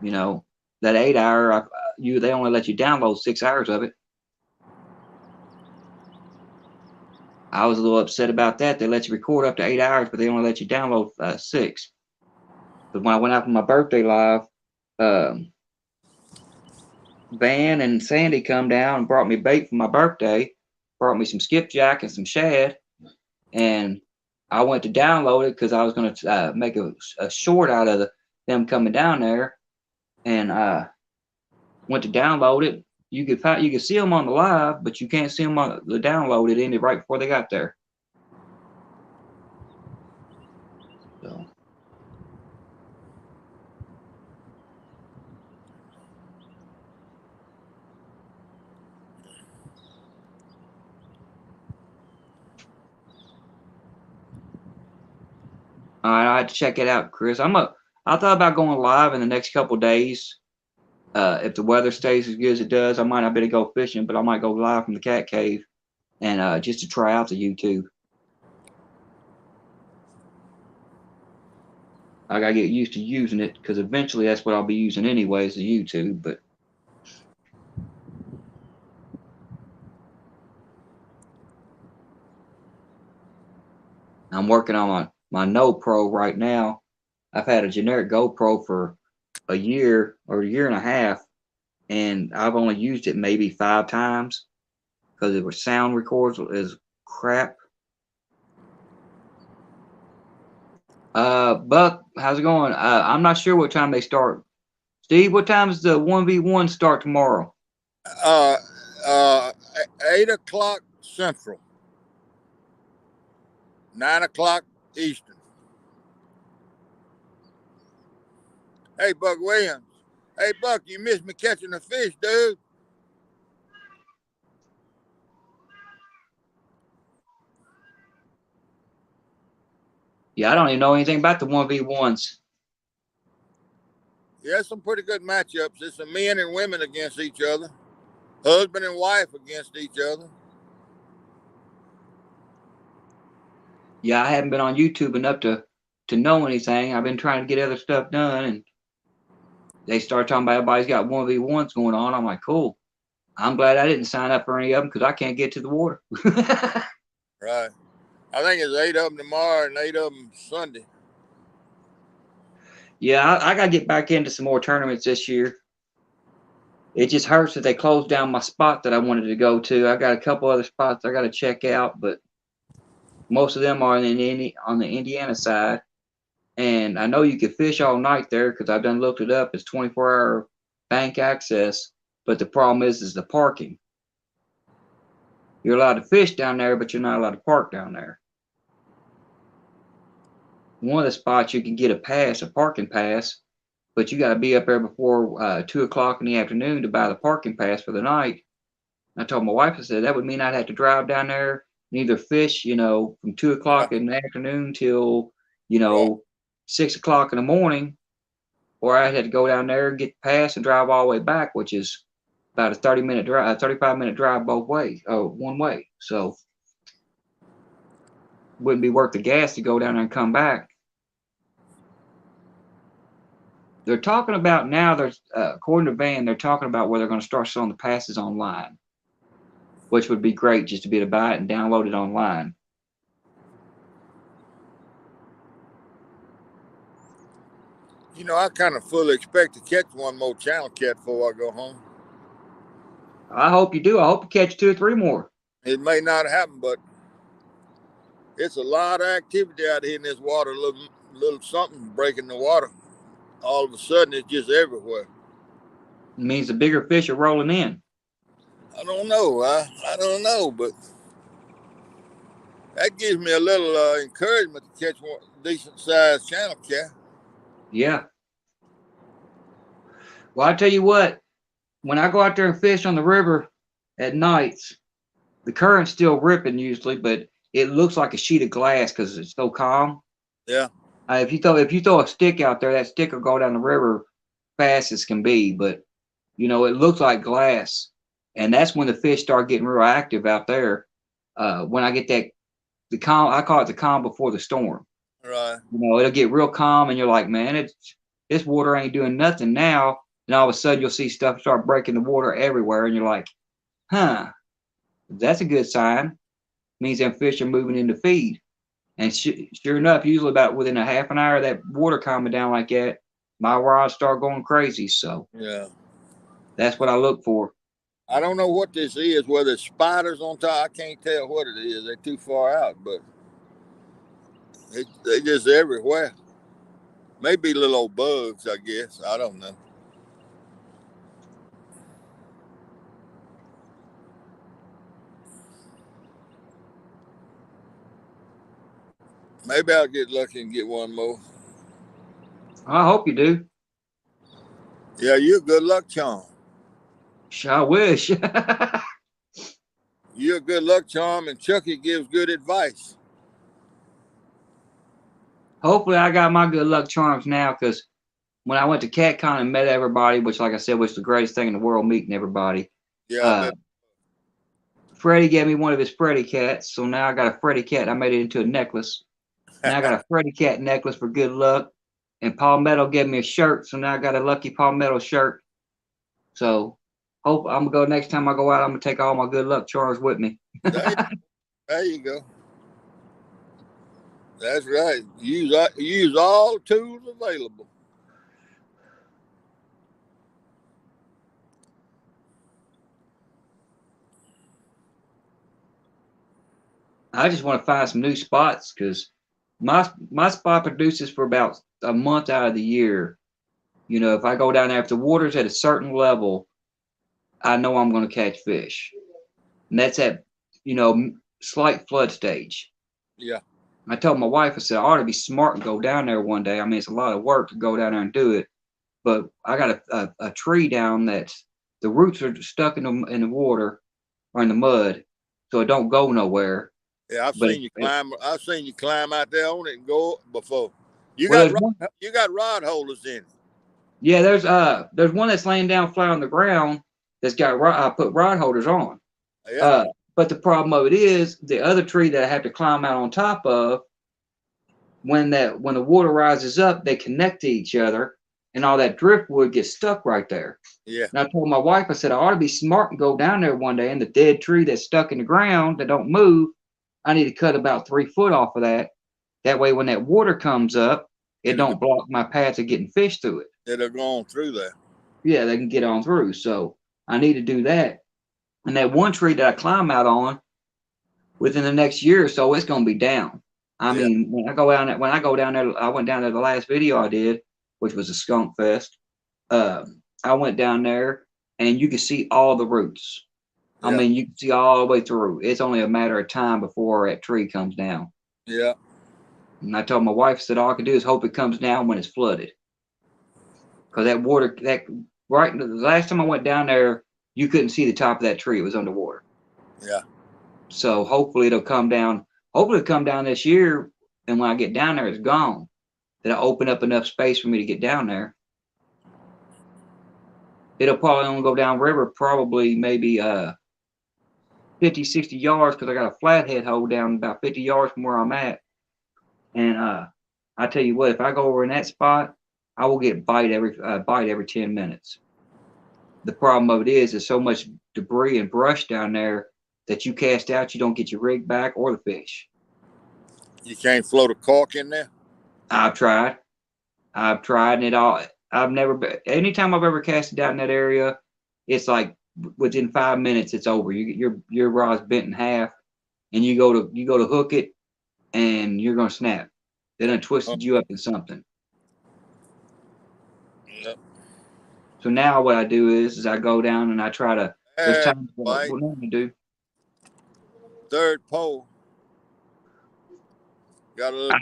Speaker 5: that 8-hour, they only let you download 6 hours of it. I was a little upset about that. They let you record up to 8 hours, but they only let you download 6. But when I went out for my birthday live, Van and Sandy come down and brought me bait for my birthday, brought me some skipjack and some shad, and I went to download it because I was going to make a short out of them coming down there, and went to download it. You could see them on the live, but you can't see them on the download. It ended right before they got there. So. All right, I had to check it out, Chris. I thought about going live in the next couple of days. If the weather stays as good as it does, I might not be able to go fishing, but I might go live from the cat cave and just to try out the YouTube. I gotta get used to using it because eventually that's what I'll be using anyways, the YouTube. But I'm working on my No Pro right now. I've had a generic GoPro for a year or a year and a half, and I've only used it maybe 5 times because it was sound records is crap. Buck, how's it going? I'm not sure what time they start. Steve, what time does the 1v1 start tomorrow?
Speaker 1: 8 o'clock Central, 9 o'clock Eastern. Hey, Buck Williams. Hey, Buck, you missed me catching a fish, dude.
Speaker 5: Yeah, I don't even know anything about the 1v1s.
Speaker 1: Yeah, some pretty good matchups. It's some men and women against each other, husband and wife against each other.
Speaker 5: Yeah, I haven't been on YouTube enough to know anything. I've been trying to get other stuff done, and they started talking about everybody's got 1v1s going on. I'm like, cool. I'm glad I didn't sign up for any of them because I can't get to the water.
Speaker 1: Right. I think it's 8 of them tomorrow and 8 of them Sunday.
Speaker 5: Yeah, I got to get back into some more tournaments this year. It just hurts that they closed down my spot that I wanted to go to. I got a couple other spots I got to check out, but most of them are on the Indiana side. And I know you could fish all night there because I've done looked it up. It's 24-hour bank access, but the problem is the parking. You're allowed to fish down there, but you're not allowed to park down there. One of the spots you can get a parking pass, but you got to be up there before 2 o'clock in the afternoon to buy the parking pass for the night. I told my wife, I said, that would mean I'd have to drive down there and either fish, from 2 o'clock in the afternoon till, 6 o'clock in the morning, or I had to go down there, get the pass, and drive all the way back, which is about a 35-minute drive both ways, one way. So wouldn't be worth the gas to go down there and come back. They're talking about now, according to Van, they're talking about where they're going to start selling the passes online, which would be great just to be able to buy it and download it online.
Speaker 1: I kind of fully expect to catch one more channel cat before I go home.
Speaker 5: I hope you do. I hope you catch 2 or 3 more.
Speaker 1: It may not happen, but it's a lot of activity out here in this water. Little something breaking the water. All of a sudden, it's just everywhere.
Speaker 5: It means the bigger fish are rolling in.
Speaker 1: I don't know. I don't know, but that gives me a little encouragement to catch one decent-sized channel cat.
Speaker 5: Yeah. Well, I tell you what, when I go out there and fish on the river at nights, the current's still ripping usually, but it looks like a sheet of glass because it's so calm.
Speaker 1: Yeah.
Speaker 5: If you throw a stick out there, that stick will go down the river fast as can be, but it looks like glass, and that's when the fish start getting real active out there. When I get the calm, I call it the calm before the storm.
Speaker 1: Right.
Speaker 5: It'll get real calm, and you're like, man, this water ain't doing nothing now. And all of a sudden, you'll see stuff start breaking the water everywhere, and you're like, huh, that's a good sign. It means them fish are moving in to feed. And sure enough, usually about within a half an hour of that water calming down like that, my rods start going crazy. So
Speaker 1: yeah,
Speaker 5: that's what I look for.
Speaker 1: I don't know what this is, whether it's spiders on top. I can't tell what it is. They're too far out, but they just everywhere. Maybe little old bugs, I guess. I don't know. Maybe I'll get lucky and get one more.
Speaker 5: I hope you do.
Speaker 1: Yeah, you're a good luck charm.
Speaker 5: I wish.
Speaker 1: You're a good luck charm, and Chucky gives good advice.
Speaker 5: Hopefully, I got my good luck charms now, because when I went to CatCon and met everybody, which, like I said, was the greatest thing in the world, meeting everybody.
Speaker 1: Yeah.
Speaker 5: Freddie gave me one of his Freddy cats, so now I got a Freddy cat. I made it into a necklace. Now I got a Freddy cat necklace for good luck. And Palmetto gave me a shirt, so now I got a lucky Palmetto shirt. So hope I'm gonna go next time I go out. I'm gonna take all my good luck charms with me.
Speaker 1: There you go. That's right. Use all tools available.
Speaker 5: I just want to find some new spots because my spot produces for about a month out of the year. If I go down there, if the water's at a certain level, I know I'm going to catch fish. And that's at, slight flood stage.
Speaker 1: Yeah.
Speaker 5: I told my wife, I said, I ought to be smart and go down there one day. I mean, it's a lot of work to go down there and do it. But I got a tree down that the roots are stuck in the water or in the mud, so it don't go nowhere.
Speaker 1: Yeah, I've seen you climb out there on it and go before. You got rod holders in it.
Speaker 5: Yeah, there's one that's laying down flat on the ground that's got I put rod holders on.
Speaker 1: Yeah.
Speaker 5: But the problem of it is the other tree that I have to climb out on top of, when the water rises up, they connect to each other, and all that driftwood gets stuck right there.
Speaker 1: Yeah.
Speaker 5: And I told my wife, I said, I ought to be smart and go down there one day, and the dead tree that's stuck in the ground that don't move, I need to cut about 3 foot off of that. That way, when that water comes up, it don't block my path of getting fish through it.
Speaker 1: It'll go on through there.
Speaker 5: Yeah, they can get on through. So I need to do that. And that one tree that I climb out on, within the next year or so, it's going to be down. I mean, when I go down there, I went down there the last video I did, which was a Skunkfest. I went down there and you can see all the roots. I mean, you can see all the way through. It's only a matter of time before that tree comes down.
Speaker 1: Yeah.
Speaker 5: And I told my wife, I said, all I can do is hope it comes down when it's flooded. Because that water, the last time I went down there, you couldn't see the top of that tree. It was underwater.
Speaker 1: Yeah.
Speaker 5: So hopefully it'll come down. Hopefully it'll come down this year. And when I get down there, it's gone. That'll open up enough space for me to get down there. It'll probably only go down river, probably maybe 50, 60 yards, because I got a flathead hole down about 50 yards from where I'm at. And I tell you what, if I go over in that spot, I will get bite every 10 minutes. The problem of it is there's so much debris and brush down there that you cast out, you don't get your rig back or the fish.
Speaker 1: You can't float a cork in there?
Speaker 5: I've tried and it all. Anytime I've ever casted out in that area, it's like within 5 minutes it's over. Your rod's bent in half, and you go to hook it, and you're gonna snap. They done twisted you up in something.
Speaker 1: Yep.
Speaker 5: So now what I do is I go down and I try to. There's times what I do.
Speaker 1: Third pole. Got a little.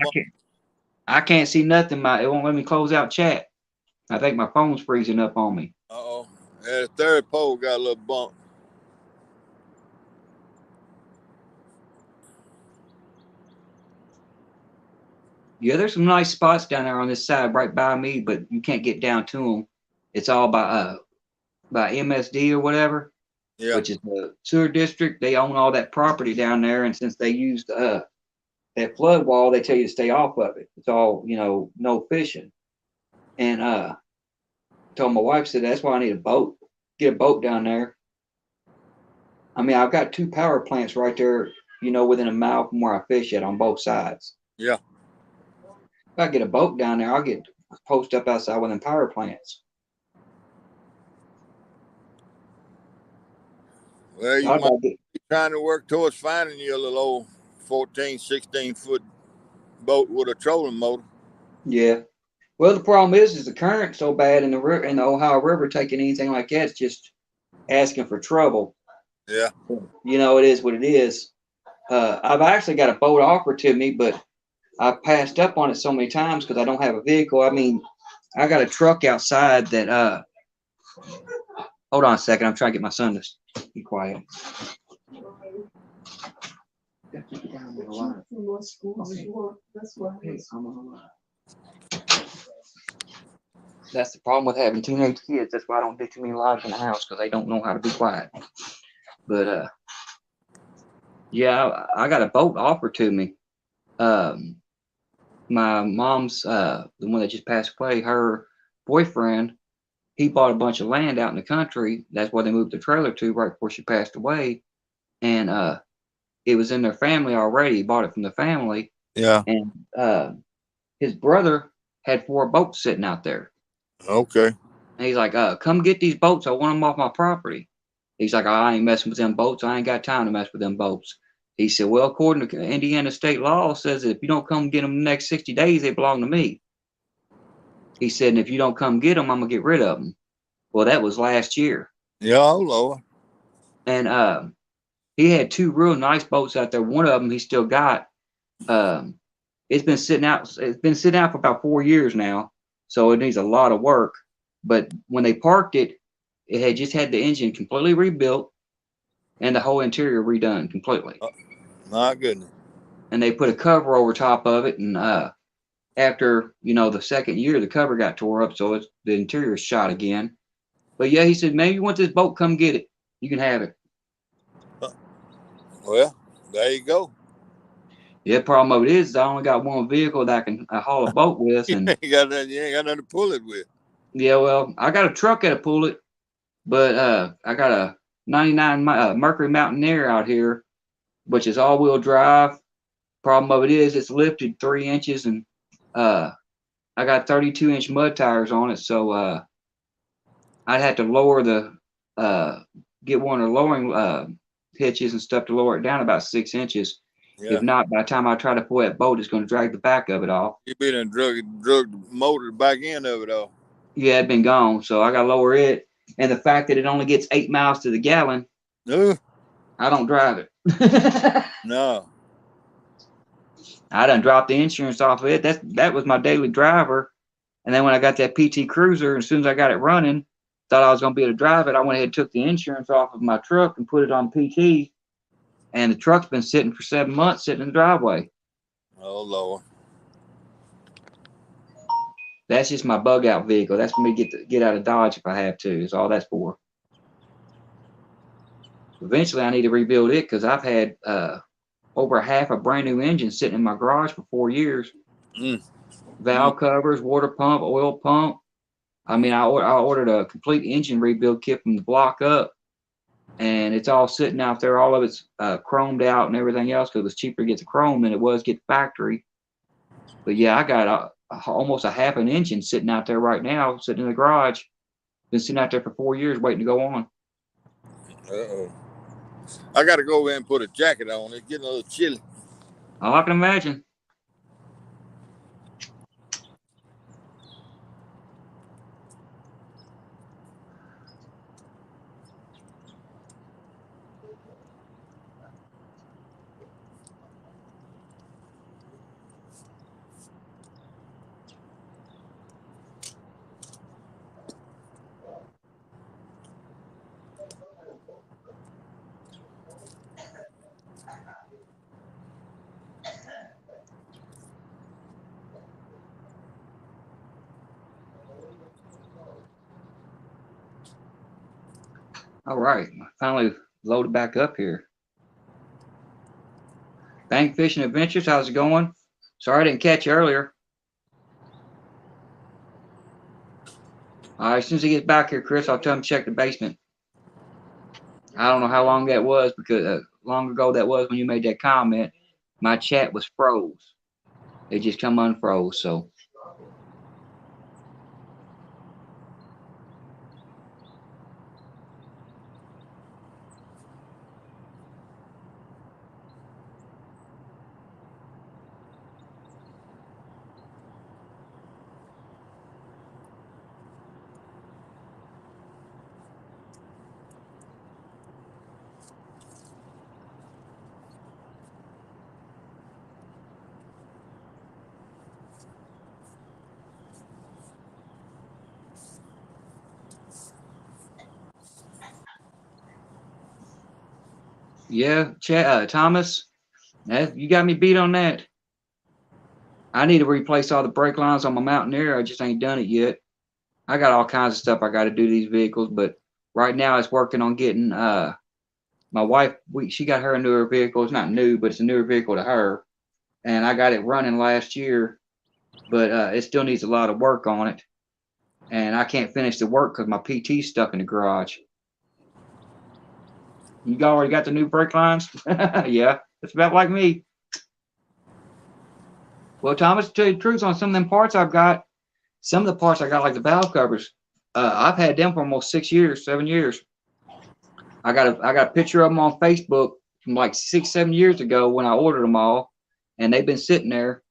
Speaker 5: I can't see nothing. It won't let me close out chat. I think my phone's freezing up on me.
Speaker 1: Uh-oh. Yeah, the third pole got a little bump.
Speaker 5: Yeah, there's some nice spots down there on this side right by me, but you can't get down to them. It's all by MSD or whatever, which is the sewer district. They own all that property down there, and since they used that flood wall, they tell you to stay off of it. It's all, no fishing. And told my wife, said that's why I need a boat. Get a boat down there. I mean, I've got 2 power plants right there, within a mile from where I fish at on both sides.
Speaker 1: Yeah.
Speaker 5: If I get a boat down there, I'll get post up outside with them power plants.
Speaker 1: Well, you might be trying to work towards finding you a little old 14, 16-foot boat with a trolling motor.
Speaker 5: Yeah. Well, the problem is the current so bad in the Ohio River, taking anything like that is just asking for trouble.
Speaker 1: Yeah.
Speaker 5: It is what it is. I've actually got a boat offered to me, but I've passed up on it so many times because I don't have a vehicle. I mean, I got a truck outside that hold on a second. I'm trying to get my son to be quiet. That's the problem with having teenage kids. That's why I don't do too many lives in the house, because they don't know how to be quiet. But yeah, I got a boat offered to me. My mom's the one that just passed away, her boyfriend, he bought a bunch of land out in the country. That's where they moved the trailer to right before she passed away. And it was in their family already. He bought it from the family.
Speaker 1: Yeah.
Speaker 5: And his brother had 4 boats sitting out there.
Speaker 1: Okay.
Speaker 5: And he's like, come get these boats. I want them off my property. He's like, I ain't messing with them boats. I ain't got time to mess with them boats. He said, well, according to Indiana state law, says that if you don't come get them in the next 60 days, they belong to me. He said, and if you don't come get them, I'm going to get rid of them. Well, that was last year.
Speaker 1: Yeah, oh, Lord.
Speaker 5: And he had 2 real nice boats out there. One of them he still got. It's been sitting out. It's been sitting out for about 4 years now. So it needs a lot of work. But when they parked it, it had just had the engine completely rebuilt and the whole interior redone completely.
Speaker 1: Oh, my goodness.
Speaker 5: And they put a cover over top of it. And after, the second year, the cover got tore up. So the interior is shot again. But yeah, he said, maybe you want this boat, come get it. You can have it.
Speaker 1: Well, there you go.
Speaker 5: Yeah, problem of it is I only got one vehicle that I can haul a boat with. And
Speaker 1: you ain't got nothing to pull it with.
Speaker 5: Yeah, well, I got a truck that'll pull it, but I got a 99 Mercury Mountaineer out here, which is all-wheel drive. Problem of it is it's lifted 3 inches, and I got 32-inch mud tires on it, so I'd have to lower the get one of the lowering hitches and stuff to lower it down about 6 inches.
Speaker 1: Yeah.
Speaker 5: If not, by the time I try to pull that boat, it's going to drag the back of it off.
Speaker 1: You been and drug the motor the back end of it off.
Speaker 5: Yeah, it'd been gone, so I got to lower it. And the fact that it only gets 8 miles to the gallon,
Speaker 1: No.
Speaker 5: I don't drive it.
Speaker 1: No.
Speaker 5: I done dropped the insurance off of it. That was my daily driver. And then when I got that PT Cruiser, as soon as I got it running, thought I was going to be able to drive it, I went ahead and took the insurance off of my truck and put it on PT. And the truck's been sitting for 7 months, sitting in the driveway.
Speaker 1: Oh, Lord.
Speaker 5: That's just my bug out vehicle. That's for me to get out of Dodge if I have to. Is all that's for. Eventually, I need to rebuild it because I've had over half a brand new engine sitting in my garage for 4 years. Valve covers, water pump, oil pump. I mean, I ordered a complete engine rebuild kit from the block up, and it's all sitting out there. All of it's chromed out and everything else because it's cheaper to get the chrome than it was to get the factory. But yeah, I got almost a half an engine sitting out there right now, sitting in the garage. Been sitting out there for 4 years waiting to go on.
Speaker 1: Uh-oh. I got to go over and put a jacket on. It's getting a little chilly.
Speaker 5: Oh, I can imagine. All right, finally loaded back up here. Bank Fishing Adventures, how's it going? Sorry I didn't catch you earlier. All right, as soon as he gets back here, Chris, I'll tell him to check the basement. I don't know how long that was because long ago that was when you made that comment. My chat was froze. It just come unfroze, so. Yeah, Thomas, you got me beat on that. I need to replace all the brake lines on my Mountaineer. I just ain't done it yet. I got all kinds of stuff I got to do to these vehicles, but right now it's working on getting my wife. She got her a newer vehicle. It's not new, but it's a newer vehicle to her, and I got it running last year, but it still needs a lot of work on it, and I can't finish the work because my PT's stuck in the garage. You already got the new brake lines? Yeah, it's about like me. Well, Thomas, to tell you the truth, on some of them parts I've got, some of the parts I got, like the valve covers, I've had them for almost 6 years, 7 years. I got a picture of them on Facebook from like 6, 7 years ago when I ordered them all, and they've been sitting there.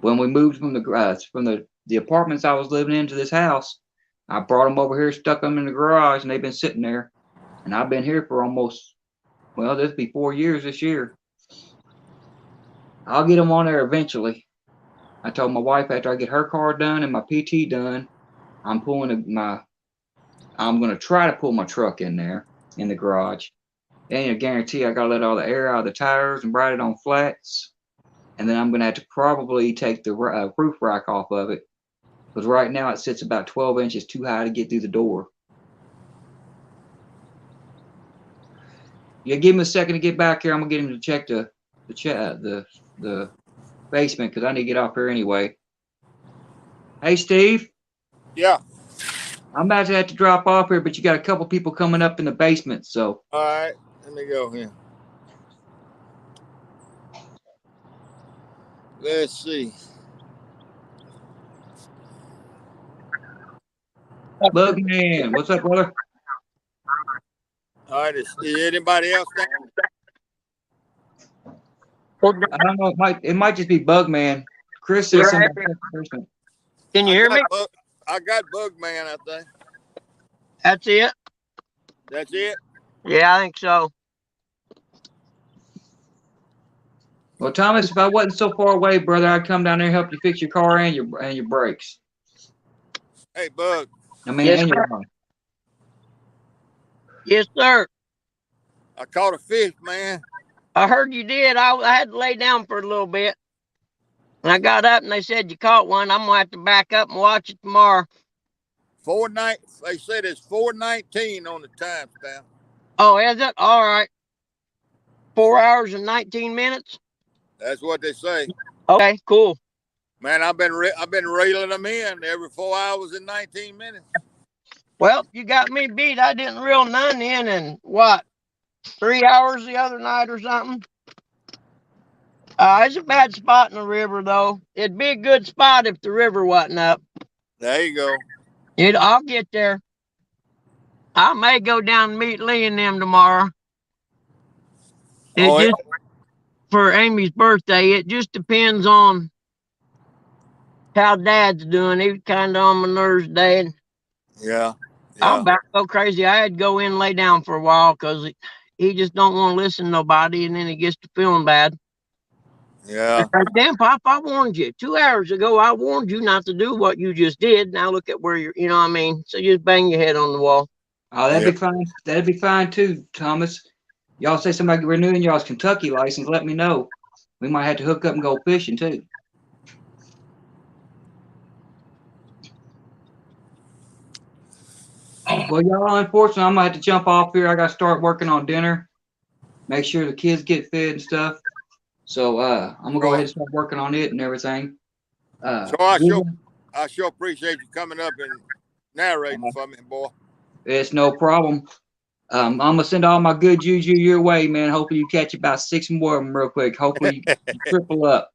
Speaker 5: When we moved from the apartments I was living in to this house, I brought them over here, stuck them in the garage, and they've been sitting there. And I've been here for almost, well, this will be 4 years this year. I'll get them on there eventually. I told my wife after I get her car done and my PT done, I'm going to try to pull my truck in there in the garage. And I guarantee I got to let all the air out of the tires and ride it on flats. And then I'm going to have to probably take the roof rack off of it. Because right now it sits about 12 inches too high to get through the door. Yeah, give him a second to get back here. I'm gonna get him to check the basement because I need to get off here anyway. Hey, Steve.
Speaker 1: Yeah.
Speaker 5: I'm about to have to drop off here, but you got a couple people coming up in the basement, so.
Speaker 1: All right, let me go here. Let's see.
Speaker 5: Bugman, what's up, brother?
Speaker 1: All right, is anybody else down?
Speaker 5: I don't know. It might just be Bugman. Chris says something.
Speaker 7: Can you hear me?
Speaker 1: I got Bugman, I think.
Speaker 7: That's it?
Speaker 1: That's it?
Speaker 7: Yeah, I think so.
Speaker 5: Well, Thomas, if I wasn't so far away, brother, I'd come down there and help you fix your car and your brakes.
Speaker 1: Hey, Bug.
Speaker 5: I mean,
Speaker 7: Yes,
Speaker 5: and your
Speaker 7: sir.
Speaker 5: car.
Speaker 7: Yes, sir.
Speaker 1: I caught a fish, man.
Speaker 7: I heard you did. I had to lay down for a little bit. And I got up and they said you caught one. I'm going to have to back up and watch it tomorrow.
Speaker 1: They said it's 4:19 on the timestamp.
Speaker 7: Oh, is it? All right. 4 hours and 19 minutes?
Speaker 1: That's what they say.
Speaker 7: Okay, cool.
Speaker 1: Man, I've been reeling them in every 4 hours and 19 minutes.
Speaker 7: Well, you got me beat. I didn't reel none in what, 3 hours the other night or something? It's a bad spot in the river, though. It'd be a good spot if the river wasn't up.
Speaker 1: There you go.
Speaker 7: I'll get there. I may go down and meet Lee and them tomorrow. For Amy's birthday, it just depends on how Dad's doing. He was kind of on my nerves today.
Speaker 1: Yeah.
Speaker 7: I'm about to go crazy. I had to go in and lay down for a while because he just don't want to listen to nobody, and then he gets to feeling bad.
Speaker 1: Yeah.
Speaker 7: Damn, Pop, I warned you 2 hours ago. I warned you not to do what you just did. Now look at where you're, you know what I mean? So just bang your head on the wall.
Speaker 5: Oh, that'd be fine. That'd be fine too, Thomas. Y'all say somebody renewing y'all's Kentucky license, let me know. We might have to hook up and go fishing too. Well, y'all, unfortunately, I'm gonna have to jump off here. I gotta start working on dinner. Make sure the kids get fed and stuff. So I'm gonna go ahead and start working on it and everything.
Speaker 1: So I sure appreciate you coming up and narrating for me, boy.
Speaker 5: It's no problem. I'm gonna send all my good juju your way, man. Hopefully you catch about 6 more of them real quick. Hopefully you triple up.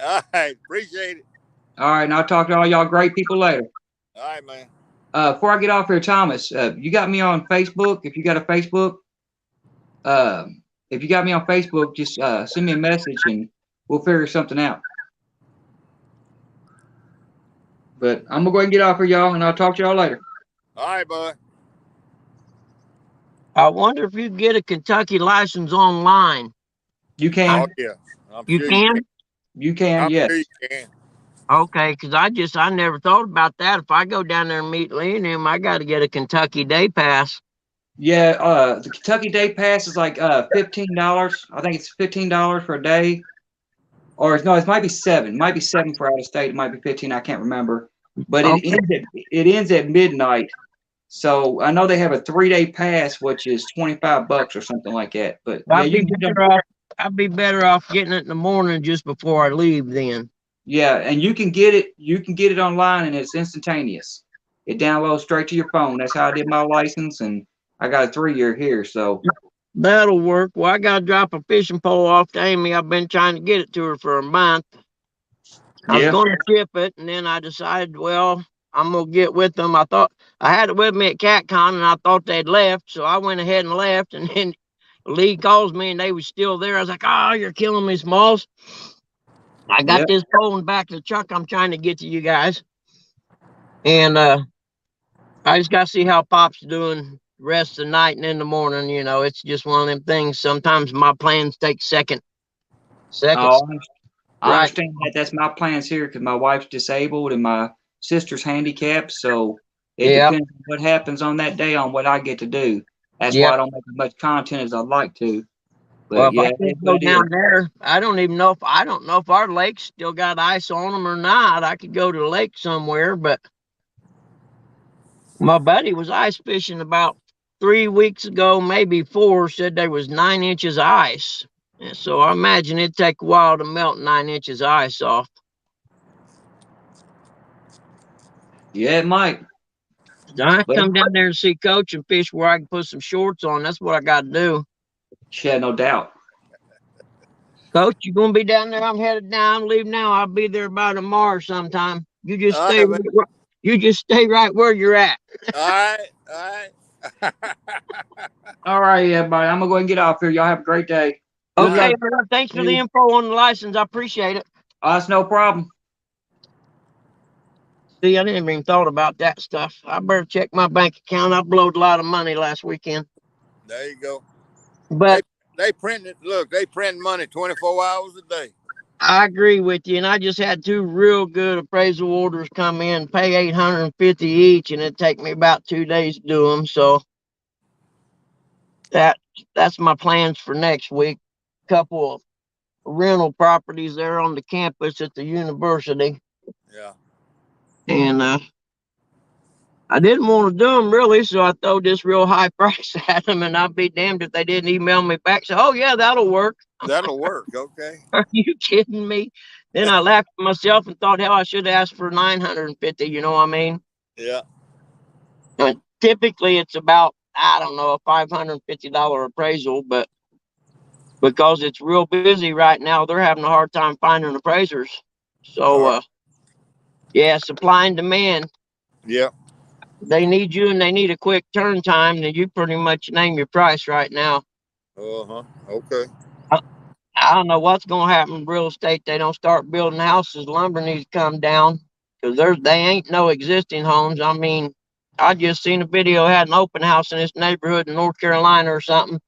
Speaker 1: All right, appreciate it.
Speaker 5: All right, and I'll talk to all y'all great people later.
Speaker 1: All right, man.
Speaker 5: Before I get off here, Thomas, you got me on Facebook. If you got a Facebook, just send me a message and we'll figure something out. But I'm gonna go ahead and get off here, y'all, and I'll talk to y'all later.
Speaker 1: All right, bud.
Speaker 7: I wonder if you can get a Kentucky license online.
Speaker 5: You can.
Speaker 1: Oh, yeah.
Speaker 7: You can?
Speaker 5: You can, yes.
Speaker 1: Sure you can.
Speaker 7: Okay, because I never thought about that. If I go down there and meet Lee and him, I got to get a Kentucky day pass.
Speaker 5: Yeah, the Kentucky day pass is like $15. I think it's $15 for a day. Or no, it might be $7. It might be $7 for out of state. It might be $15. I can't remember. But it ends at midnight. So I know they have a 3-day pass, which is $25 or something like that. But yeah,
Speaker 7: I'd be better off getting it in the morning just before I leave then.
Speaker 5: Yeah, and you can get it. You can get it online, and it's instantaneous. It downloads straight to your phone. That's how I did my license, and I got a 3-year here. So
Speaker 7: that'll work. Well, I got to drop a fishing pole off to Amy. I've been trying to get it to her for a month. I was going to ship it, and then I decided, well, I'm going to get with them. I thought I had it with me at CatCon, and I thought they'd left. So I went ahead and left, and then Lee calls me, and they was still there. I was like, oh, you're killing me, Smalls. I got this pole in the back of the truck. I'm trying to get to you guys. And I just got to see how Pop's doing the rest of the night and in the morning. You know, it's just one of them things. Sometimes my plans take seconds.
Speaker 5: I understand that. That's my plans here because my wife's disabled and my sister's handicapped. So it depends on what happens on that day on what I get to do. That's why I don't make as much content as I'd like to. But
Speaker 7: well, if I could go down there, I don't know if our lakes still got ice on them or not. I could go to the lake somewhere, but my buddy was ice fishing about 3 weeks ago, maybe 4, said there was 9 inches of ice. And so I imagine it'd take a while to melt 9 inches of ice off.
Speaker 5: Yeah, it might.
Speaker 7: I
Speaker 5: But
Speaker 7: come down there and see Coach and fish where I can put some shorts on. That's what I got to do.
Speaker 5: yeah, no doubt.
Speaker 7: Coach, you gonna be down there? I'm headed down. Leave now. I'll be there by tomorrow sometime. You just
Speaker 1: All
Speaker 7: stay.
Speaker 1: right, man.
Speaker 7: You just stay right where you're at.
Speaker 1: All right. All right.
Speaker 5: All right, everybody. I'm gonna go ahead and get off here. Y'all have a great day. Good
Speaker 7: Okay,
Speaker 5: luck.
Speaker 7: man. Thanks for the info on the license. I appreciate it.
Speaker 5: That's no problem.
Speaker 7: See, I didn't even thought about that stuff. I better check my bank account. I blowed a lot of money last weekend.
Speaker 1: There you go.
Speaker 7: But
Speaker 1: they print it. Look, they print money 24 hours a day.
Speaker 7: I agree with you, and I just had 2 real good appraisal orders come in, pay $850 each, and it take me about 2 days to do them. So that's my plans for next week. Couple of rental properties there on the campus at the university,
Speaker 1: Yeah.
Speaker 7: and I didn't want to do them really, so I throw this real high price at them, and I'd be damned if they didn't email me back. So, oh yeah, that'll work.
Speaker 1: That'll work. Okay.
Speaker 7: Are you kidding me? Then I laughed at myself and thought, hell, I should have asked for 950. You know what I mean?
Speaker 1: Yeah.
Speaker 7: And typically, it's about, I don't know, a $550 appraisal, but because it's real busy right now, they're having a hard time finding appraisers. So, yeah, supply and demand.
Speaker 1: Yeah.
Speaker 7: They need you, and they need a quick turn time. Then you pretty much name your price right now.
Speaker 1: Okay.
Speaker 7: I don't know what's going to happen in real estate. They don't start building houses. Lumber needs to come down because they ain't no existing homes. I mean, I just seen a video, had an open house in this neighborhood in North Carolina or something,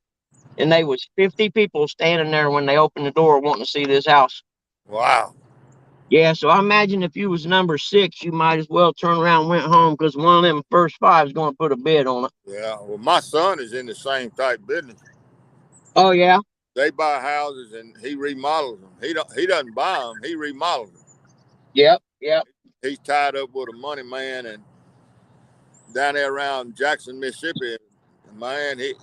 Speaker 7: and they was 50 people standing there when they opened the door wanting to see this house.
Speaker 1: Wow.
Speaker 7: Yeah, so I imagine if you was number 6, you might as well turn around and went home because one of them first 5 is going to put a bid on it.
Speaker 1: Yeah. Well, my son is in the same type business.
Speaker 7: Oh, yeah?
Speaker 1: They buy houses and he remodels them. He doesn't buy them. He remodels them.
Speaker 7: Yep.
Speaker 1: He's tied up with a money man and down there around Jackson, Mississippi. Man, he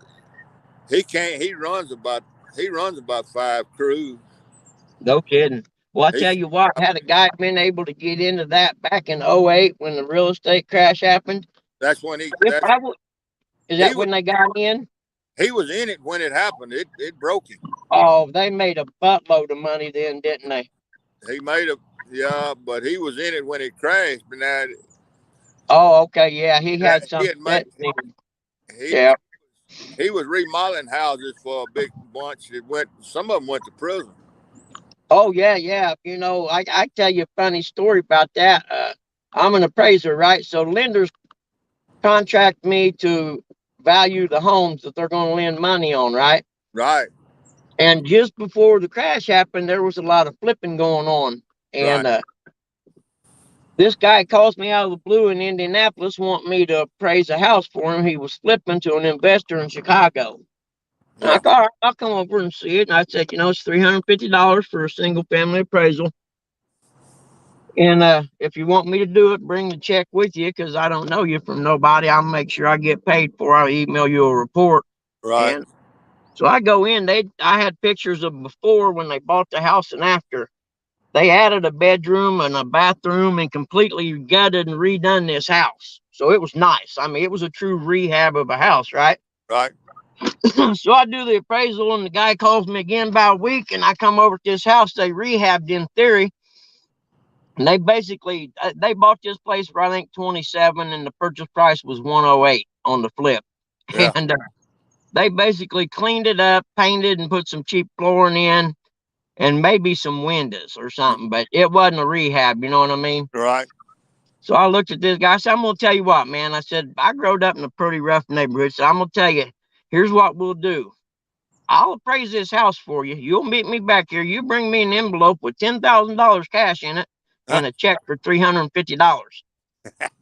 Speaker 1: runs about 5 crews.
Speaker 7: No kidding. Well, I tell you what, had a guy been able to get into that back in 08 when the real estate crash happened?
Speaker 1: That's when he.
Speaker 7: Is that when they got in?
Speaker 1: He was in it when it happened. It broke him.
Speaker 7: Oh, they made a buttload of money then, didn't they?
Speaker 1: He made but he was in it when it crashed. But now,
Speaker 7: oh, okay, yeah, he had some.
Speaker 1: He was remodeling houses for a big bunch. Some of them went to prison.
Speaker 7: Oh yeah. You know, I tell you a funny story about that. I'm an appraiser, right? So lenders contract me to value the homes that they're going to lend money on, right?
Speaker 1: Right.
Speaker 7: And just before the crash happened, there was a lot of flipping going on. And this guy calls me out of the blue in Indianapolis, wanting me to appraise a house for him. He was flipping to an investor in Chicago. Yeah. I thought, I'll come over and see it. And I said, it's $350 for a single family appraisal. And if you want me to do it, bring the check with you because I don't know you from nobody. I'll make sure I get paid before I email you a report.
Speaker 1: Right.
Speaker 7: And so I go in. I had pictures of before when they bought the house and after. They added a bedroom and a bathroom and completely gutted and redone this house. So it was nice. I mean, it was a true rehab of a house, right?
Speaker 1: Right.
Speaker 7: So I do the appraisal and the guy calls me again about a week and I come over to this house they rehabbed in theory. And they bought this place for, I think, $27 and the purchase price was $108 on the flip. Yeah. And they basically cleaned it up, painted and put some cheap flooring in and maybe some windows or something, but it wasn't a rehab, you know what I mean?
Speaker 1: Right.
Speaker 7: So I looked at this guy. I said, I'm going to tell you what, man. I said, I growed up in a pretty rough neighborhood. So I'm going to tell you, here's what we'll do. I'll appraise this house for you. You'll meet me back here. You bring me an envelope with $10,000 cash in it and a check for $350.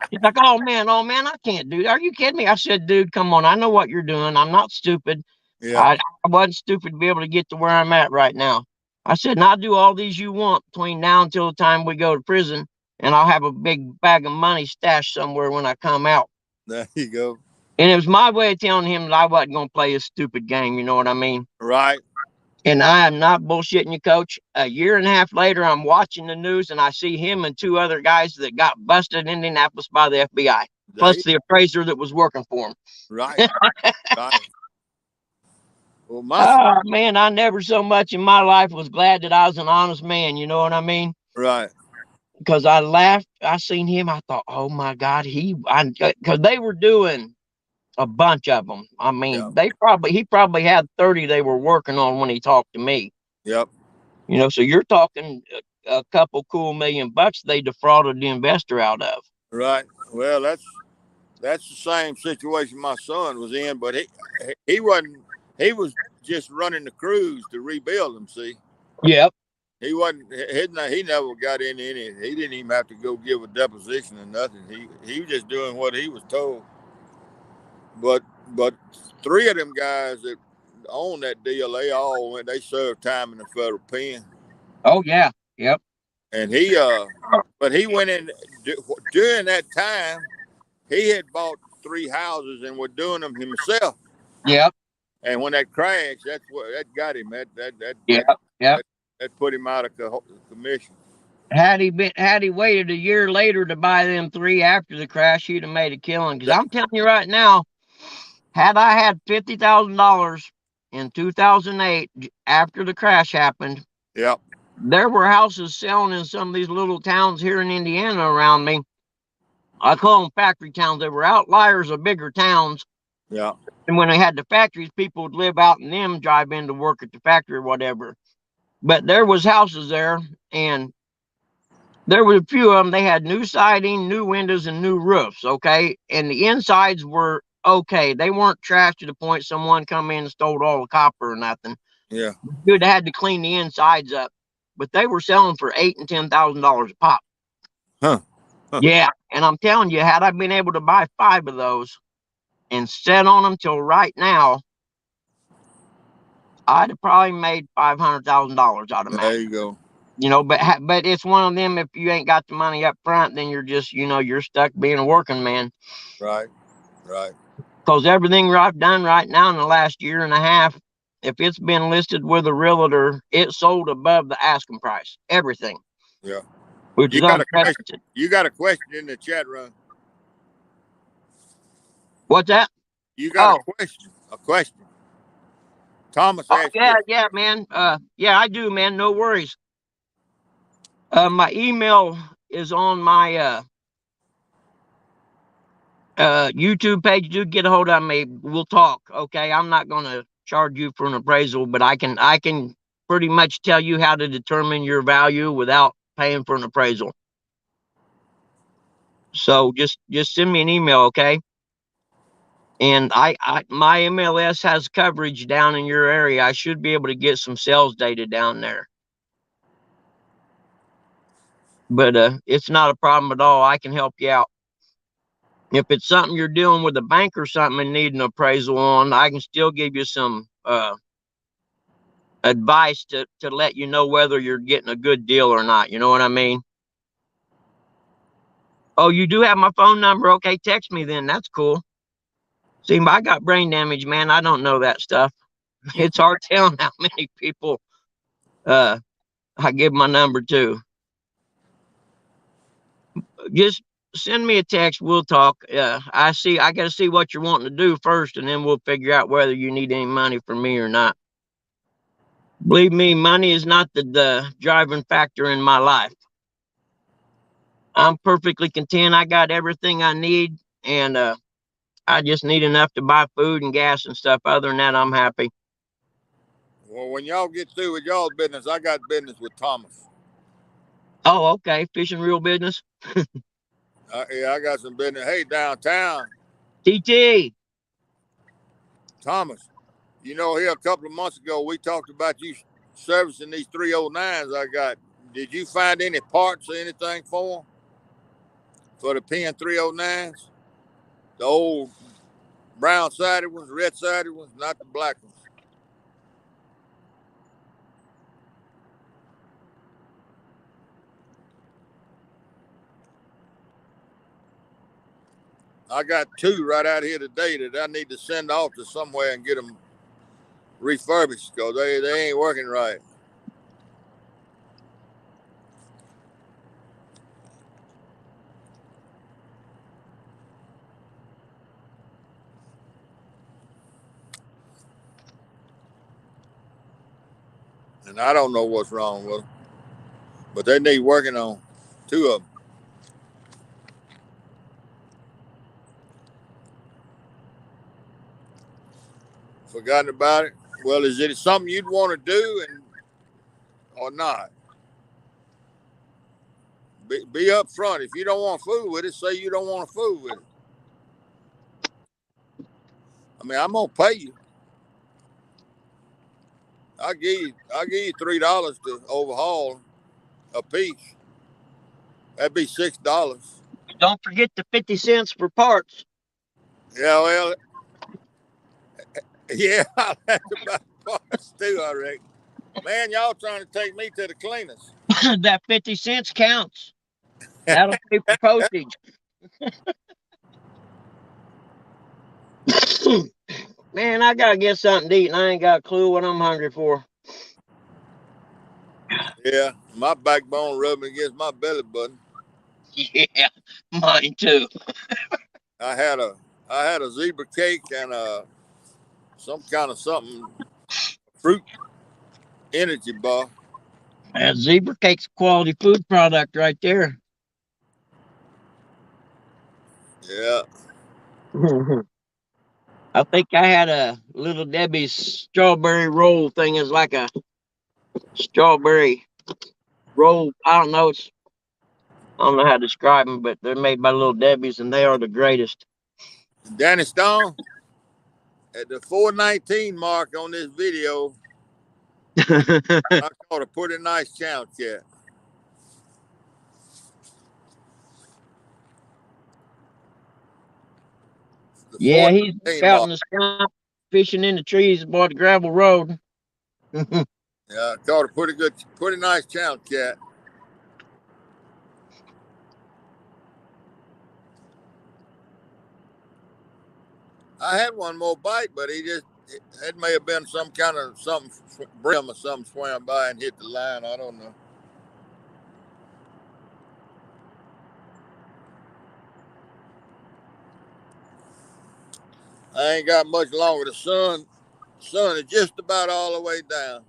Speaker 7: He's like, oh man, I can't do that. Are you kidding me? I said, dude, come on. I know what you're doing. I'm not stupid. Yeah. I wasn't stupid to be able to get to where I'm at right now. I said, and I'll do all these you want between now until the time we go to prison, and I'll have a big bag of money stashed somewhere when I come out.
Speaker 1: There you go.
Speaker 7: And it was my way of telling him that I wasn't going to play a stupid game. You know what I mean?
Speaker 1: Right.
Speaker 7: And I am not bullshitting you, Coach. A year and a half later, I'm watching the news, and I see him and 2 other guys that got busted in Indianapolis by the FBI. plus the appraiser that was working for him.
Speaker 1: Right. Right. Well,
Speaker 7: Oh man, I never so much in my life was glad that I was an honest man. You know what I mean?
Speaker 1: right.
Speaker 7: Because I laughed. I seen him. I thought, oh my God, because they were doing a bunch of them. I mean, he probably had 30 they were working on when he talked to me.
Speaker 1: Yep.
Speaker 7: You know, so you're talking a couple cool $1,000,000 they defrauded the investor out of.
Speaker 1: Right. Well, that's the same situation my son was in, but he wasn't. He was just running the crews to rebuild them. See.
Speaker 7: Yep.
Speaker 1: He wasn't. He never got into any. He didn't even have to go give a deposition or nothing. He was just doing what he was told. But 3 of them guys that own that deal, they all went. They served time in the federal pen.
Speaker 7: Oh yeah. Yep.
Speaker 1: And but he went in during that time. He had bought 3 houses and was doing them himself.
Speaker 7: Yep.
Speaker 1: And when that crashed, that's what that got him. That put him out of commission.
Speaker 7: Had he waited a year later to buy them 3 after the crash, he'd have made a killing. Because I'm telling you right now, had I had $50,000 in 2008 after the crash happened,
Speaker 1: yep,
Speaker 7: there were houses selling in some of these little towns here in Indiana around me. I call them factory towns. They were outliers of bigger towns.
Speaker 1: yeah.
Speaker 7: And when they had the factories, people would live out in them, drive in to work at the factory or whatever. But there was houses there, and there were a few of them. They had new siding, new windows, and new roofs, okay? And the insides were okay. They weren't trashed to the point someone come in and stole all the copper or nothing.
Speaker 1: Yeah.
Speaker 7: Dude had to clean the insides up. But they were selling for $8,000 and $10,000 a pop.
Speaker 1: Huh.
Speaker 7: Yeah. And I'm telling you, had I been able to buy 5 of those and set on them till right now, I'd have probably made $500,000 out of them.
Speaker 1: There you go.
Speaker 7: You know, but it's one of them. If you ain't got the money up front, then you're just, you're stuck being a working man.
Speaker 1: Right. Right.
Speaker 7: Because everything I've done right now in the last year and a half, if it's been listed with a realtor, it sold above the asking price. Everything.
Speaker 1: Yeah.
Speaker 7: Which is unprecedented.
Speaker 1: You got a question in the chat room.
Speaker 7: What's that?
Speaker 1: You got a question. Thomas asked
Speaker 7: yeah, man. Yeah, I do, man. No worries. My email is on my YouTube page. Do get a hold of me. We'll talk. Okay. I'm not gonna charge you for an appraisal, but I can pretty much tell you how to determine your value without paying for an appraisal. So just send me an email, okay? And my MLS has coverage down in your area. I should be able to get some sales data down there. But it's not a problem at all. I can help you out. If it's something you're dealing with a bank or something and need an appraisal on, I can still give you some advice to let you know whether you're getting a good deal or not. You know what I mean? Oh, you do have my phone number? Okay, text me then. That's cool. See, I got brain damage, man. I don't know that stuff. It's hard telling how many people I give my number to. Just send me a text. We'll talk. I got to see what you're wanting to do first, and then we'll figure out whether you need any money from me or not. Believe me, money is not the driving factor in my life. I'm perfectly content. I got everything I need, and I just need enough to buy food and gas and stuff. Other than that, I'm happy.
Speaker 1: Well, when y'all get through with y'all's business, I got business with Thomas.
Speaker 7: Oh, okay. Fishing real business.
Speaker 1: Yeah, I got some business. Hey, downtown.
Speaker 7: TT.
Speaker 1: Thomas, here a couple of months ago, we talked about you servicing these 309s I got. Did you find any parts or anything for them? For the Pen 309s? The old brown-sided ones, red-sided ones, not the black ones. I got 2 right out here today that I need to send off to somewhere and get them refurbished because they ain't working right. And I don't know what's wrong with them, but they need working on. 2 of them. Forgotten about it. Well, is it something you'd want to do or not? Be up front. If you don't want to fool with it, say you don't want to fool with it. I mean, I'm gonna pay you. I'll give you $3 to overhaul a piece. That'd be $6.
Speaker 7: Don't forget the 50 cents for parts.
Speaker 1: Yeah, well, yeah, I'll have to buy parts too, I reckon. Man, y'all trying to take me to the cleaners.
Speaker 7: That 50 cents counts. That'll pay for postage. Man, I gotta get something to eat, and I ain't got a clue what I'm hungry for.
Speaker 1: Yeah, my backbone rubbing against my belly button.
Speaker 7: Yeah, mine too.
Speaker 1: I had a zebra cake and some kind of something fruit energy bar.
Speaker 7: That zebra cake's a quality food product right there.
Speaker 1: Yeah.
Speaker 7: I think I had a Little Debbie's strawberry roll thing. Is like a strawberry roll. I don't know. I don't know how to describe them, but they're made by Little Debbie's, and they are the greatest.
Speaker 1: Danny Stone, at the 419 mark on this video, I caught a pretty nice channel cat.
Speaker 7: Yeah, he's out in the swamp fishing in the trees aboard the gravel road.
Speaker 1: Yeah, I caught a pretty nice channel cat. I had one more bite, but it may have been some kind of something brim or something swam by and hit the line. I don't know. I ain't got much longer. The sun is just about all the way down,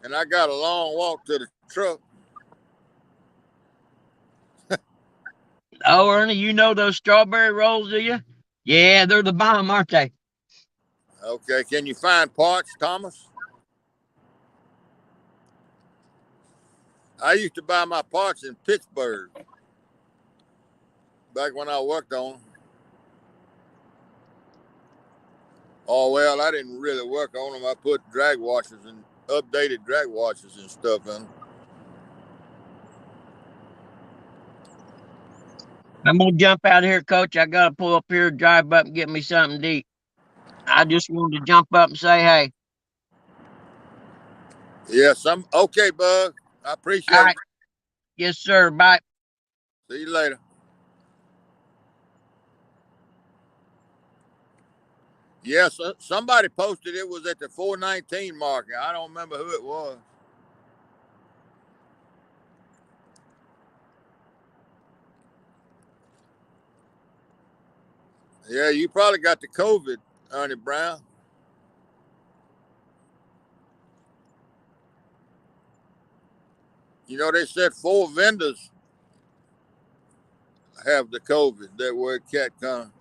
Speaker 1: and I got a long walk to the truck.
Speaker 7: Oh, Ernie, you know those strawberry rolls, do you? Yeah, they're the bomb, aren't they?
Speaker 1: Okay, can you find parts, Thomas? I used to buy my parts in Pittsburgh back when I worked on them. Oh, well, I didn't really work on them. I put drag washers and updated drag washers and stuff in them.
Speaker 7: I'm going to jump out of here, Coach. I got to pull up here, drive up, and get me something to eat. I just wanted to jump up and say, hey.
Speaker 1: Yeah, okay, Bug. I appreciate it.
Speaker 7: Yes, sir. Bye.
Speaker 1: See you later. Yes, somebody posted it was at the 419 mark. I don't remember who it was. Yeah, you probably got the COVID, Ernie Brown. You know, they said 4 vendors have the COVID that were at CatCon.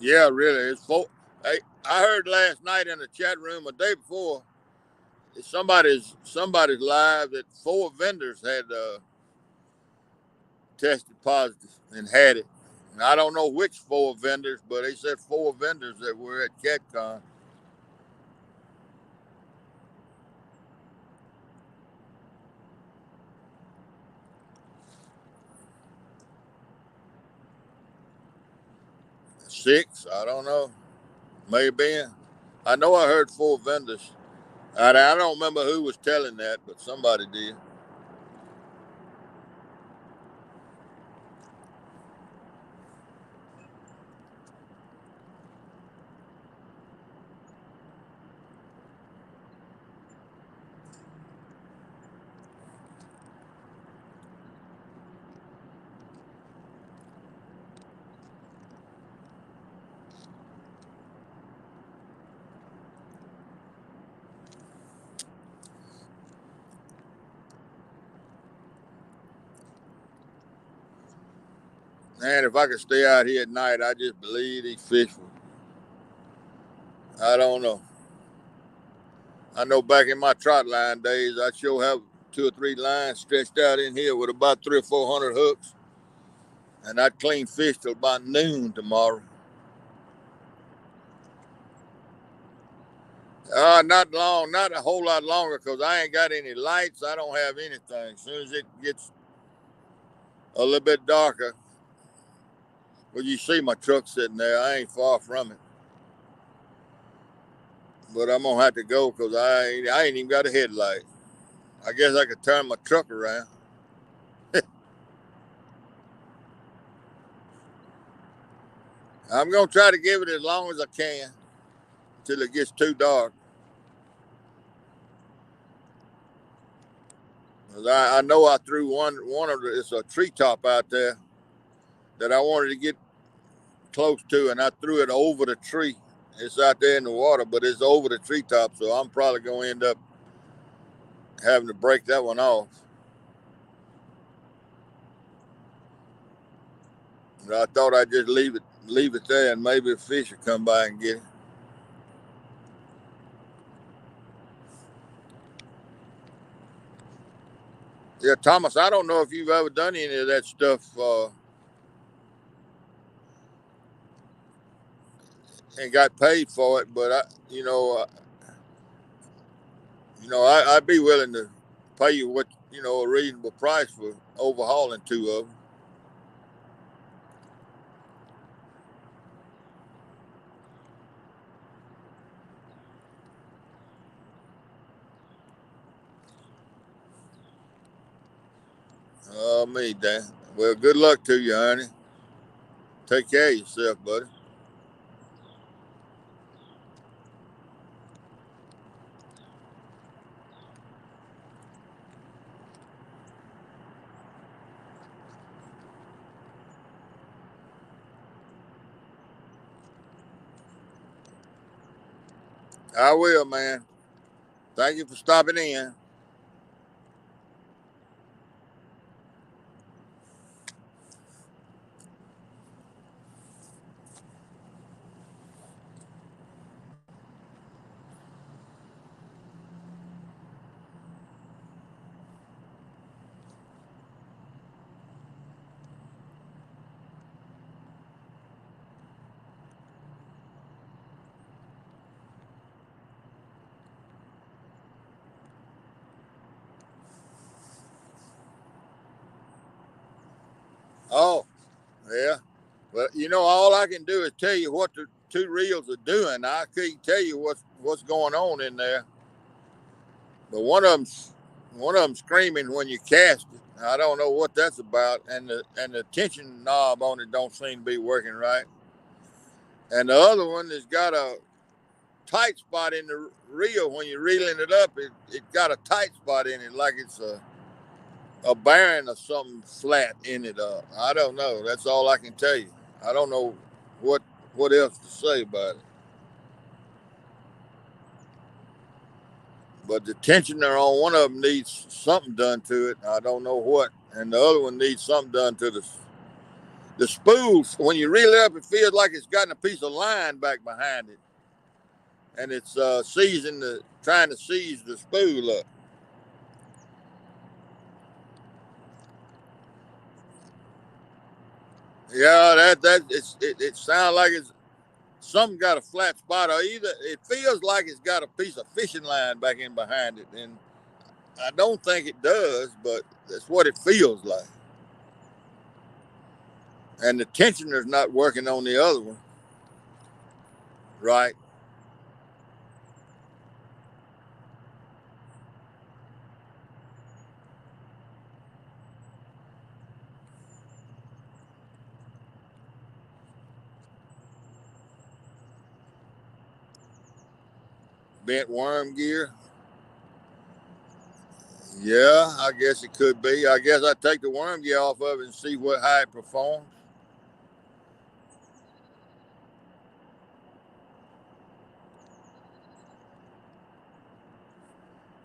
Speaker 1: Yeah, really. It's 4. Hey, I heard last night in the chat room a day before, somebody's live that 4 vendors had tested positive and had it. And I don't know which 4 vendors, but they said 4 vendors that were at CatCon. Six, I don't know. Maybe. I know I heard 4 vendors. I don't remember who was telling that, but somebody did. Man, if I could stay out here at night, I just believe these fish would. I don't know. I know back in my trot line days, I sure have 2 or 3 lines stretched out in here with about 300 or 400 hooks, and I'd clean fish till about noon tomorrow. Not long, not a whole lot longer, because I ain't got any lights. I don't have anything. As soon as it gets a little bit darker, well, you see my truck sitting there. I ain't far from it. But I'm going to have to go because I ain't even got a headlight. I guess I could turn my truck around. I'm going to try to give it as long as I can until it gets too dark. I know I threw one of the, it's a treetop out there that I wanted to get close to, and I threw it over the tree. It's out there in the water, but it's over the treetop, so I'm probably going to end up having to break that one off. But I thought I'd just leave it there, and maybe a fish will come by and get it. Yeah, Thomas, I don't know if you've ever done any of that stuff and got paid for it, but I'd be willing to pay you a reasonable price for overhauling 2 of them. Oh, me, Dan. Well, good luck to you, honey. Take care of yourself, buddy. I will, man. Thank you for stopping in. Oh, yeah. Well, all I can do is tell you what the 2 reels are doing. I can't tell you what's going on in there. But one of them screaming when you cast it. I don't know what that's about, and the tension knob on it don't seem to be working right. And the other one has got a tight spot in the reel. When you're reeling it up, it got a tight spot in it, like it's a bearing or something flat in it. I don't know. That's all I can tell you. I don't know what else to say about it. But the tensioner on one of them needs something done to it. I don't know what. And the other one needs something done to the spools. When you reel it up, it feels like it's gotten a piece of line back behind it. And it's trying to seize the spool up. Yeah, it sounds like it's something got a flat spot, or either it feels like it's got a piece of fishing line back in behind it. And I don't think it does, but that's what it feels like. And the tensioner's not working on the other one. Right. Bent worm gear. Yeah, I guess it could be. I guess I take the worm gear off of it and see how it performs.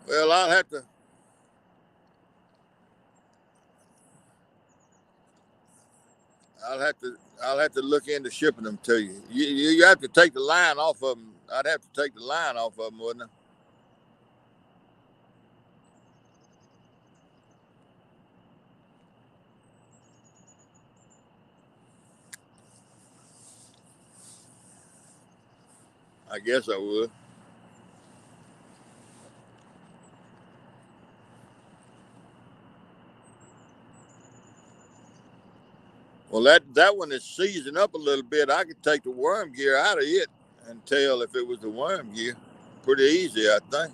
Speaker 1: Well, I'll have to look into shipping them to you. You have to take the line off of them. I'd have to take the line off of them, wouldn't I? I guess I would. Well, that one is seasoned up a little bit. I could take the worm gear out of it and tell if it was the worm gear. Pretty easy, I think.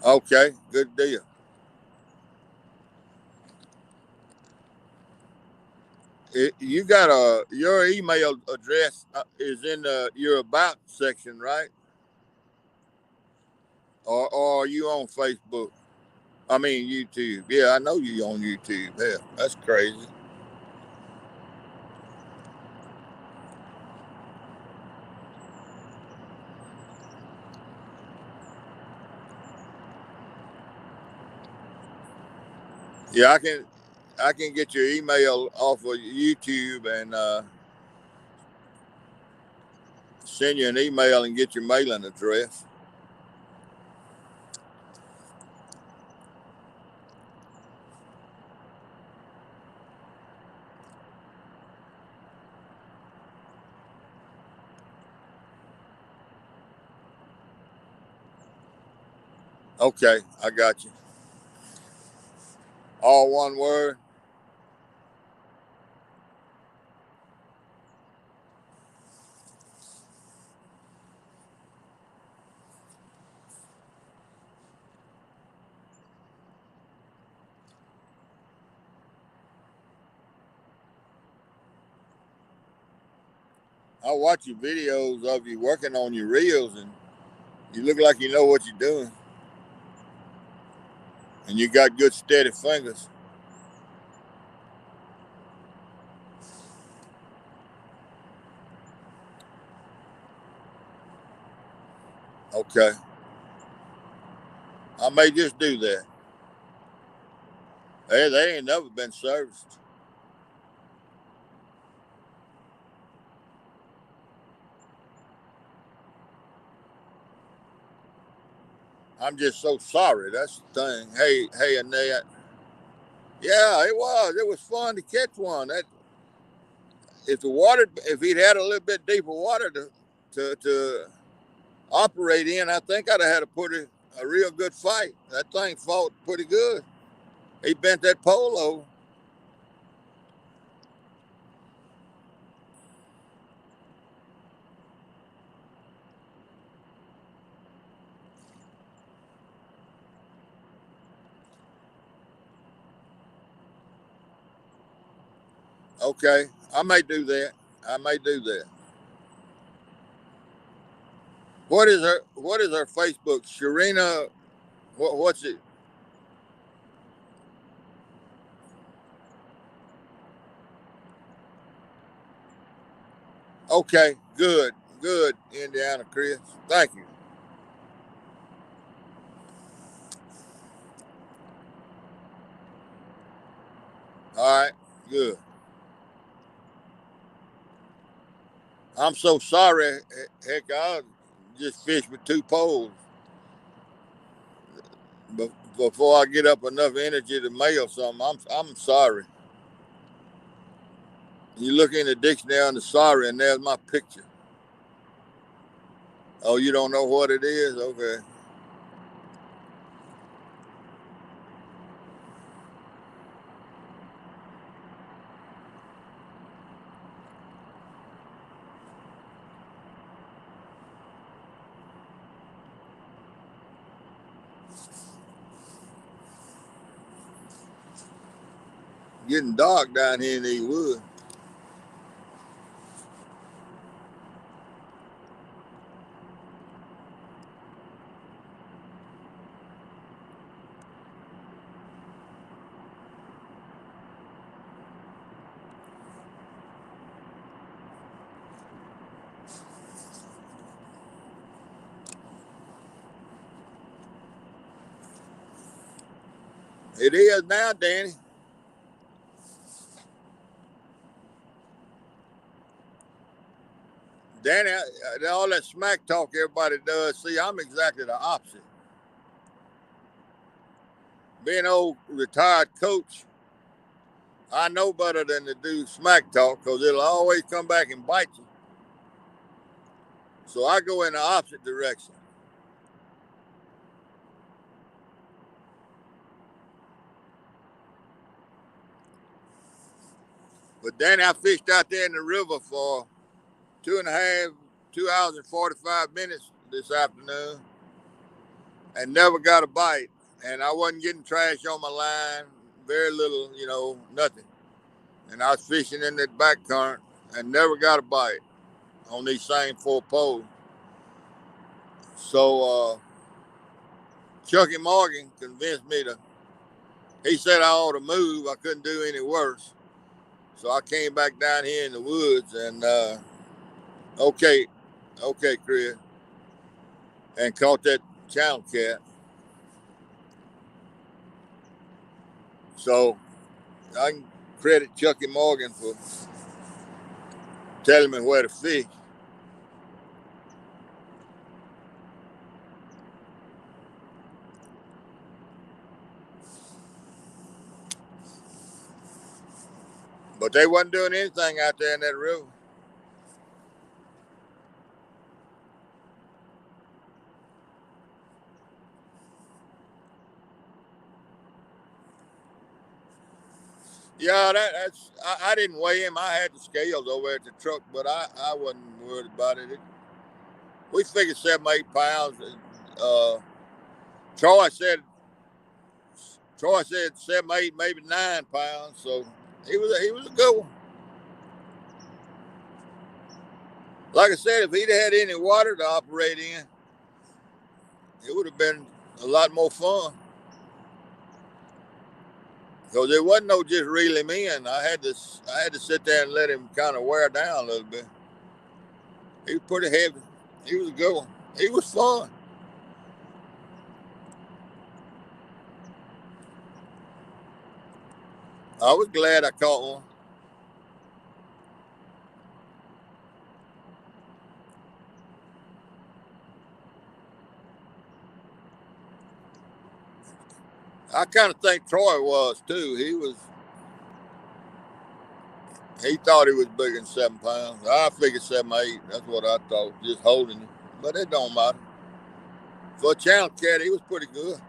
Speaker 1: Okay, good deal. You got your email address is in your about section, right? Or are you on Facebook? I mean YouTube. Yeah, I know you on YouTube. Yeah, that's crazy. Yeah, I can get your email off of YouTube and send you an email and get your mailing address. Okay, I got you. All one word. I watch your videos of you working on your reels, and you look like you know what you're doing, and you got good steady fingers. Okay, I may just do that. Hey, they ain't never been serviced. I'm just so sorry. That's the thing. Hey, Annette. Yeah, it was. It was fun to catch one. That if he'd had a little bit deeper water to operate in, I think I'd have had a real good fight. That thing fought pretty good. He bent that pole over. Okay, I may do that. I may do that. What is her Facebook? Sharina, what's it? Okay, good, Indiana Chris. Thank you. All right, good. I'm so sorry. Heck, I just fished with two poles. But before I get up enough energy to mail something, I'm sorry. You look in the dictionary on the sorry, and there's my picture. Oh, you don't know what it is? Okay. Getting dark down here in these woods. It is now, Danny. Danny, all that smack talk everybody does, see, I'm exactly the opposite. Being an old retired coach, I know better than to do smack talk because it'll always come back and bite you. So I go in the opposite direction. But Danny, I fished out there in the river for 2 hours and 45 minutes this afternoon and never got a bite. And I wasn't getting trash on my line, very little, nothing. And I was fishing in that back current and never got a bite on these same 4 poles. So Chucky Morgan convinced me he said I ought to move. I couldn't do any worse. So I came back down here in the woods and, okay, Chris, and caught that channel cat. So I can credit Chucky Morgan for telling me where to fish. But they wasn't doing anything out there in that river. Yeah, I didn't weigh him. I had the scales over at the truck, but I wasn't worried about it. We figured 7, 8 pounds. Troy said 7, 8, maybe 9 pounds. So he was a good one. Like I said, if he'd had any water to operate in, it would have been a lot more fun. Because there wasn't no just reel him in. I had to sit there and let him kind of wear down a little bit. He was pretty heavy. He was a good one. He was fun. I was glad I caught one. I kind of think Troy was too. He thought he was bigger than 7 pounds. I figured 7, 8. That's what I thought, just holding him. But it don't matter. For a channel cat, he was pretty good.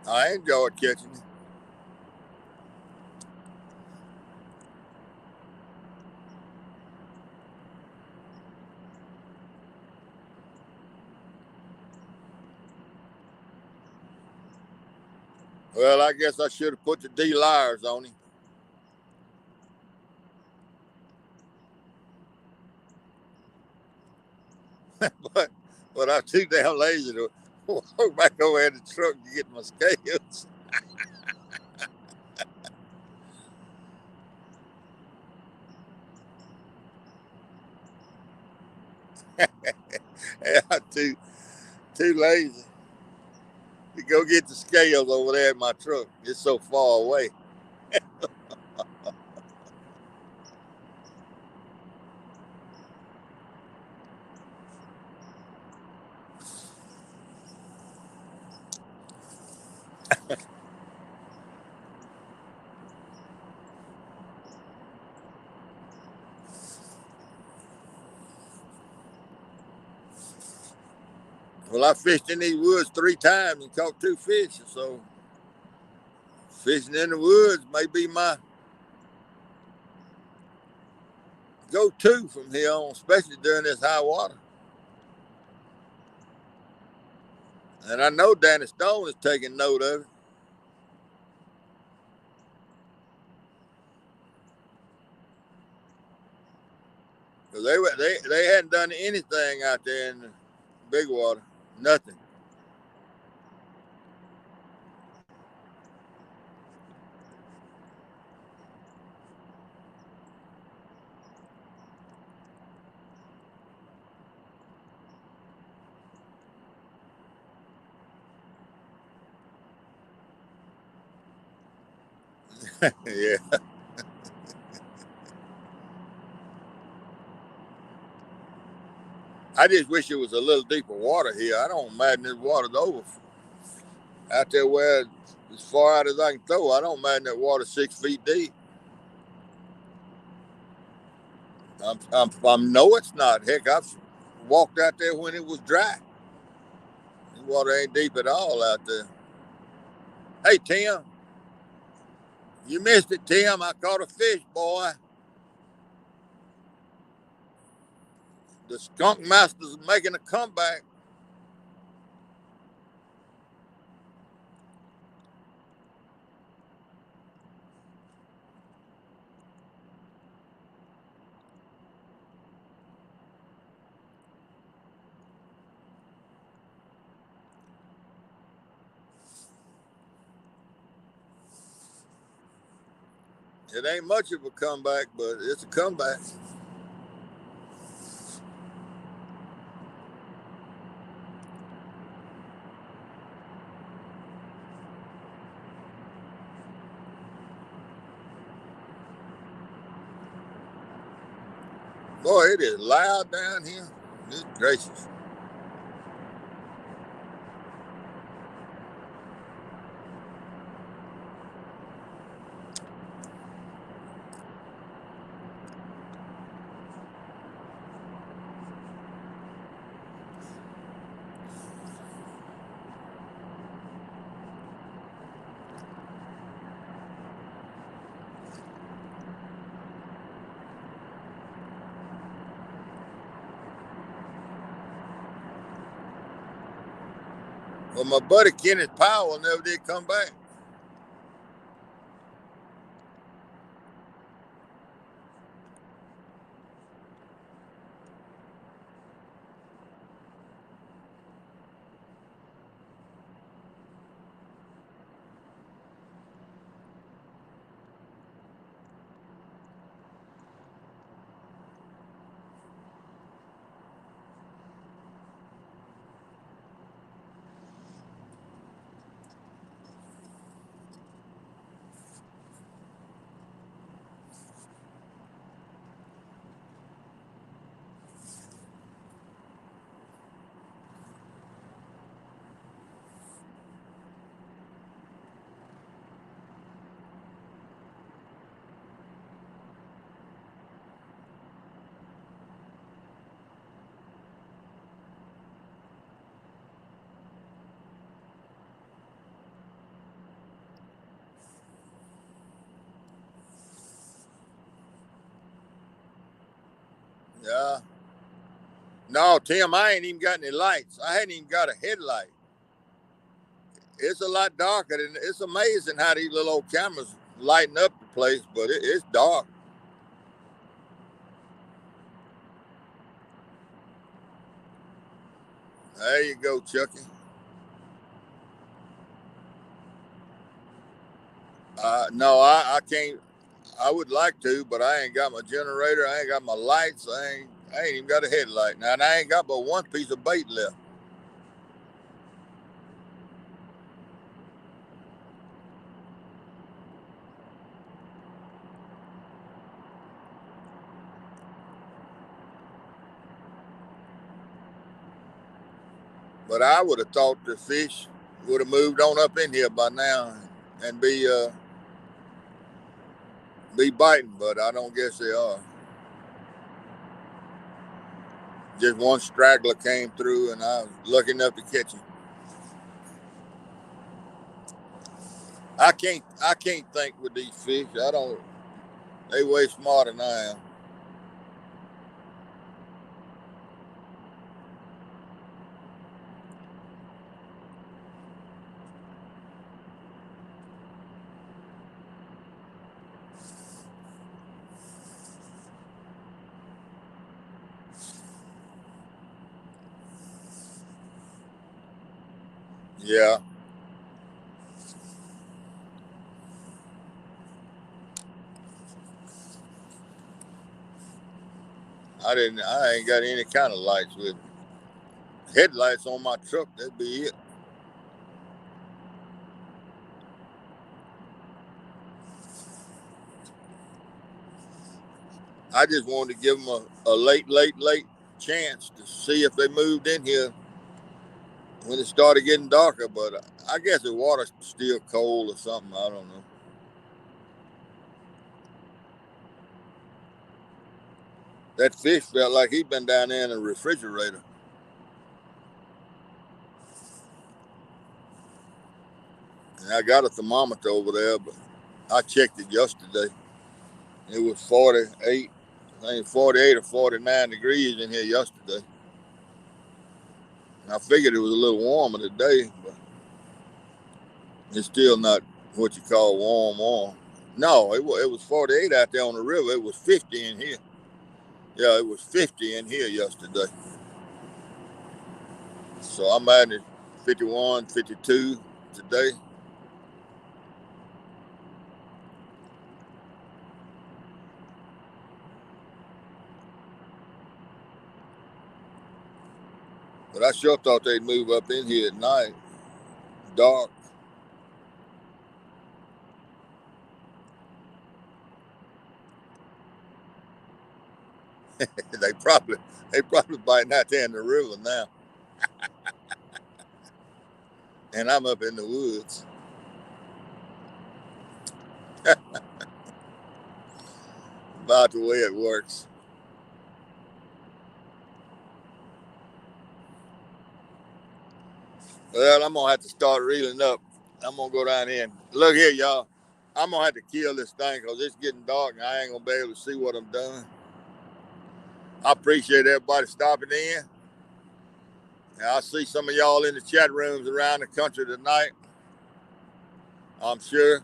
Speaker 1: I enjoyed catching him. Well, I guess I should have put the D lyres on him. but I'm too damn lazy to walk back over in the truck to get my scales. Yeah, I'm too lazy to go get the scales over there in my truck. It's so far away. Well, I fished in these woods 3 times and caught 2 fish. So fishing in the woods may be my go-to from here on, especially during this high water. And I know Danny Stone is taking note of it. Because they hadn't done anything out there in the big water. Nothing. Yeah. I just wish it was a little deeper water here. I don't imagine this water's over out there where as far out as I can throw. I don't imagine that water 6 feet deep. I know it's not. Heck, I've walked out there when it was dry. The water ain't deep at all out there. Hey, Tim, you missed it, Tim. I caught a fish, boy. The skunk master's making a comeback. It ain't much of a comeback, but it's a comeback. Boy, it is loud down here. Good gracious. Well, my buddy Kenneth Powell never did come back. Yeah. No, Tim, I ain't even got any lights. I hadn't even got a headlight. It's a lot darker than it's amazing how these little old cameras lighten up the place, but it's dark. There you go, Chucky. No, I can't. I would like to, but I ain't got my generator. I ain't got my lights. I ain't even got a headlight now, and I ain't got but one piece of bait left. But I would have thought the fish would have moved on up in here by now and be biting, but I don't guess they are. Just one straggler came through, and I was lucky enough to catch him. I can't think with these fish. I don't. They way smarter than I am. Yeah. I ain't got any kind of lights with me. Headlights on my truck. That'd be it. I just wanted to give them a late chance to see if they moved in here when it started getting darker. But I guess the water's still cold or something. I don't know. That fish felt like he'd been down there in the refrigerator. And I got a thermometer over there, but I checked it yesterday. It was 48, I think 48 or 49 degrees in here yesterday. And I figured it was a little warmer today, but it's still not what you call warm. No, it was 48 out there on the river. It was 50 in here. Yeah, it was 50 in here yesterday. So I'm at 51, 52 today. But I sure thought they'd move up in here at night, dark. they probably biting out there in the river now. And I'm up in the woods. About the way it works. Well, I'm gonna have to start reeling up. I'm gonna go down here and look here, y'all. I'm gonna have to kill this thing because it's getting dark and I ain't gonna be able to see what I'm doing. I appreciate everybody stopping in. And I see some of y'all in the chat rooms around the country tonight, I'm sure.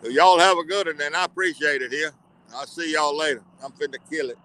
Speaker 1: So y'all have a good one, and I appreciate it here. I'll see y'all later. I'm finna kill it.